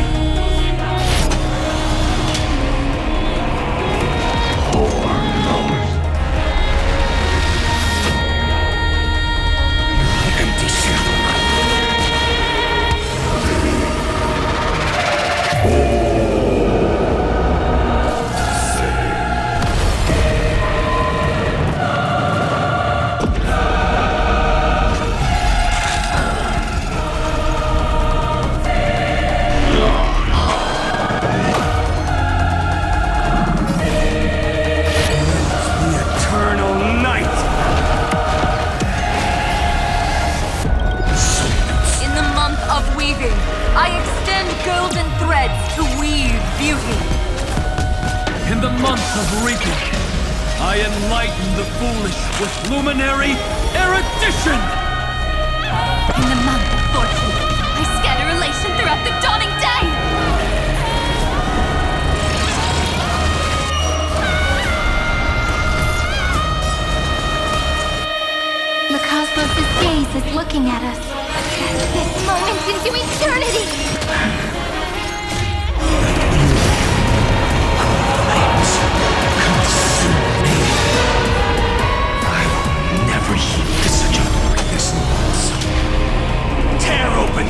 Empty shell. The eternal night! In the month of weaving, I extend golden threads to weave beauty. In the month of reaping, I enlighten the foolish with luminary erudition! In the month of fortune, I scatter elation throughout the dawning day. The cosmos' gaze is looking at us. This moment into eternity! Never heed to such a breathless loss. Tear open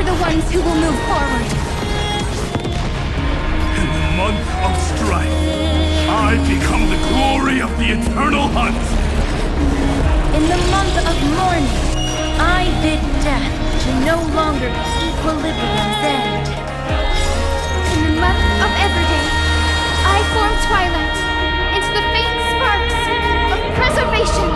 are the ones who will move forward. In the month of strife, I become the glory of the eternal hunt. In the month of mourning, I bid death to no longer be equilibrium's end. In the month of Everday, I form twilight into the faint sparks of preservation.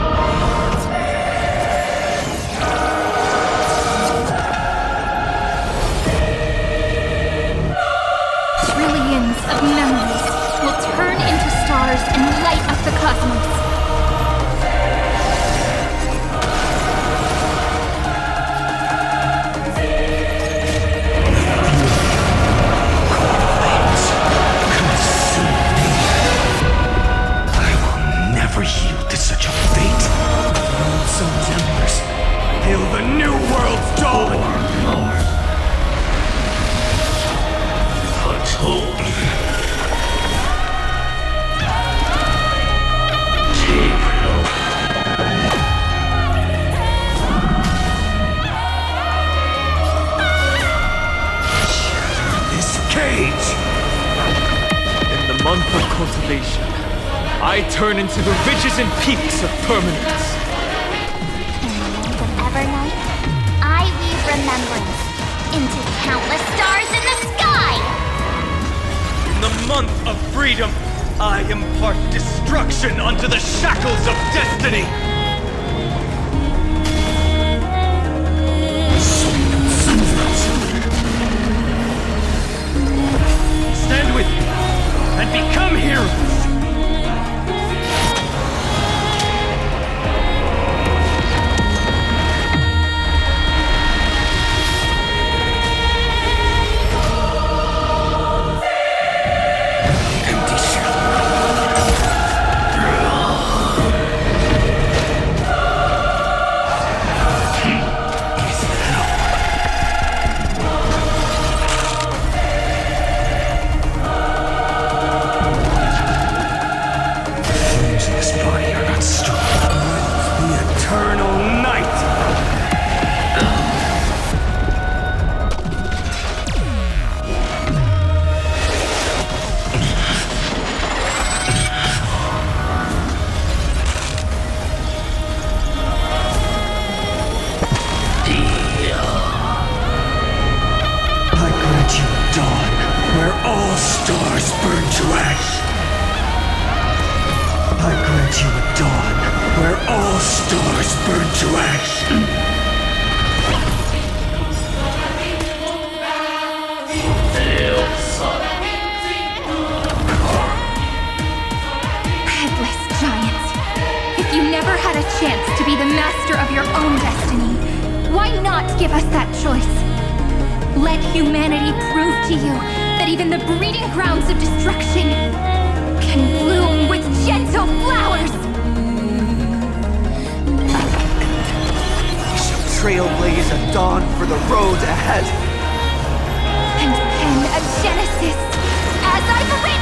Trillions of memories will turn into stars and light up the cosmos. Never yield to such a fate. Some embers, hail the new world's dawn. Let's hope. Shatter this cage. In the month of cultivation, I turn into the ridges and peaks of permanence. In the month of Evernight, I weave remembrance into countless stars in the sky! In the month of freedom, I impart destruction unto the shackles of destiny. Stand with me and become heroes. Trailblaze a dawn for the road ahead. And pen a genesis as I've written!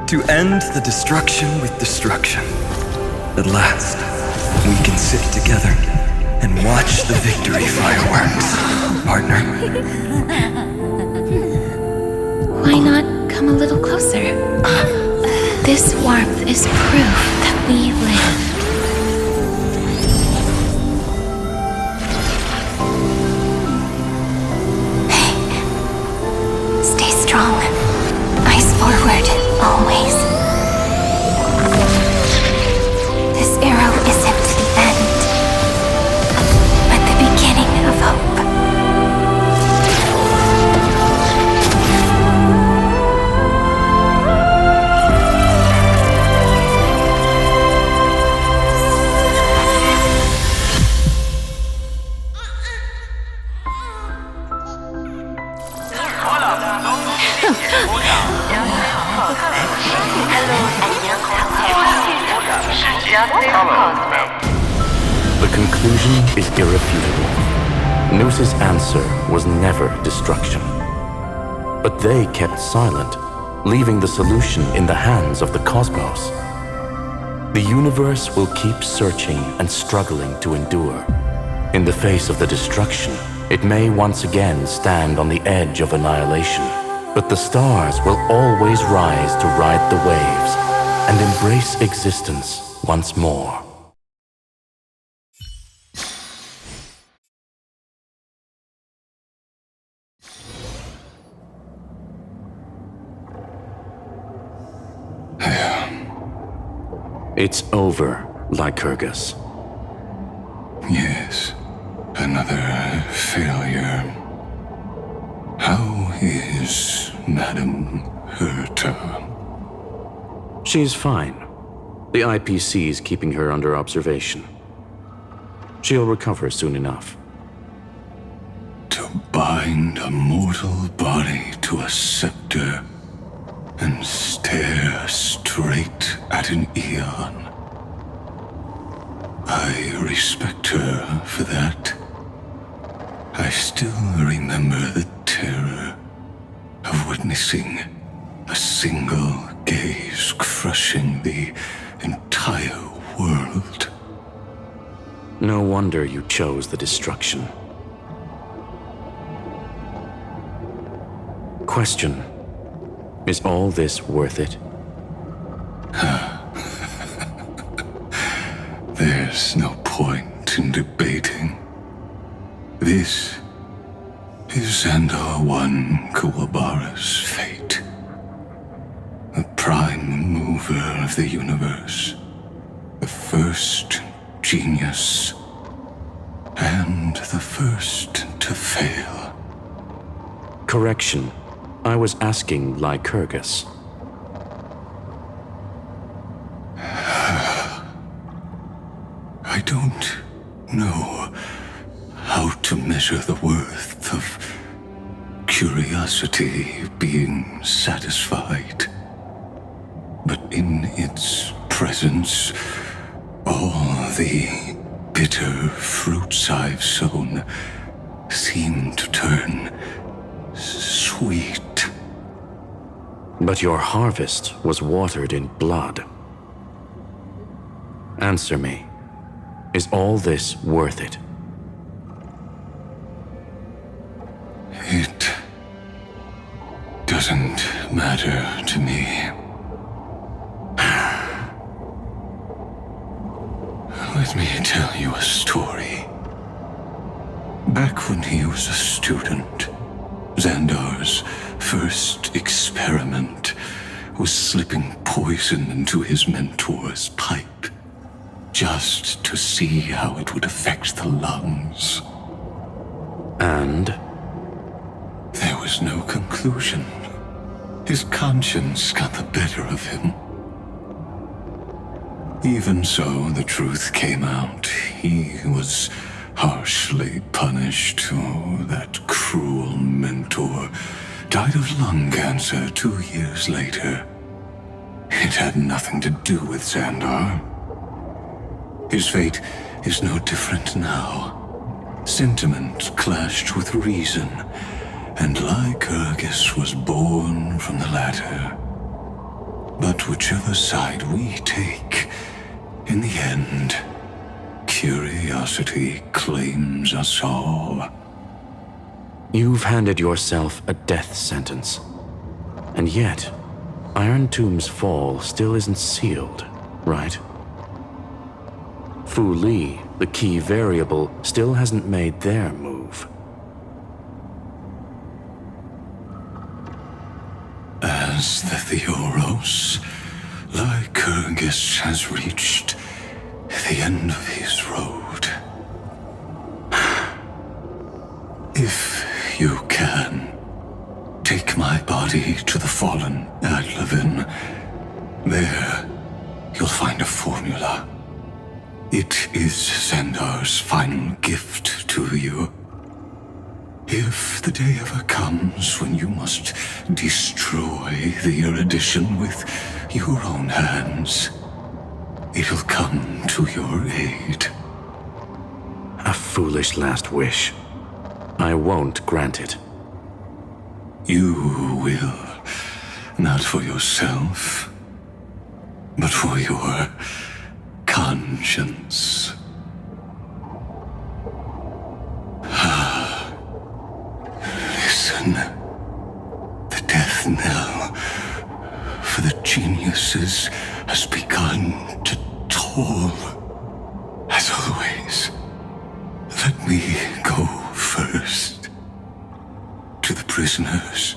To end the destruction with destruction. At last, we can sit together and watch the victory fireworks, partner. Why not come a little closer? This warmth is proof that we live. Hey, stay strong. conclusion is irrefutable. Noos's answer was never destruction. But they kept silent, leaving the solution in the hands of the cosmos. The universe will keep searching and struggling to endure. In the face of the destruction, it may once again stand on the edge of annihilation. But the stars will always rise to ride the waves and embrace existence once more. It's over, Lycurgus. Yes, another failure. How is Madame Herta? She's fine. The IPC's keeping her under observation. She'll recover soon enough. To bind a mortal body to a scepter and stare straight at an eon. I respect her for that. I still remember the terror of witnessing a single gaze crushing the entire world. No wonder you chose the destruction. Question: is all this worth it? There's no point in debating. This is Xandar I Kuwabara's fate. The prime mover of the universe. The first genius. And the first to fail. Correction. I was asking Lycurgus. I don't know how to measure the worth of curiosity being satisfied. But in its presence, all the bitter fruits I've sown seem to turn sweet. But your harvest was watered in blood. Answer me. Is all this worth it? It doesn't matter to me. Let me tell you a story. Back when he was a student, Xandar's first experiment was slipping poison into his mentor's pipe, just to see how it would affect the lungs. And? There was no conclusion. His conscience got the better of him. Even so, the truth came out. He was harshly punished. Oh, that cruel mentor died of lung cancer 2 years later. It had nothing to do with Xandar. His fate is no different now. Sentiment clashed with reason, and Lycurgus was born from the latter. But whichever side we take, in the end, curiosity claims us all. You've handed yourself a death sentence. And yet, Iron Tomb's fall still isn't sealed, right? Fu Li, the key variable, still hasn't made their move. As the Theoros, Lycurgus has reached the end of his road. If you can, take my body to the fallen Adlevin. There, you'll find a formula. It is Xandar's final gift to you. If the day ever comes when you must destroy the erudition with your own hands, it'll come to your aid. A foolish last wish. I won't grant it. You will. Not for yourself, but for your conscience. Listen. The death knell for the geniuses has begun to toll. As always, let me go first. To the prisoners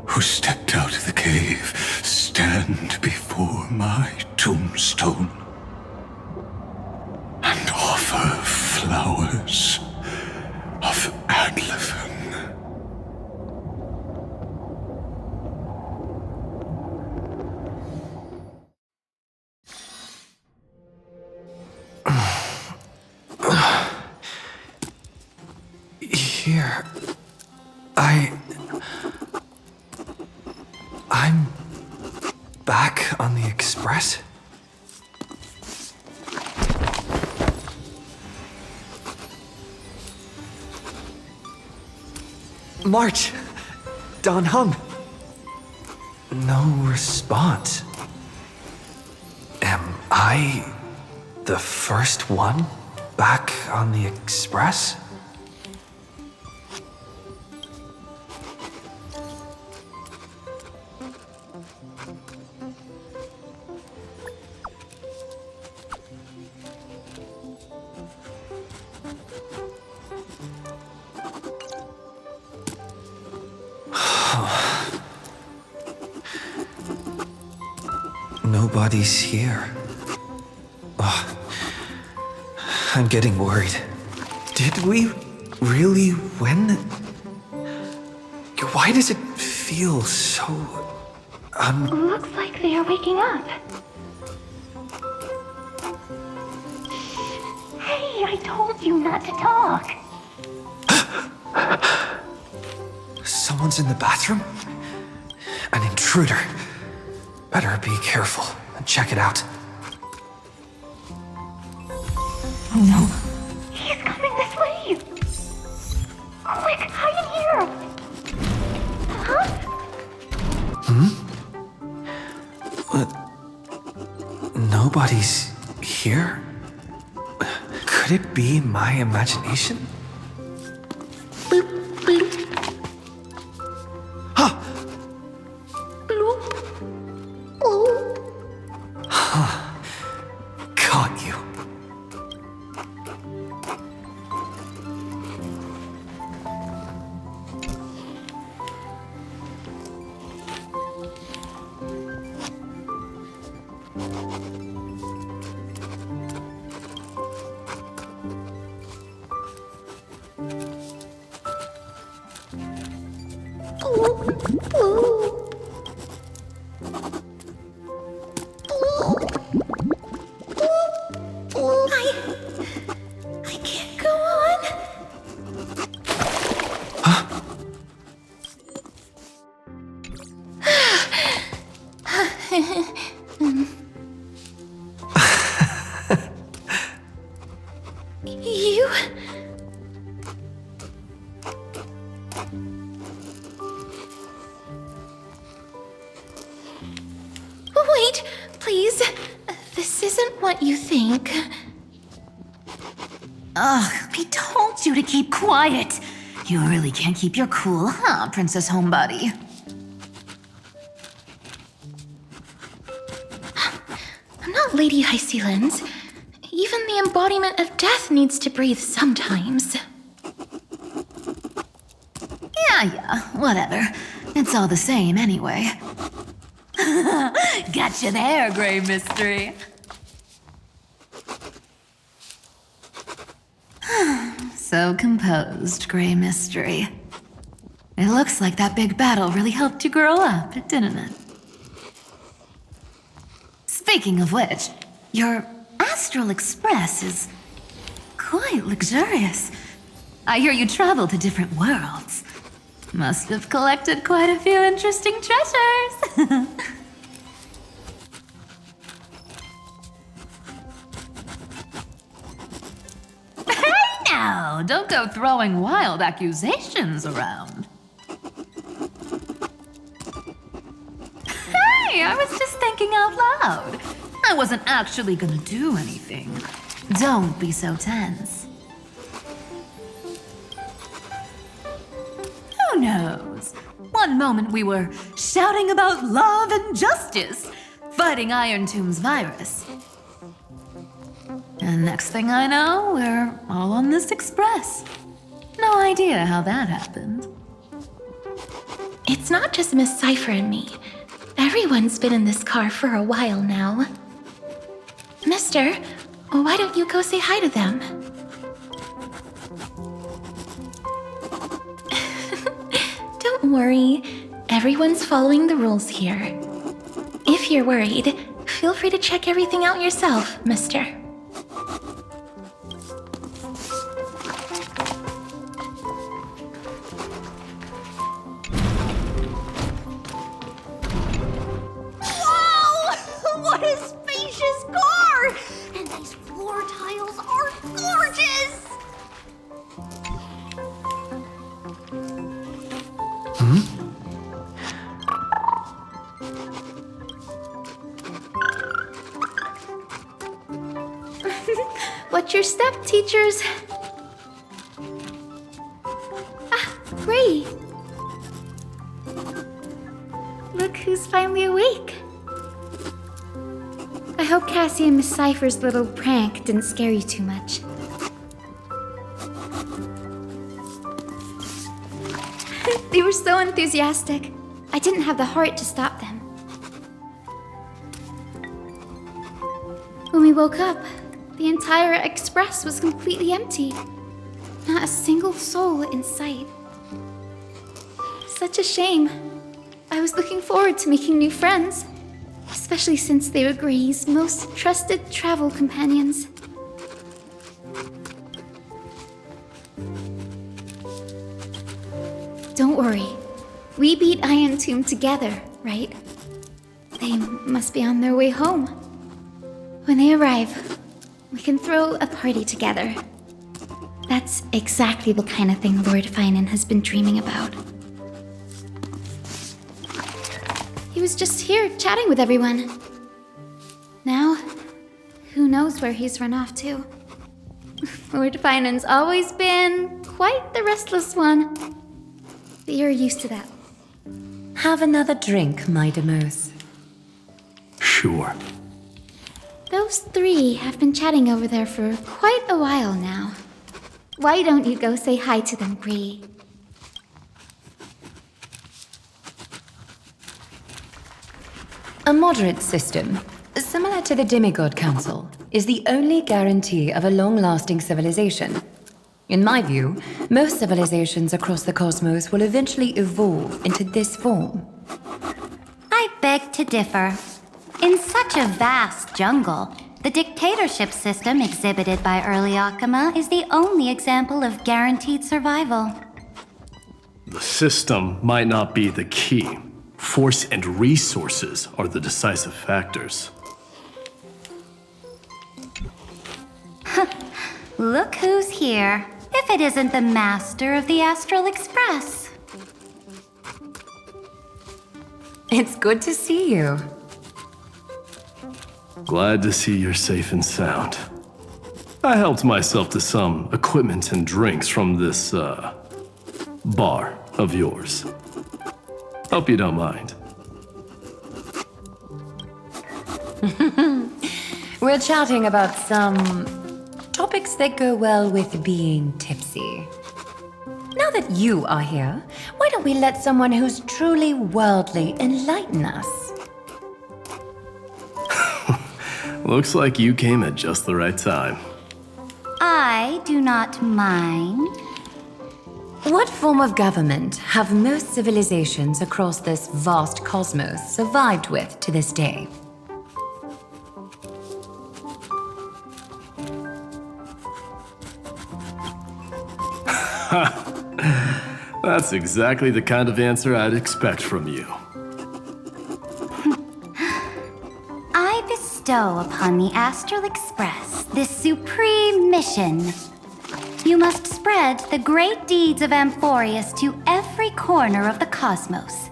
who stepped out of the cave, stand before my tombstone and offer flowers of Adlefin. Here, I'm back on the express? March! Don Hung! No response. Am I the first one back on the express? Nobody's here. Oh, I'm getting worried. Did we really win? Why does it feel so... Looks like they are waking up. Hey, I told you not to talk. Someone's in the bathroom? An intruder. Better be careful and check it out. Oh no. He's coming this way! Quick, hide in here! Huh? Nobody's here? Could it be my imagination? Caught you. I can't go on. You? Wait, please. This isn't what you think. Ugh, I told you to keep quiet. You really can't keep your cool, huh, Princess Homebody? I'm not Lady Hysealens. Even the embodiment of death needs to breathe sometimes. Yeah, whatever. It's all the same anyway. Gotcha there, Grey Mystery. So composed, Grey Mystery. It looks like that big battle really helped you grow up, didn't it? Speaking of which, your Astral Express is quite luxurious. I hear you travel to different worlds. Must have collected quite a few interesting treasures. Hey Now, don't go throwing wild accusations around. Hey, I was just thinking out loud. I wasn't actually gonna do anything. Don't be so tense. Who knows? One moment we were shouting about love and justice, fighting Iron Tomb's virus. And next thing I know, we're all on this express. No idea how that happened. It's not just Miss Cypher and me. Everyone's been in this car for a while now. Mister, why don't you go say hi to them? Don't worry. Everyone's following the rules here. If you're worried, feel free to check everything out yourself, mister. What a spacious car! And these floor tiles are gorgeous! Watch your step, teachers. Ah, Ray. Look who's finally awake. I hope Cassie and Miss Cypher's little prank didn't scare you too much. They were so enthusiastic. I didn't have the heart to stop them. When we woke up, the entire express was completely empty. Not a single soul in sight. Such a shame. I was looking forward to making new friends, especially since they were Gray's most trusted travel companions. Don't worry. We beat Iron Tomb together, right? They must be on their way home. When they arrive, we can throw a party together. That's exactly the kind of thing Lord Final has been dreaming about. He was just here chatting with everyone. Now, who knows where he's run off to? Lord Final's always been quite the restless one. But you're used to that. Have another drink, my Demos. Sure. Those three have been chatting over there for quite a while now. Why don't you go say hi to them, Bree? A moderate system, similar to the Demigod Council, is the only guarantee of a long-lasting civilization. In my view, most civilizations across the cosmos will eventually evolve into this form. I beg to differ. In such a vast jungle, the dictatorship system exhibited by early Akama is the only example of guaranteed survival. The system might not be the key. Force and resources are the decisive factors. Look who's here. If it isn't the master of the Astral Express. It's good to see you. Glad to see you're safe and sound. I helped myself to some equipment and drinks from this, bar of yours. Hope you don't mind. We're chatting about some topics that go well with being tipsy. Now that you are here, why don't we let someone who's truly worldly enlighten us? Looks like you came at just the right time. I do not mind. What form of government have most civilizations across this vast cosmos survived with to this day? That's exactly the kind of answer I'd expect from you. I bestow upon the Astral Express this supreme mission. You must spread the great deeds of Amphoreus to every corner of the cosmos.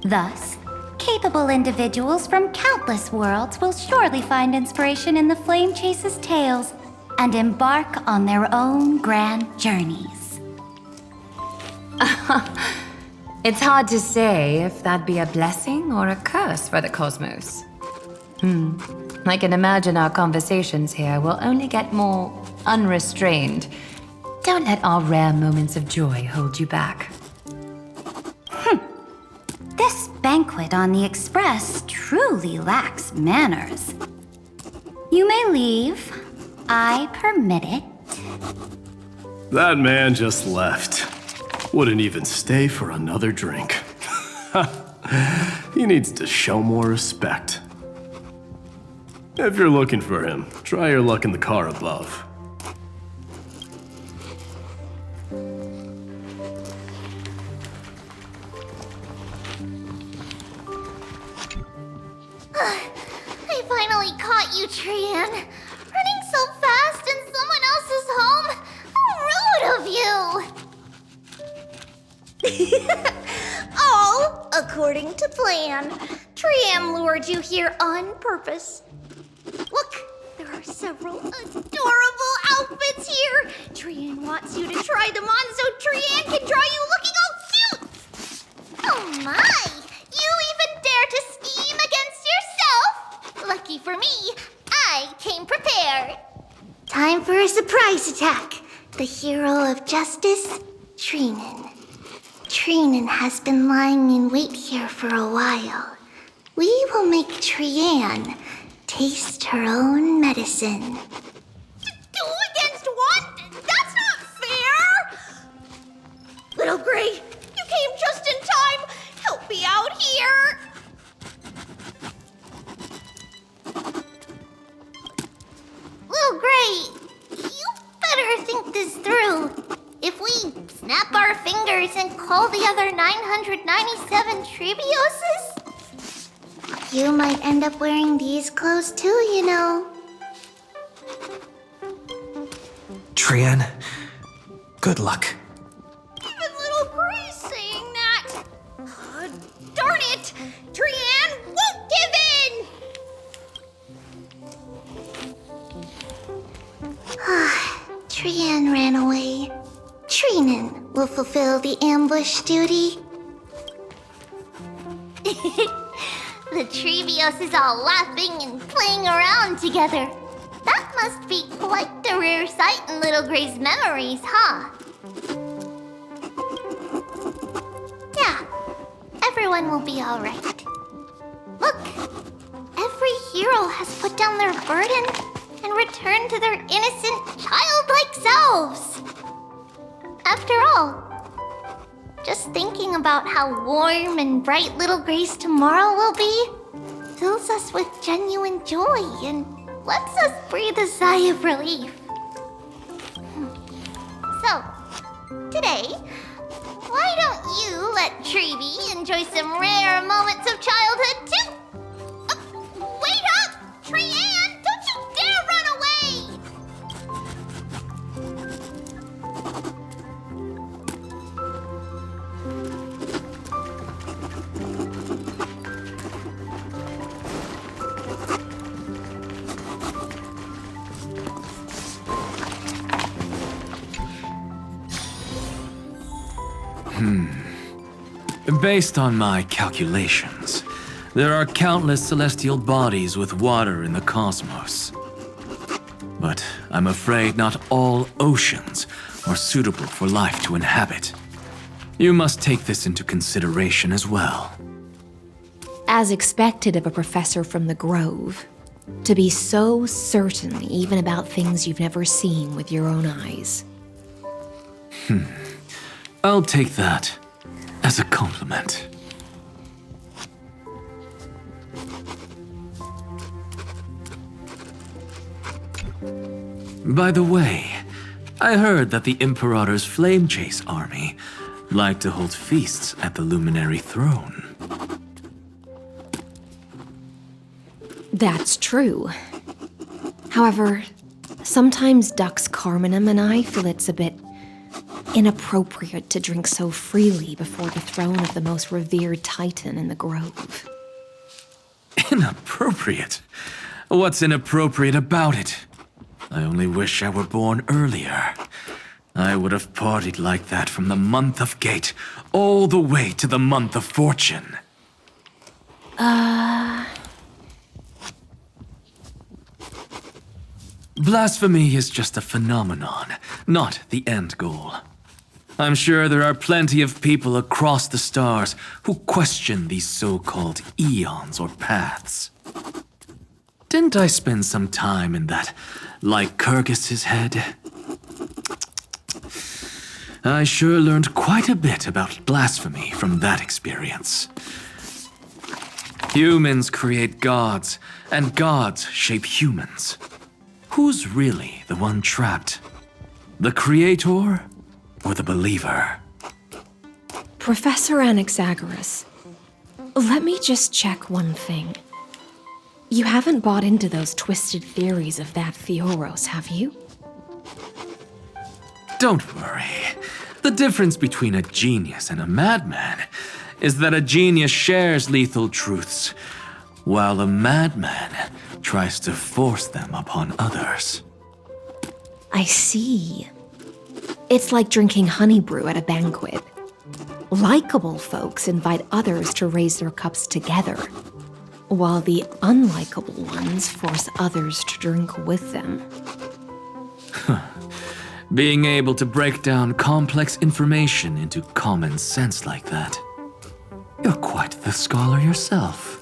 Thus, capable individuals from countless worlds will surely find inspiration in the Flame Chase's tales and embark on their own grand journeys. It's hard to say if that'd be a blessing or a curse for the cosmos. I can imagine our conversations here will only get more unrestrained. Don't let our rare moments of joy hold you back. This banquet on the Express truly lacks manners. You may leave. I permit it. That man just left. Wouldn't even stay for another drink. He needs to show more respect. If you're looking for him, try your luck in the car above. I finally caught you, Trian. Running so fast in someone else's home? How rude of you! All according to plan. Trian lured you here on purpose. Look, there are several adorable outfits here. Trian wants you to try them on so Trian can draw you looking all cute. Oh my! You even dare to scheme against yourself? Lucky for me, I came prepared. Time for a surprise attack. The hero of justice, Trinan. Trinan has been lying in wait here for a while. We will make Trian taste her own medicine. 2 against 1? That's not fair! Little Gray, you came just in time. Help me out here. Little Gray, you better think this through. If we snap our fingers and call the other 997 Trebioses, you might end up wearing these clothes too, you know. Trian, good luck. Even little Gray's saying that. Darn it! Trian won't give in! Trian ran away. Trinan will fulfill the ambush duty. The Trebios is all laughing and playing around together. That must be quite the rare sight in Little Gray's memories, huh? Yeah, everyone will be alright. Look, every hero has put down their burden and returned to their innocent, childlike selves. After all, just thinking about how warm and bright Little Gray's tomorrow will be fills us with genuine joy and lets us breathe a sigh of relief. So, today, why don't you let Treeby enjoy some rare moments of childhood too? Wait up! Trian, don't you dare run away! Based on my calculations, there are countless celestial bodies with water in the cosmos. But I'm afraid not all oceans are suitable for life to inhabit. You must take this into consideration as well. As expected of a professor from the Grove, to be so certain even about things you've never seen with your own eyes. I'll take that as a compliment. By the way, I heard that the Imperator's Flame Chase army like to hold feasts at the Luminary Throne. That's true. However, Sometimes Dux Carminum and I feel it's a bit inappropriate to drink so freely before the throne of the most revered titan in the grove. Inappropriate? What's inappropriate about it? I only wish I were born earlier. I would have partied like that from the month of Gate all the way to the month of Fortune. Blasphemy is just a phenomenon, not the end goal. I'm sure there are plenty of people across the stars who question these so-called eons or paths. Didn't I spend some time in that Lycurgus's head? I sure learned quite a bit about blasphemy from that experience. Humans create gods, and gods shape humans. Who's really the one trapped? The creator or the believer? Professor Anaxagoras, let me just check one thing. You haven't bought into those twisted theories of that Theoros, have you? Don't worry. The difference between a genius and a madman is that a genius shares lethal truths, while a madman tries to force them upon others. I see. It's like drinking honey brew at a banquet. Likeable folks invite others to raise their cups together, while the unlikable ones force others to drink with them. Being able to break down complex information into common sense like that. You're quite the scholar yourself.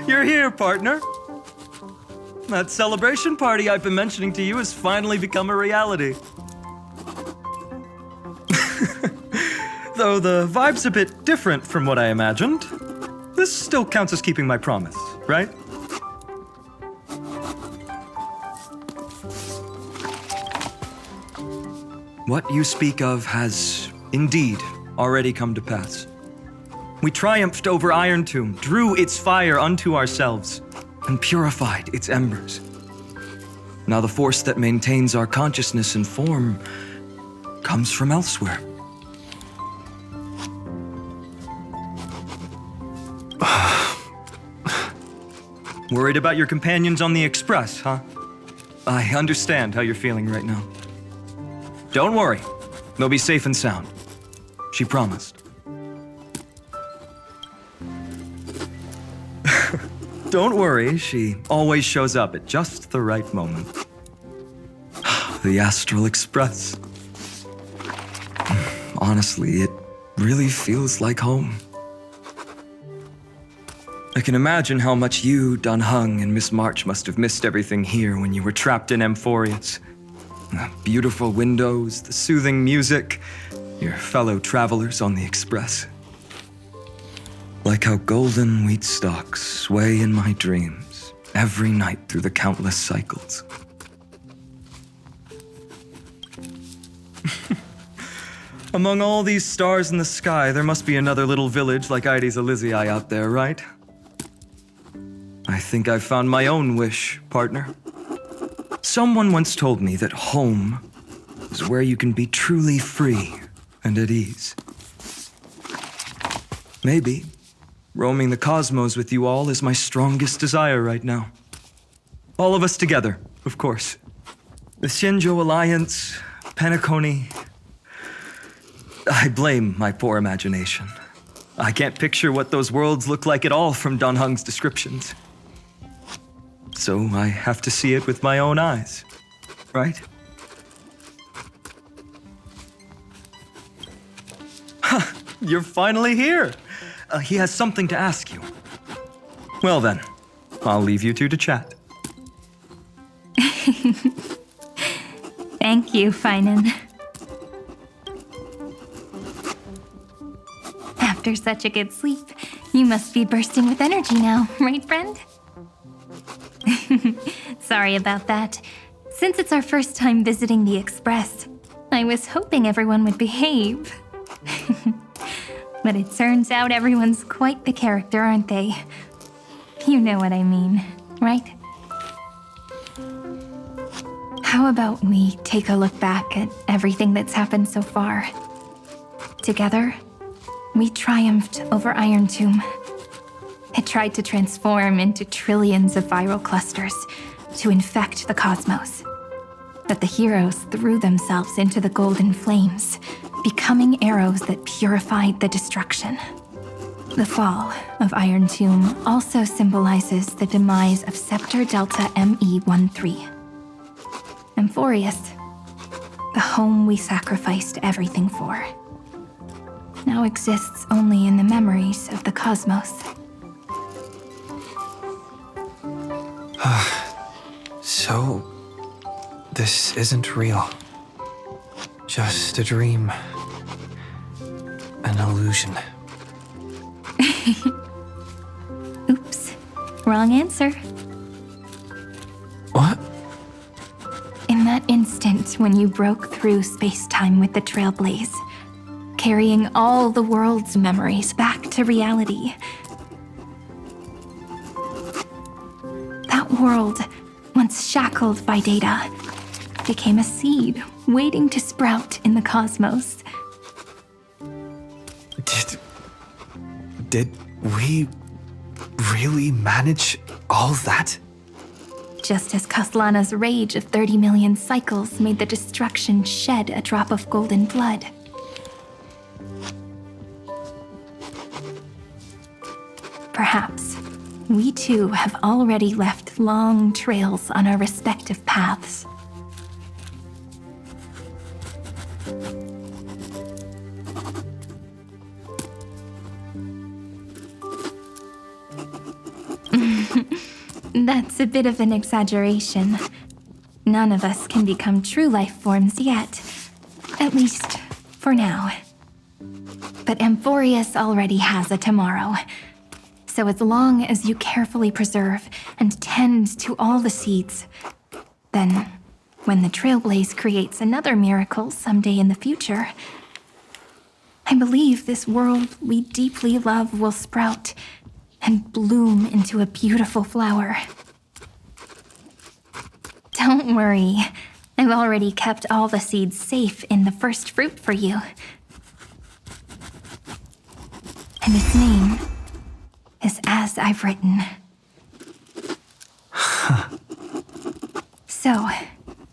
You're here, partner. That celebration party I've been mentioning to you has finally become a reality. Though the vibe's a bit different from what I imagined, this still counts as keeping my promise, right? What you speak of has indeed already come to pass. We triumphed over Iron Tomb, drew its fire unto ourselves, and purified its embers. Now the force that maintains our consciousness and form comes from elsewhere. Worried about your companions on the Express, huh? I understand how you're feeling right now. Don't worry, they'll be safe and sound. She promised. Don't worry, she always shows up at just the right moment. The Astral Express. Honestly, it really feels like home. I can imagine how much you, Dun Hung, and Miss March must have missed everything here when you were trapped in Amphoreus. The beautiful windows, the soothing music, your fellow travelers on the Express. Like how golden wheat stalks sway in my dreams every night through the countless cycles. Among all these stars in the sky, there must be another little village like Ides Elysiae out there, right? I think I've found my own wish, partner. Someone once told me that home is where you can be truly free and at ease. Maybe roaming the cosmos with you all is my strongest desire right now. All of us together, of course. The Shinjo Alliance, Penacony. I blame my poor imagination. I can't picture what those worlds look like at all from Dun Hung's descriptions. So I have to see it with my own eyes, right? Ha! You're finally here! He has something to ask you. Well then, I'll leave you two to chat. Thank you, Final. After such a good sleep, you must be bursting with energy now, right, friend? Sorry about that. Since it's our first time visiting the Express, I was hoping everyone would behave. But it turns out everyone's quite the character, aren't they? You know what I mean, right? How about we take a look back at everything that's happened so far? Together, we triumphed over Iron Tomb. It tried to transform into trillions of viral clusters to infect the cosmos. But the heroes threw themselves into the golden flames, becoming arrows that purified the destruction. The fall of Iron Tomb also symbolizes the demise of Scepter Delta ME-13. Amphoreus, the home we sacrificed everything for, now exists only in the memories of the cosmos. So, this isn't real. Just a dream. An illusion. Oops. Wrong answer. What? In that instant when you broke through space-time with the Trailblaze, carrying all the world's memories back to reality, that world, once shackled by data, became a seed waiting to sprout in the cosmos. Did we really manage all that? Just as Kaslana's rage of 30 million cycles made the destruction shed a drop of golden blood. Perhaps we too have already left long trails on our respective paths. That's a bit of an exaggeration. None of us can become true life forms yet. At least, for now. But Amphoreus already has a tomorrow. So as long as you carefully preserve and tend to all the seeds, then when the Trailblaze creates another miracle someday in the future, I believe this world we deeply love will sprout and bloom into a beautiful flower. Don't worry, I've already kept all the seeds safe in the first fruit for you. And its name is As I've Written. So,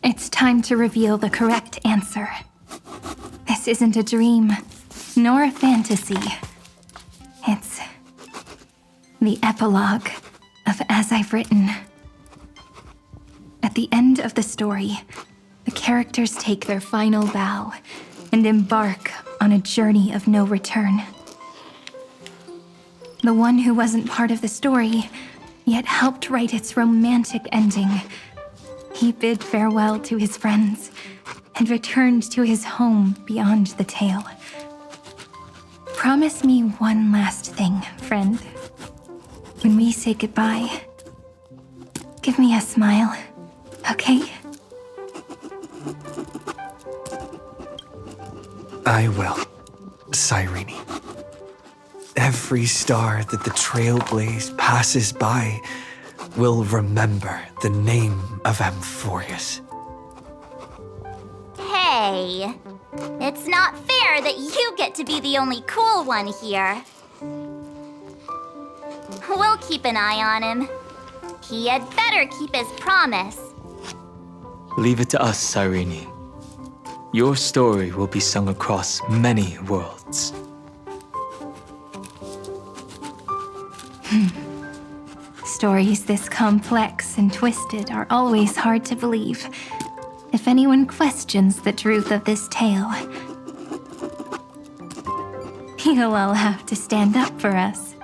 it's time to reveal the correct answer. This isn't a dream, nor a fantasy. It's the epilogue of As I've Written. At the end of the story, the characters take their final vow and embark on a journey of no return. The one who wasn't part of the story, yet helped write its romantic ending, he bid farewell to his friends and returned to his home beyond the tale. Promise me one last thing, friend. When we say goodbye, give me a smile, okay? I will, Cyrene. Every star that the Trailblaze passes by will remember the name of Amphoreus. Hey, it's not fair that you get to be the only cool one here. We'll keep an eye on him. He had better keep his promise. Leave it to us, Cyrene. Your story will be sung across many worlds. Stories this complex and twisted are always hard to believe. If anyone questions the truth of this tale, you'll all have to stand up for us.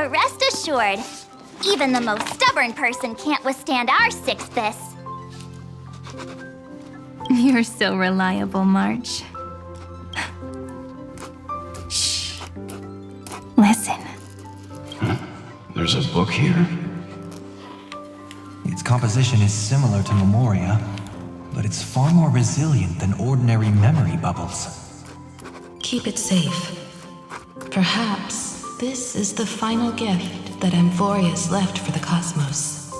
Rest assured, even the most stubborn person can't withstand our sixth-this. You're so reliable, March. Shh. Listen. There's a book here? Its composition is similar to Memoria, but it's far more resilient than ordinary memory bubbles. Keep it safe. Perhaps this is the final gift that Amphoreus left for the cosmos.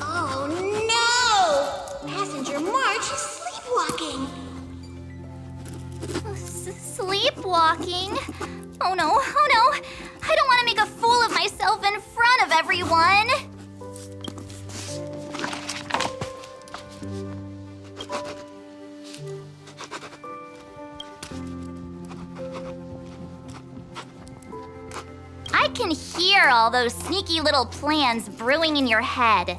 Oh no! Passenger March is sleepwalking. Sleepwalking? Oh no, oh no! I don't want to make a fool of myself in front of everyone! I can hear all those sneaky little plans brewing in your head.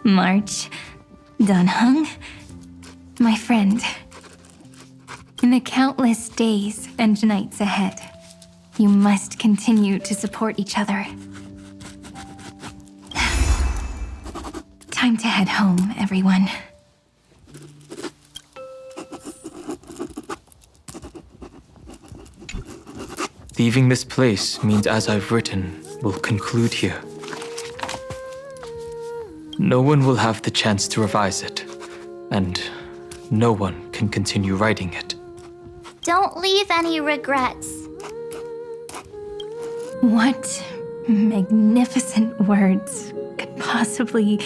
March, Dunhung, my friend. In the countless days and nights ahead, you must continue to support each other. Time to head home, everyone. Leaving this place means, as I've written, will conclude here. No one will have the chance to revise it, and no one can continue writing it. Don't leave any regrets. What magnificent words could possibly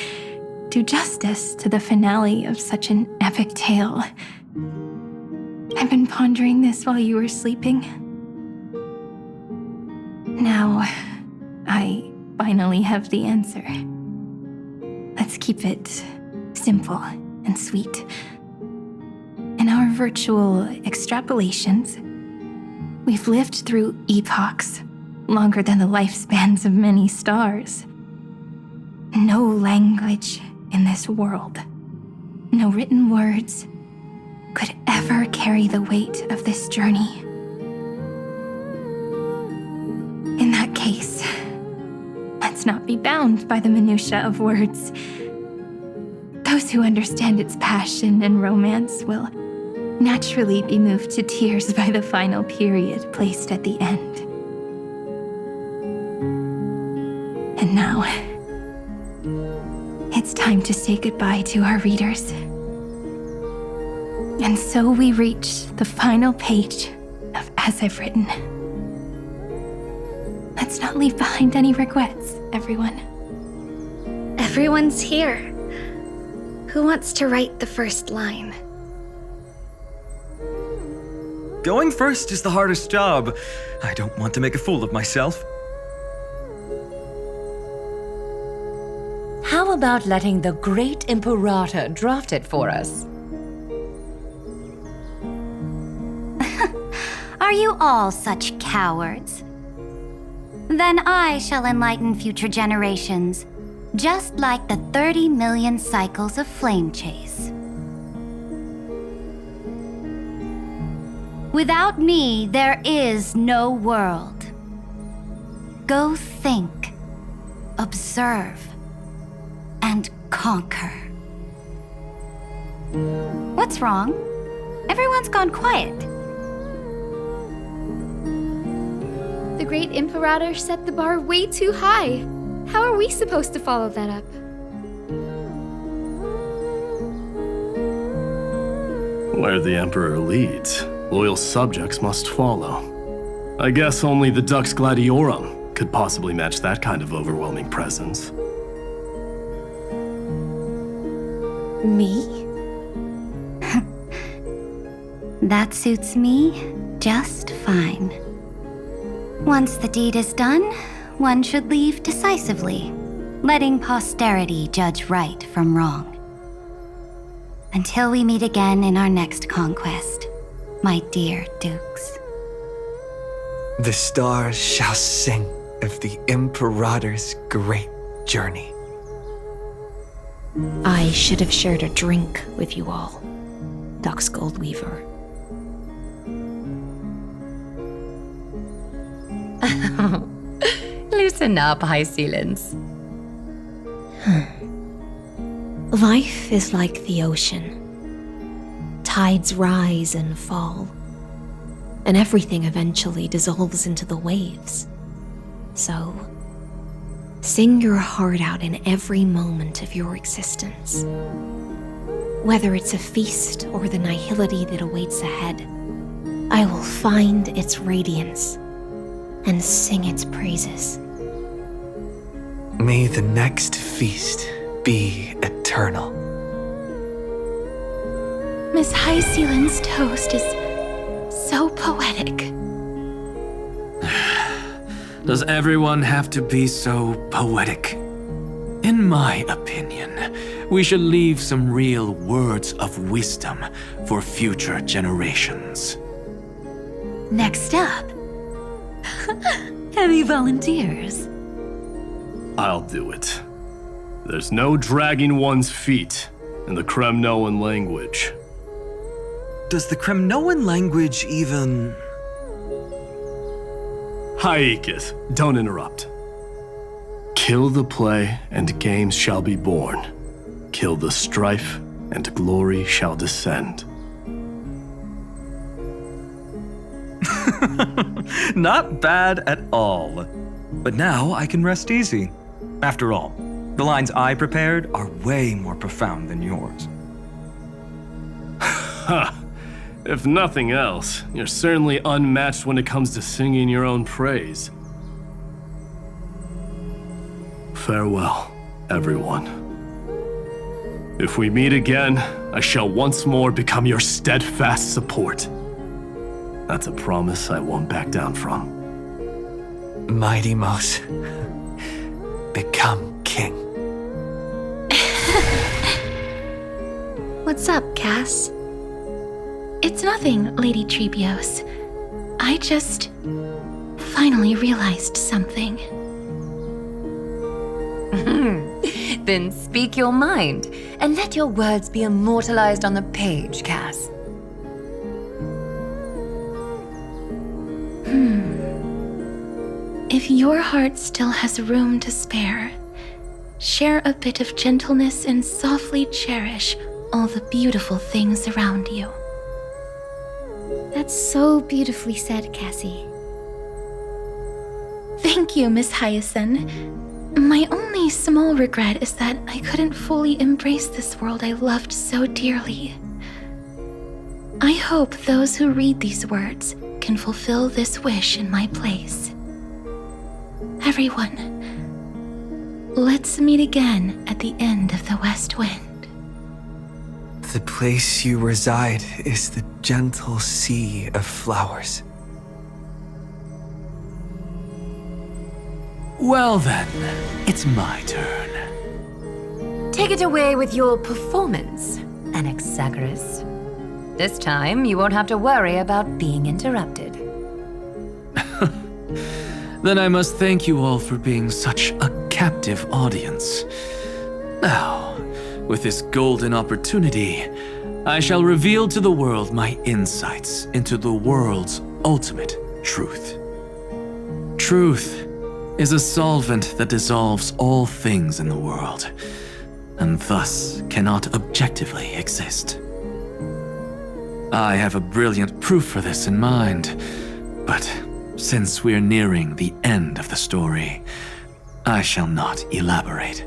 do justice to the finale of such an epic tale? I've been pondering this while you were sleeping. Now, I finally have the answer. Let's keep it simple and sweet. In our virtual extrapolations, we've lived through epochs longer than the lifespans of many stars. No language in this world, no written words, could ever carry the weight of this journey. In that case, let's not be bound by the minutiae of words. Those who understand its passion and romance will naturally be moved to tears by the final period placed at the end. And now, it's time to say goodbye to our readers. And so we reach the final page of As I've Written. Let's not leave behind any regrets, everyone. Everyone's here. Who wants to write the first line? Going first is the hardest job. I don't want to make a fool of myself. How about letting the great Imperator draft it for us? Are you all such cowards? Then I shall enlighten future generations, just like the 30 million cycles of flame chase. Without me, there is no world. Go think, observe, and conquer. What's wrong? Everyone's gone quiet. The great Imperator set the bar way too high. How are we supposed to follow that up? Where the Emperor leads, loyal subjects must follow. I guess only the Dux Gladiorum could possibly match that kind of overwhelming presence. Me? That suits me just fine. Once the deed is done, one should leave decisively, letting posterity judge right from wrong. Until we meet again in our next conquest, my dear dukes. The stars shall sing of the Imperator's great journey. I should have shared a drink with you all, Dux Goldweaver. Loosen up, High Sealants. Life is like the ocean. Tides rise and fall. and everything eventually dissolves into the waves. So, sing your heart out in every moment of your existence. Whether it's a feast or the nihility that awaits ahead, I will find its radiance and sing its praises. May the next feast be eternal. Miss Hysealand's toast is so poetic. Does everyone have to be so poetic? In my opinion, we should leave some real words of wisdom for future generations. Next up, any volunteers? I'll do it. There's no dragging one's feet in the Kremnoan language. Does the Kremnoan language even... Haikith, don't interrupt. Kill the play, and games shall be born. Kill the strife, and glory shall descend. Not bad at all. But now I can rest easy. After all, the lines I prepared are way more profound than yours. Ha! If nothing else, you're certainly unmatched when it comes to singing your own praise. Farewell, everyone. If we meet again, I shall once more become your steadfast support. That's a promise I won't back down from. Mighty Mouse, become king. What's up, Cass? It's nothing, Lady Trebios. I just finally realized something. Then speak your mind, and let your words be immortalized on the page, Cass. If your heart still has room to spare, share a bit of gentleness and softly cherish all the beautiful things around you. That's so beautifully said, Cassie. Thank you, Miss Hyacinth. My only small regret is that I couldn't fully embrace this world I loved so dearly. I hope those who read these words can fulfill this wish in my place. Everyone, let's meet again at the end of the West Wind. The place you reside is the gentle sea of flowers. Well then, it's my turn. Take it away with your performance, Anaxagoras. This time, you won't have to worry about being interrupted. Then I must thank you all for being such a captive audience. Now, with this golden opportunity, I shall reveal to the world my insights into the world's ultimate truth. Truth is a solvent that dissolves all things in the world, and thus cannot objectively exist. I have a brilliant proof for this in mind, but since we're nearing the end of the story, I shall not elaborate.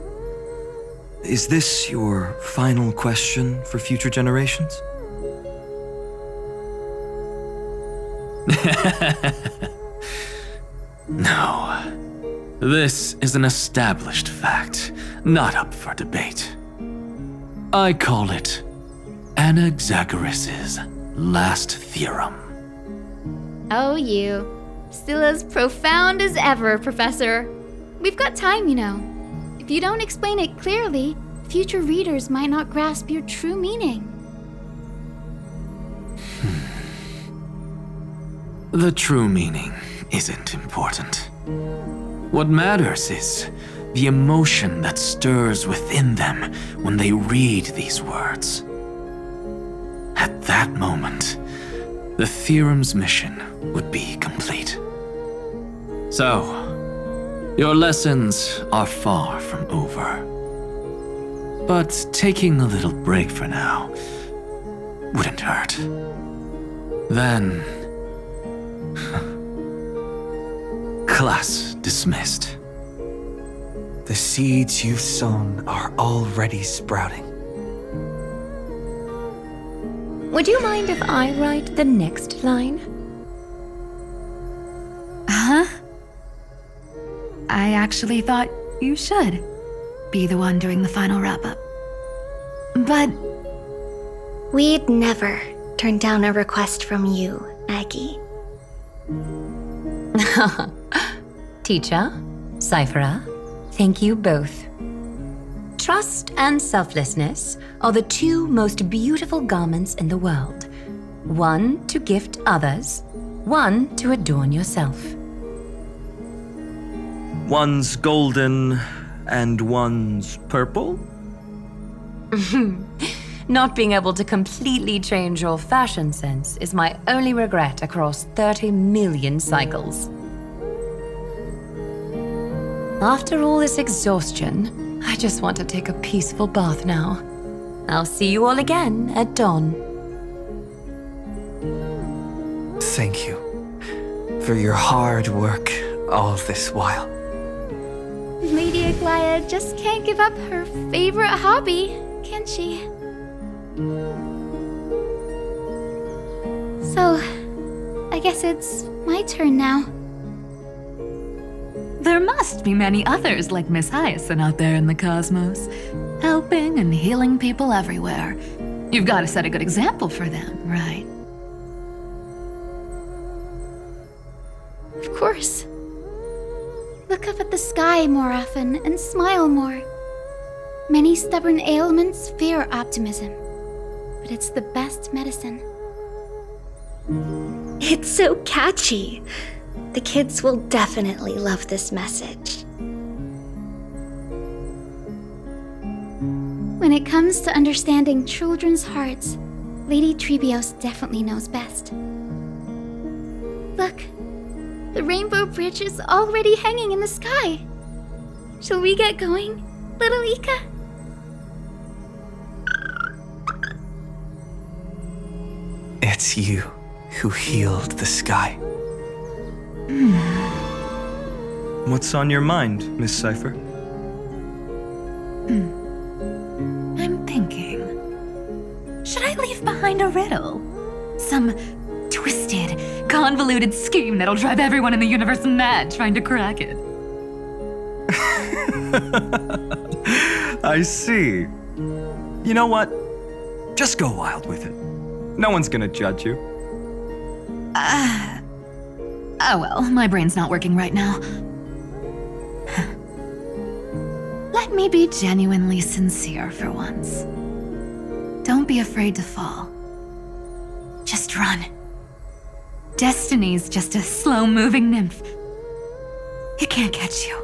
Is this your final question for future generations? No. This is an established fact, not up for debate. I call it Anaxagoras' last theorem. Oh, you. Still as profound as ever, Professor. We've got time, you know. If you don't explain it clearly, future readers might not grasp your true meaning. The true meaning isn't important. What matters is the emotion that stirs within them when they read these words. At that moment, the theorem's mission would be complete. So, your lessons are far from over. But taking a little break for now wouldn't hurt. Then, Class dismissed. The seeds you've sown are already sprouting. Would you mind if I write the next line? Huh? I actually thought you should be the one doing the final wrap-up. But we'd never turn down a request from you, Aggie. Teacher, Cyphera, thank you both. Trust and selflessness are the two most beautiful garments in the world. One to gift others, one to adorn yourself. One's golden and one's purple? Not being able to completely change your fashion sense is my only regret across 30 million cycles. After all this exhaustion, I just want to take a peaceful bath now. I'll see you all again at dawn. Thank you for your hard work all this while. Lady Aglaya just can't give up her favorite hobby, can she? So, I guess it's my turn now. There must be many others like Miss Hyacinth out there in the cosmos, helping and healing people everywhere. You've got to set a good example for them, right? Of course. Look up at the sky more often and smile more. Many stubborn ailments fear optimism, but it's the best medicine. It's so catchy. The kids will definitely love this message. When it comes to understanding children's hearts, Lady Trebios definitely knows best. Look, the rainbow bridge is already hanging in the sky. Shall we get going, little Ika? It's you who healed the sky. What's on your mind, Miss Cypher? I'm thinking. Should I leave behind a riddle? Some twisted, convoluted scheme that'll drive everyone in the universe mad trying to crack it. I see. You know what? Just go wild with it. No one's gonna judge you. Oh well, my brain's not working right now. Let me be genuinely sincere for once. Don't be afraid to fall. Just run. Destiny's just a slow-moving nymph. It can't catch you.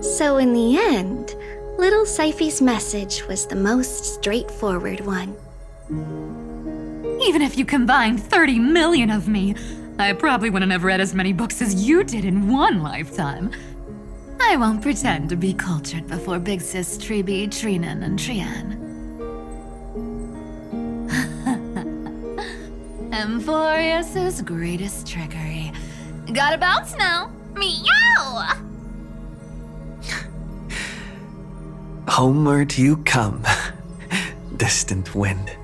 So in the end, little Cyphy's message was the most straightforward one. Even if you combined 30 million of me, I probably wouldn't have read as many books as you did in one lifetime. I won't pretend to be cultured before Big Sis Treeby, Trinan, and Trian. Amphoreus' greatest trickery. Gotta bounce now. Meow! Homeward you come, distant wind.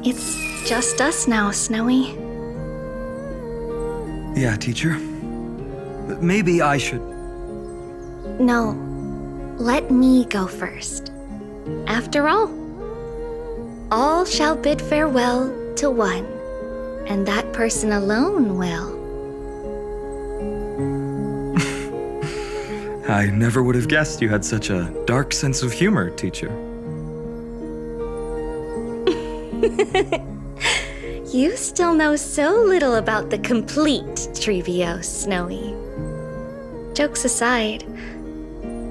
It's just us now, Snowy. Yeah, teacher. Maybe I should. No, let me go first. After all shall bid farewell to one, and that person alone will. I never would have guessed you had such a dark sense of humor, teacher. You still know so little about the complete Trebios, Snowy. Jokes aside,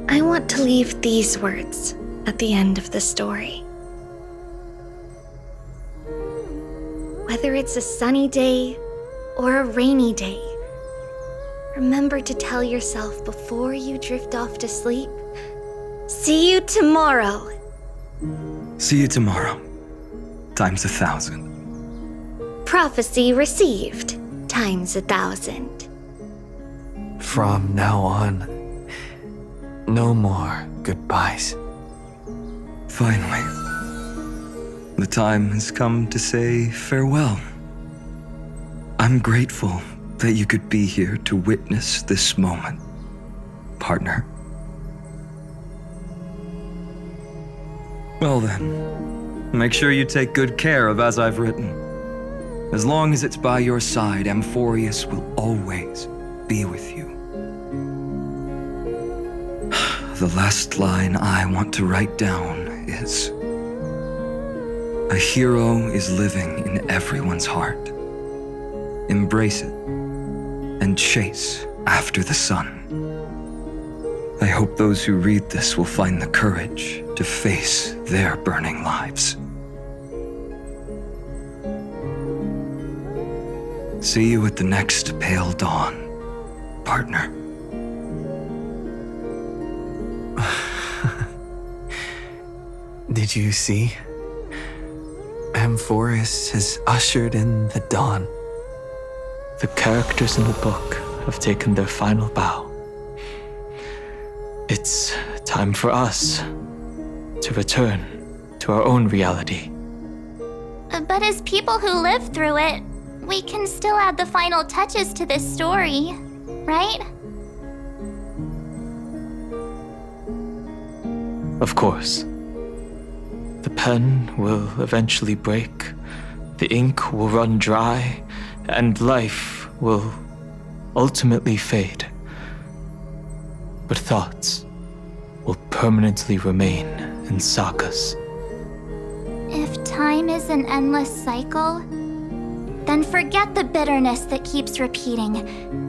I want to leave these words at the end of the story. Whether it's a sunny day or a rainy day, remember to tell yourself before you drift off to sleep, see you tomorrow. See you tomorrow. Times 1,000. prophecy received, times 1,000. From now on, no more goodbyes. Finally, the time has come to say farewell. I'm grateful that you could be here to witness this moment, partner. Well then, make sure you take good care of As I've Written. As long as it's by your side, Amphoreus will always be with you. The last line I want to write down is, a hero is living in everyone's heart. Embrace it and chase after the sun. I hope those who read this will find the courage to face their burning lives. See you at the next pale dawn, partner. Did you see? Amphoreus has ushered in the dawn. The characters in the book have taken their final bow. It's time for us to return to our own reality. But as people who lived through it, we can still add the final touches to this story, right? Of course. The pen will eventually break, the ink will run dry, and life will ultimately fade. But thoughts will permanently remain in sagas. If time is an endless cycle, then forget the bitterness that keeps repeating,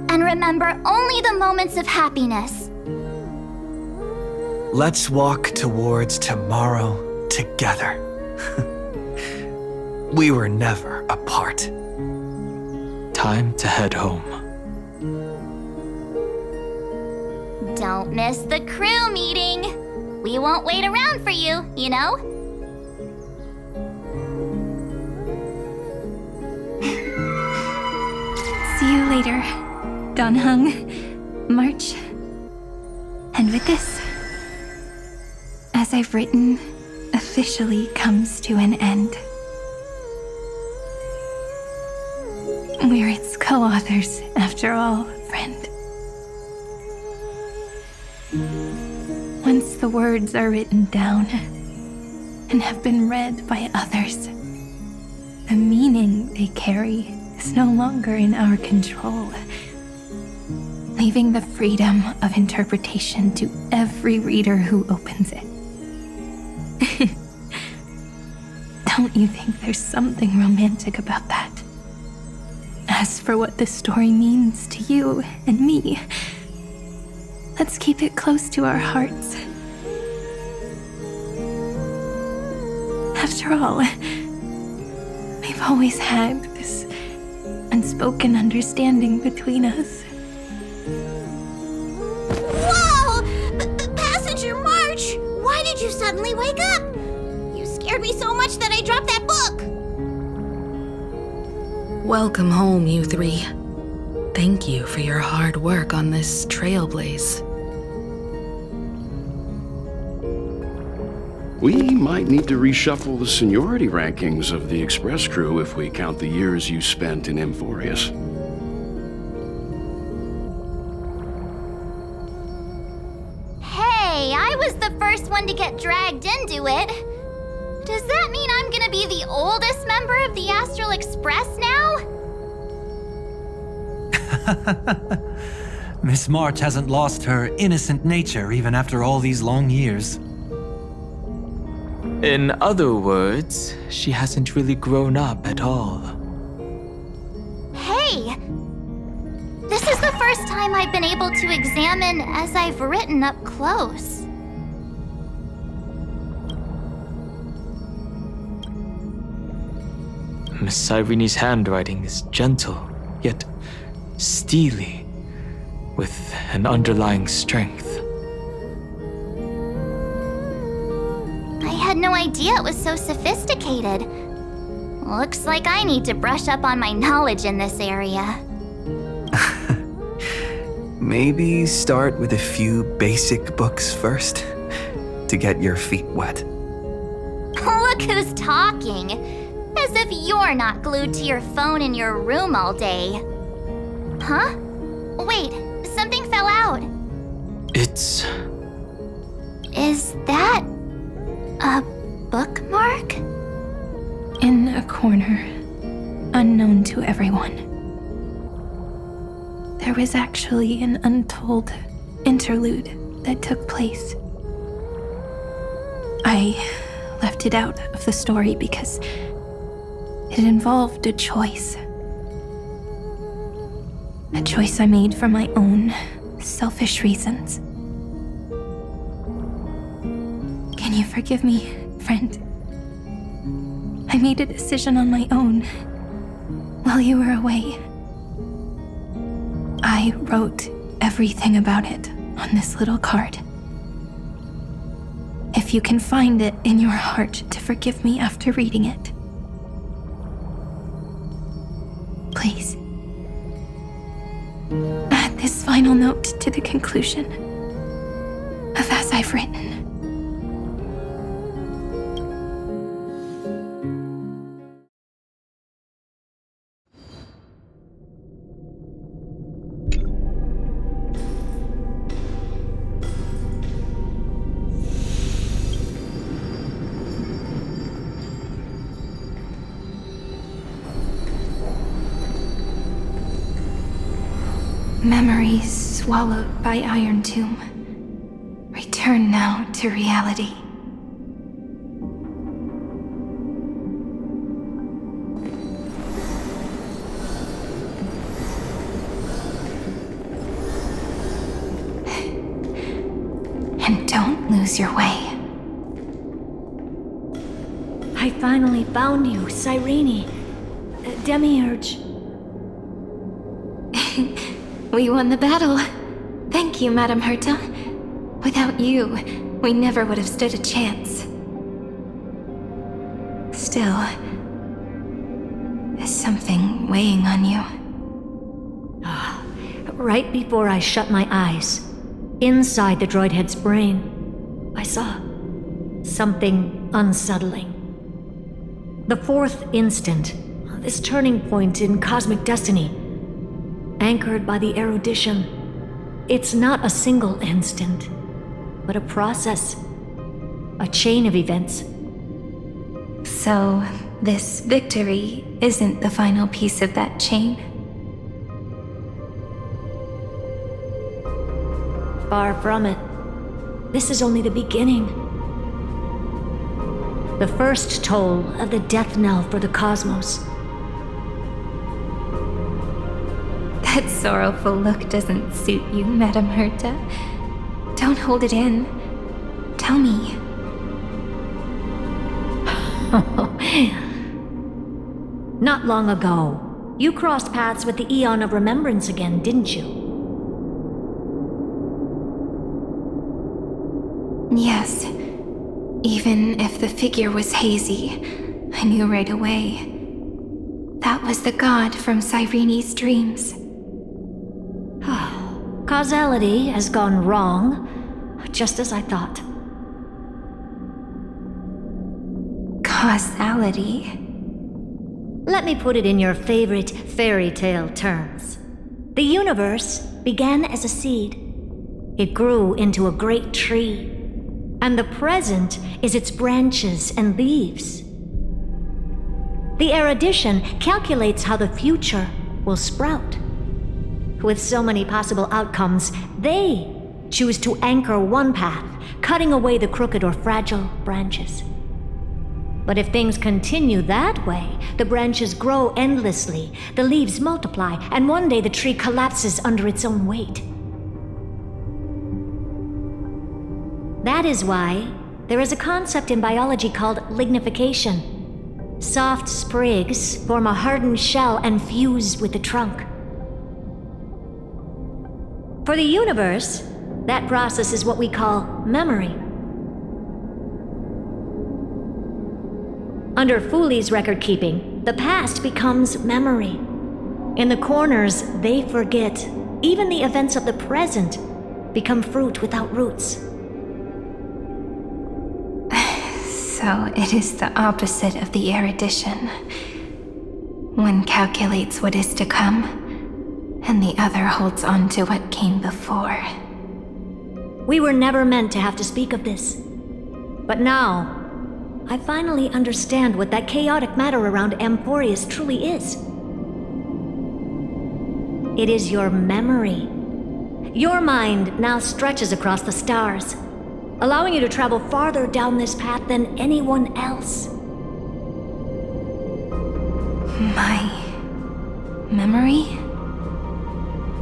and remember only the moments of happiness. Let's walk towards tomorrow together. We were never apart. Time to head home. Don't miss the crew meeting. We won't wait around for you, you know? See you later, Donhung, March. And with this, As I've Written officially comes to an end. We're its co-authors, after all, friend. Once the words are written down and have been read by others, the meaning they carry is no longer in our control, leaving the freedom of interpretation to every reader who opens it. Don't you think there's something romantic about that? As for what this story means to you and me, let's keep it close to our hearts. After all, we've always had this unspoken understanding between us. Whoa! Passenger March! Why did you suddenly wake up? You scared me so much that I dropped that book! Welcome home, you three. Thank you for your hard work on this trailblaze. We might need to reshuffle the seniority rankings of the Express crew if we count the years you spent in Amphoreus. Hey, I was the first one to get dragged into it. Does that mean I'm gonna be the oldest member of the Astral Express now? Miss March hasn't lost her innocent nature even after all these long years. In other words, she hasn't really grown up at all. Hey! This is the first time I've been able to examine As I've Written up close. Miss Irene's handwriting is gentle, yet steely, with an underlying strength. I had no idea it was so sophisticated. Looks like I need to brush up on my knowledge in this area. Maybe start with a few basic books first, to get your feet wet. Look who's talking! As if you're not glued to your phone in your room all day. Huh? Wait, something fell out. It's... Is that... a bookmark? In a corner, unknown to everyone. There was actually an untold interlude that took place. I left it out of the story because it involved a choice. A choice I made for my own selfish reasons. Can you forgive me, friend? I made a decision on my own while you were away. I wrote everything about it on this little card. If you can find it in your heart to forgive me after reading it, please. Add this final note to the conclusion of As I've Written. Memories swallowed by Iron Tomb. Return now to reality. And don't lose your way. I finally found you, Cyrene. Demiurge. We won the battle. Thank you, Madame Herta. Without you, we never would have stood a chance. Still, there's something weighing on you. Right before I shut my eyes, inside the droid head's brain, I saw something unsettling. The fourth instant, this turning point in cosmic destiny, anchored by the erudition. It's not a single instant, but a process, a chain of events. So, this victory isn't the final piece of that chain? Far from it. This is only the beginning. The first toll of the death knell for the cosmos. That sorrowful look doesn't suit you, Madame Herta. Don't hold it in. Tell me. Not long ago, you crossed paths with the Eon of Remembrance again, didn't you? Yes. Even if the figure was hazy, I knew right away. That was the god from Cyrene's dreams. Causality has gone wrong, just as I thought. Causality? Let me put it in your favorite fairy tale terms. The universe began as a seed. It grew into a great tree. And the present is its branches and leaves. The erudition calculates how the future will sprout. With so many possible outcomes, they choose to anchor one path, cutting away the crooked or fragile branches. But if things continue that way, the branches grow endlessly, the leaves multiply, and one day the tree collapses under its own weight. That is why there is a concept in biology called lignification. Soft sprigs form a hardened shell and fuse with the trunk. For the universe, that process is what we call memory. Under Fooley's record keeping, The past becomes memory. In the corners, they forget. Even the events of the present become fruit without roots. So it is the opposite of the erudition. One calculates what is to come, and the other holds on to what came before. We were never meant to have to speak of this. But now, I finally understand what that chaotic matter around Amphoreus truly is. It is your memory. Your mind now stretches across the stars, allowing you to travel farther down this path than anyone else. My memory?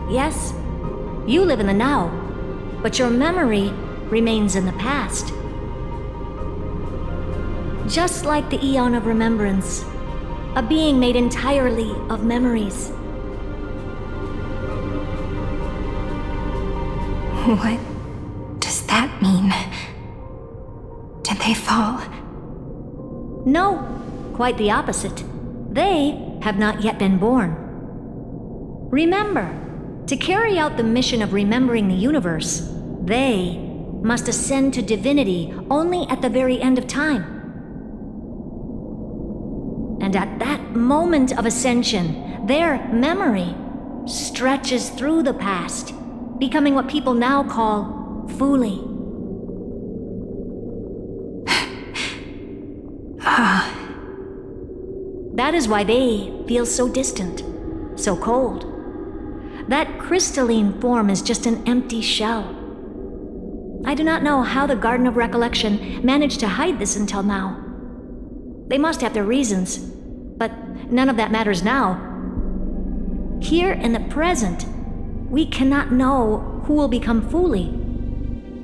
Yes, you live in the now, but your memory remains in the past. Just like the Eon of Remembrance, a being made entirely of memories. What does that mean? Did they fall? No, quite the opposite. They have not yet been born. Remember, to carry out the mission of remembering the universe, they must ascend to divinity only at the very end of time. And at that moment of ascension, their memory stretches through the past, becoming what people now call Fuli. That is why they feel so distant, so cold. That crystalline form is just an empty shell. I do not know how the Garden of Recollection managed to hide this until now. They must have their reasons, but none of that matters now. Here in the present, we cannot know who will become Fuli.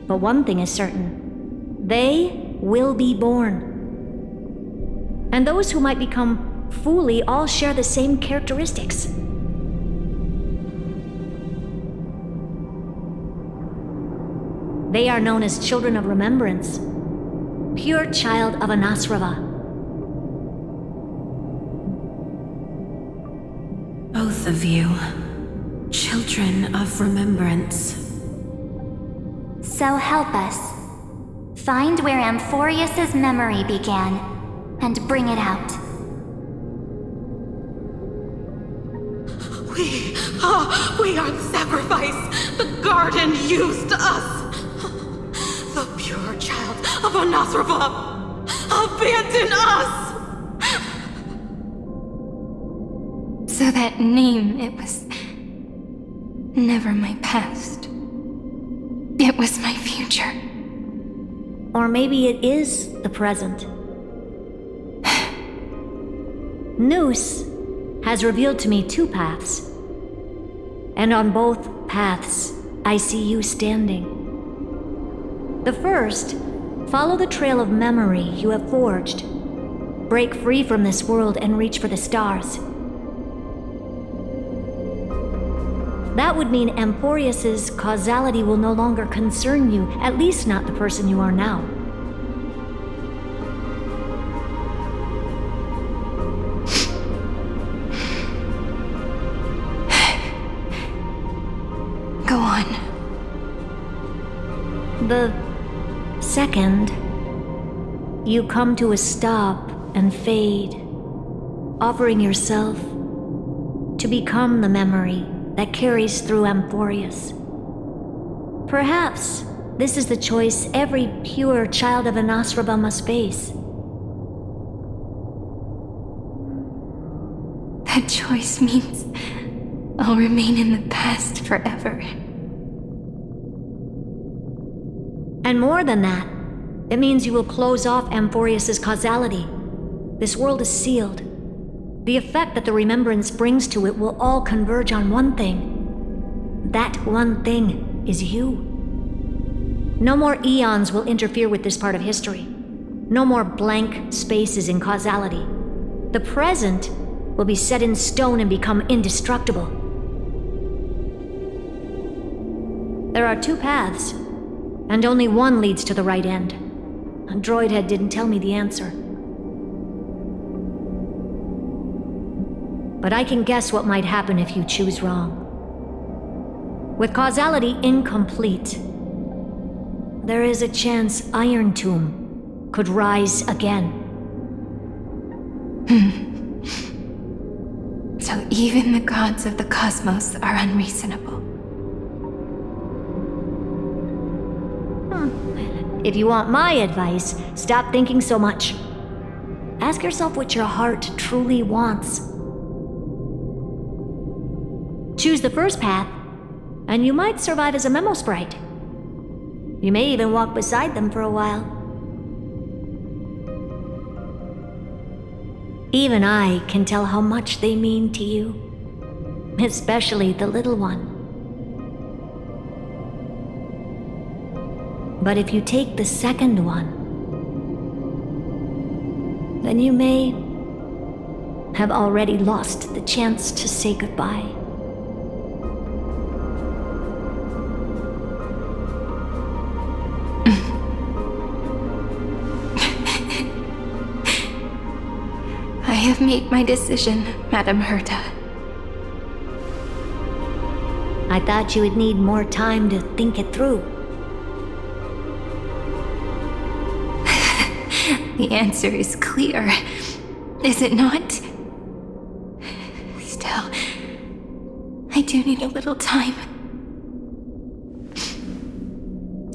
But one thing is certain. They will be born. And those who might become Fuli all share the same characteristics. They are known as Children of Remembrance, pure child of Anasrava. Both of you, Children of Remembrance. So help us. Find where Amphoreus' memory began, and bring it out. We are the sacrifice the garden used us. The pure child of Anasrava. Abandon us! So that name, it was never my past. It was my future. Or maybe it is the present. Noose has revealed to me two paths. And on both paths, I see you standing. The first, follow the trail of memory you have forged. Break free from this world and reach for the stars. That would mean Amphoreus' causality will no longer concern you, at least not the person you are now. Go on. The second, you come to a stop and fade, offering yourself to become the memory that carries through Amphoreus. Perhaps this is the choice every pure child of Anasrava must face. That choice means I'll remain in the past forever. And more than that, it means you will close off Amphoreus' causality. This world is sealed. The effect that the remembrance brings to it will all converge on one thing. That one thing is you. No more eons will interfere with this part of history. No more blank spaces in causality. The present will be set in stone and become indestructible. There are two paths, and only one leads to the right end. Droidhead didn't tell me the answer. but I can guess what might happen if you choose wrong. With causality incomplete, there is a chance Iron Tomb could rise again. So even the gods of the cosmos are unreasonable. If you want my advice, stop thinking so much. Ask yourself what your heart truly wants. Choose the first path, and you might survive as a memo sprite. You may even walk beside them for a while. Even I can tell how much they mean to you, especially the little one. But if you take the second one, then you may have already lost the chance to say goodbye. I have made my decision, Madam Herta. I thought you would need more time to think it through. The answer is clear, is it not? Still, I do need a little time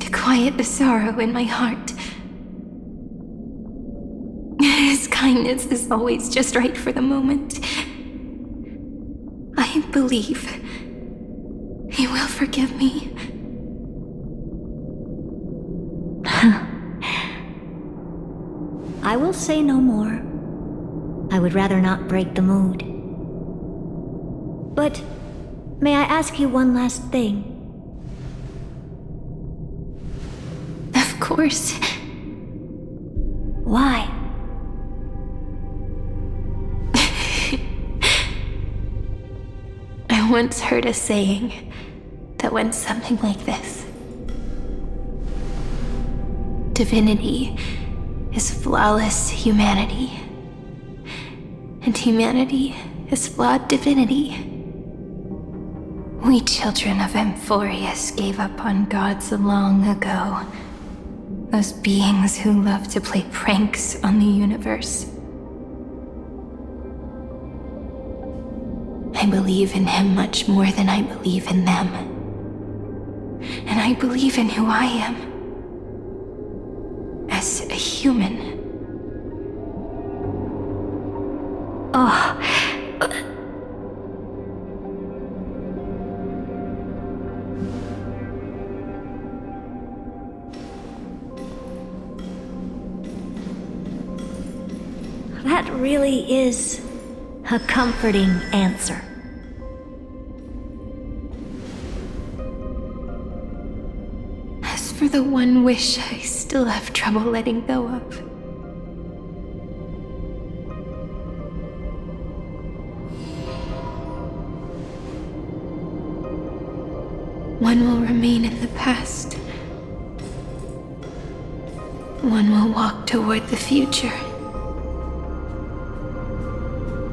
to quiet the sorrow in my heart. His kindness is always just right for the moment. I believe he will forgive me. I will say no more. I would rather not break the mood. But may I ask you one last thing? Of course. Why? I once heard a saying that went something like this. Divinity is flawless humanity, and humanity is flawed divinity. We children of Amphoreus gave up on gods long ago. Those beings who love to play pranks on the universe. I believe in him much more than I believe in them. And I believe in who I am. As a human. Oh. That really is a comforting answer. As for the one wish I still have trouble letting go of. One will remain in the past. One will walk toward the future.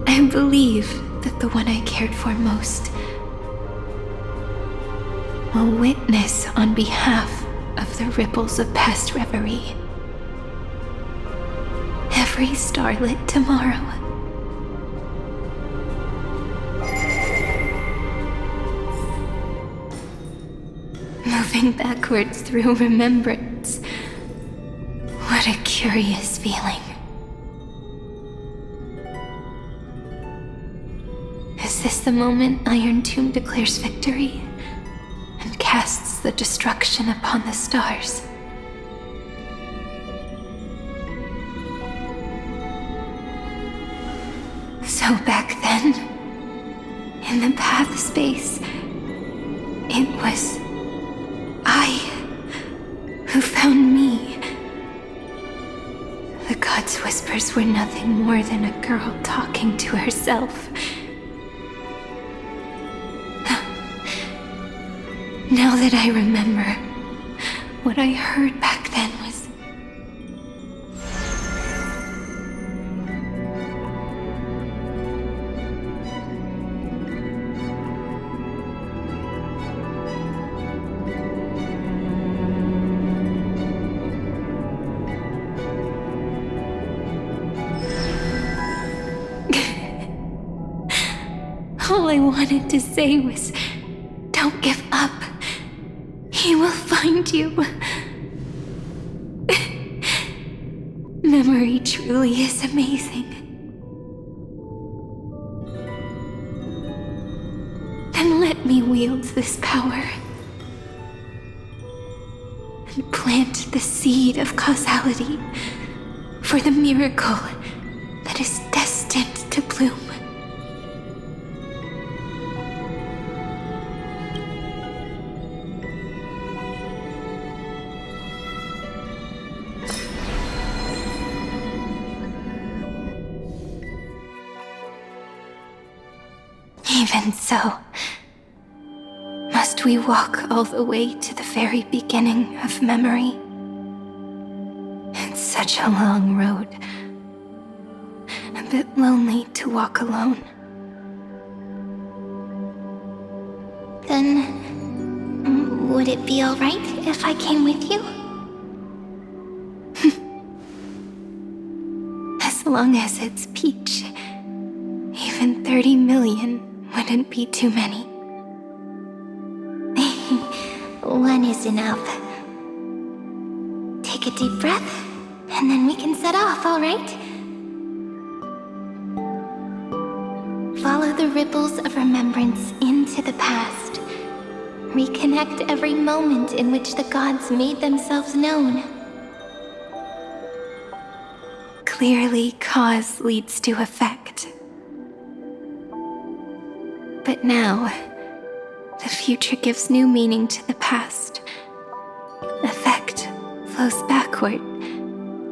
I believe that the one I cared for most will witness on behalf of the ripples of past reverie. Every starlit tomorrow. Moving backwards through remembrance. What a curious feeling. Is this the moment Iron Tomb declares victory and casts the destruction upon the stars? So back then, in the path space, it was I who found me. The gods' whispers were nothing more than a girl talking to herself. Now that I remember, what I heard back then was... All I wanted to say was, don't give up. He will find you. Memory truly is amazing. Then let me wield this power and plant the seed of causality for the miracle that is destined to bloom. Even so, must we walk all the way to the very beginning of memory? It's such a long road. A bit lonely to walk alone. Then, would it be alright if I came with you? As long as it's Peach, even 30 million wouldn't be too many. One is enough. Take a deep breath, and then we can set off, alright? Follow the ripples of remembrance into the past. Reconnect every moment in which the gods made themselves known. Clearly, cause leads to effect. But now, the future gives new meaning to the past. Effect flows backward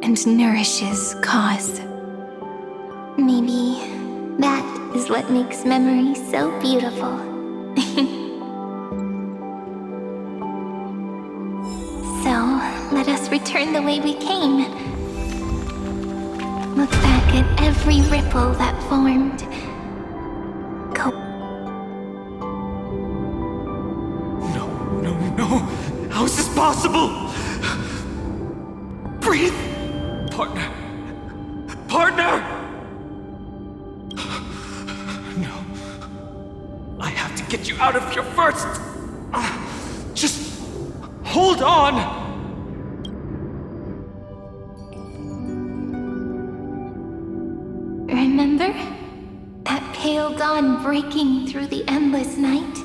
and nourishes cause. Maybe that is what makes memory so beautiful. So, let us return the way we came. Look back at every ripple that formed. No! How is this possible? Breathe! Partner! Partner! No. I have to get you out of here first! Just hold on! Remember? That pale dawn breaking through the endless night?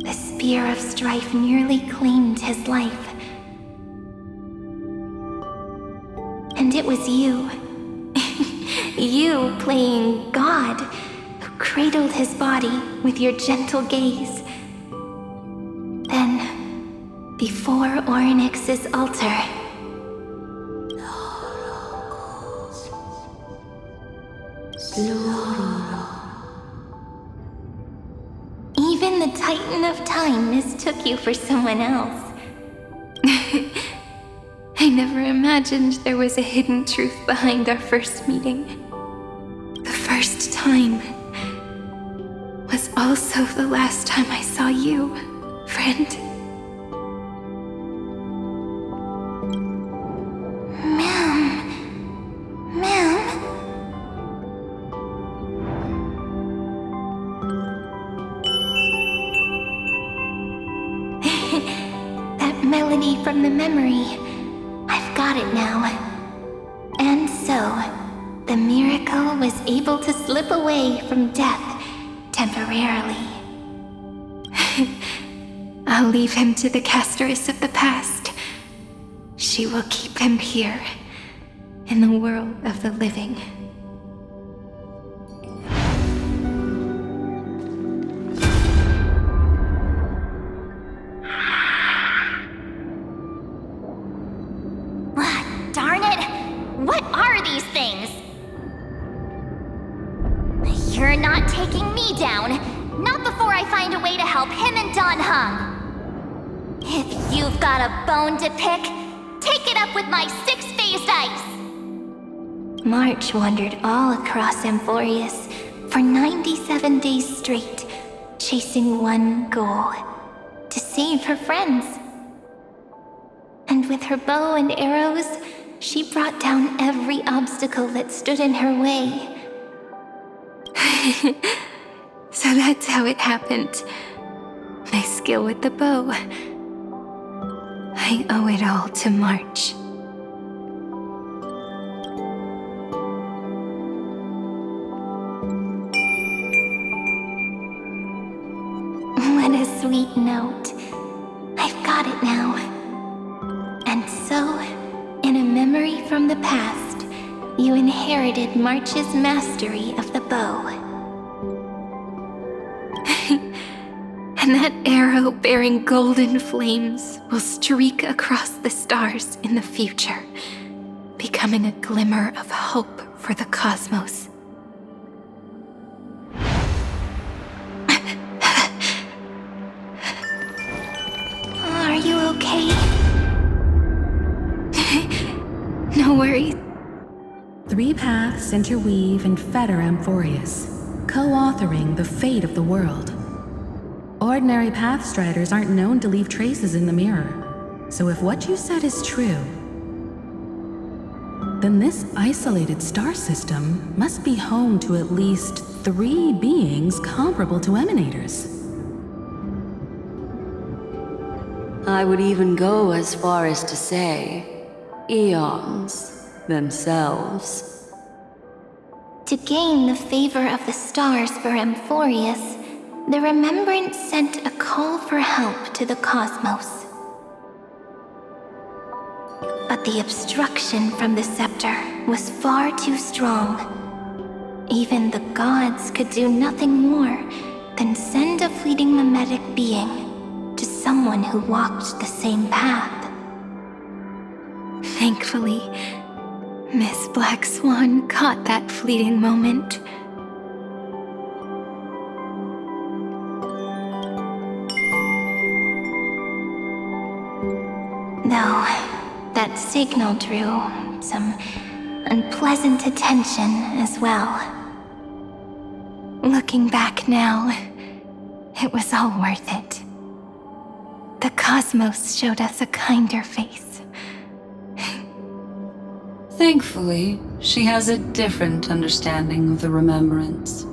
The spear of strife nearly claimed his life. And it was you. You playing God, who cradled his body with your gentle gaze. Then, before Ornyx's altar, even the Titan of Time mistook you for someone else. I never imagined there was a hidden truth behind our first meeting. The first time was also the last time I saw you, friend. Melody from the memory. I've got it now. And so, the miracle was able to slip away from death temporarily. I'll leave him to the casteress of the past. She will keep him here, in the world of the living. Darn it! What are these things? You're not taking me down. Not before I find a way to help him and Don Hung. If you've got a bone to pick, take it up with my six-phased ice. March wandered all across Amphoreus for 97 days straight, chasing one goal: to save her friends. And with her bow and arrows, she brought down every obstacle that stood in her way. So that's how it happened. My skill with the bow. I owe it all to March. What a sweet note. I've got it now. And so, in a memory from the past, you inherited March's mastery of the bow. And that arrow bearing golden flames will streak across the stars in the future, becoming a glimmer of hope for the cosmos. Are you okay? No worries. 3 paths interweave and fetter Amphoreus, co-authoring the fate of the world. Ordinary pathstriders aren't known to leave traces in the mirror, so if what you said is true, then this isolated star system must be home to at least 3 beings comparable to emanators. I would even go as far as to say, eons themselves. To gain the favor of the stars for Amphoreus, the Remembrance sent a call for help to the cosmos. But the obstruction from the scepter was far too strong. Even the gods could do nothing more than send a fleeting mimetic being to someone who walked the same path. Thankfully, Miss Black Swan caught that fleeting moment. Though that signal drew some unpleasant attention as well. Looking back now, it was all worth it. The cosmos showed us a kinder face. Thankfully, she has a different understanding of the Remembrance.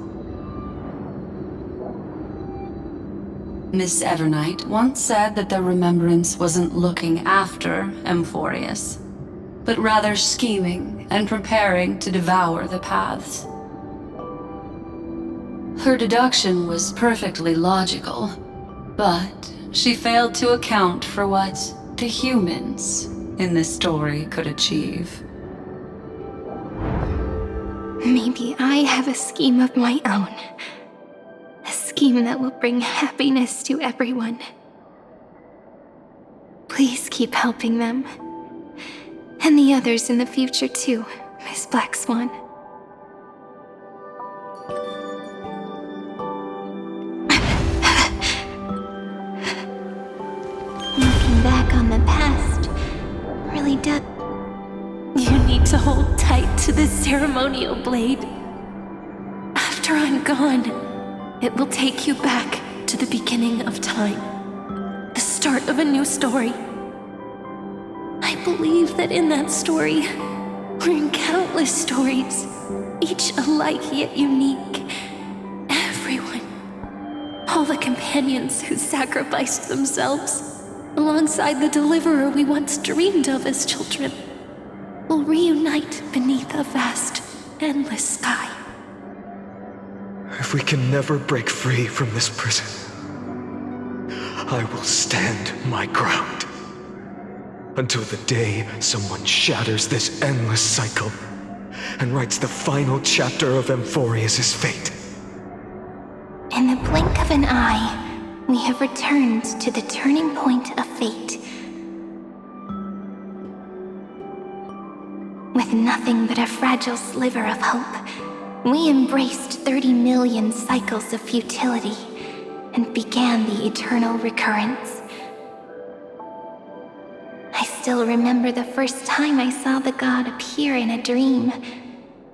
Miss Evernight once said that the Remembrance wasn't looking after Amphoreus, but rather scheming and preparing to devour the paths. Her deduction was perfectly logical, but she failed to account for what the humans in this story could achieve. Maybe I have a scheme of my own. A scheme that will bring happiness to everyone. Please keep helping them. And the others in the future too, Miss Black Swan. Looking back on the past really does. You need to hold tight to this ceremonial blade. After I'm gone, it will take you back to the beginning of time. The start of a new story. I believe that in that story, or in countless stories, each alike yet unique, everyone, all the companions who sacrificed themselves, alongside the deliverer we once dreamed of as children, will reunite beneath a vast, endless sky. If we can never break free from this prison, I will stand my ground. Until the day someone shatters this endless cycle and writes the final chapter of Amphoreus' fate. In the blink of an eye, we have returned to the turning point of fate. With nothing but a fragile sliver of hope, we embraced 30 million cycles of futility and began the eternal recurrence. I still remember the first time I saw the god appear in a dream,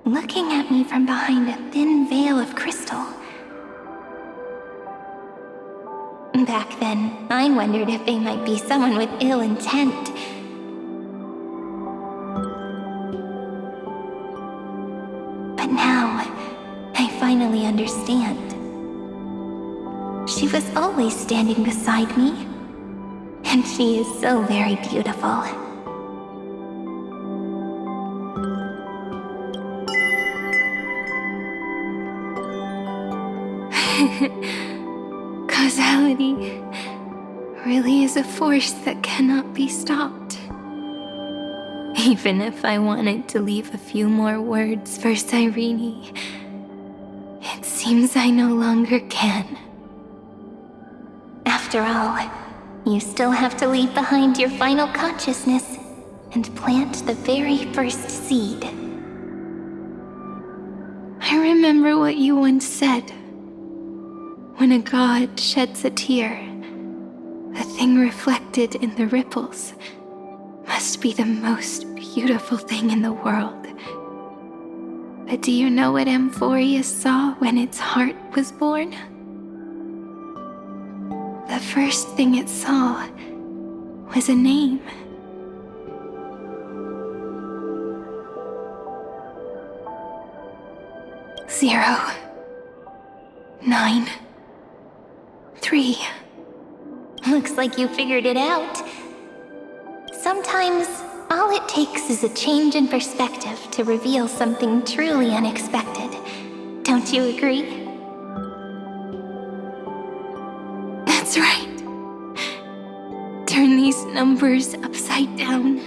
looking at me from behind a thin veil of crystal. Back then, I wondered if they might be someone with ill intent. But now, I finally understand. She was always standing beside me, and she is so very beautiful. Causality really is a force that cannot be stopped. Even if I wanted to leave a few more words for Cyrene, it seems I no longer can. After all, you still have to leave behind your final consciousness and plant the very first seed. I remember what you once said. When a god sheds a tear, the thing reflected in the ripples must be the most beautiful thing in the world. But do you know what Amphoreus saw when its heart was born? The first thing it saw was a name. Zero, 9, 3. Looks like you figured it out. Sometimes, all it takes is a change in perspective to reveal something truly unexpected. Don't you agree? That's right. Turn these numbers upside down,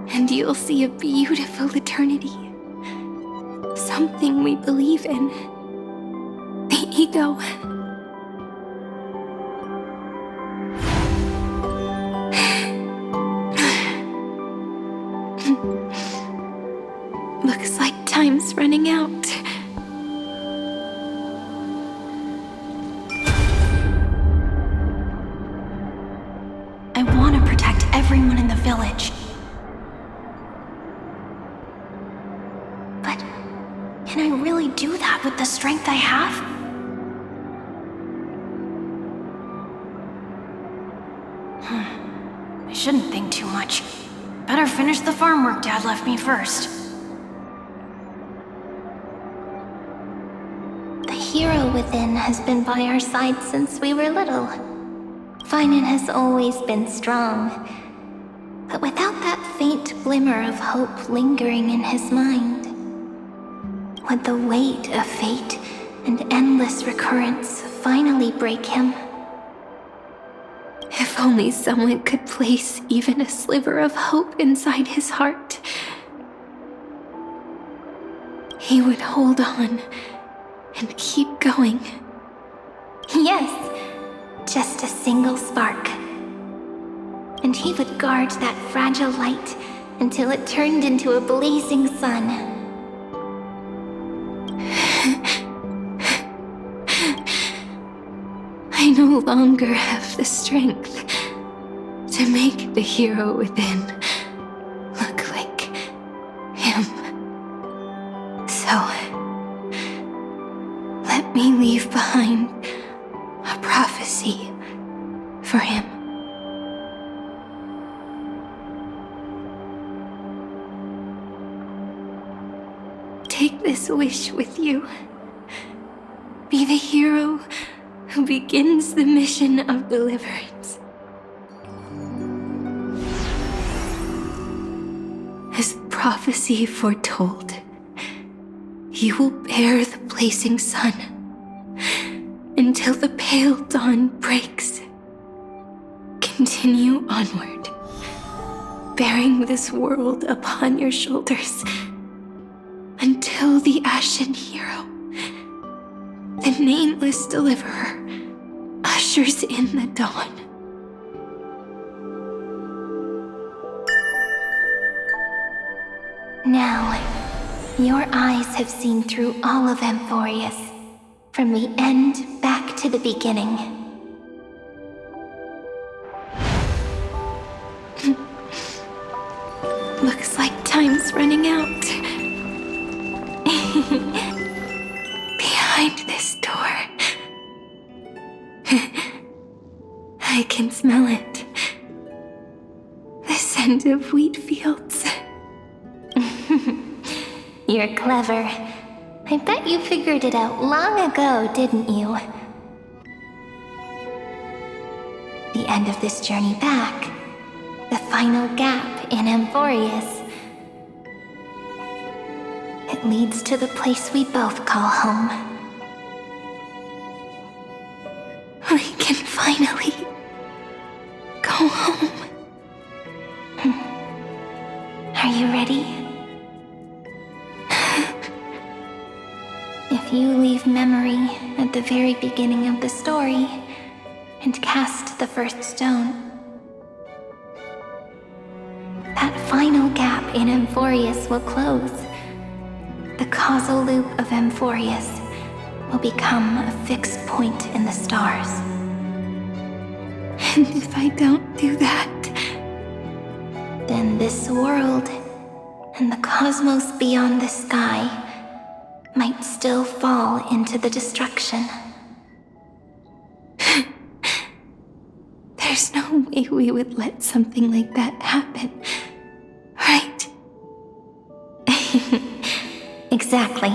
and you'll see a beautiful eternity. Something we believe in. The ego. Looks like time's running out. I want to protect everyone in the village. But can I really do that with the strength I have? I shouldn't think too much. Better finish the farm work Dad left me first. The hero within has been by our side since we were little. Final has always been strong. But without that faint glimmer of hope lingering in his mind, would the weight of fate and endless recurrence finally break him? If only someone could place even a sliver of hope inside his heart. He would hold on and keep going. Yes, just a single spark. And he would guard that fragile light until it turned into a blazing sun. I no longer have the strength to make the hero within look like him. So, let me leave behind a prophecy for him. Take this wish with you. Be the hero who begins the mission of deliverance. As prophecy foretold, you will bear the blazing sun until the pale dawn breaks. Continue onward, bearing this world upon your shoulders until the Ashen Hero, the nameless deliverer, ushers in the dawn. Now, your eyes have seen through all of Amphoreus, from the end back to the beginning. Looks like time's running out. Behind this door. I can smell it. The scent of wheat fields. You're clever, I bet you figured it out long ago, didn't you? The end of this journey back, the final gap in Amphoreus. It leads to the place we both call home. We can finally go home. Are you ready? If you leave memory at the very beginning of the story and cast the first stone, that final gap in Amphoreus will close. The causal loop of Amphoreus will become a fixed point in the stars. And if I don't do that, then this world and the cosmos beyond the sky might still fall into the destruction. There's no way we would let something like that happen, right? Exactly.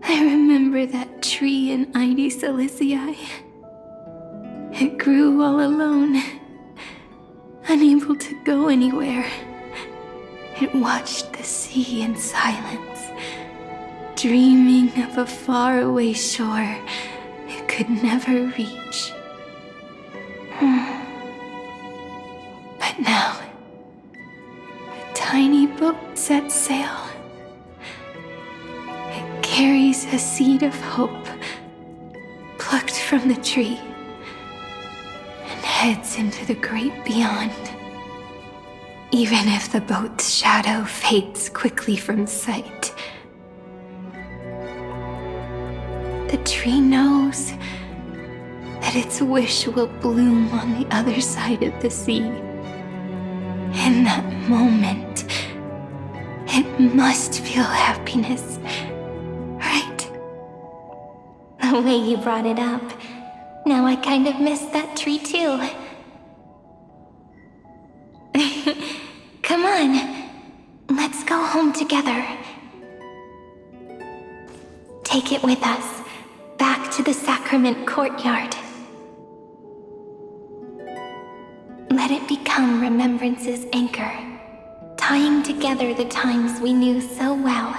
I remember that tree in Ide Silicii. It grew all alone, unable to go anywhere. It watched the sea in silence, dreaming of a faraway shore it could never reach. But now, a tiny boat sets sail. It carries a seed of hope, plucked from the tree, and heads into the great beyond. Even if the boat's shadow fades quickly from sight, the tree knows that its wish will bloom on the other side of the sea. In that moment, it must feel happiness, right? The way you brought it up, now I kind of miss that tree too. Come on, let's go home together. Take it with us, back to the sacrament courtyard. Let it become remembrance's anchor, tying together the times we knew so well.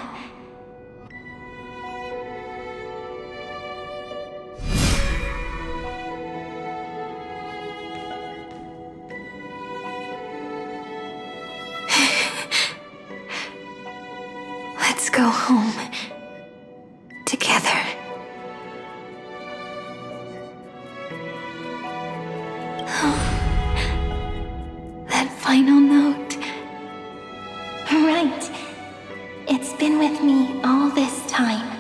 Let's go home together. That final note. Right. It's been with me all this time.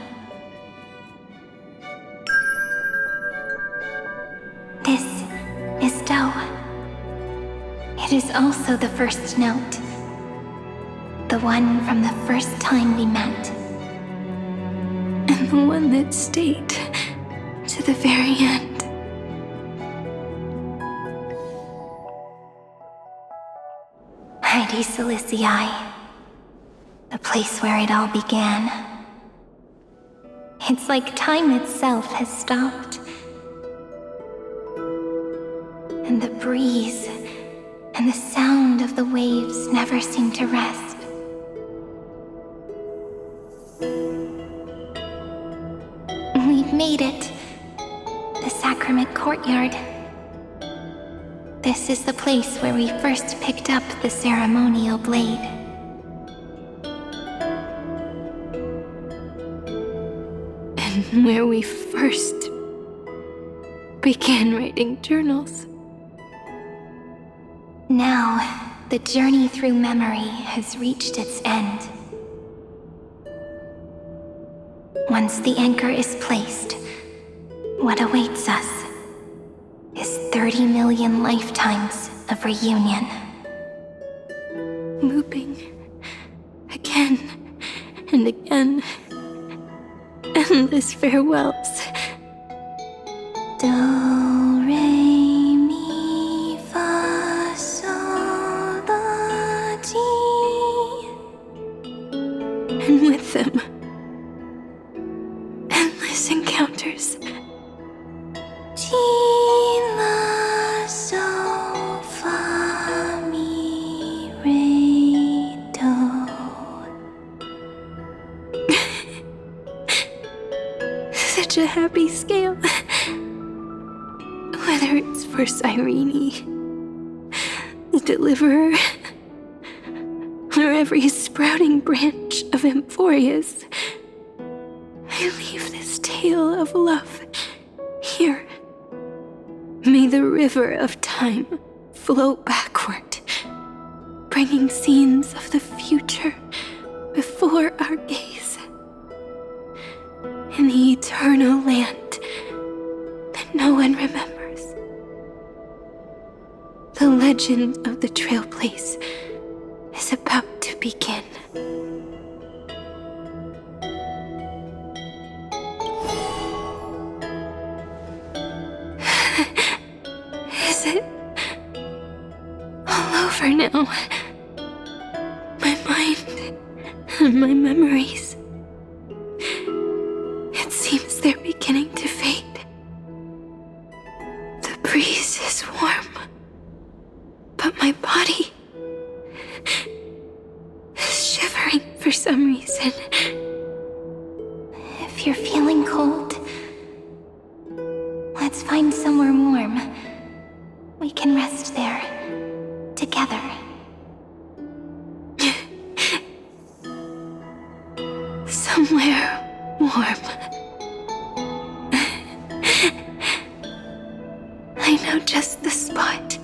This is Do. It is also the first note. The one from the first time we met. And the one that stayed to the very end. Ide Silicii, the place where it all began. It's like time itself has stopped. And the breeze and the sound of the waves never seem to rest. We've made it. The sacrament courtyard. This is the place where we first picked up the ceremonial blade. And where we first began writing journals. Now, the journey through memory has reached its end. Once the anchor is placed, what awaits us is 30 million lifetimes of reunion. Looping again and again. Endless farewells. Do, re, mi, fa, sol, la, ti. And with them, such a happy scale. Whether it's for Cyrene, the Deliverer, or every sprouting branch of Amphoreus, I leave this tale of love here. May the river of time flow backward, bringing scenes of the future before our gaze. In the eternal land that no one remembers, the legend of the Trail Place is about to begin. Is it all over now? My mind and my memories. It seems they're beginning to fade. The breeze is warm, but my body is shivering for some reason. If you're feeling cold, let's find somewhere warm. We can rest there, together. Somewhere warm. I know just the spot.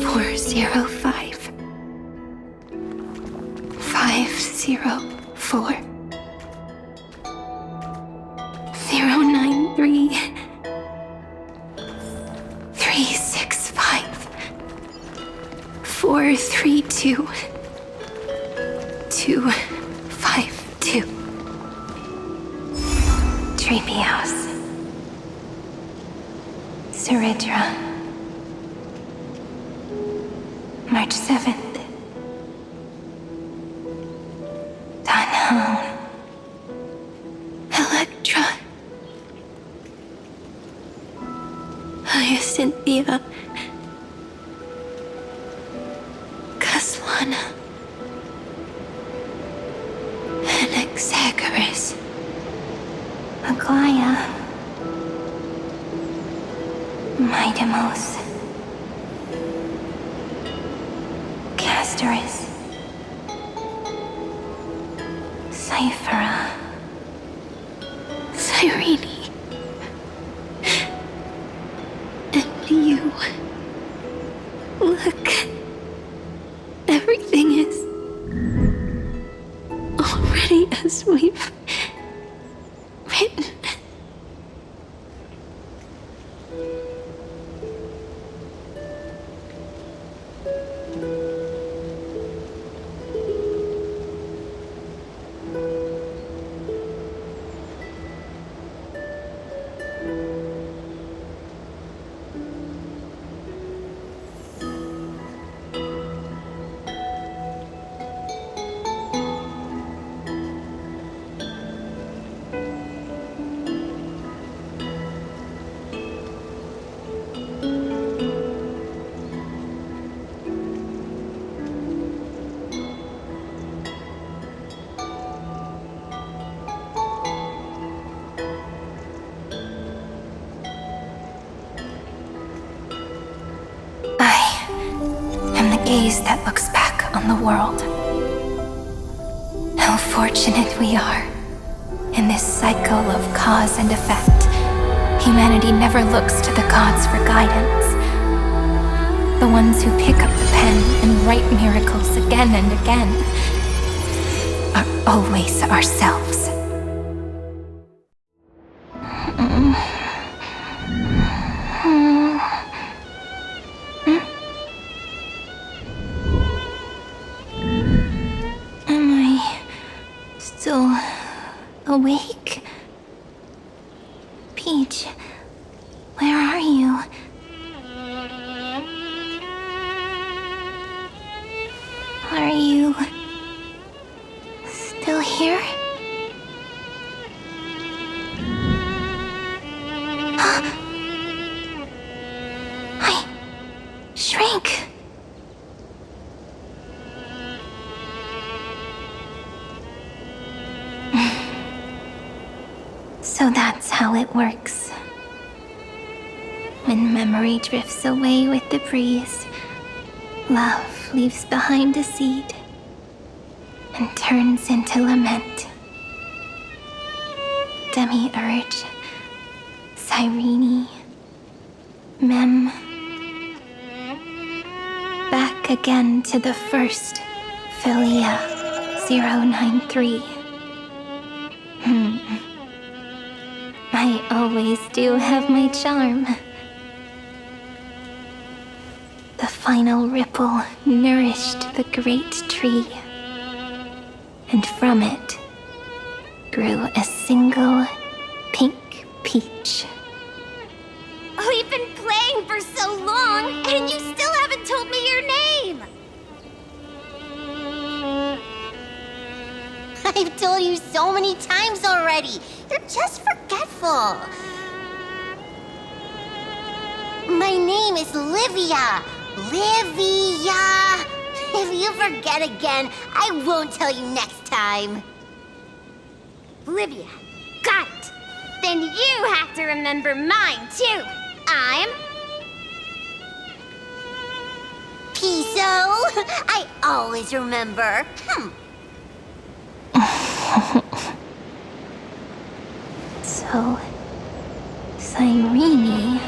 405 504 093 365 432 252. Treehouse. Suridra. March 7th. Dunhown. Electra. Hyacinthia. Caslana. Anaxagoras. Aglaya. Midamos. Castoris. Cyphera. Cyrene. And you. Look. Everything is already as we've written. Gaze that looks back on the world. How fortunate we are. In this cycle of cause and effect, humanity never looks to the gods for guidance. The ones who pick up the pen and write miracles again and again are always ourselves. Awake? Peach, where are you? Are you still here? I shrank. So that's how it works. When memory drifts away with the breeze, love leaves behind a seed and turns into lament. Demiurge, Cyrene, Mem. Back again to the first Philia 093. I always do have my charm. The final ripple nourished the great tree, and from it grew a single pink peach. We've been playing for so long, and you still haven't told me your name! I've told you so many times already. You're just forgetful. My name is Livia. Livia! If you forget again, I won't tell you next time. Livia, got it. Then you have to remember mine, too. I'm... Piso. I always remember. So, Cyrene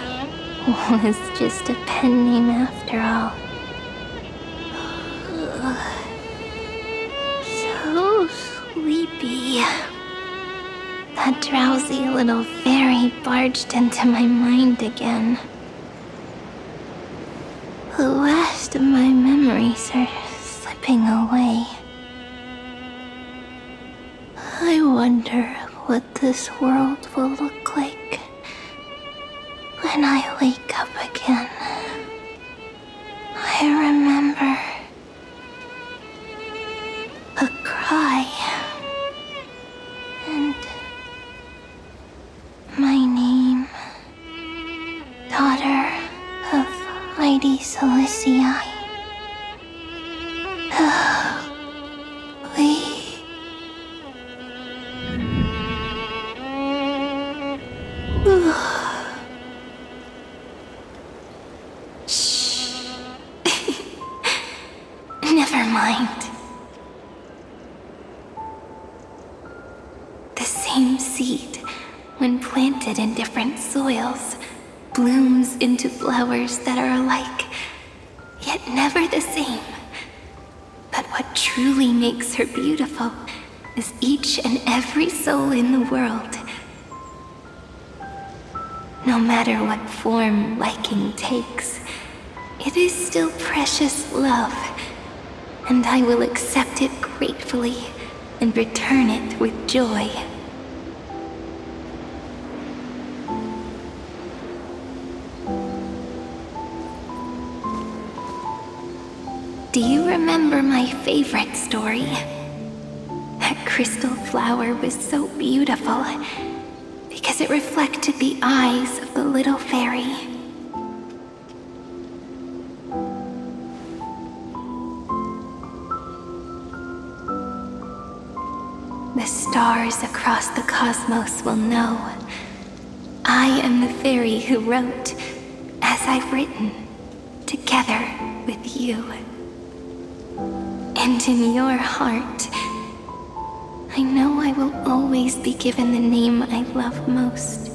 was just a pen name after all. So sleepy. That drowsy little fairy barged into my mind again. The last of my memories are slipping away. I wonder what this world will look like when I wake up again. I remember a cry and my name, daughter of Heidi Silicii. Never mind. The same seed, when planted in different soils, blooms into flowers that are alike, yet never the same. But what truly makes her beautiful is each and every soul in the world. No matter what form liking takes, it is still precious love, and I will accept it gratefully and return it with joy. Do you remember my favorite story? That crystal flower was so beautiful because it reflected the eyes of the little fairy. The stars across the cosmos will know I am the fairy who wrote, as I've written, together with you. And in your heart, I know I will always be given the name I love most.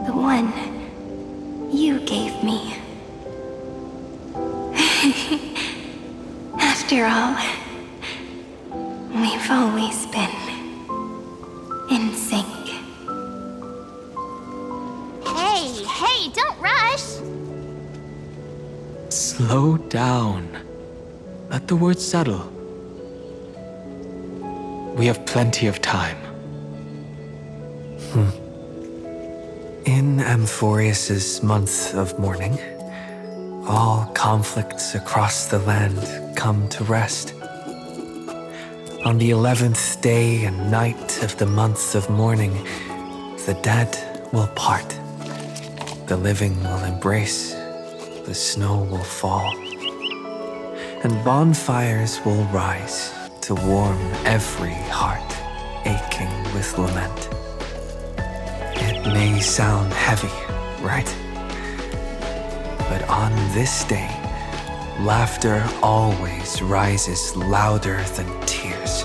The one you gave me. After all, we've always been in sync. Hey, don't rush! Slow down. Let the words settle. We have plenty of time. In Amphoreus's month of mourning, all conflicts across the land come to rest. On the 11th day and night of the month of mourning, the dead will part. The living will embrace. The snow will fall. And bonfires will rise to warm every heart aching with lament. It may sound heavy, right? But on this day, laughter always rises louder than tears.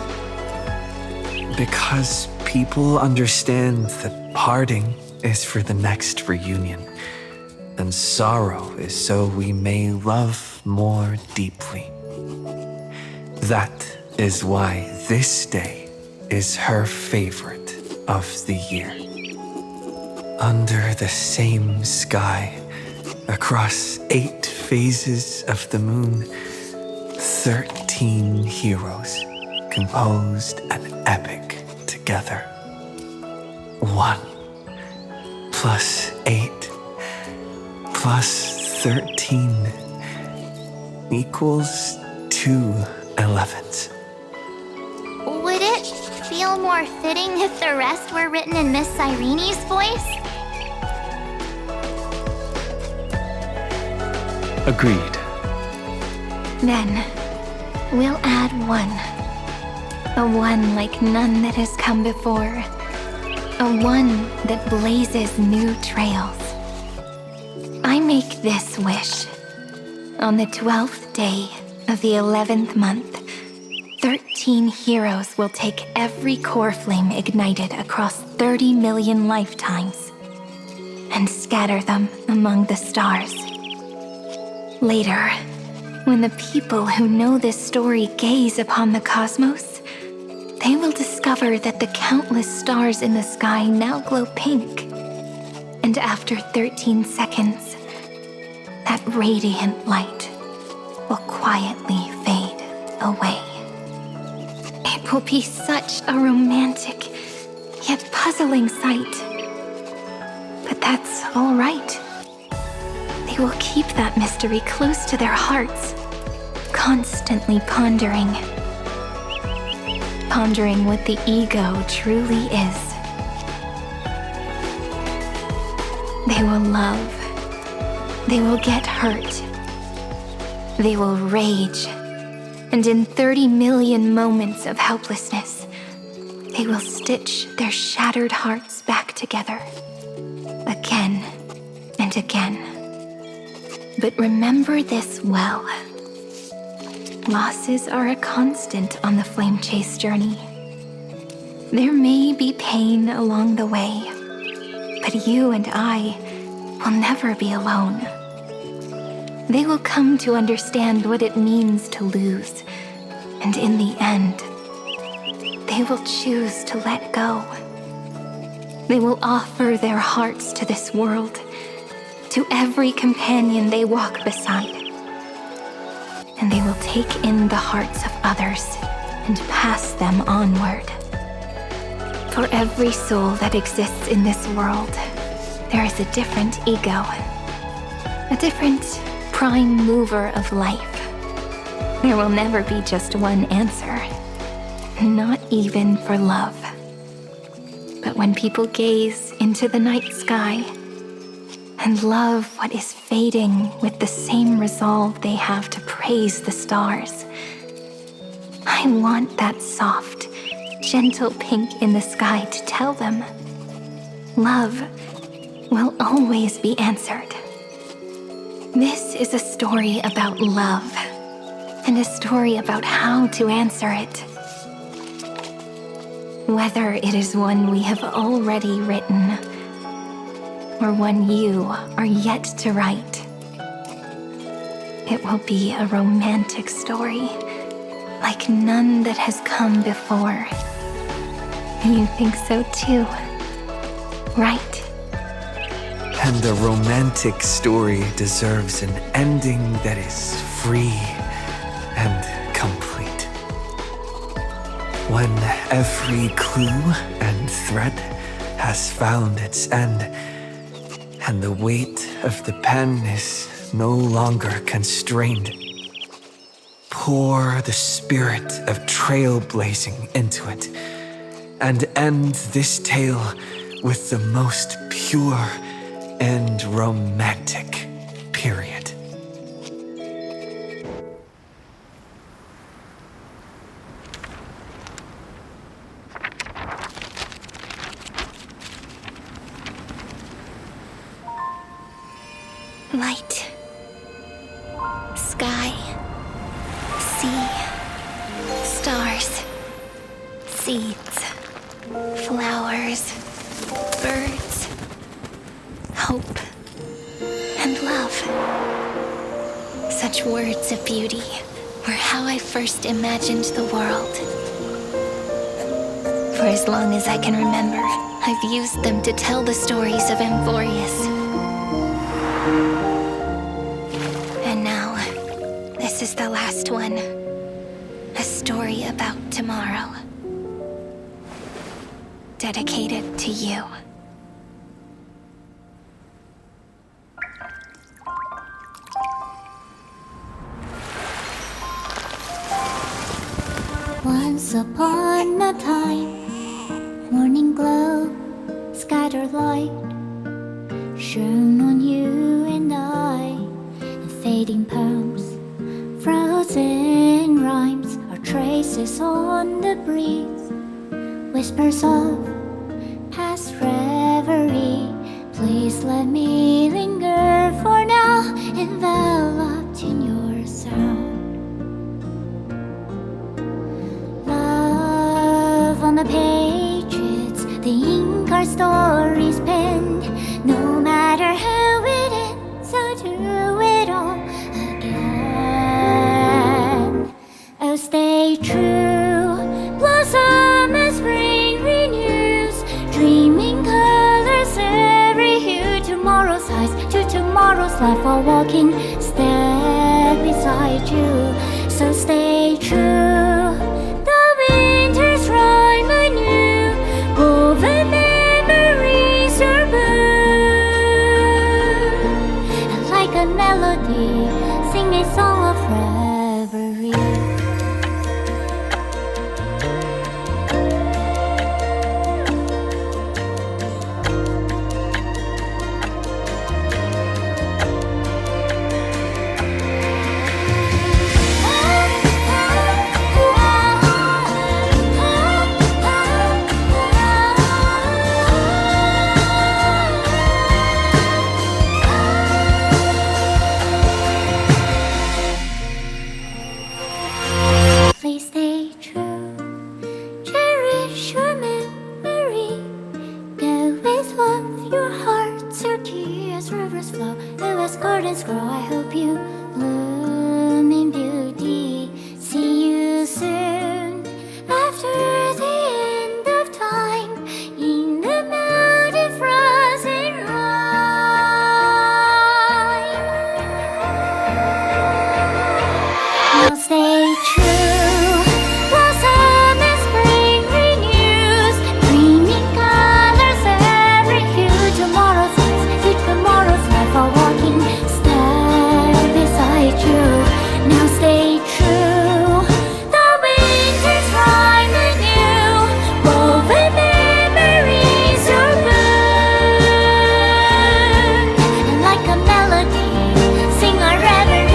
Because people understand that parting is for the next reunion, and sorrow is so we may love more deeply. That is why this day is her favorite of the year. Under the same sky, across 8 phases of the moon, 13 heroes composed an epic together. 1 plus 8 plus 13 equals 2 11s. Would it feel more fitting if the rest were written in Miss Cyrene's voice? Agreed. Then, we'll add 1. A 1 like none that has come before. A 1 that blazes new trails. I make this wish. On the 12th day of the 11th month, 13 heroes will take every core flame ignited across 30 million lifetimes and scatter them among the stars. Later, when the people who know this story gaze upon the cosmos, they will discover that the countless stars in the sky now glow pink. And after 13 seconds, that radiant light will quietly fade away. It will be such a romantic, yet puzzling sight. But that's all right. They will keep that mystery close to their hearts, constantly pondering what the ego truly is. They will love. They will get hurt. They will rage. And in 30 million moments of helplessness, they will stitch their shattered hearts back together. Again and again. But remember this well. Losses are a constant on the flame chase journey. There may be pain along the way, but you and I will never be alone. They will come to understand what it means to lose, and in the end, they will choose to let go. They will offer their hearts to this world, to every companion they walk beside. And they will take in the hearts of others and pass them onward. For every soul that exists in this world, there is a different ego, a different prime mover of life. There will never be just one answer, not even for love. But when people gaze into the night sky and love what is fading with the same resolve they have to praise the stars, I want that soft, gentle pink in the sky to tell them, love will always be answered. This is a story about love, and a story about how to answer it. Whether it is one we have already written, or one you are yet to write, it will be a romantic story, like none that has come before. You think so too, right? And a romantic story deserves an ending that is free and complete. When every clue and thread has found its end, and the weight of the pen is no longer constrained, pour the spirit of trailblazing into it, and end this tale with the most pure and romantic period. Sky, sea, stars, seeds, flowers, birds, hope, and love. Such words of beauty were how I first imagined the world. For as long as I can remember, I've used them to tell the stories of Amphoreus. And now, this is the last one. A story about tomorrow. Dedicated to you. Once upon a time, morning glow, scattered light, shone on you and I, and fading poems, frozen rhymes, or traces on the breeze, whispers of past reverie. Please let me linger for now, enveloped in your sound. On the pages, the ink our stories penned. No matter how it ends, I'll do it all again. Oh, stay true, blossom as spring renews, dreaming colors every hue. Tomorrow's eyes to tomorrow's life, while walking step beside you. So stay true. Woven memories are born, and like a melody, sing a song of reverie. Please stay true, cherish your memory. Go with love, your hearts are key as rivers flow, as gardens grow. I hope you bloom in beauty. See you soon after the end of time, in the mountain frozen rime. Now stay true, blossom as spring renews, dreaming colors every hue. Tomorrow's eyes to tomorrow's life, while walking step beside you. Now stay true, the winter's rhyme anew, woven memories are born, and like a melody, sing our reverie.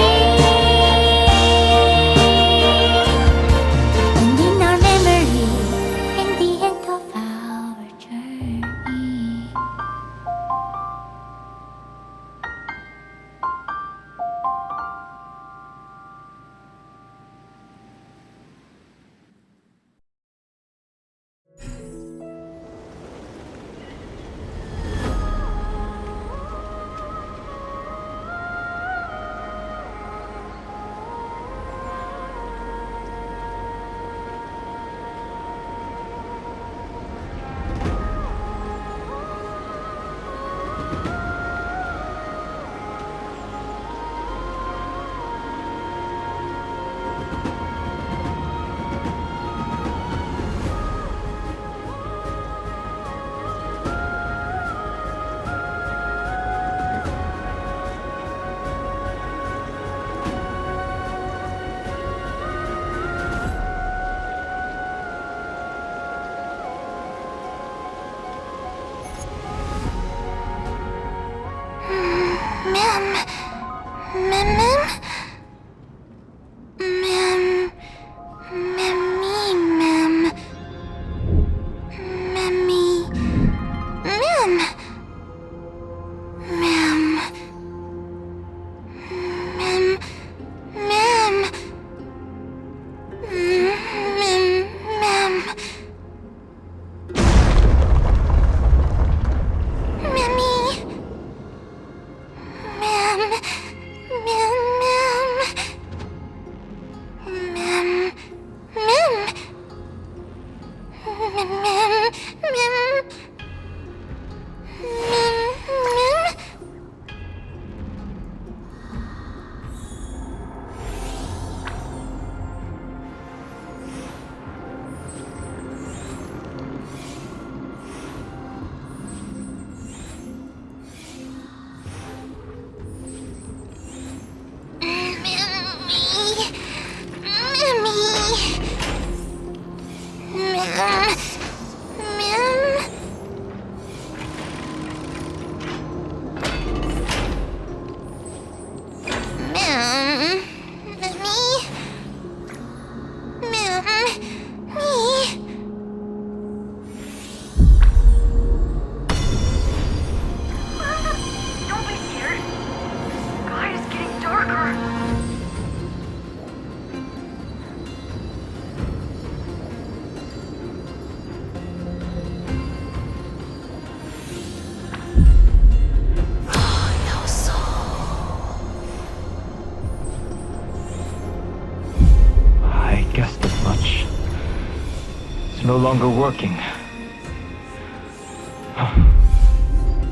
no longer working.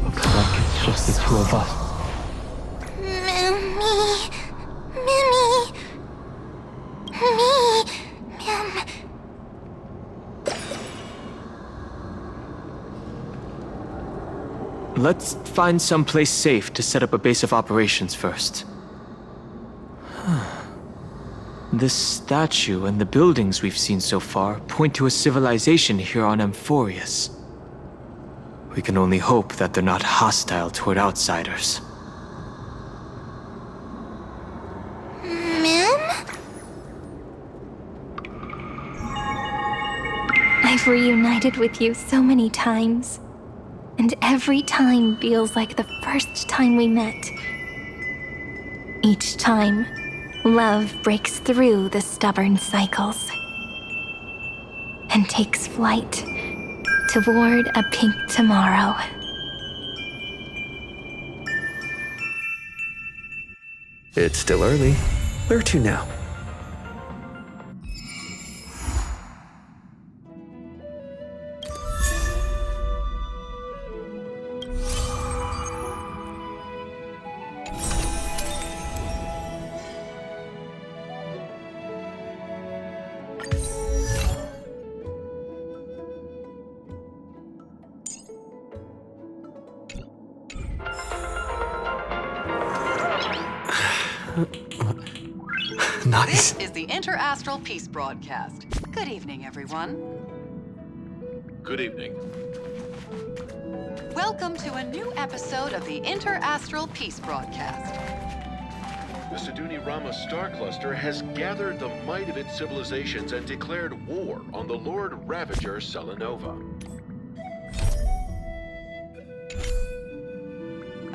Looks like it's just the two of us. Let's find someplace safe to set up a base of operations first. This statue and the buildings we've seen so far point to a civilization here on Amphoreus. We can only hope that they're not hostile toward outsiders. I've reunited with you so many times, and every time feels like the first time we met. Each time, love breaks through the stubborn cycles and takes flight toward a pink tomorrow. It's still early. Where to now? Nice. This is the Inter-Astral Peace Broadcast. Good evening, everyone. Good evening. Welcome to a new episode of the Inter-Astral Peace Broadcast. The Siduni Rama star cluster has gathered the might of its civilizations and declared war on the Lord Ravager Selenova.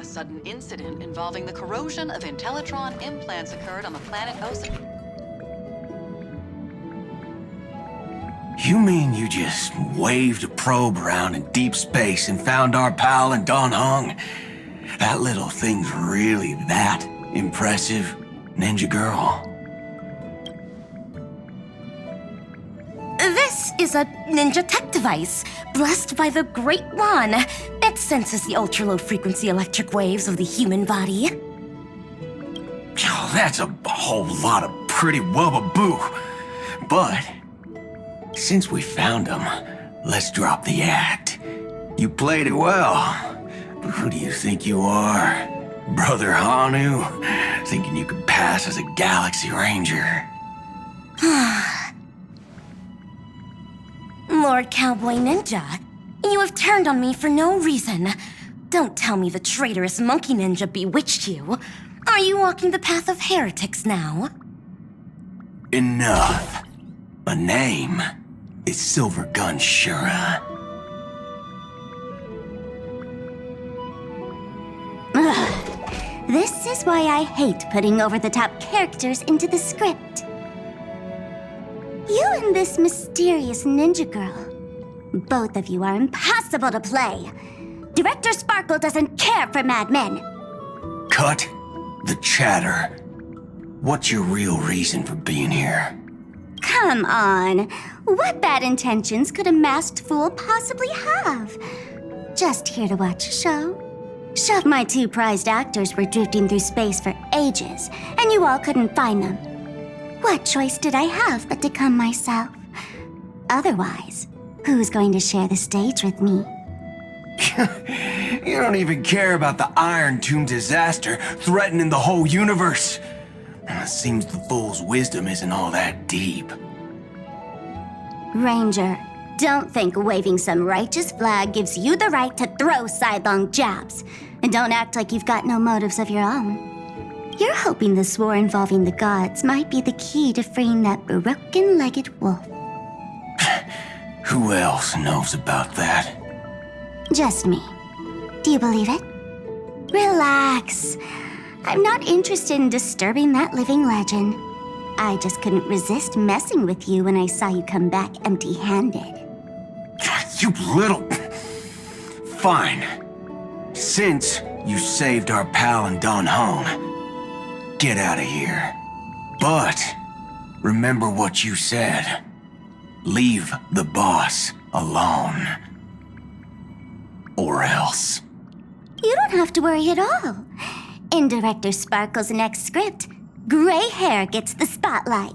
A sudden incident involving the corrosion of Intellitron implants occurred on the planet Osa. You mean you just waved a probe around in deep space and found our pal and Don Hung? That little thing's really that impressive, Ninja Girl? This is a ninja tech device, blessed by the Great One. It senses the ultra-low frequency electric waves of the human body. Oh, that's a whole lot of pretty wubbaboo. But since we found him, let's drop the act. You played it well. But who do you think you are? Brother Hanu? Thinking you could pass as a Galaxy Ranger? Lord Cowboy Ninja, you have turned on me for no reason. Don't tell me the traitorous monkey ninja bewitched you. Are you walking the path of heretics now? Enough. A name is Silvergun Shura. Ugh. This is why I hate putting over-the-top characters into the script. You and this mysterious ninja girl, both of you are impossible to play. Director Sparkle doesn't care for madmen. Cut the chatter. What's your real reason for being here? Come on. What bad intentions could a masked fool possibly have? Just here to watch a show. Shoved my two prized actors were drifting through space for ages, and you all couldn't find them. What choice did I have but to come myself? Otherwise, who's going to share the stage with me? You don't even care about the Iron Tomb disaster threatening the whole universe. Seems the fool's wisdom isn't all that deep. Ranger, don't think waving some righteous flag gives you the right to throw sidelong jabs. And don't act like you've got no motives of your own. You're hoping this war involving the gods might be the key to freeing that broken-legged wolf. Who else knows about that? Just me. Do you believe it? Relax. I'm not interested in disturbing that living legend. I just couldn't resist messing with you when I saw you come back empty-handed. You little... Fine. Since you saved our pal and Don Hung, get out of here. But remember what you said. Leave the boss alone. Or else. You don't have to worry at all. In Director Sparkle's next script, gray hair gets the spotlight.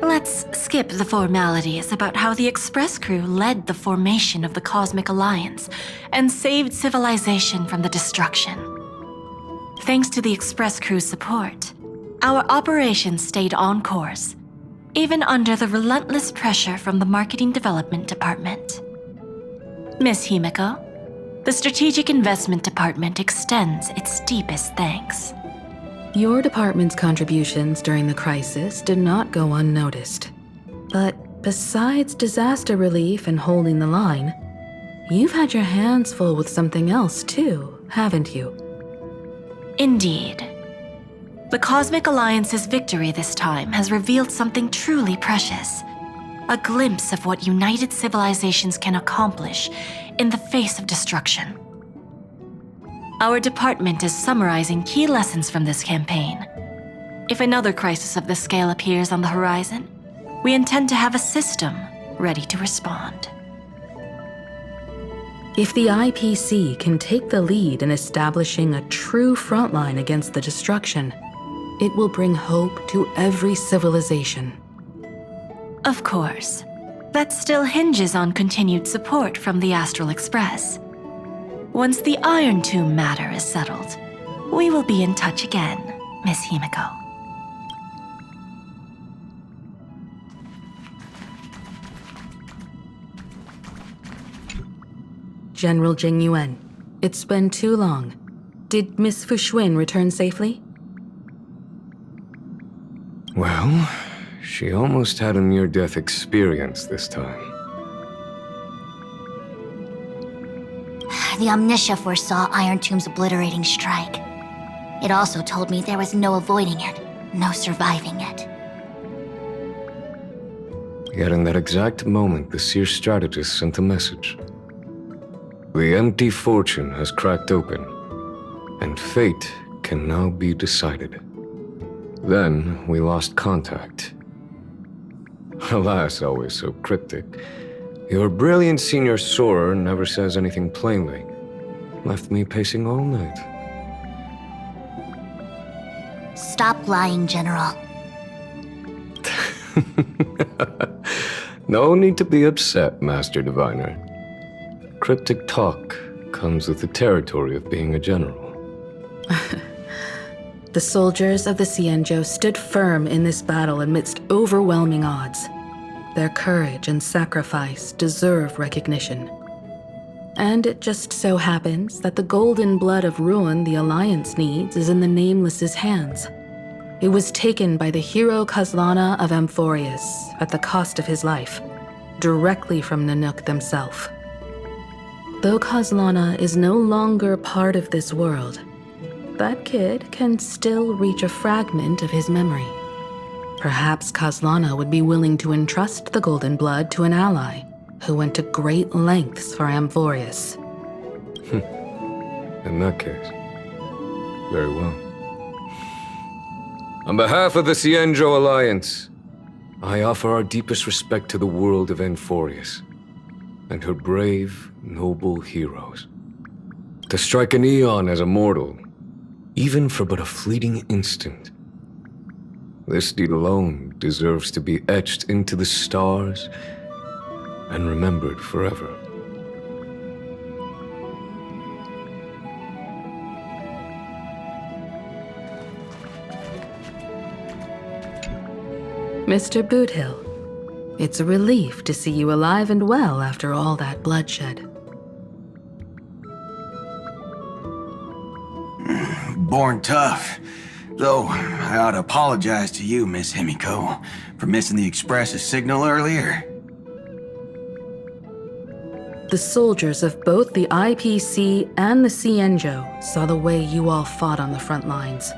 Let's skip the formalities about how the Express crew led the formation of the Cosmic Alliance and saved civilization from the destruction. Thanks to the Express crew's support, our operations stayed on course, even under the relentless pressure from the Marketing Development Department. Miss Himiko, the Strategic Investment Department extends its deepest thanks. Your department's contributions during the crisis did not go unnoticed. But besides disaster relief and holding the line, you've had your hands full with something else too, haven't you? Indeed. The Cosmic Alliance's victory this time has revealed something truly precious. A glimpse of what united civilizations can accomplish in the face of destruction. Our department is summarizing key lessons from this campaign. If another crisis of this scale appears on the horizon, we intend to have a system ready to respond. If the IPC can take the lead in establishing a true frontline against the destruction, it will bring hope to every civilization. Of course, that still hinges on continued support from the Astral Express. Once the Iron Tomb matter is settled, we will be in touch again, Miss Himiko. General Jing Yuan, it's been too long. Did Miss Fuxuan return safely? Well, she almost had a near-death experience this time. The Omniscia foresaw Iron Tomb's obliterating strike. It also told me there was no avoiding it, no surviving it. Yet in that exact moment, the Seer strategist sent a message. The empty fortune has cracked open, and fate can now be decided. Then we lost contact. Alas, always so cryptic. Your brilliant senior soarer never says anything plainly. Left me pacing all night. Stop lying, General. No need to be upset, Master Diviner. Cryptic talk comes with the territory of being a general. The soldiers of the Cienjo stood firm in this battle amidst overwhelming odds. Their courage and sacrifice deserve recognition. And it just so happens that the golden blood of ruin the Alliance needs is in the Nameless's hands. It was taken by the hero Kazlana of Amphoreus at the cost of his life, directly from Nanook themselves. Though Kazlana is no longer part of this world, that kid can still reach a fragment of his memory. Perhaps Kazlana would be willing to entrust the golden blood to an ally who went to great lengths for Amphoreus. In that case, very well. On behalf of the Cienjo Alliance, I offer our deepest respect to the world of Amphoreus and her brave, noble heroes. To strike an eon as a mortal, even for but a fleeting instant, this deed alone deserves to be etched into the stars and remembered forever. Mr. Boothill, it's a relief to see you alive and well after all that bloodshed. Born tough. Though, I ought to apologize to you, Miss Himiko, for missing the Express's signal earlier. The soldiers of both the IPC and the Cienjo saw the way you all fought on the front lines.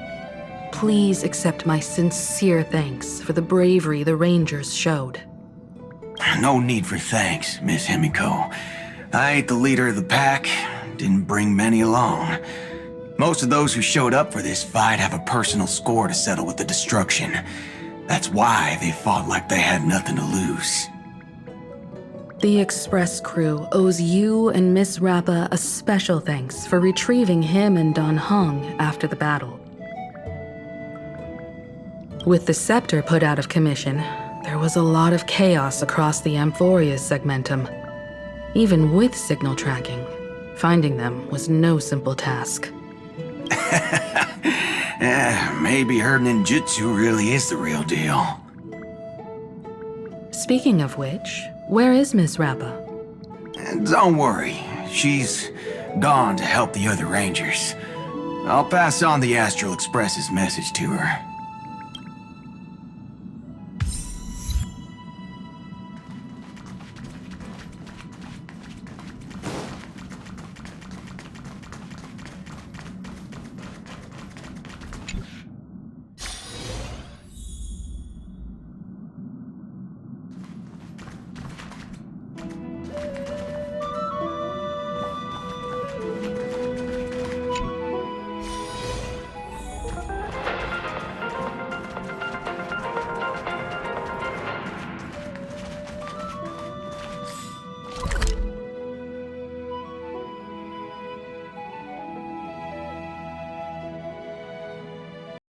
Please accept my sincere thanks for the bravery the Rangers showed. No need for thanks, Miss Himiko. I ain't the leader of the pack, didn't bring many along. Most of those who showed up for this fight have a personal score to settle with the destruction. That's why they fought like they had nothing to lose. The Express crew owes you and Miss Rappa a special thanks for retrieving him and Don Hung after the battle. With the scepter put out of commission, there was a lot of chaos across the Amphoreus segmentum. Even with signal tracking, finding them was no simple task. Maybe her ninjutsu really is the real deal. Speaking of which, where is Miss Rappa? Don't worry, she's gone to help the other rangers. I'll pass on the Astral Express's message to her.